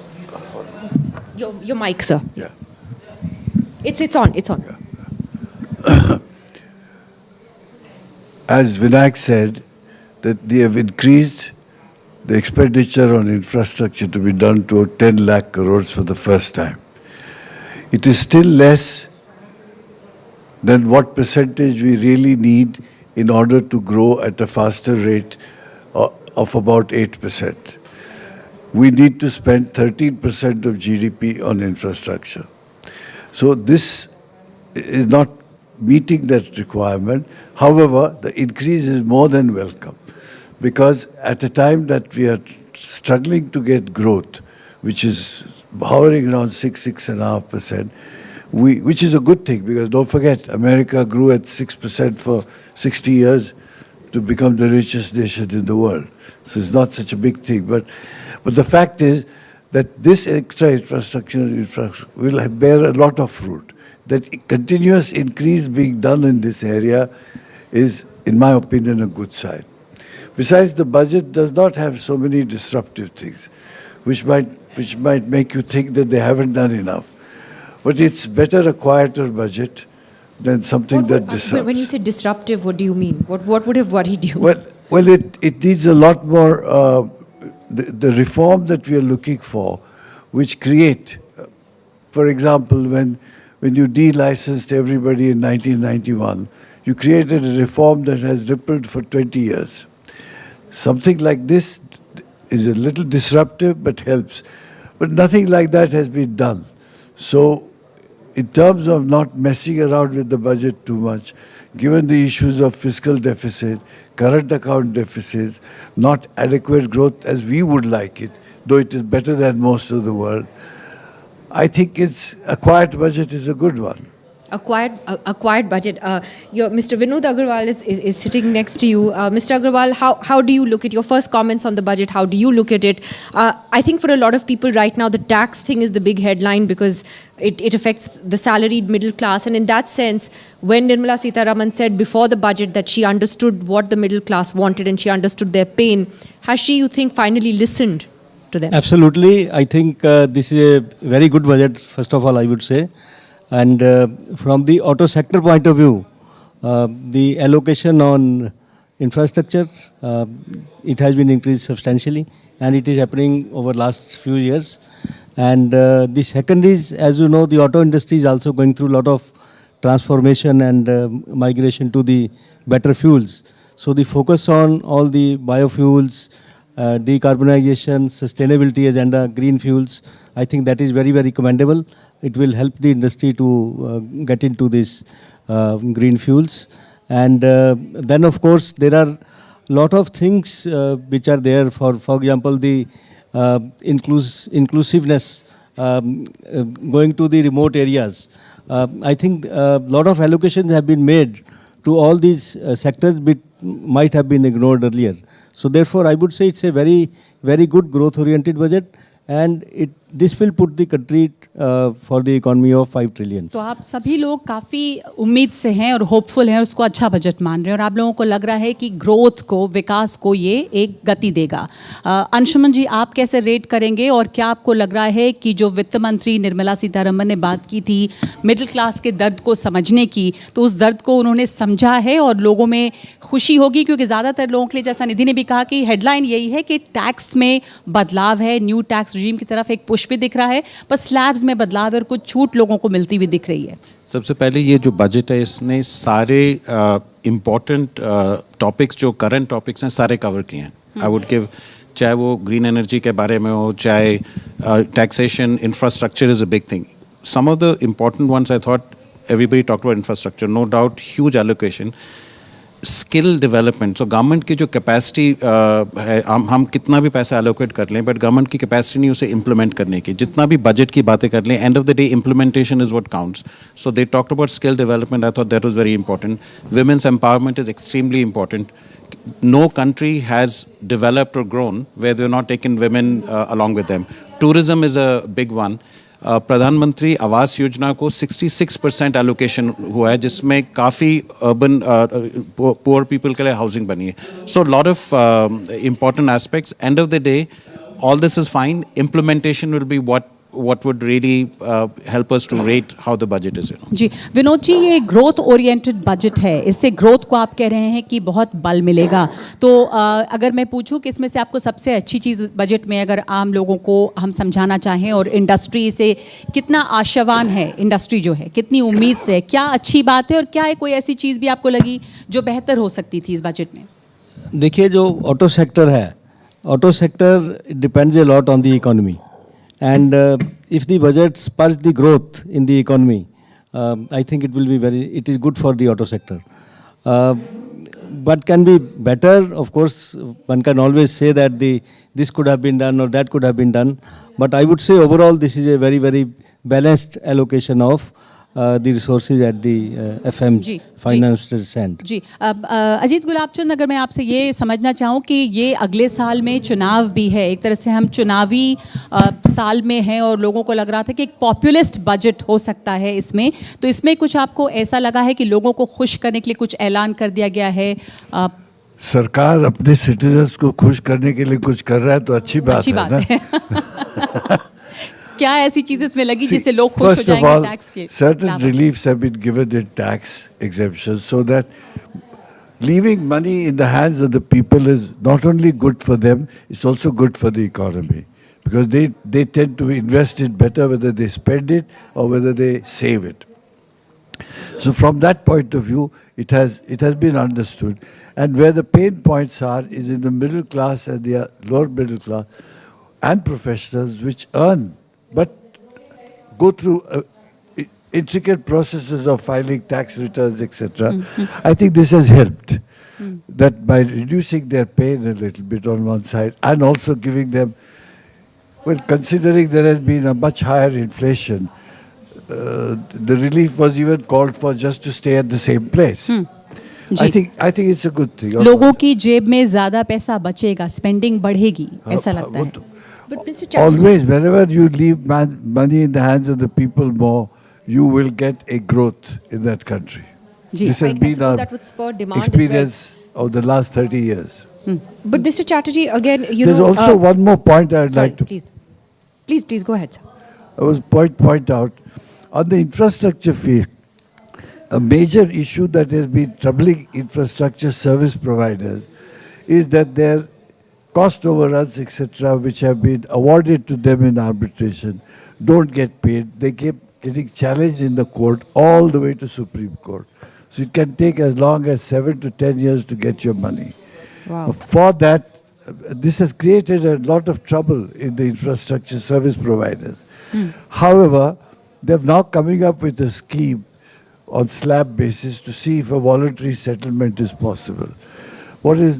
Your mic, sir. Yeah. It's on. Yeah. As Vinayak said, that they have increased the expenditure on infrastructure to be done to 10 lakh crores for the first time. It is still less than what percentage we really need in order to grow at a faster rate of about 8%. We need to spend 13% of GDP on infrastructure. So this is not meeting that requirement. However, the increase is more than welcome, because at a time that we are struggling to get growth, which is hovering around 6.5%, which is a good thing, because don't forget, America grew at 6% for 60 years to become the richest nation in the world. So it's not such a big thing. But the fact is that this extra infrastructure will bear a lot of fruit. That continuous increase being done in this area is, in my opinion, a good sign. Besides, the budget does not have so many disruptive things, which might make you think that they haven't done enough. But it's better a quieter budget than something that disrupts. When you say disruptive, what do you mean? What would have worried you? Well, it needs a lot more. The reform that we are looking for, which create, for example, when you delicensed everybody in 1991, you created a reform that has rippled for 20 years. Something like this is a little disruptive but helps. But nothing like that has been done. So in terms of not messing around with the budget too much, given the issues of fiscal deficit, current account deficits, not adequate growth as we would like it, though it is better than most of the world, I think a quiet budget is a good one. A quiet budget. Mr. Vinod Agarwal is sitting next to you. Mr. Agarwal, how do you look at your first comments on the budget? How do you look at it? I think for a lot of people right now, the tax thing is the big headline because it affects the salaried middle class. And in that sense, when Nirmala Sitharaman said before the budget that she understood what the middle class wanted and she understood their pain, has she, you think, finally listened to them? Absolutely. I think this is a very good budget, first of all, I would say. And from the auto sector point of view, the allocation on infrastructure, it has been increased substantially, and it is happening over last few years. And the second is, as you know, the auto industry is also going through a lot of transformation and migration to the better fuels. So the focus on all the biofuels, decarbonization, sustainability agenda, green fuels, I think that is very, very commendable. It will help the industry to get into these green fuels. And then, of course, there are a lot of things which are there. For example, the inclusiveness, going to the remote areas. I think a lot of allocations have been made to all these sectors which might have been ignored earlier. So therefore, I would say it's a very, very good growth-oriented budget. And this will put the country for the economy of 5 trillion. तो आप सभी लोग काफ़ी उम्मीद से हैं और hopeful हैं और उसको अच्छा बजट मान रहे हैं और आप लोगों को लग रहा है कि ग्रोथ को, विकास को ये एक गति देगा। अंशुमन जी, आप कैसे रेट करेंगे और क्या आपको लग रहा है कि जो वित्त मंत्री निर्मला सीतारमन ने बात की थी मिडिल क्लास के दर्द को समझने की, तो उस दर्द को उन्होंने समझा है और लोगों में खुशी होगी? क्योंकि ज़्यादातर लोगों के लिए, जैसा निधि ने भी कहा, कि हेडलाइन यही है कि टैक्स में बदलाव है, न्यू टैक्स रिजीम की तरफ एक पुश भी दिख रहा है, पर स्लैब्स में बदलाव है और कुछ छूट लोगों को मिलती हुई दिख रही है। सबसे पहले ये जो बजट है इसने सारे इम्पोर्टेंट टॉपिक्स जो करंट टॉपिक्स हैं सारे कवर किए हैं। आई वुड गिव, चाहे वो ग्रीन एनर्जी के बारे में हो, चाहे taxation, infrastructure is a big thing. Some of the important ones I thought everybody talked about infrastructure, no doubt huge allocation. Skill development, so government की जो कैपेसिटी है, हम कितना भी पैसा एलोकेट कर लें, बट गवर्नमेंट की कैपेसिटी नहीं उसे इम्प्लीमेंट करने की। जितना भी बजट की बातें कर लें, and of the day implementation is what counts. So they talked about skill development, I thought that was very important. Women's empowerment is extremely important. No country has developed or grown where they've not taken women along with them. Tourism is a big one. प्रधानमंत्री आवास योजना को 66% allocation हुआ है, जिसमें काफ़ी urban poor people के लिए हाउसिंग बनी है। So lot of important aspects. And of the day all this is fine, implementation will be what would really help us to rate how the budget is, you know. जी विनोद जी, ये growth oriented budget है, इससे growth को आप कह रहे हैं कि बहुत बल मिलेगा, तो अगर मैं पूछूं कि इसमें से आपको सबसे अच्छी चीज़ बजट में, अगर आम लोगों को हम समझाना चाहें, और इंडस्ट्री से कितना आशावान है इंडस्ट्री जो है, कितनी उम्मीद से, क्या अच्छी बात है और क्या है कोई ऐसी चीज़ भी आपको लगी जो बेहतर हो सकती थी इस बजट में? देखिए, जो ऑटो सेक्टर है, auto sector depends a lot on the economy. And if the budget spurs the growth in the economy, I think it is good for the auto sector. But can be better, of course, one can always say that this could have been done or that could have been done. But I would say overall this is a very, very balanced allocation of the resources at the FM finance end. जी, अजीत गुलाबचंद, अगर मैं आपसे ये समझना चाहूँ कि ये अगले साल में चुनाव भी है, एक तरह से हम चुनावी साल में हैं और लोगों को लग रहा था कि एक पॉपुलिस्ट बजट हो सकता है इसमें, तो इसमें कुछ आपको ऐसा लगा है कि लोगों को खुश करने के लिए कुछ ऐलान कर दिया गया है? सरकार अपने सिटीजन्स को खुश करने के लिए कुछ कर रहा है तो अच्छी बात है ना? क्या ऐसी चीज़ इसमें लगी जिससे लोग खुश हो जाएंगे टैक्स के? Certain reliefs have been given in tax exemptions so that leaving money in the hands of the people is not only good for them, it's also good for the economy, because they tend to invest it better whether they spend it or whether they save it. So from that point of view, it has been understood, and where the pain points are is in the middle class and the lower middle class and professionals which earn but go through intricate processes of filing tax returns, etc. I think this has helped. That by reducing their pain a little bit on one side and also giving them, well, considering there has been a much higher inflation, the relief was even called for just to stay at the same place. I think it's a good thing. लोगों की जेब में ज़्यादा पैसा बचेगा, spending बढ़ेगी, ऐसा लगता है। But Mr. Chatterjee, always, whenever you leave money in the hands of the people more, you will get a growth in that country. This has been our that would spur demand experience of the last 30 years. But Mr. Chatterjee, again, There's also one more point I'd like to... Please go ahead, sir. I was point out, on the infrastructure field, a major issue that has been troubling infrastructure service providers is that their cost overruns, etc., which have been awarded to them in arbitration, don't get paid. They keep getting challenged in the court all the way to Supreme Court. So it can take as long as 7 to 10 years to get your money. Wow. For that, this has created a lot of trouble in the infrastructure service providers. However, they're now coming up with a scheme on slab basis to see if a voluntary settlement is possible. What is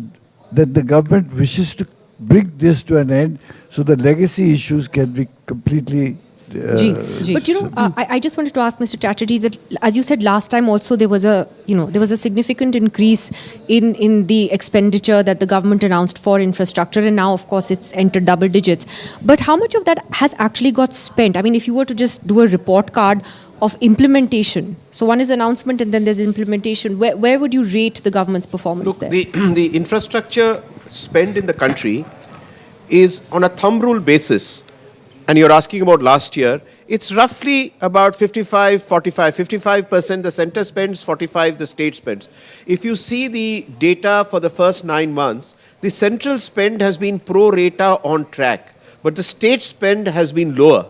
that the government wishes to bring this to an end so the legacy issues can be completely But I just wanted to ask Mr. Chatterjee that, as you said last time, also there was a significant increase in the expenditure that the government announced for infrastructure, and now of course it's entered double digits. But how much of that has actually got spent? I mean, if you were to just do a report card of implementation, so one is announcement and then there's implementation, where would you rate the government's performance there? The infrastructure spend in the country is on a thumb rule basis, and you're asking about last year, it's roughly about 55-45. 55% the center spends, 45% the state spends. If you see the data for the first 9 months, the central spend has been pro rata on track, but the state spend has been lower.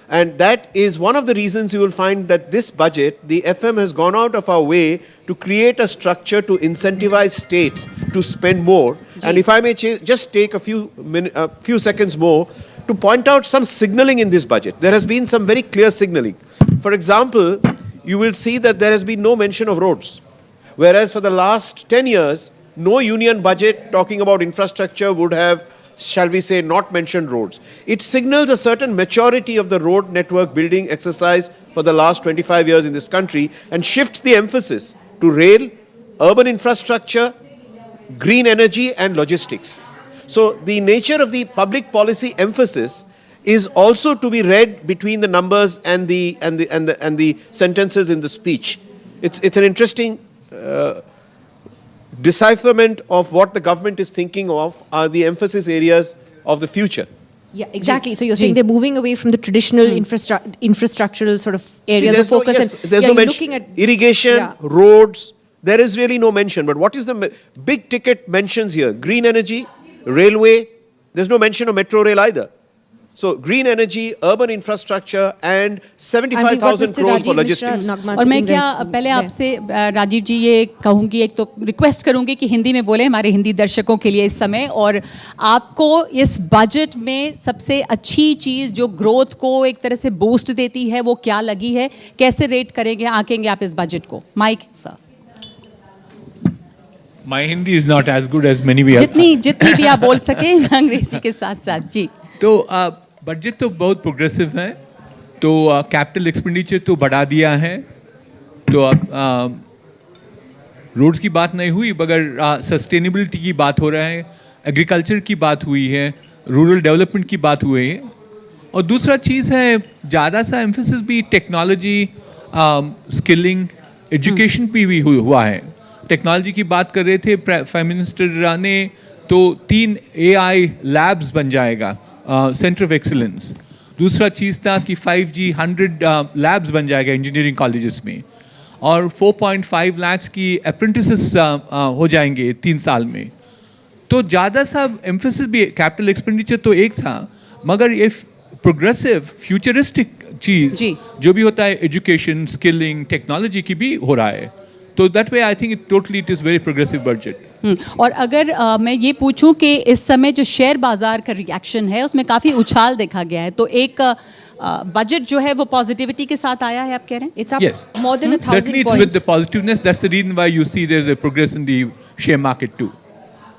And that is one of the reasons you will find that this budget, the FM has gone out of our way to create a structure to incentivize states to spend more. And if I may just take a few seconds more to point out some signaling in this budget. There has been some very clear signaling. For example, you will see that there has been no mention of roads. Whereas for the last 10 years, no union budget talking about infrastructure would have, shall we say, not mentioned roads. It signals a certain maturity of the road network building exercise for the last 25 years in this country and shifts the emphasis to rail, urban infrastructure, green energy and logistics. So the nature of the public policy emphasis is also to be read between the numbers and the sentences in the speech. It's an interesting decipherment of what the government is thinking of are the emphasis areas of the future. Yeah, exactly. So you're saying they're moving away from the traditional infrastructural sort of areas of focus. There's no mention. Irrigation, roads, there is really no mention. But what is the big ticket mentions here? Green energy, railway, there's no mention of metro rail either. So green energy, urban infrastructure and 75,000 crores for logistics. और मैं क्या पहले आपसे राजीव जी ये कहूँगी, एक तो request करूँगी कि हिंदी में बोले हमारे हिंदी दर्शकों के लिए इस समय, और आपको इस बजट में सबसे अच्छी चीज़ जो ग्रोथ को एक तरह से बूस्ट देती है वो क्या लगी है, कैसे रेट करेंगे आंकेंगे आप इस बजट को? Mike sir. My Hindi is not as good as many we have. जितनी भी आप बोल सके अंग्रेजी के साथ साथ जी. तो बजट तो बहुत प्रोग्रेसिव है, तो कैपिटल एक्सपेंडिचर तो बढ़ा दिया है, तो रोड्स की बात नहीं हुई मगर सस्टेनेबिलिटी की बात हो रहा है, एग्रीकल्चर की बात हुई है, रूरल डेवलपमेंट की बात हुई है, और दूसरा चीज़ है ज़्यादा सा एम्फेसिस भी टेक्नोलॉजी, स्किलिंग, एजुकेशन पे भी हुआ है. टेक्नोलॉजी की बात कर रहे थे प्राइम मिनिस्टर ने, तो 3 AI लैब्स बन जाएगा, सेंटर ऑफ एक्सीलेंस. दूसरा चीज़ था कि 5G 100 लैब्स बन जाएगा इंजीनियरिंग कॉलेजेस में, और 4.5 लाख की अप्रेंटिसेस हो जाएंगे 3 साल में. तो ज़्यादा सा एम्फेसिस भी कैपिटल एक्सपेंडिचर तो एक था, मगर ये प्रोग्रेसिव फ्यूचरिस्टिक चीज़ जो भी होता है एजुकेशन, स्किलिंग, टेक्नोलॉजी की भी हो रहा है. तो that way I think it is very progressive budget. और अगर मैं ये पूछूं कि इस समय जो शेयर बाजार का रिएक्शन है उसमें काफ़ी उछाल देखा गया है, तो एक बजट जो है वो पॉजिटिविटी के साथ आया है, आप कह रहे हैं? It's up more than 1,000 points. With the positiveness, that's the reason why you see there's a progress in the share market too.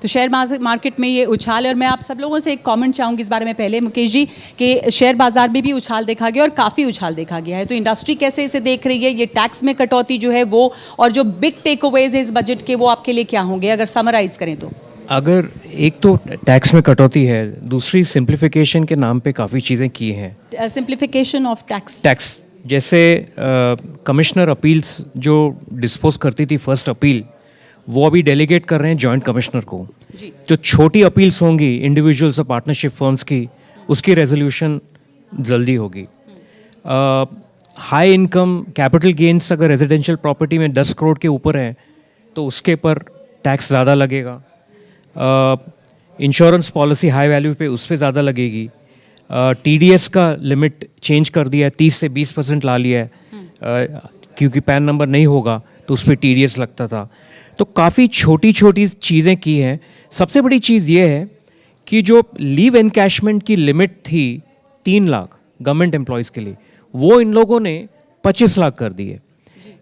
तो शेयर मार्केट में ये उछाल है, और मैं आप सब लोगों से एक कमेंट चाहूँगी इस बारे में पहले मुकेश जी, कि शेयर बाजार में भी उछाल देखा गया और काफ़ी उछाल देखा गया है, तो इंडस्ट्री कैसे इसे देख रही है, ये टैक्स में कटौती जो है वो, और जो बिग टेक अवेज है इस बजट के वो आपके लिए क्या होंगे अगर समराइज करें तो? अगर एक तो टैक्स में कटौती है, दूसरी सिंप्लीफिकेशन के नाम पे काफ़ी चीज़ें की हैं. सिंप्लीफिकेशन ऑफ टैक्स जैसे कमिश्नर अपील्स जो डिस्पोज करती थी फर्स्ट अपील, वो अभी डेलीगेट कर रहे हैं जॉइंट कमिश्नर को. जो छोटी अपील्स होंगी इंडिविजुअल्स और पार्टनरशिप फर्म्स की, उसकी रेजोल्यूशन जल्दी होगी. हाई इनकम कैपिटल गेन्स अगर रेजिडेंशियल प्रॉपर्टी में 10 करोड़ के ऊपर है तो उसके पर टैक्स ज़्यादा लगेगा. इंश्योरेंस पॉलिसी हाई वैल्यू पे उस पर ज़्यादा लगेगी. TDS का लिमिट चेंज कर दिया है, 30 से 20% ला लिया है, क्योंकि पैन नंबर नहीं होगा तो उस पर TDS लगता था. तो काफ़ी छोटी छोटी चीज़ें की हैं. सबसे बड़ी चीज़ ये है कि जो लीव एनकैशमेंट की लिमिट थी 3 लाख गवर्नमेंट एम्प्लॉयज़ के लिए, वो इन लोगों ने 25 लाख कर दी है.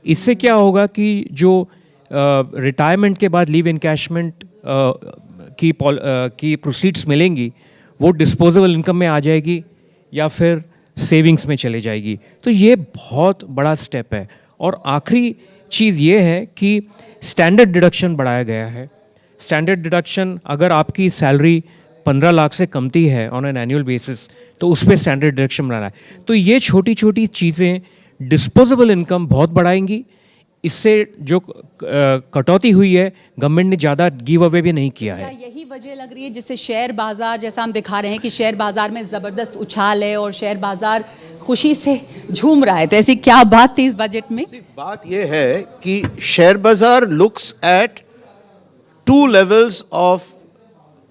इससे क्या होगा कि जो रिटायरमेंट के बाद लीव एनकैशमेंट की प्रोसीड्स मिलेंगी वो डिस्पोजेबल इनकम में आ जाएगी, या फिर सेविंग्स में चले जाएगी। तो ये बहुत बड़ा स्टेप है। और आखिरी चीज़ ये है कि स्टैंडर्ड डिडक्शन बढ़ाया गया है। स्टैंडर्ड डिडक्शन, अगर आपकी सैलरी 15 लाख से कमती है ऑन एन एनुअल बेसिस, तो उस पर स्टैंडर्ड डिडक्शन बनाना है। तो ये छोटी छोटी चीज़ें डिस्पोजेबल इनकम बहुत बढ़ाएंगी। इससे जो कटौती हुई है, गवर्नमेंट ने ज़्यादा गिव अवे भी नहीं किया है। क्या यही वजह लग रही है जिससे शेयर बाजार, जैसा हम दिखा रहे हैं कि शेयर बाजार में ज़बरदस्त उछाल है और शेयर बाजार खुशी से झूम रहा है, तो ऐसी क्या बात थी इस बजट में? बात यह है कि शेयर बाजार looks at two levels of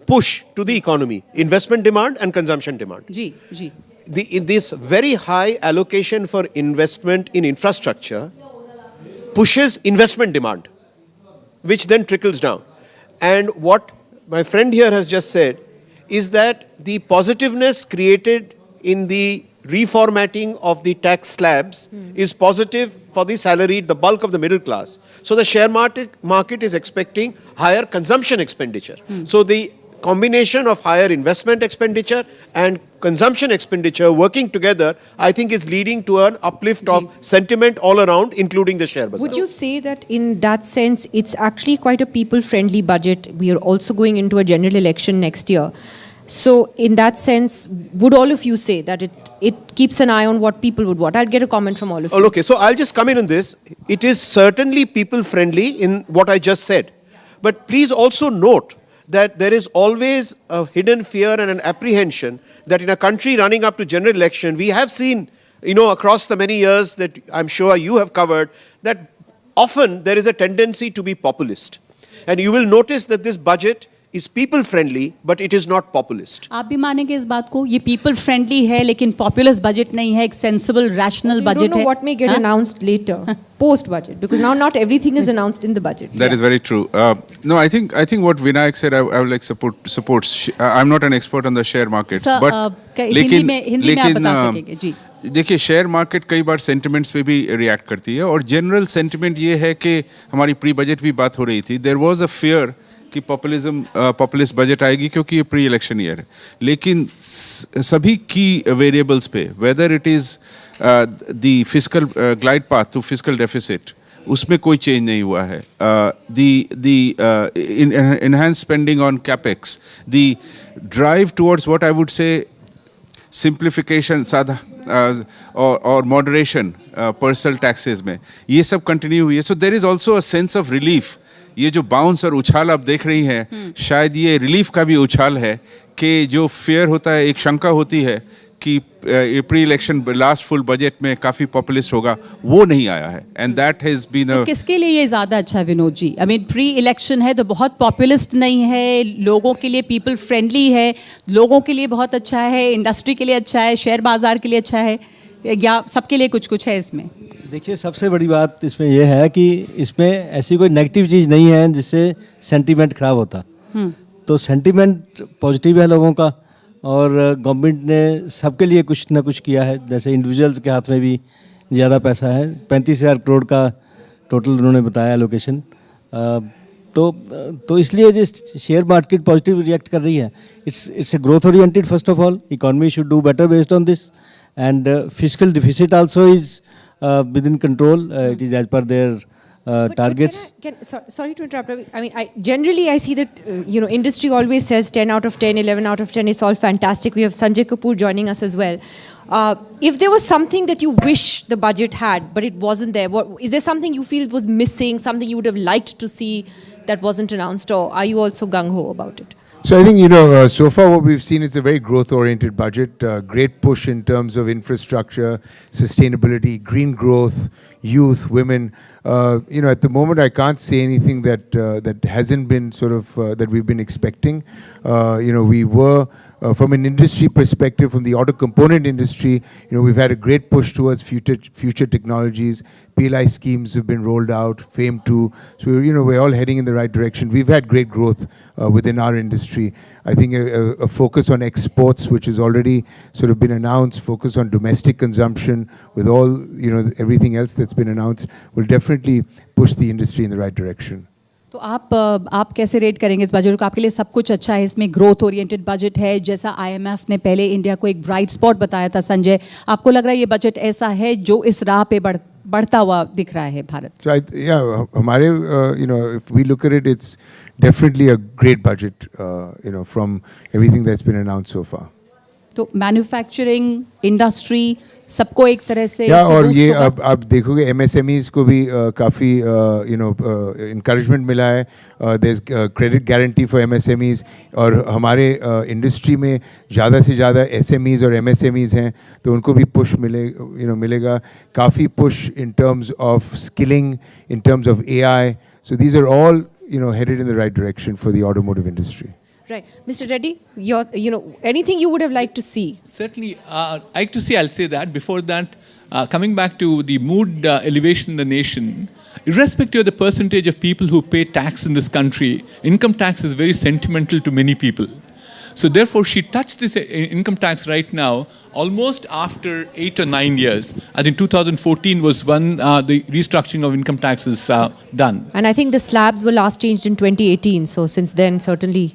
push to the economy, investment demand and consumption demand. जी. This very high allocation for investment in infrastructure pushes investment demand, which then trickles down. And what my friend here has just said is that the positiveness created in the reformatting of the tax slabs is positive for the salaried, the bulk of the middle class. So the share market is expecting higher consumption expenditure. So the combination of higher investment expenditure and consumption expenditure working together, I think is leading to an uplift of sentiment all around, including the share bazaar. Would you say that in that sense, it's actually quite a people-friendly budget? We are also going into a general election next year. So in that sense, would all of you say that it keeps an eye on what people would want? I'll get a comment from all of you. Okay, so I'll just come in on this. It is certainly people-friendly in what I just said. But please also note that there is always a hidden fear and an apprehension that in a country running up to general election, we have seen, across the many years that I'm sure you have covered, that often there is a tendency to be populist. And you will notice that this budget is people friendly, but it is not populist. आप भी मानेंगे इस बात को? ये people friendly है लेकिन populist budget नहीं है, एक sensible, rational budget है. You don't know what may get announced later, post budget, because now not everything is announced in the budget. That is very true. No, I think what Vinayak said, I would like support. I'm not an expert on the share markets, but Hindi में आप बता सकेंगे जी. देखिए, share market कई बार sentiments पे भी react करती है, और जनरल सेंटिमेंट ये है कि हमारी प्री बजट भी बात हो रही थी, देयर वाज अ फियर कि पॉपुलिस्ट बजट आएगी क्योंकि ये प्री इलेक्शन ईयर है। लेकिन सभी की वेरिएबल्स पे, whether it is the fiscal glide path to fiscal deficit, उसमें कोई चेंज नहीं हुआ है। The enhance spending on capex, the drive towards what I would say simplification, साधा और मॉडरेशन पर्सनल टैक्सेस में, ये सब कंटिन्यू हुई है। So there is also a sense of relief. ये जो बाउंस और उछाल आप देख रही हैं, शायद ये रिलीफ का भी उछाल है कि जो फेयर होता है, एक शंका होती है कि pre election last full budget में काफ़ी पॉपुलिस्ट होगा, वो नहीं आया है। And that has been a, किसके लिए ये ज़्यादा अच्छा है Vinod ji? I mean pre election है तो बहुत पॉपुलिस्ट नहीं है, लोगों के लिए पीपल फ्रेंडली है, लोगों के लिए बहुत अच्छा है, इंडस्ट्री के लिए अच्छा है, शेयर बाजार के लिए अच्छा है, या सबके लिए कुछ कुछ है इसमें? देखिए, सबसे बड़ी बात इसमें यह है कि इसमें ऐसी कोई नेगेटिव चीज़ नहीं है जिससे सेंटीमेंट खराब होता। तो सेंटीमेंट पॉजिटिव है लोगों का, और गवर्नमेंट ने सबके लिए कुछ ना कुछ किया है। जैसे इंडिविजुअल्स के हाथ में भी ज़्यादा पैसा है, 35,000 करोड़ का टोटल उन्होंने बताया एलोकेशन। तो इसलिए जिस शेयर मार्केट पॉजिटिव रिएक्ट कर रही है, it's a growth oriented. First of all, economy should do better based on this, and physical deficit also is within control. It is as per their targets. Sorry to interrupt. I mean, generally I see that industry always says 10 out of 10, 11 out of 10. It's all fantastic. We have Sanjay Kapoor joining us as well. If there was something that you wish the budget had, but it wasn't there, is there something you feel it was missing? Something you would have liked to see that wasn't announced, or are you also gung ho about it? So I think, so far what we've seen is a very growth-oriented budget, great push in terms of infrastructure, sustainability, green growth, youth, women. At the moment I can't say anything that hasn't been sort of, that we've been expecting. We were, from an industry perspective, from the auto component industry, we've had a great push towards future technologies. PLI schemes have been rolled out, FAME 2. So, we're all heading in the right direction. We've had great growth within our industry. I think a focus on exports, which has already sort of been announced, focus on domestic consumption with all, everything else that's been announced, will definitely push the industry in the right direction. तो आप कैसे rate करेंगे इस budget को? आपके लिए सब कुछ अच्छा है, इसमें ग्रोथ ओरिएंटेड बजट है, जैसा IMF ने पहले इंडिया को एक ब्राइट स्पॉट बताया था संजय, आपको लग रहा है ये बजट ऐसा है जो इस राह पे बढ़ता हुआ दिख रहा है भारत? So हमारे if we look at it, it's definitely a great budget from everything that's been announced so far. तो मैन्युफैक्चरिंग इंडस्ट्री सबको एक तरह से और ये अब देखोगे MSMEs को भी काफ़ी encouragement मिला है. There's credit guarantee for MSMEs और हमारे इंडस्ट्री में ज़्यादा से ज़्यादा SMEs और MSMEs हैं तो उनको भी पुश मिलेगा काफ़ी push in terms of skilling, in terms of AI. So these are all headed in the right direction for the automotive industry. Right. Mr. Reddy, anything you would have liked to see? Certainly, like to see, I'll say that. Before that, coming back to the mood elevation in the nation, irrespective of the percentage of people who pay tax in this country, income tax is very sentimental to many people. So therefore, she touched this income tax right now, almost after 8 or 9 years. I think 2014 was when the restructuring of income tax is done. And I think the slabs were last changed in 2018. So since then, certainly...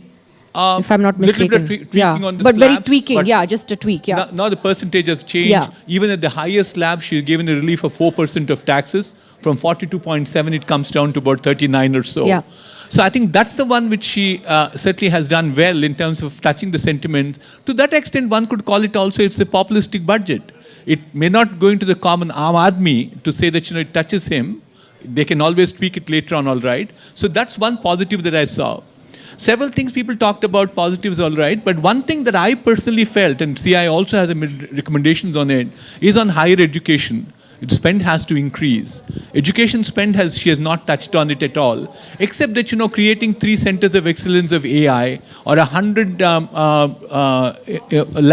if I'm not mistaken. On the but slabs, very tweaking, just a tweak, Now the percentage has changed. Even at the highest slab, she's given a relief of 4% of taxes. From 42.7, it comes down to about 39 or so. So I think that's the one which she certainly has done well in terms of touching the sentiment. To that extent, one could call it also, it's a populistic budget. It may not go into the common Aam Aadmi to say that it touches him. They can always tweak it later on, all right. So that's one positive that I saw. Several things people talked about, positives, all right. But one thing that I personally felt, and CI also has recommendations on it, is on higher education. The spend has to increase. Education spend she has not touched on it at all. Except that, creating 3 centers of excellence of AI or 100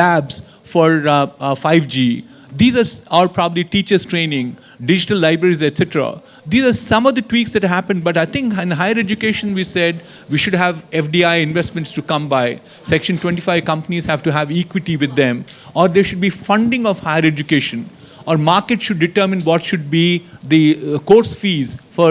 labs for 5G. These are probably teachers training, digital libraries, etc. These are some of the tweaks that happened, but I think in higher education we said we should have FDI investments to come by. Section 25 companies have to have equity with them, or there should be funding of higher education, or market should determine what should be the course fees for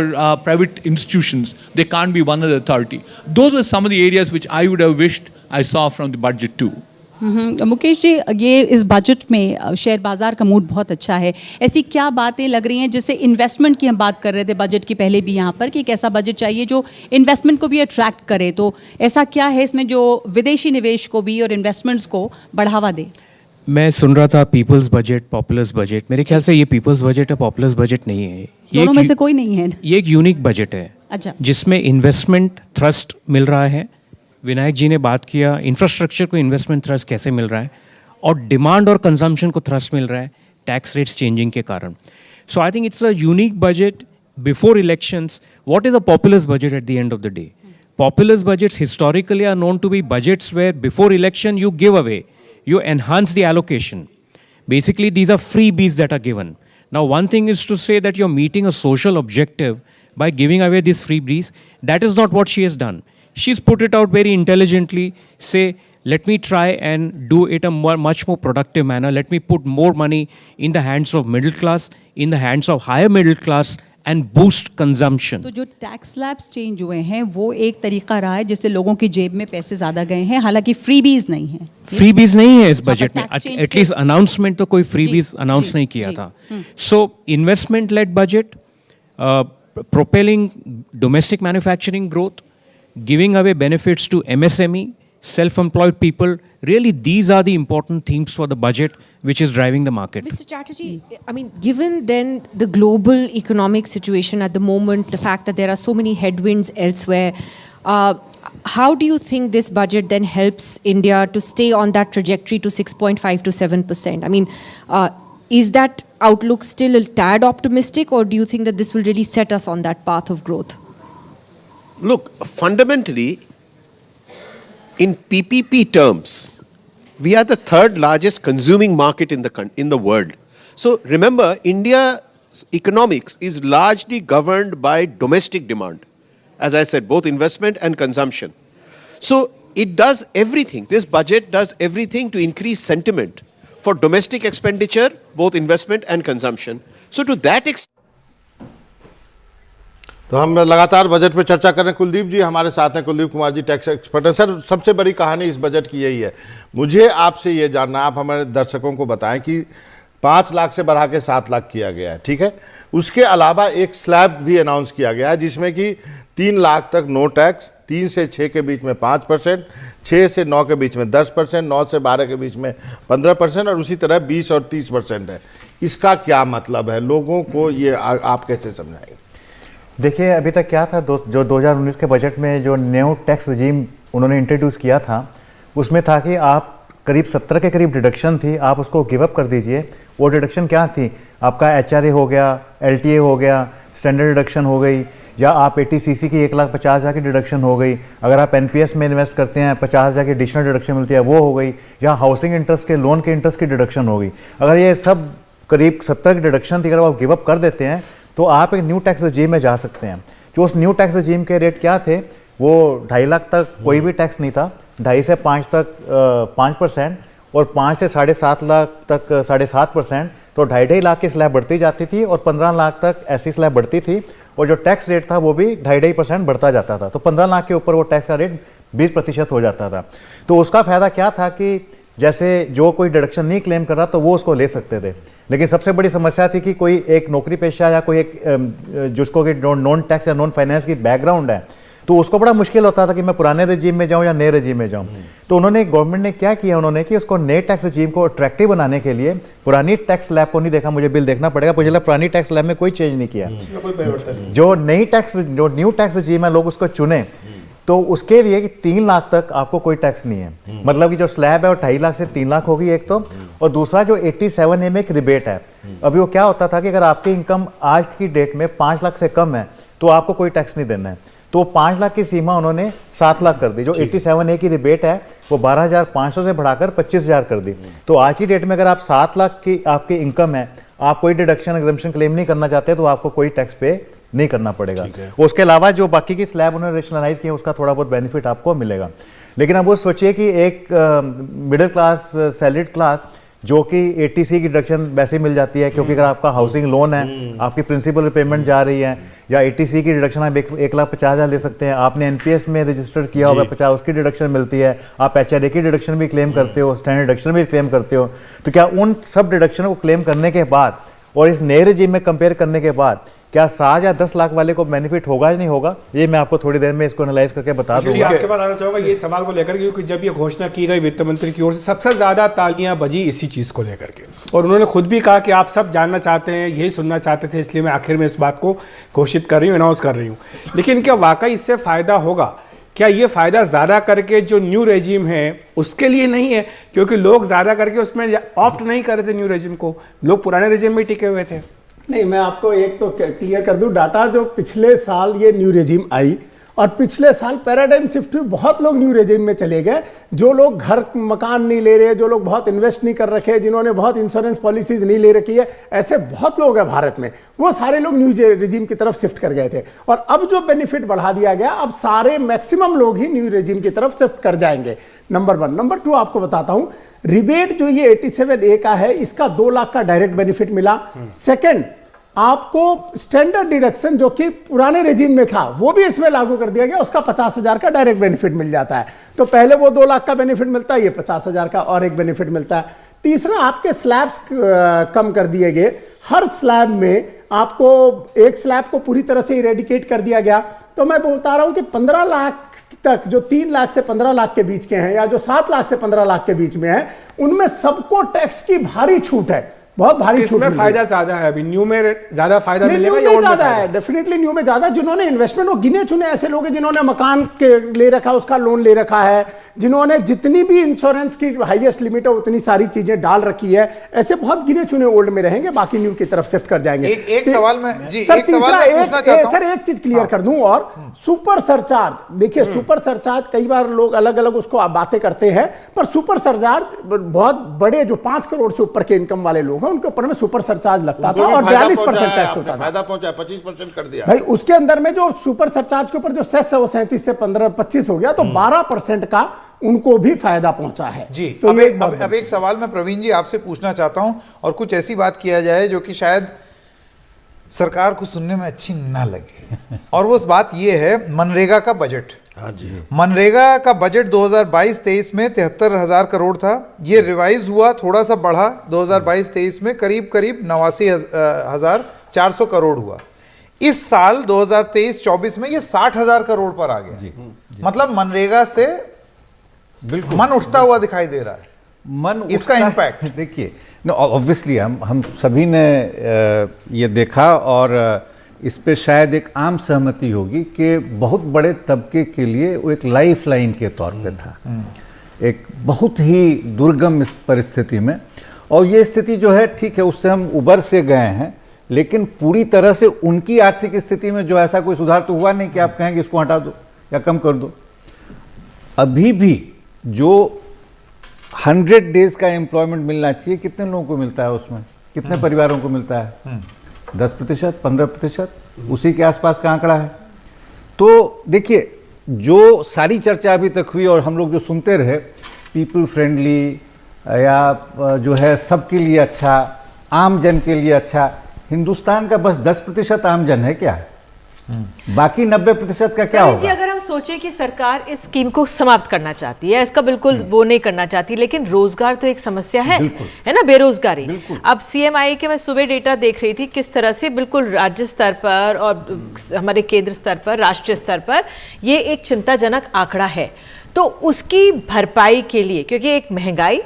private institutions. They can't be one other authority. Those were some of the areas which I would have wished I saw from the budget too. Mukesh ji, ये इस budget में share बाजार का mood बहुत अच्छा है. ऐसी क्या बातें लग रही हैं जिससे इन्वेस्टमेंट की हम बात कर रहे थे बजट की पहले भी यहाँ पर कि एक ऐसा बजट चाहिए जो इन्वेस्टमेंट को भी अट्रैक्ट करे, तो ऐसा क्या है इसमें जो विदेशी निवेश को भी और इन्वेस्टमेंट्स को बढ़ावा दे? मैं सुन रहा था पीपल्स बजट, पॉपुलर्स बजट. मेरे ख्याल से ये पीपल्स बजट है, पॉपुलर्स बजट नहीं है. दोनों में से कोई नहीं है. ये एक यूनिक बजट है. अच्छा. जिसमें इन्वेस्टमेंट थ्रस्ट मिल रहा है. विनायक जी ने बात किया इंफ्रास्ट्रक्चर को इन्वेस्टमेंट थ्रस्ट कैसे मिल रहा है, और डिमांड और कंजम्पशन को थ्रस्ट मिल रहा है टैक्स रेट्स चेंजिंग के कारण. So I think it's a unique budget before elections. What is a populist budget at the end of the day? Populist budgets historically are known to be budgets where before election you give away, you enhance the allocation. Basically, these are freebies that are given. Now, one thing is to say that you're meeting a social objective by giving away these freebies. That is not what she has done. She's put it out very intelligently, say, let me try and do it a much more productive manner. Let me put more money in the hands of middle class, in the hands of higher middle class, and boost consumption. तो जो tax slabs change हुए हैं वो एक तरीका रहा है जिससे लोगों की जेब में पैसे ज़्यादा गए हैं, हालांकि फ्रीबीज नहीं है. फ्रीबीज नहीं है इस बजट में. एटलीस्ट अनाउंसमेंट तो कोई फ्रीबीज अनाउंस नहीं किया था. So investment led budget, propelling domestic manufacturing growth, giving away benefits to MSME, self-employed people. Really, these are the important themes for the budget which is driving the market. Mr. Chatterjee, I mean, given then the global economic situation at the moment, the fact that there are so many headwinds elsewhere, how do you think this budget then helps India to stay on that trajectory to 6.5 to 7%? I mean, is that outlook still a tad optimistic, or do you think that this will really set us on that path of growth? Look, fundamentally, in PPP terms, we are the third largest consuming market in the world. So remember, India's economics is largely governed by domestic demand. As I said, both investment and consumption. So it does everything. This budget does everything to increase sentiment for domestic expenditure, both investment and consumption. So to that extent, तो हम लगातार budget पे चर्चा कर रहे हैं। कुलदीप जी हमारे साथ हैं, कुलदीप कुमार जी टैक्स एक्सपर्ट हैं। सर, सबसे बड़ी कहानी इस बजट की यही है, मुझे आपसे ये जानना, आप हमारे दर्शकों को बताएं कि 5 लाख से बढ़ा के 7 लाख किया गया है, ठीक है। उसके अलावा एक स्लैब भी अनाउंस किया गया है जिसमें कि 3 लाख तक नो टैक्स, 3 से 6 के बीच में 5%, 6 से 9 के बीच में 10%, 9 से 12 के बीच में 15% और उसी तरह 20 और 30% है। इसका क्या मतलब है, लोगों को ये आप कैसे समझाएंगे? देखिए, अभी तक क्या था, जो 2019 के बजट में जो न्यू टैक्स रजीम उन्होंने इंट्रोड्यूस किया था, उसमें था कि आप करीब 17 के करीब डिडक्शन थी, आप उसको गिव अप कर दीजिए। वो डिडक्शन क्या थी, आपका HRA हो गया, LTA हो गया, स्टैंडर्ड डिडक्शन हो गई, या आप ATCC की 1,50,000 की डिडक्शन हो गई। अगर आप NPS में इन्वेस्ट करते हैं 50,000 की एडिशनल डिडक्शन मिलती है, वो हो गई, या हाउसिंग इंटरेस्ट के लोन के इंटरेस्ट की डिडक्शन हो गई। अगर ये सब करीब 17 की डिडक्शन थी, अगर आप गिव अप कर देते हैं तो आप एक न्यू टैक्स रजीम में जा सकते हैं। जो उस न्यू टैक्स रजीम के रेट क्या थे, वो 2.5 लाख तक कोई भी टैक्स नहीं था, 2.5 से 5 तक 5%, और 5 से 7.5 लाख तक 7.5%। तो 2.5 लाख की स्लैब बढ़ती जाती थी और 15 लाख तक ऐसी स्लैब बढ़ती थी, और जो टैक्स रेट था वो भी 2.5% बढ़ता जाता था। तो 15 लाख के ऊपर वो टैक्स का रेट 20% हो जाता था। तो उसका फ़ायदा क्या था कि जैसे जो कोई डिडक्शन नहीं क्लेम कर रहा तो वो उसको ले सकते थे, लेकिन सबसे बड़ी समस्या थी कि कोई एक नौकरी पेशा या कोई एक जिसको कि नॉन टैक्स या नॉन फाइनेंस की बैकग्राउंड है, तो उसको बड़ा मुश्किल होता था कि मैं पुराने रजीम में जाऊं या नए रजीम में जाऊं। तो उन्होंने, गवर्नमेंट ने क्या किया, उन्होंने कि उसको नए टैक्स रजीम को अट्रैक्टिव बनाने के लिए पुरानी टैक्स स्लैब को नहीं देखा, मुझे बिल देखना पड़ेगा, मुझे लगा पुरानी टैक्स स्लैब में कोई चेंज नहीं किया, जो न्यू टैक्स रजीम है लोग उसको चुने। तो उसके लिए कि 3 लाख तक आपको कोई टैक्स नहीं है, मतलब कि जो स्लैब है वो 2.5 लाख से 3 लाख होगी एक तो, और दूसरा जो 87A में एक रिबेट है। अभी वो क्या होता था कि अगर आपकी इनकम आज की डेट में 5 लाख से कम है तो आपको कोई टैक्स नहीं देना है, तो 5 लाख की सीमा उन्होंने 7 लाख कर दी। जो 87A की रिबेट है वो 12,500 से बढ़ाकर 25,000 कर दी। तो आज की डेट में अगर आप 7 लाख की आपकी इनकम है, आप कोई डिडक्शन एग्जम्पशन क्लेम नहीं करना चाहते तो आपको कोई टैक्स पे नहीं करना पड़ेगा। उसके अलावा जो बाकी की स्लैब उन्होंने रेशनलाइज किया उसका थोड़ा बहुत बेनिफिट आपको मिलेगा। लेकिन अब वो सोचिए कि एक मिडिल क्लास, सैलरीड क्लास, जो कि ATC की डिडक्शन वैसे ही मिल जाती है, क्योंकि अगर आपका हाउसिंग लोन है, आपकी प्रिंसिपल रिपेमेंट जा रही है, या ATC की डिडक्शन आप 1,50,000 ले सकते हैं, आपने NPS में रजिस्टर किया होगा 50, उसकी डिडक्शन मिलती है, आप HRA की डिडक्शन भी क्लेम करते हो, स्टैंडर्ड डिडक्शन भी क्लेम करते हो। तो क्या उन सब डिडक्शन को क्लेम करने के बाद और इस नए रजीम में कंपेयर करने के बाद क्या 7 या 10 लाख वाले को बेनिफिट होगा या नहीं होगा, ये मैं आपको थोड़ी देर में इसको एनालाइज करके बता दूंगा। आपके पास आना चाहूंगा ये सवाल को लेकर, क्योंकि जब ये घोषणा की गई वित्त मंत्री की ओर से सबसे ज्यादा तालियां बजी इसी चीज को लेकर के, और उन्होंने खुद भी कहा कि आप सब जानना चाहते हैं, यही सुनना चाहते थे, इसलिए मैं आखिर में इस बात को घोषित कर रही हूँ, अनाउंस कर रही हूँ। लेकिन क्या वाकई इससे फायदा होगा? क्या ये फायदा ज़्यादा करके जो न्यू रेजिम है उसके लिए नहीं है, क्योंकि लोग ज़्यादा करके उसमें ऑप्ट नहीं कर रहे थे न्यू रेजिम को, लोग पुराने रेजिम में टिके हुए थे। नहीं, मैं आपको एक तो क्लियर कर दूं डाटा, जो पिछले साल ये न्यू रेजिम आई और पिछले साल पैराडाइम शिफ्ट हुई, बहुत लोग न्यू रेजिम में चले गए, जो लोग घर मकान नहीं ले रहे, जो लोग बहुत इन्वेस्ट नहीं कर रखे, जिन्होंने बहुत इंश्योरेंस पॉलिसीज नहीं ले रखी है, ऐसे बहुत लोग हैं भारत में, वो सारे लोग न्यू रेजिम की तरफ शिफ्ट कर गए थे। और अब जो बेनिफिट बढ़ा दिया गया, अब सारे मैक्सिमम लोग ही न्यू रेजिम की तरफ शिफ्ट कर जाएंगे, नंबर 1। नंबर 2 आपको बताता हूं, रिबेट जो ये 87A का है, इसका 2 लाख का डायरेक्ट बेनिफिट मिला। सेकेंड, आपको स्टैंडर्ड डिडक्शन जो कि पुराने रेजिम में था वो भी इसमें लागू कर दिया गया, उसका 50,000 का डायरेक्ट बेनिफिट मिल जाता है। तो पहले वो 2 लाख का बेनिफिट मिलता है, ये 50,000 का और एक बेनिफिट मिलता है। तीसरा, आपके स्लैब्स कम कर दिए गए, हर स्लैब में आपको एक स्लैब को पूरी तरह से इरेडिकेट कर दिया गया। तो मैं बता रहा हूं कि 15 लाख तक, जो 3 लाख से 15 लाख के बीच के हैं, या जो 7 लाख से 15 लाख के बीच में है, उनमें सबको टैक्स की भारी छूट है, बहुत भारी छूट। इसमें फायदा ज्यादा है, अभी न्यू में ज्यादा फायदा मिलेगा या और ज्यादा है? डेफिनेटली न्यू में ज्यादा। जिन्होंने इन्वेस्टमेंट, वो गिने चुने ऐसे लोग हैं जिन्होंने मकान के ले रखा, उसका लोन ले रखा है, जिन्होंने जितनी भी इंश्योरेंस की हाईएस्ट लिमिट है उतनी सारी चीजें डाल रखी है, ऐसे बहुत गिने चुने ओल्ड में रहेंगे, बाकी न्यू की तरफ शिफ्ट कर जाएंगे। एक सवाल में जी, सर, एक सवाल मैं पूछना चाहता हूं। सर, एक चीज क्लियर कर दूं, और सुपर सरचार्ज, देखिए सुपर सरचार्ज कई बार लोग अलग अलग उसको बातें करते हैं, पर सुपर सरचार्ज बहुत बड़े जो 5 करोड़ से ऊपर के इनकम वाले लोग हैं उनके ऊपर में सुपर सरचार्ज लगता था और 42% टैक्स होता था। फायदा पहुंचा, 25% कर दिया भाई। उसके अंदर में जो सुपर सरचार्ज के ऊपर जो सेस है वो 37 से 25 हो गया, तो 12% का उनको भी फायदा पहुंचा है जी। तो अब एक सवाल मैं प्रवीण जी आपसे पूछना चाहता हूं, और कुछ ऐसी बात किया जाए जो कि शायद सरकार को सुनने में अच्छी ना लगे। और वो बात ये है मनरेगा का बजट। हाँ जी। मनरेगा का बजट 2022-23 में 73,000 करोड़ था। ये रिवाइज हुआ, थोड़ा सा बढ़ा 2022-23 में, करीब 89,400 करोड़ हुआ। इस साल 2023-24 में ये 60,000 करोड़ पर आ गया। जी। मतलब मनरेगा से बिल्कुल मन उठता हुआ दिखाई दे रहा है। मन इसका इम्पैक्ट देखिए, ऑब्वियसली हम सभी ने ये देखा और इस पे शायद एक आम सहमति होगी कि बहुत बड़े तबके के लिए वो एक लाइफ लाइन के तौर पे था, एक बहुत ही दुर्गम परिस्थिति में। और ये स्थिति जो है, ठीक है, उससे हम उबर से गए हैं, लेकिन पूरी तरह से उनकी आर्थिक स्थिति में जो ऐसा कोई सुधार तो हुआ नहीं कि आप कहें कि इसको हटा दो या कम कर दो। अभी भी जो 100 डेज का एम्प्लॉयमेंट मिलना चाहिए, कितने लोगों को मिलता है उसमें, कितने परिवारों को मिलता है? 10%, 15%, उसी के आसपास का आंकड़ा है। तो देखिए, जो सारी चर्चा अभी तक हुई और हम लोग जो सुनते रहे, पीपल फ्रेंडली या जो है सबके लिए अच्छा, आम जन के लिए अच्छा, हिंदुस्तान का बस 10% आम जन है क्या? बाकी 90% का क्या होगा? अगर हम सोचें कि सरकार इस स्कीम को समाप्त करना चाहती है, इसका बिल्कुल वो नहीं करना चाहती, लेकिन रोजगार तो एक समस्या है ना, बेरोजगारी। अब सीएमआई के मैं सुबह डेटा देख रही थी किस तरह से बिल्कुल राज्य स्तर पर और हमारे केंद्र स्तर पर, राष्ट्रीय स्तर पर ये एक चिंताजनक आंकड़ा है। तो उसकी भरपाई के लिए, क्योंकि एक महंगाई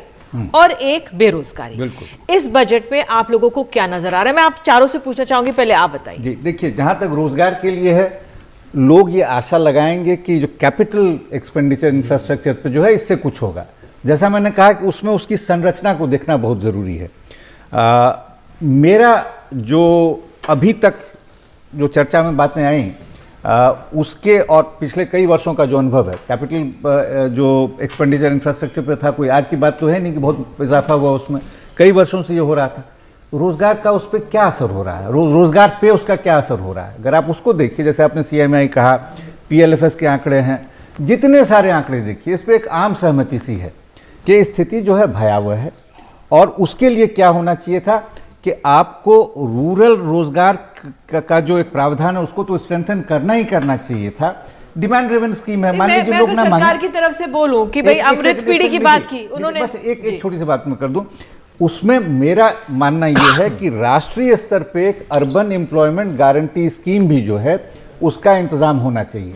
और एक बेरोजगारी, इस बजट में आप लोगों को क्या नजर आ रहा है? मैं आप चारों से पूछना चाहूंगी, पहले आप बताइए। जी देखिए, जहां तक रोजगार के लिए है, लोग ये आशा लगाएंगे कि जो कैपिटल एक्सपेंडिचर इंफ्रास्ट्रक्चर पे जो है, इससे कुछ होगा। जैसा मैंने कहा कि उसमें उसकी संरचना को देखना बहुत जरूरी है। मेरा जो अभी तक जो चर्चा में बातें आई, उसके और पिछले कई वर्षों का जो अनुभव है, कैपिटल जो एक्सपेंडिचर इंफ्रास्ट्रक्चर पे था, कोई आज की बात तो है नहीं कि बहुत इजाफा हुआ उसमें, कई वर्षों से ये हो रहा था। रोजगार का उस पर क्या असर हो रहा है, रोजगार पे उसका क्या असर हो रहा है? अगर आप उसको देखिए, जैसे आपने सीएमआई कहा, पीएलएफएस के आंकड़े हैं, जितने सारे आंकड़े देखिए, इस पर एक आम सहमति सी है कि स्थिति जो है भयावह है। और उसके लिए क्या होना चाहिए था कि आपको रूरल रोजगार का जो एक प्रावधान है, उसको तो स्ट्रेंथन करना ही करना चाहिए था। डिमांड ड्रिवन स्कीम है, मान लीजिए लोग ना मांगे। सरकार की तरफ से बोलूं कि भाई अमृत पीढ़ी की बात की उन्होंने, बस एक छोटी सी बात मैं कर दूं, उसमें मेरा मानना यह है कि राष्ट्रीय स्तर पे एक अर्बन एम्प्लॉयमेंट गारंटी स्कीम भी जो है, उसका इंतजाम होना चाहिए,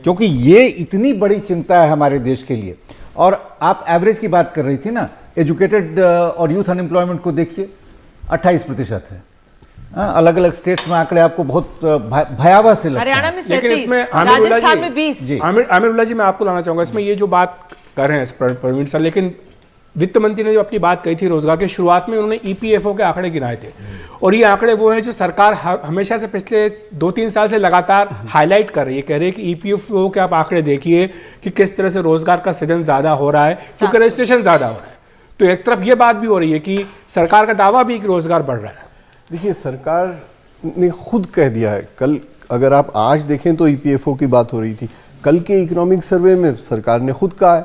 क्योंकि ये इतनी बड़ी चिंता है हमारे देश के लिए। और आप एवरेज की बात कर रही थी ना, एजुकेटेड और यूथ अनएम्प्लॉयमेंट को देखिए, 28% है। अलग अलग स्टेट्स में आंकड़े आपको बहुत भयावह से लगते हैं। हरियाणा में 37, लेकिन इसमें राजस्थान में 20। आमिरुल्लाह जी, मैं आपको लाना चाहूंगा इसमें, ये जो बात कर रहे हैं प्रवीण सर, लेकिन वित्त मंत्री ने जो अपनी बात कही थी रोजगार के शुरुआत में, उन्होंने ईपीएफओ के आंकड़े गिनाए थे, और ये आंकड़े वो हैं जो सरकार हमेशा से पिछले 2-3 साल से लगातार हाईलाइट कर रही है, कह रही है कि ईपीएफओ के आप आंकड़े देखिए कि किस तरह से रोजगार का सृजन ज्यादा हो रहा है, क्योंकि रजिस्ट्रेशन ज्यादा हो रहा है। तो एक तरफ ये बात भी हो रही है कि सरकार का दावा भी कि रोजगार बढ़ रहा है। देखिए, सरकार ने खुद कह दिया है, कल अगर आप आज देखें तो ईपीएफओ की बात हो रही थी, कल के इकोनॉमिक सर्वे में सरकार ने खुद कहा है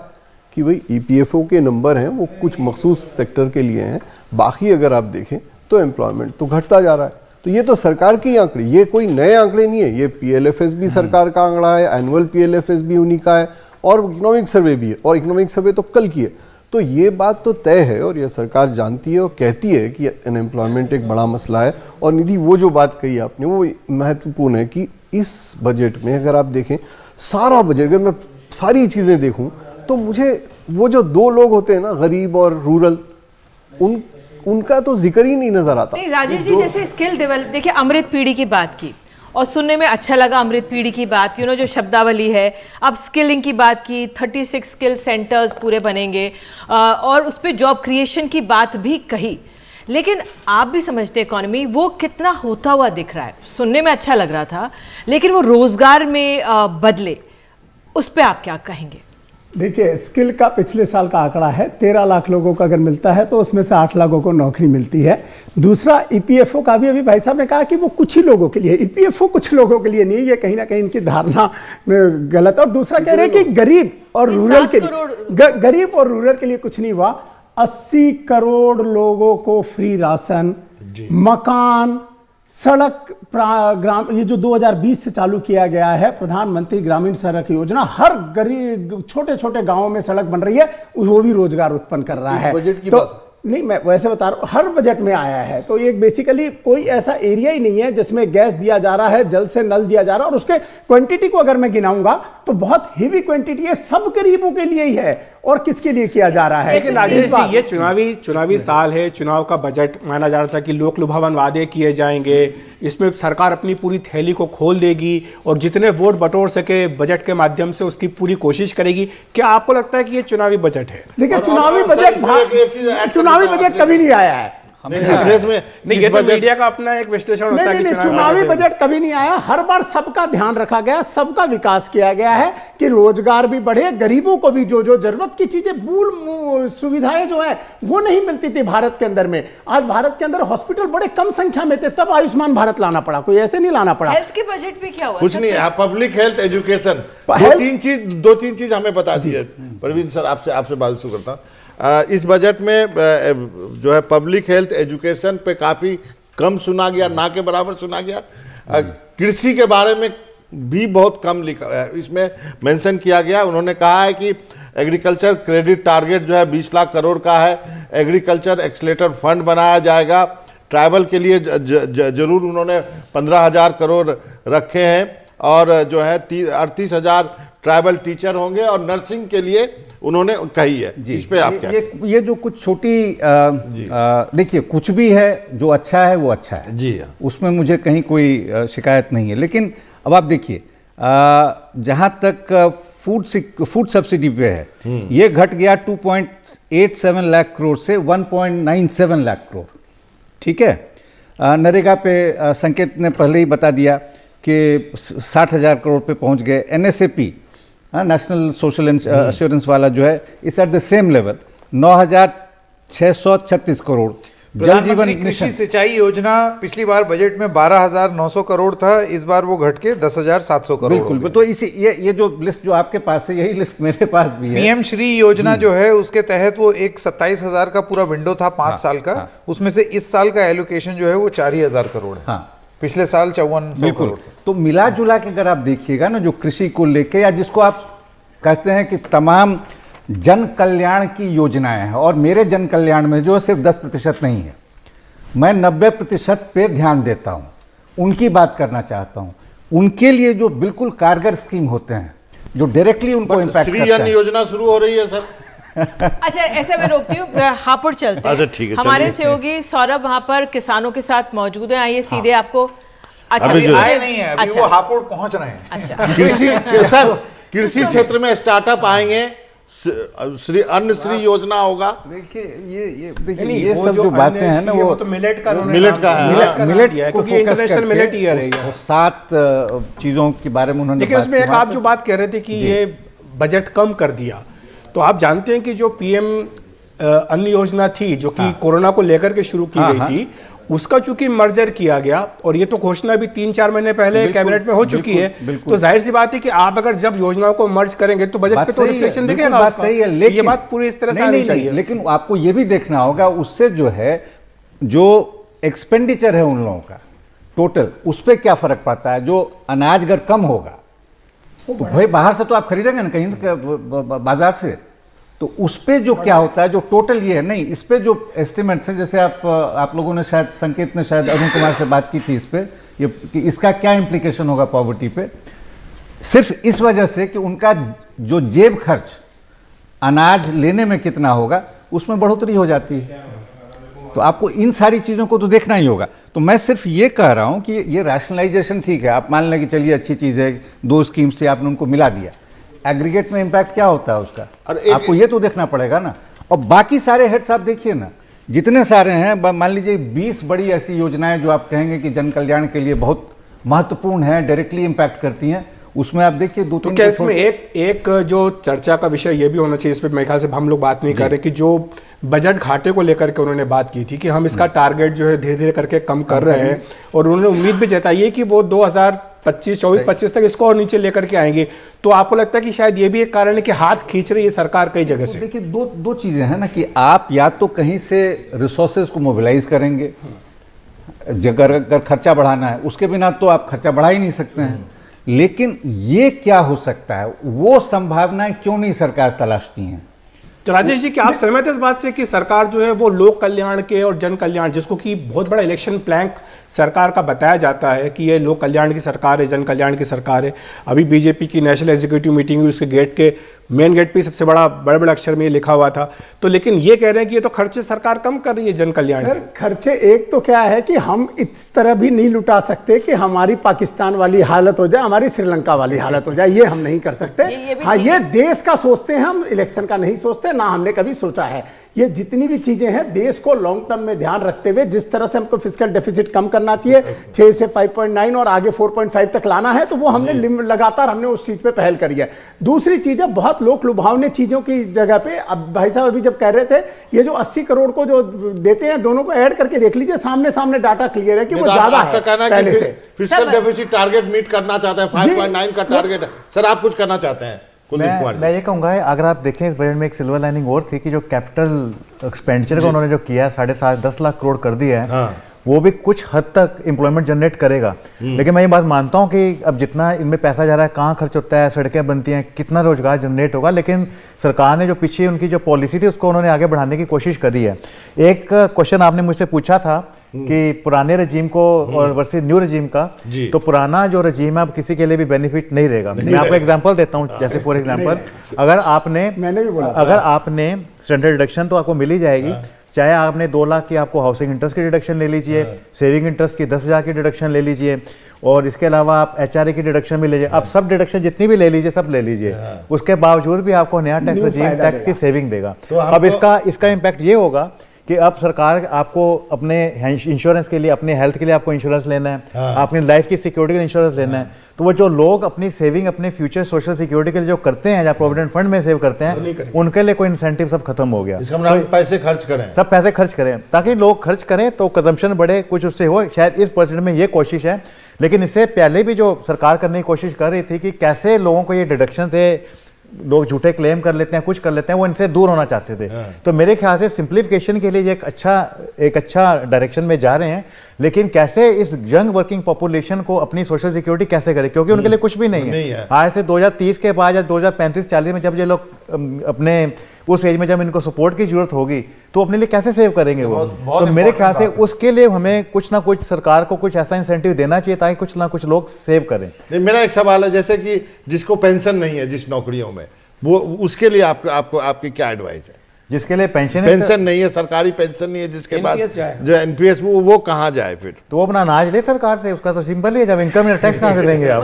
कि भाई ईपीएफओ के नंबर हैं वो कुछ मखसूस सेक्टर के लिए हैं, बाकी अगर आप देखें तो एम्प्लॉयमेंट तो घटता जा रहा है। तो ये तो सरकार की आंकड़े, ये कोई नए आंकड़े नहीं है, ये पीएलएफएस भी सरकार का आंकड़ा है, एनुअल पीएलएफएस भी उन्हीं का है, और इकोनॉमिक सर्वे भी है, और इकोनॉमिक सर्वे तो कल की है। तो ये बात तो तय है और ये सरकार जानती है और कहती है कि अनएम्प्लॉयमेंट एक बड़ा मसला है। और निधि, वो जो बात कही आपने वो महत्वपूर्ण है कि इस बजट में अगर आप देखें, सारा बजट, अगर मैं सारी चीज़ें देखूं तो मुझे वो जो 2 लोग होते हैं ना, गरीब और रूरल, उनका तो जिक्र ही नहीं नजर आता। नहीं राजेश जी, जैसे स्किल डेवलप, देखिए अमृत पीढ़ी की बात की और सुनने में अच्छा लगा, अमृत पीढ़ी की बात, जो शब्दावली है, अब स्किलिंग की बात की, 36 स्किल सेंटर्स पूरे बनेंगे और उस पर जॉब क्रिएशन की बात भी कही। लेकिन आप भी समझते हैं इकोनॉमी वो कितना होता हुआ दिख रहा है, सुनने में अच्छा लग रहा था, लेकिन वो रोजगार में बदले, उस पर आप क्या कहेंगे? देखिए, स्किल का पिछले साल का आंकड़ा है 13 लाख लोगों को अगर मिलता है तो उसमें से 8 लाखों को नौकरी मिलती है। दूसरा, ईपीएफओ का भी अभी भाई साहब ने कहा कि वो कुछ ही लोगों के लिए, ईपीएफओ कुछ लोगों के लिए नहीं, ये कहीं ना कहीं इनकी धारणा में गलत है। और दूसरा कह रहे हैं कि गरीब और रूरल के लिए, गरीब और रूरल के लिए कुछ नहीं हुआ। 80 करोड़ लोगों को फ्री राशन, मकान, सड़क ग्राम, ये जो 2020 से चालू किया गया है प्रधानमंत्री ग्रामीण सड़क योजना, हर गरीब छोटे छोटे गांवों में सड़क बन रही है, वो भी रोजगार उत्पन्न कर रहा है। बजट की तो बात नहीं, मैं वैसे बता रहा हूँ, हर बजट में आया है। तो एक बेसिकली कोई ऐसा एरिया ही नहीं है जिसमें गैस दिया जा रहा है, जल से नल दिया जा रहा है, और उसके क्वांटिटी को अगर मैं गिनाऊंगा तो बहुत हेवी क्वांटिटी है, सब गरीबों के लिए ही है। और किसके लिए किया जा रहा है? लेकिन राजेश जी, ये चुनावी साल है, चुनाव का बजट माना जा रहा था कि लोक लुभावन वादे किए जाएंगे, इसमें सरकार अपनी पूरी थैली को खोल देगी और जितने वोट बटोर सके बजट के माध्यम से उसकी पूरी कोशिश करेगी। क्या आपको लगता है कि ये चुनावी बजट है? देखिए, चुनावी बजट कभी नहीं आया है। नहीं, ये तो मीडिया का अपना एक विश्लेषण होता है कि चुनावी बजट कभी नहीं आया। हर बार सबका ध्यान रखा गया, सबका विकास किया गया है कि रोजगार भी बढ़े, गरीबों को भी जो जो जरूरत की चीजें, मूल सुविधाएं जो है वो नहीं मिलती थी भारत के अंदर में। आज भारत के अंदर हॉस्पिटल बड़े कम संख्या में थे, तब आयुष्मान भारत लाना पड़ा, कोई ऐसे नहीं लाना पड़ा। हेल्थ के बजट में क्या हुआ? कुछ नहीं, पब्लिक हेल्थ, एजुकेशन, दो तीन चीज हमें बता दी है। प्रवीण सर, आपसे बात शुरू करता हूँ। इस बजट में जो है पब्लिक हेल्थ, एजुकेशन पे काफ़ी कम सुना गया, ना के बराबर सुना गया। कृषि के बारे में भी बहुत कम लिखा, इसमें मेंशन किया गया। उन्होंने कहा है कि एग्रीकल्चर क्रेडिट टारगेट जो है 20 लाख करोड़ का है, एग्रीकल्चर एक्सलेटर फंड बनाया जाएगा, ट्राइबल के लिए जरूर उन्होंने 15,000 करोड़ रखे हैं, और जो है 38,000 ट्राइबल टीचर होंगे, और नर्सिंग के लिए उन्होंने कही है। इस पे आप क्या? ये जो कुछ छोटी देखिए, कुछ भी है जो अच्छा है वो अच्छा है जी, उसमें मुझे कहीं कोई शिकायत नहीं है। लेकिन अब आप देखिए, जहां तक फूड सब्सिडी पे है, ये घट गया 2.87 लाख करोड़ से 1.97 लाख करोड़। ठीक है, नरेगा पे संकेत ने पहले ही बता दिया कि 60,000 करोड़ पे पहुंच गए। NSAP, नेशनल सोशल एश्योरेंस वाला जो है, इस at the same level 9,636 crore. जल जीवन कृषि सिंचाई योजना पिछली बार बजट में 12,900 करोड़ था, इस बार वो घट के 10,700 करोड़। बिल्कुल, तो इसी ये जो लिस्ट जो आपके पास है, यही लिस्ट मेरे पास भी है। PM श्री योजना जो है, उसके तहत वो एक 27,000 का पूरा विंडो था 5 साल का, उसमें से इस साल का एलोकेशन जो है वो 4,000 करोड़ है। पिछले साल 5400 करोड़। तो मिला जुला के अगर आप देखिएगा ना, जो कृषि को लेके, या जिसको आप कहते हैं कि तमाम जन कल्याण की योजनाएं हैं, और मेरे जन कल्याण में जो सिर्फ 10% नहीं है, मैं 90% पे ध्यान देता हूं, उनकी बात करना चाहता हूं। उनके लिए जो बिल्कुल कारगर स्कीम होते हैं, जो डायरेक्टली उनको इम्पैक्ट करता है। श्री योजना शुरू हो रही है सर। अच्छा, ऐसे में रोकती हूँ, हापुड़ चलते हैं। अच्छा, ठीक है, हमारे सहयोगी सौरभ वहाँ पर किसानों के साथ मौजूद हैं। आइए सीधे आपको। अच्छा, अभी आए नहीं है, अभी वो हापुड़ पहुंच रहे हैं। अच्छा, कृषि क्षेत्र में स्टार्टअप आएंगे, श्री योजना होगा। देखिए, ये सब जो बातें हैं ना, वो तो मिलेट का है, मिलेट को इंटरनेशनल मिलेट ईयर है। 7 चीजों के बारे में उन्होंने। लेकिन उसमें एक आप जो बात कह रहे थे कि ये बजट कम कर दिया, तो आप जानते हैं कि जो PM अन्न योजना थी, जो कि कोरोना को लेकर के शुरू की गई थी, उसका चूंकि मर्जर किया गया, और ये तो घोषणा भी 3-4 महीने पहले कैबिनेट में हो चुकी है, तो जाहिर सी बात है कि आप अगर जब योजनाओं को मर्ज करेंगे तो बजट पे तो रिफ्लेक्शन दिखेगा उसका। लेकिन ये बात पूरी इस तरह से आनी चाहिए। लेकिन आपको ये भी देखना होगा, उससे जो है, जो एक्सपेंडिचर है उन लोगों का टोटल, उस पर क्या फर्क पड़ता है। जो अनाज अगर कम होगा तो भाई बाहर से तो आप खरीदेंगे ना, कहीं बाजार से, तो उस पे जो क्या होता है, जो टोटल ये है, नहीं, इस पे जो एस्टिमेट्स है, जैसे आप लोगों ने शायद, संकेत ने शायद अरुण कुमार से बात की थी इस पे, ये कि इसका क्या इम्प्लीकेशन होगा पॉवर्टी पे, सिर्फ इस वजह से कि उनका जो जेब खर्च अनाज लेने में कितना होगा, उसमें बढ़ोतरी हो जाती है। तो आपको इन सारी चीज़ों को तो देखना ही होगा। तो मैं सिर्फ ये कह रहा हूँ कि ये रैशनलाइजेशन ठीक है, आप मान लें कि चलिए अच्छी चीज़ है, 2 स्कीम्स से आपने उनको मिला दिया, एग्रीगेट में इम्पैक्ट क्या होता है उसका, आपको ये तो देखना पड़ेगा ना। और बाकी सारे हेड्स आप देखिए ना, जितने सारे हैं, मान लीजिए 20 बड़ी ऐसी योजनाएं जो आप कहेंगे कि जन कल्याण के लिए बहुत महत्वपूर्ण है, डायरेक्टली इम्पैक्ट करती हैं, उसमें आप देखिए 2-3। तो क्या इसमें एक जो चर्चा का विषय ये भी होना चाहिए, इस पर मेरे ख्याल से हम लोग बात नहीं कर रहे, कि जो बजट घाटे को लेकर के उन्होंने बात की थी कि हम इसका टारगेट जो है धीरे धीरे करके कम कर रहे हैं, और उन्होंने उम्मीद भी जताई है कि वो 2024-25 तक इसको और नीचे लेकर के आएंगे। तो आपको लगता है कि शायद ये भी एक कारण है कि हाथ खींच रही है सरकार कई जगह से? देखिए, दो चीजें हैं ना, कि आप या तो कहीं से रिसोर्सेज को मोबिलाइज करेंगे, जगह अगर खर्चा बढ़ाना है, उसके बिना तो आप खर्चा बढ़ा ही नहीं सकते हैं। लेकिन ये क्या हो सकता है, वो संभावनाएं क्यों नहीं सरकार तलाशती हैं? तो राजेश जी, क्या आप सहमत हैं इस बात से कि सरकार जो है वो लोक कल्याण के और जन कल्याण, जिसको कि बहुत बड़ा इलेक्शन प्लान सरकार का बताया जाता है कि ये लोक कल्याण की सरकार है, जन कल्याण की सरकार है। अभी बीजेपी की नेशनल एग्जीक्यूटिव मीटिंग हुई, उसके गेट के मेन गेट पे सबसे बड़े बड़े अक्षर में ये लिखा हुआ था। तो लेकिन ये कह रहे हैं कि ये तो खर्चे सरकार कम कर रही है जन कल्याण सर, खर्चे एक तो क्या है कि हम इस तरह भी नहीं लुटा सकते कि हमारी पाकिस्तान वाली हालत हो जाए, हमारी श्रीलंका वाली हालत हो जाए, ये हम नहीं कर सकते। हाँ, ये देश का सोचते हैं हम, इलेक्शन का नहीं सोचते, ना हमने कभी सोचा है। ये जितनी भी चीजें हैं देश को लॉन्ग टर्म में ध्यान रखते हुए, जिस तरह से हमको फिस्कल डेफिसिट कम करना चाहिए, 6 से 5.9 और आगे 4.5 तक लाना है, तो वो हमने लगातार हमने उस चीज पे पहल करी है। दूसरी चीज है, बहुत लोक लुभावने चीजों की जगह पे, अब भाई साहब अभी जब कह रहे थे ये जो 80 करोड़ को जो देते हैं, दोनों को ऐड करके देख लीजिए, सामने सामने डाटा क्लियर है कि वो ज्यादा है पहले से। फिस्कल डेफिसिट टारगेट मीट करना चाहते हैं, 5.9 का टारगेट है। सर, आप कुछ करना चाहते हैं? मैं ये कहूँगा, अगर आप देखें इस बजट में एक सिल्वर लाइनिंग और थी कि जो कैपिटल एक्सपेंडिचर का उन्होंने जो किया है 7.5-10 लाख करोड़ कर दिया है, वो भी कुछ हद तक एम्प्लॉयमेंट जनरेट करेगा। लेकिन मैं ये बात मानता हूँ कि अब जितना इनमें पैसा जा रहा है, कहाँ खर्च होता है, सड़कें बनती हैं, कितना रोजगार जनरेट होगा, लेकिन सरकार ने जो पीछे उनकी जो पॉलिसी थी उसको उन्होंने आगे बढ़ाने की कोशिश करी है। एक क्वेश्चन आपने मुझसे पूछा था कि पुराने रजीम को और वर्सेस न्यू रजीम का, तो पुराना जो रजीम है अब किसी के लिए भी बेनिफिट नहीं रहेगा। मैं आपको एग्जांपल देता हूँ, जैसे फॉर एग्जांपल अगर आपने स्टैंडर्ड डिडक्शन तो आपको मिल ही जाएगी, चाहे आपने 2 लाख की आपको हाउसिंग इंटरेस्ट की डिडक्शन ले लीजिए, सेविंग इंटरेस्ट की 10,000 की डिडक्शन ले लीजिए, और इसके अलावा आप HRA की डिडक्शन भी लीजिए। आप सब डिडक्शन जितनी भी ले लीजिए, सब ले लीजिए, उसके बावजूद भी आपको नया टैक्स रजीम टैक्स की सेविंग देगा। अब इसका इम्पैक्ट ये होगा कि अब सरकार आपको अपने इंश्योरेंस के लिए, अपने हेल्थ के लिए आपको इंश्योरेंस लेना है, अपनी लाइफ की सिक्योरिटी के लिए इंश्योरेंस लेना है, तो वो जो लोग अपनी सेविंग अपने फ्यूचर सोशल सिक्योरिटी के लिए जो करते हैं या प्रोविडेंट फंड में सेव करते हैं, उनके लिए कोई इंसेंटिव सब खत्म हो गया। इसका मतलब पैसे खर्च करें, सब पैसे खर्च करें, ताकि लोग खर्च करें तो कंजम्पशन बढ़े, कुछ उससे हो। शायद इस बजट में ये कोशिश है, लेकिन इससे पहले भी जो सरकार करने की कोशिश कर रही थी कि कैसे लोगों को ये डिडक्शन से, लोग झूठे क्लेम कर लेते हैं, कुछ कर लेते हैं, वो इनसे दूर होना चाहते थे। तो मेरे ख्याल से सिंप्लीफिकेशन के लिए ये एक अच्छा डायरेक्शन में जा रहे हैं, लेकिन कैसे इस यंग वर्किंग पॉपुलेशन को अपनी सोशल सिक्योरिटी कैसे करें, क्योंकि उनके लिए कुछ भी नहीं है। आज से 2030 के बाद या 2035-40 में जब ये लोग अपने उस एज में जब इनको सपोर्ट की जरूरत होगी, तो अपने लिए कैसे सेव करेंगे वो? तो मेरे ख्याल से उसके लिए हमें कुछ ना कुछ सरकार को कुछ ऐसा इंसेंटिव देना चाहिए ताकि कुछ ना कुछ लोग सेव करें। मेरा एक सवाल है, जैसे कि जिसको पेंशन नहीं है जिस नौकरियों में, वो उसके लिए आपकी क्या एडवाइस है? जिसके लिए पेंशन नहीं है, सरकारी पेंशन नहीं है, जिसके बाद जो एनपीएस वो कहाँ जाए फिर? तो वो अपना अनाज ले सरकार से, उसका तो सिंपल ही है, जब इनकम टैक्स कहाँ से देंगे आप?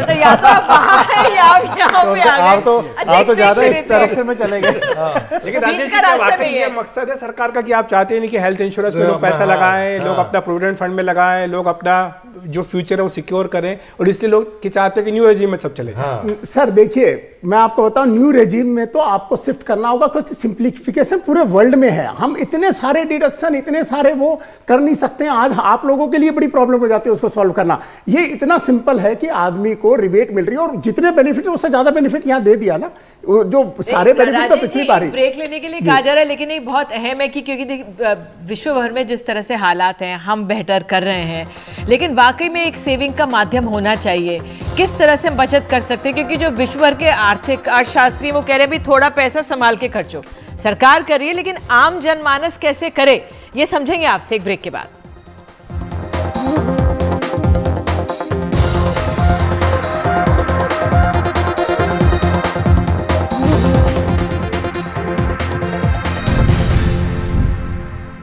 आप तो ज्यादा इस डायरेक्शन में चले गए। लेकिन राजेश जी, क्या वाकई ये मकसद है सरकार का कि आप चाहते नहीं कि हेल्थ इंश्योरेंस में लोग पैसा लगाएं, लोग अपना प्रोविडेंट फंड में लगाएं, लोग अपना जो फ्यूचर है वो सिक्योर करें, और इसलिए लोग चाहते हैं कि न्यू रेजिम में सब चले? सर देखिए, मैं आपको बताऊं, न्यू रेजिम में तो आपको शिफ्ट करना होगा, कुछ सिंप्लीफिकेशन पूरे वर्ल्ड में है। हम इतने सारे डिडक्शन, इतने सारे वो कर नहीं सकते हैं। आज आप लोगों के लिए बड़ी प्रॉब्लम हो जाती है उसको सॉल्व करना। ये इतना सिंपल है कि आदमी को रिबेट मिल रही है, और जितने बेनिफिट है उससे ज्यादा बेनिफिट यहाँ दे दिया ना, जो सारे बेनिफिट तो पिछली बार ही। ब्रेक लेने के लिए कहा जा रहा है, लेकिन ये बहुत अहम है कि क्योंकि विश्व भर में जिस तरह से हालात हैं, हम बेहतर कर रहे हैं, लेकिन वाकई में एक सेविंग का माध्यम होना चाहिए। किस तरह से हम बचत कर सकते हैं, क्योंकि जो विश्व भर के आर्थिक अर्थशास्त्री वो कह रहे हैं भी थोड़ा पैसा संभाल के खर्चो, सरकार कर रही है, लेकिन आम जनमानस कैसे करे, ये समझेंगे आपसे एक ब्रेक के बाद।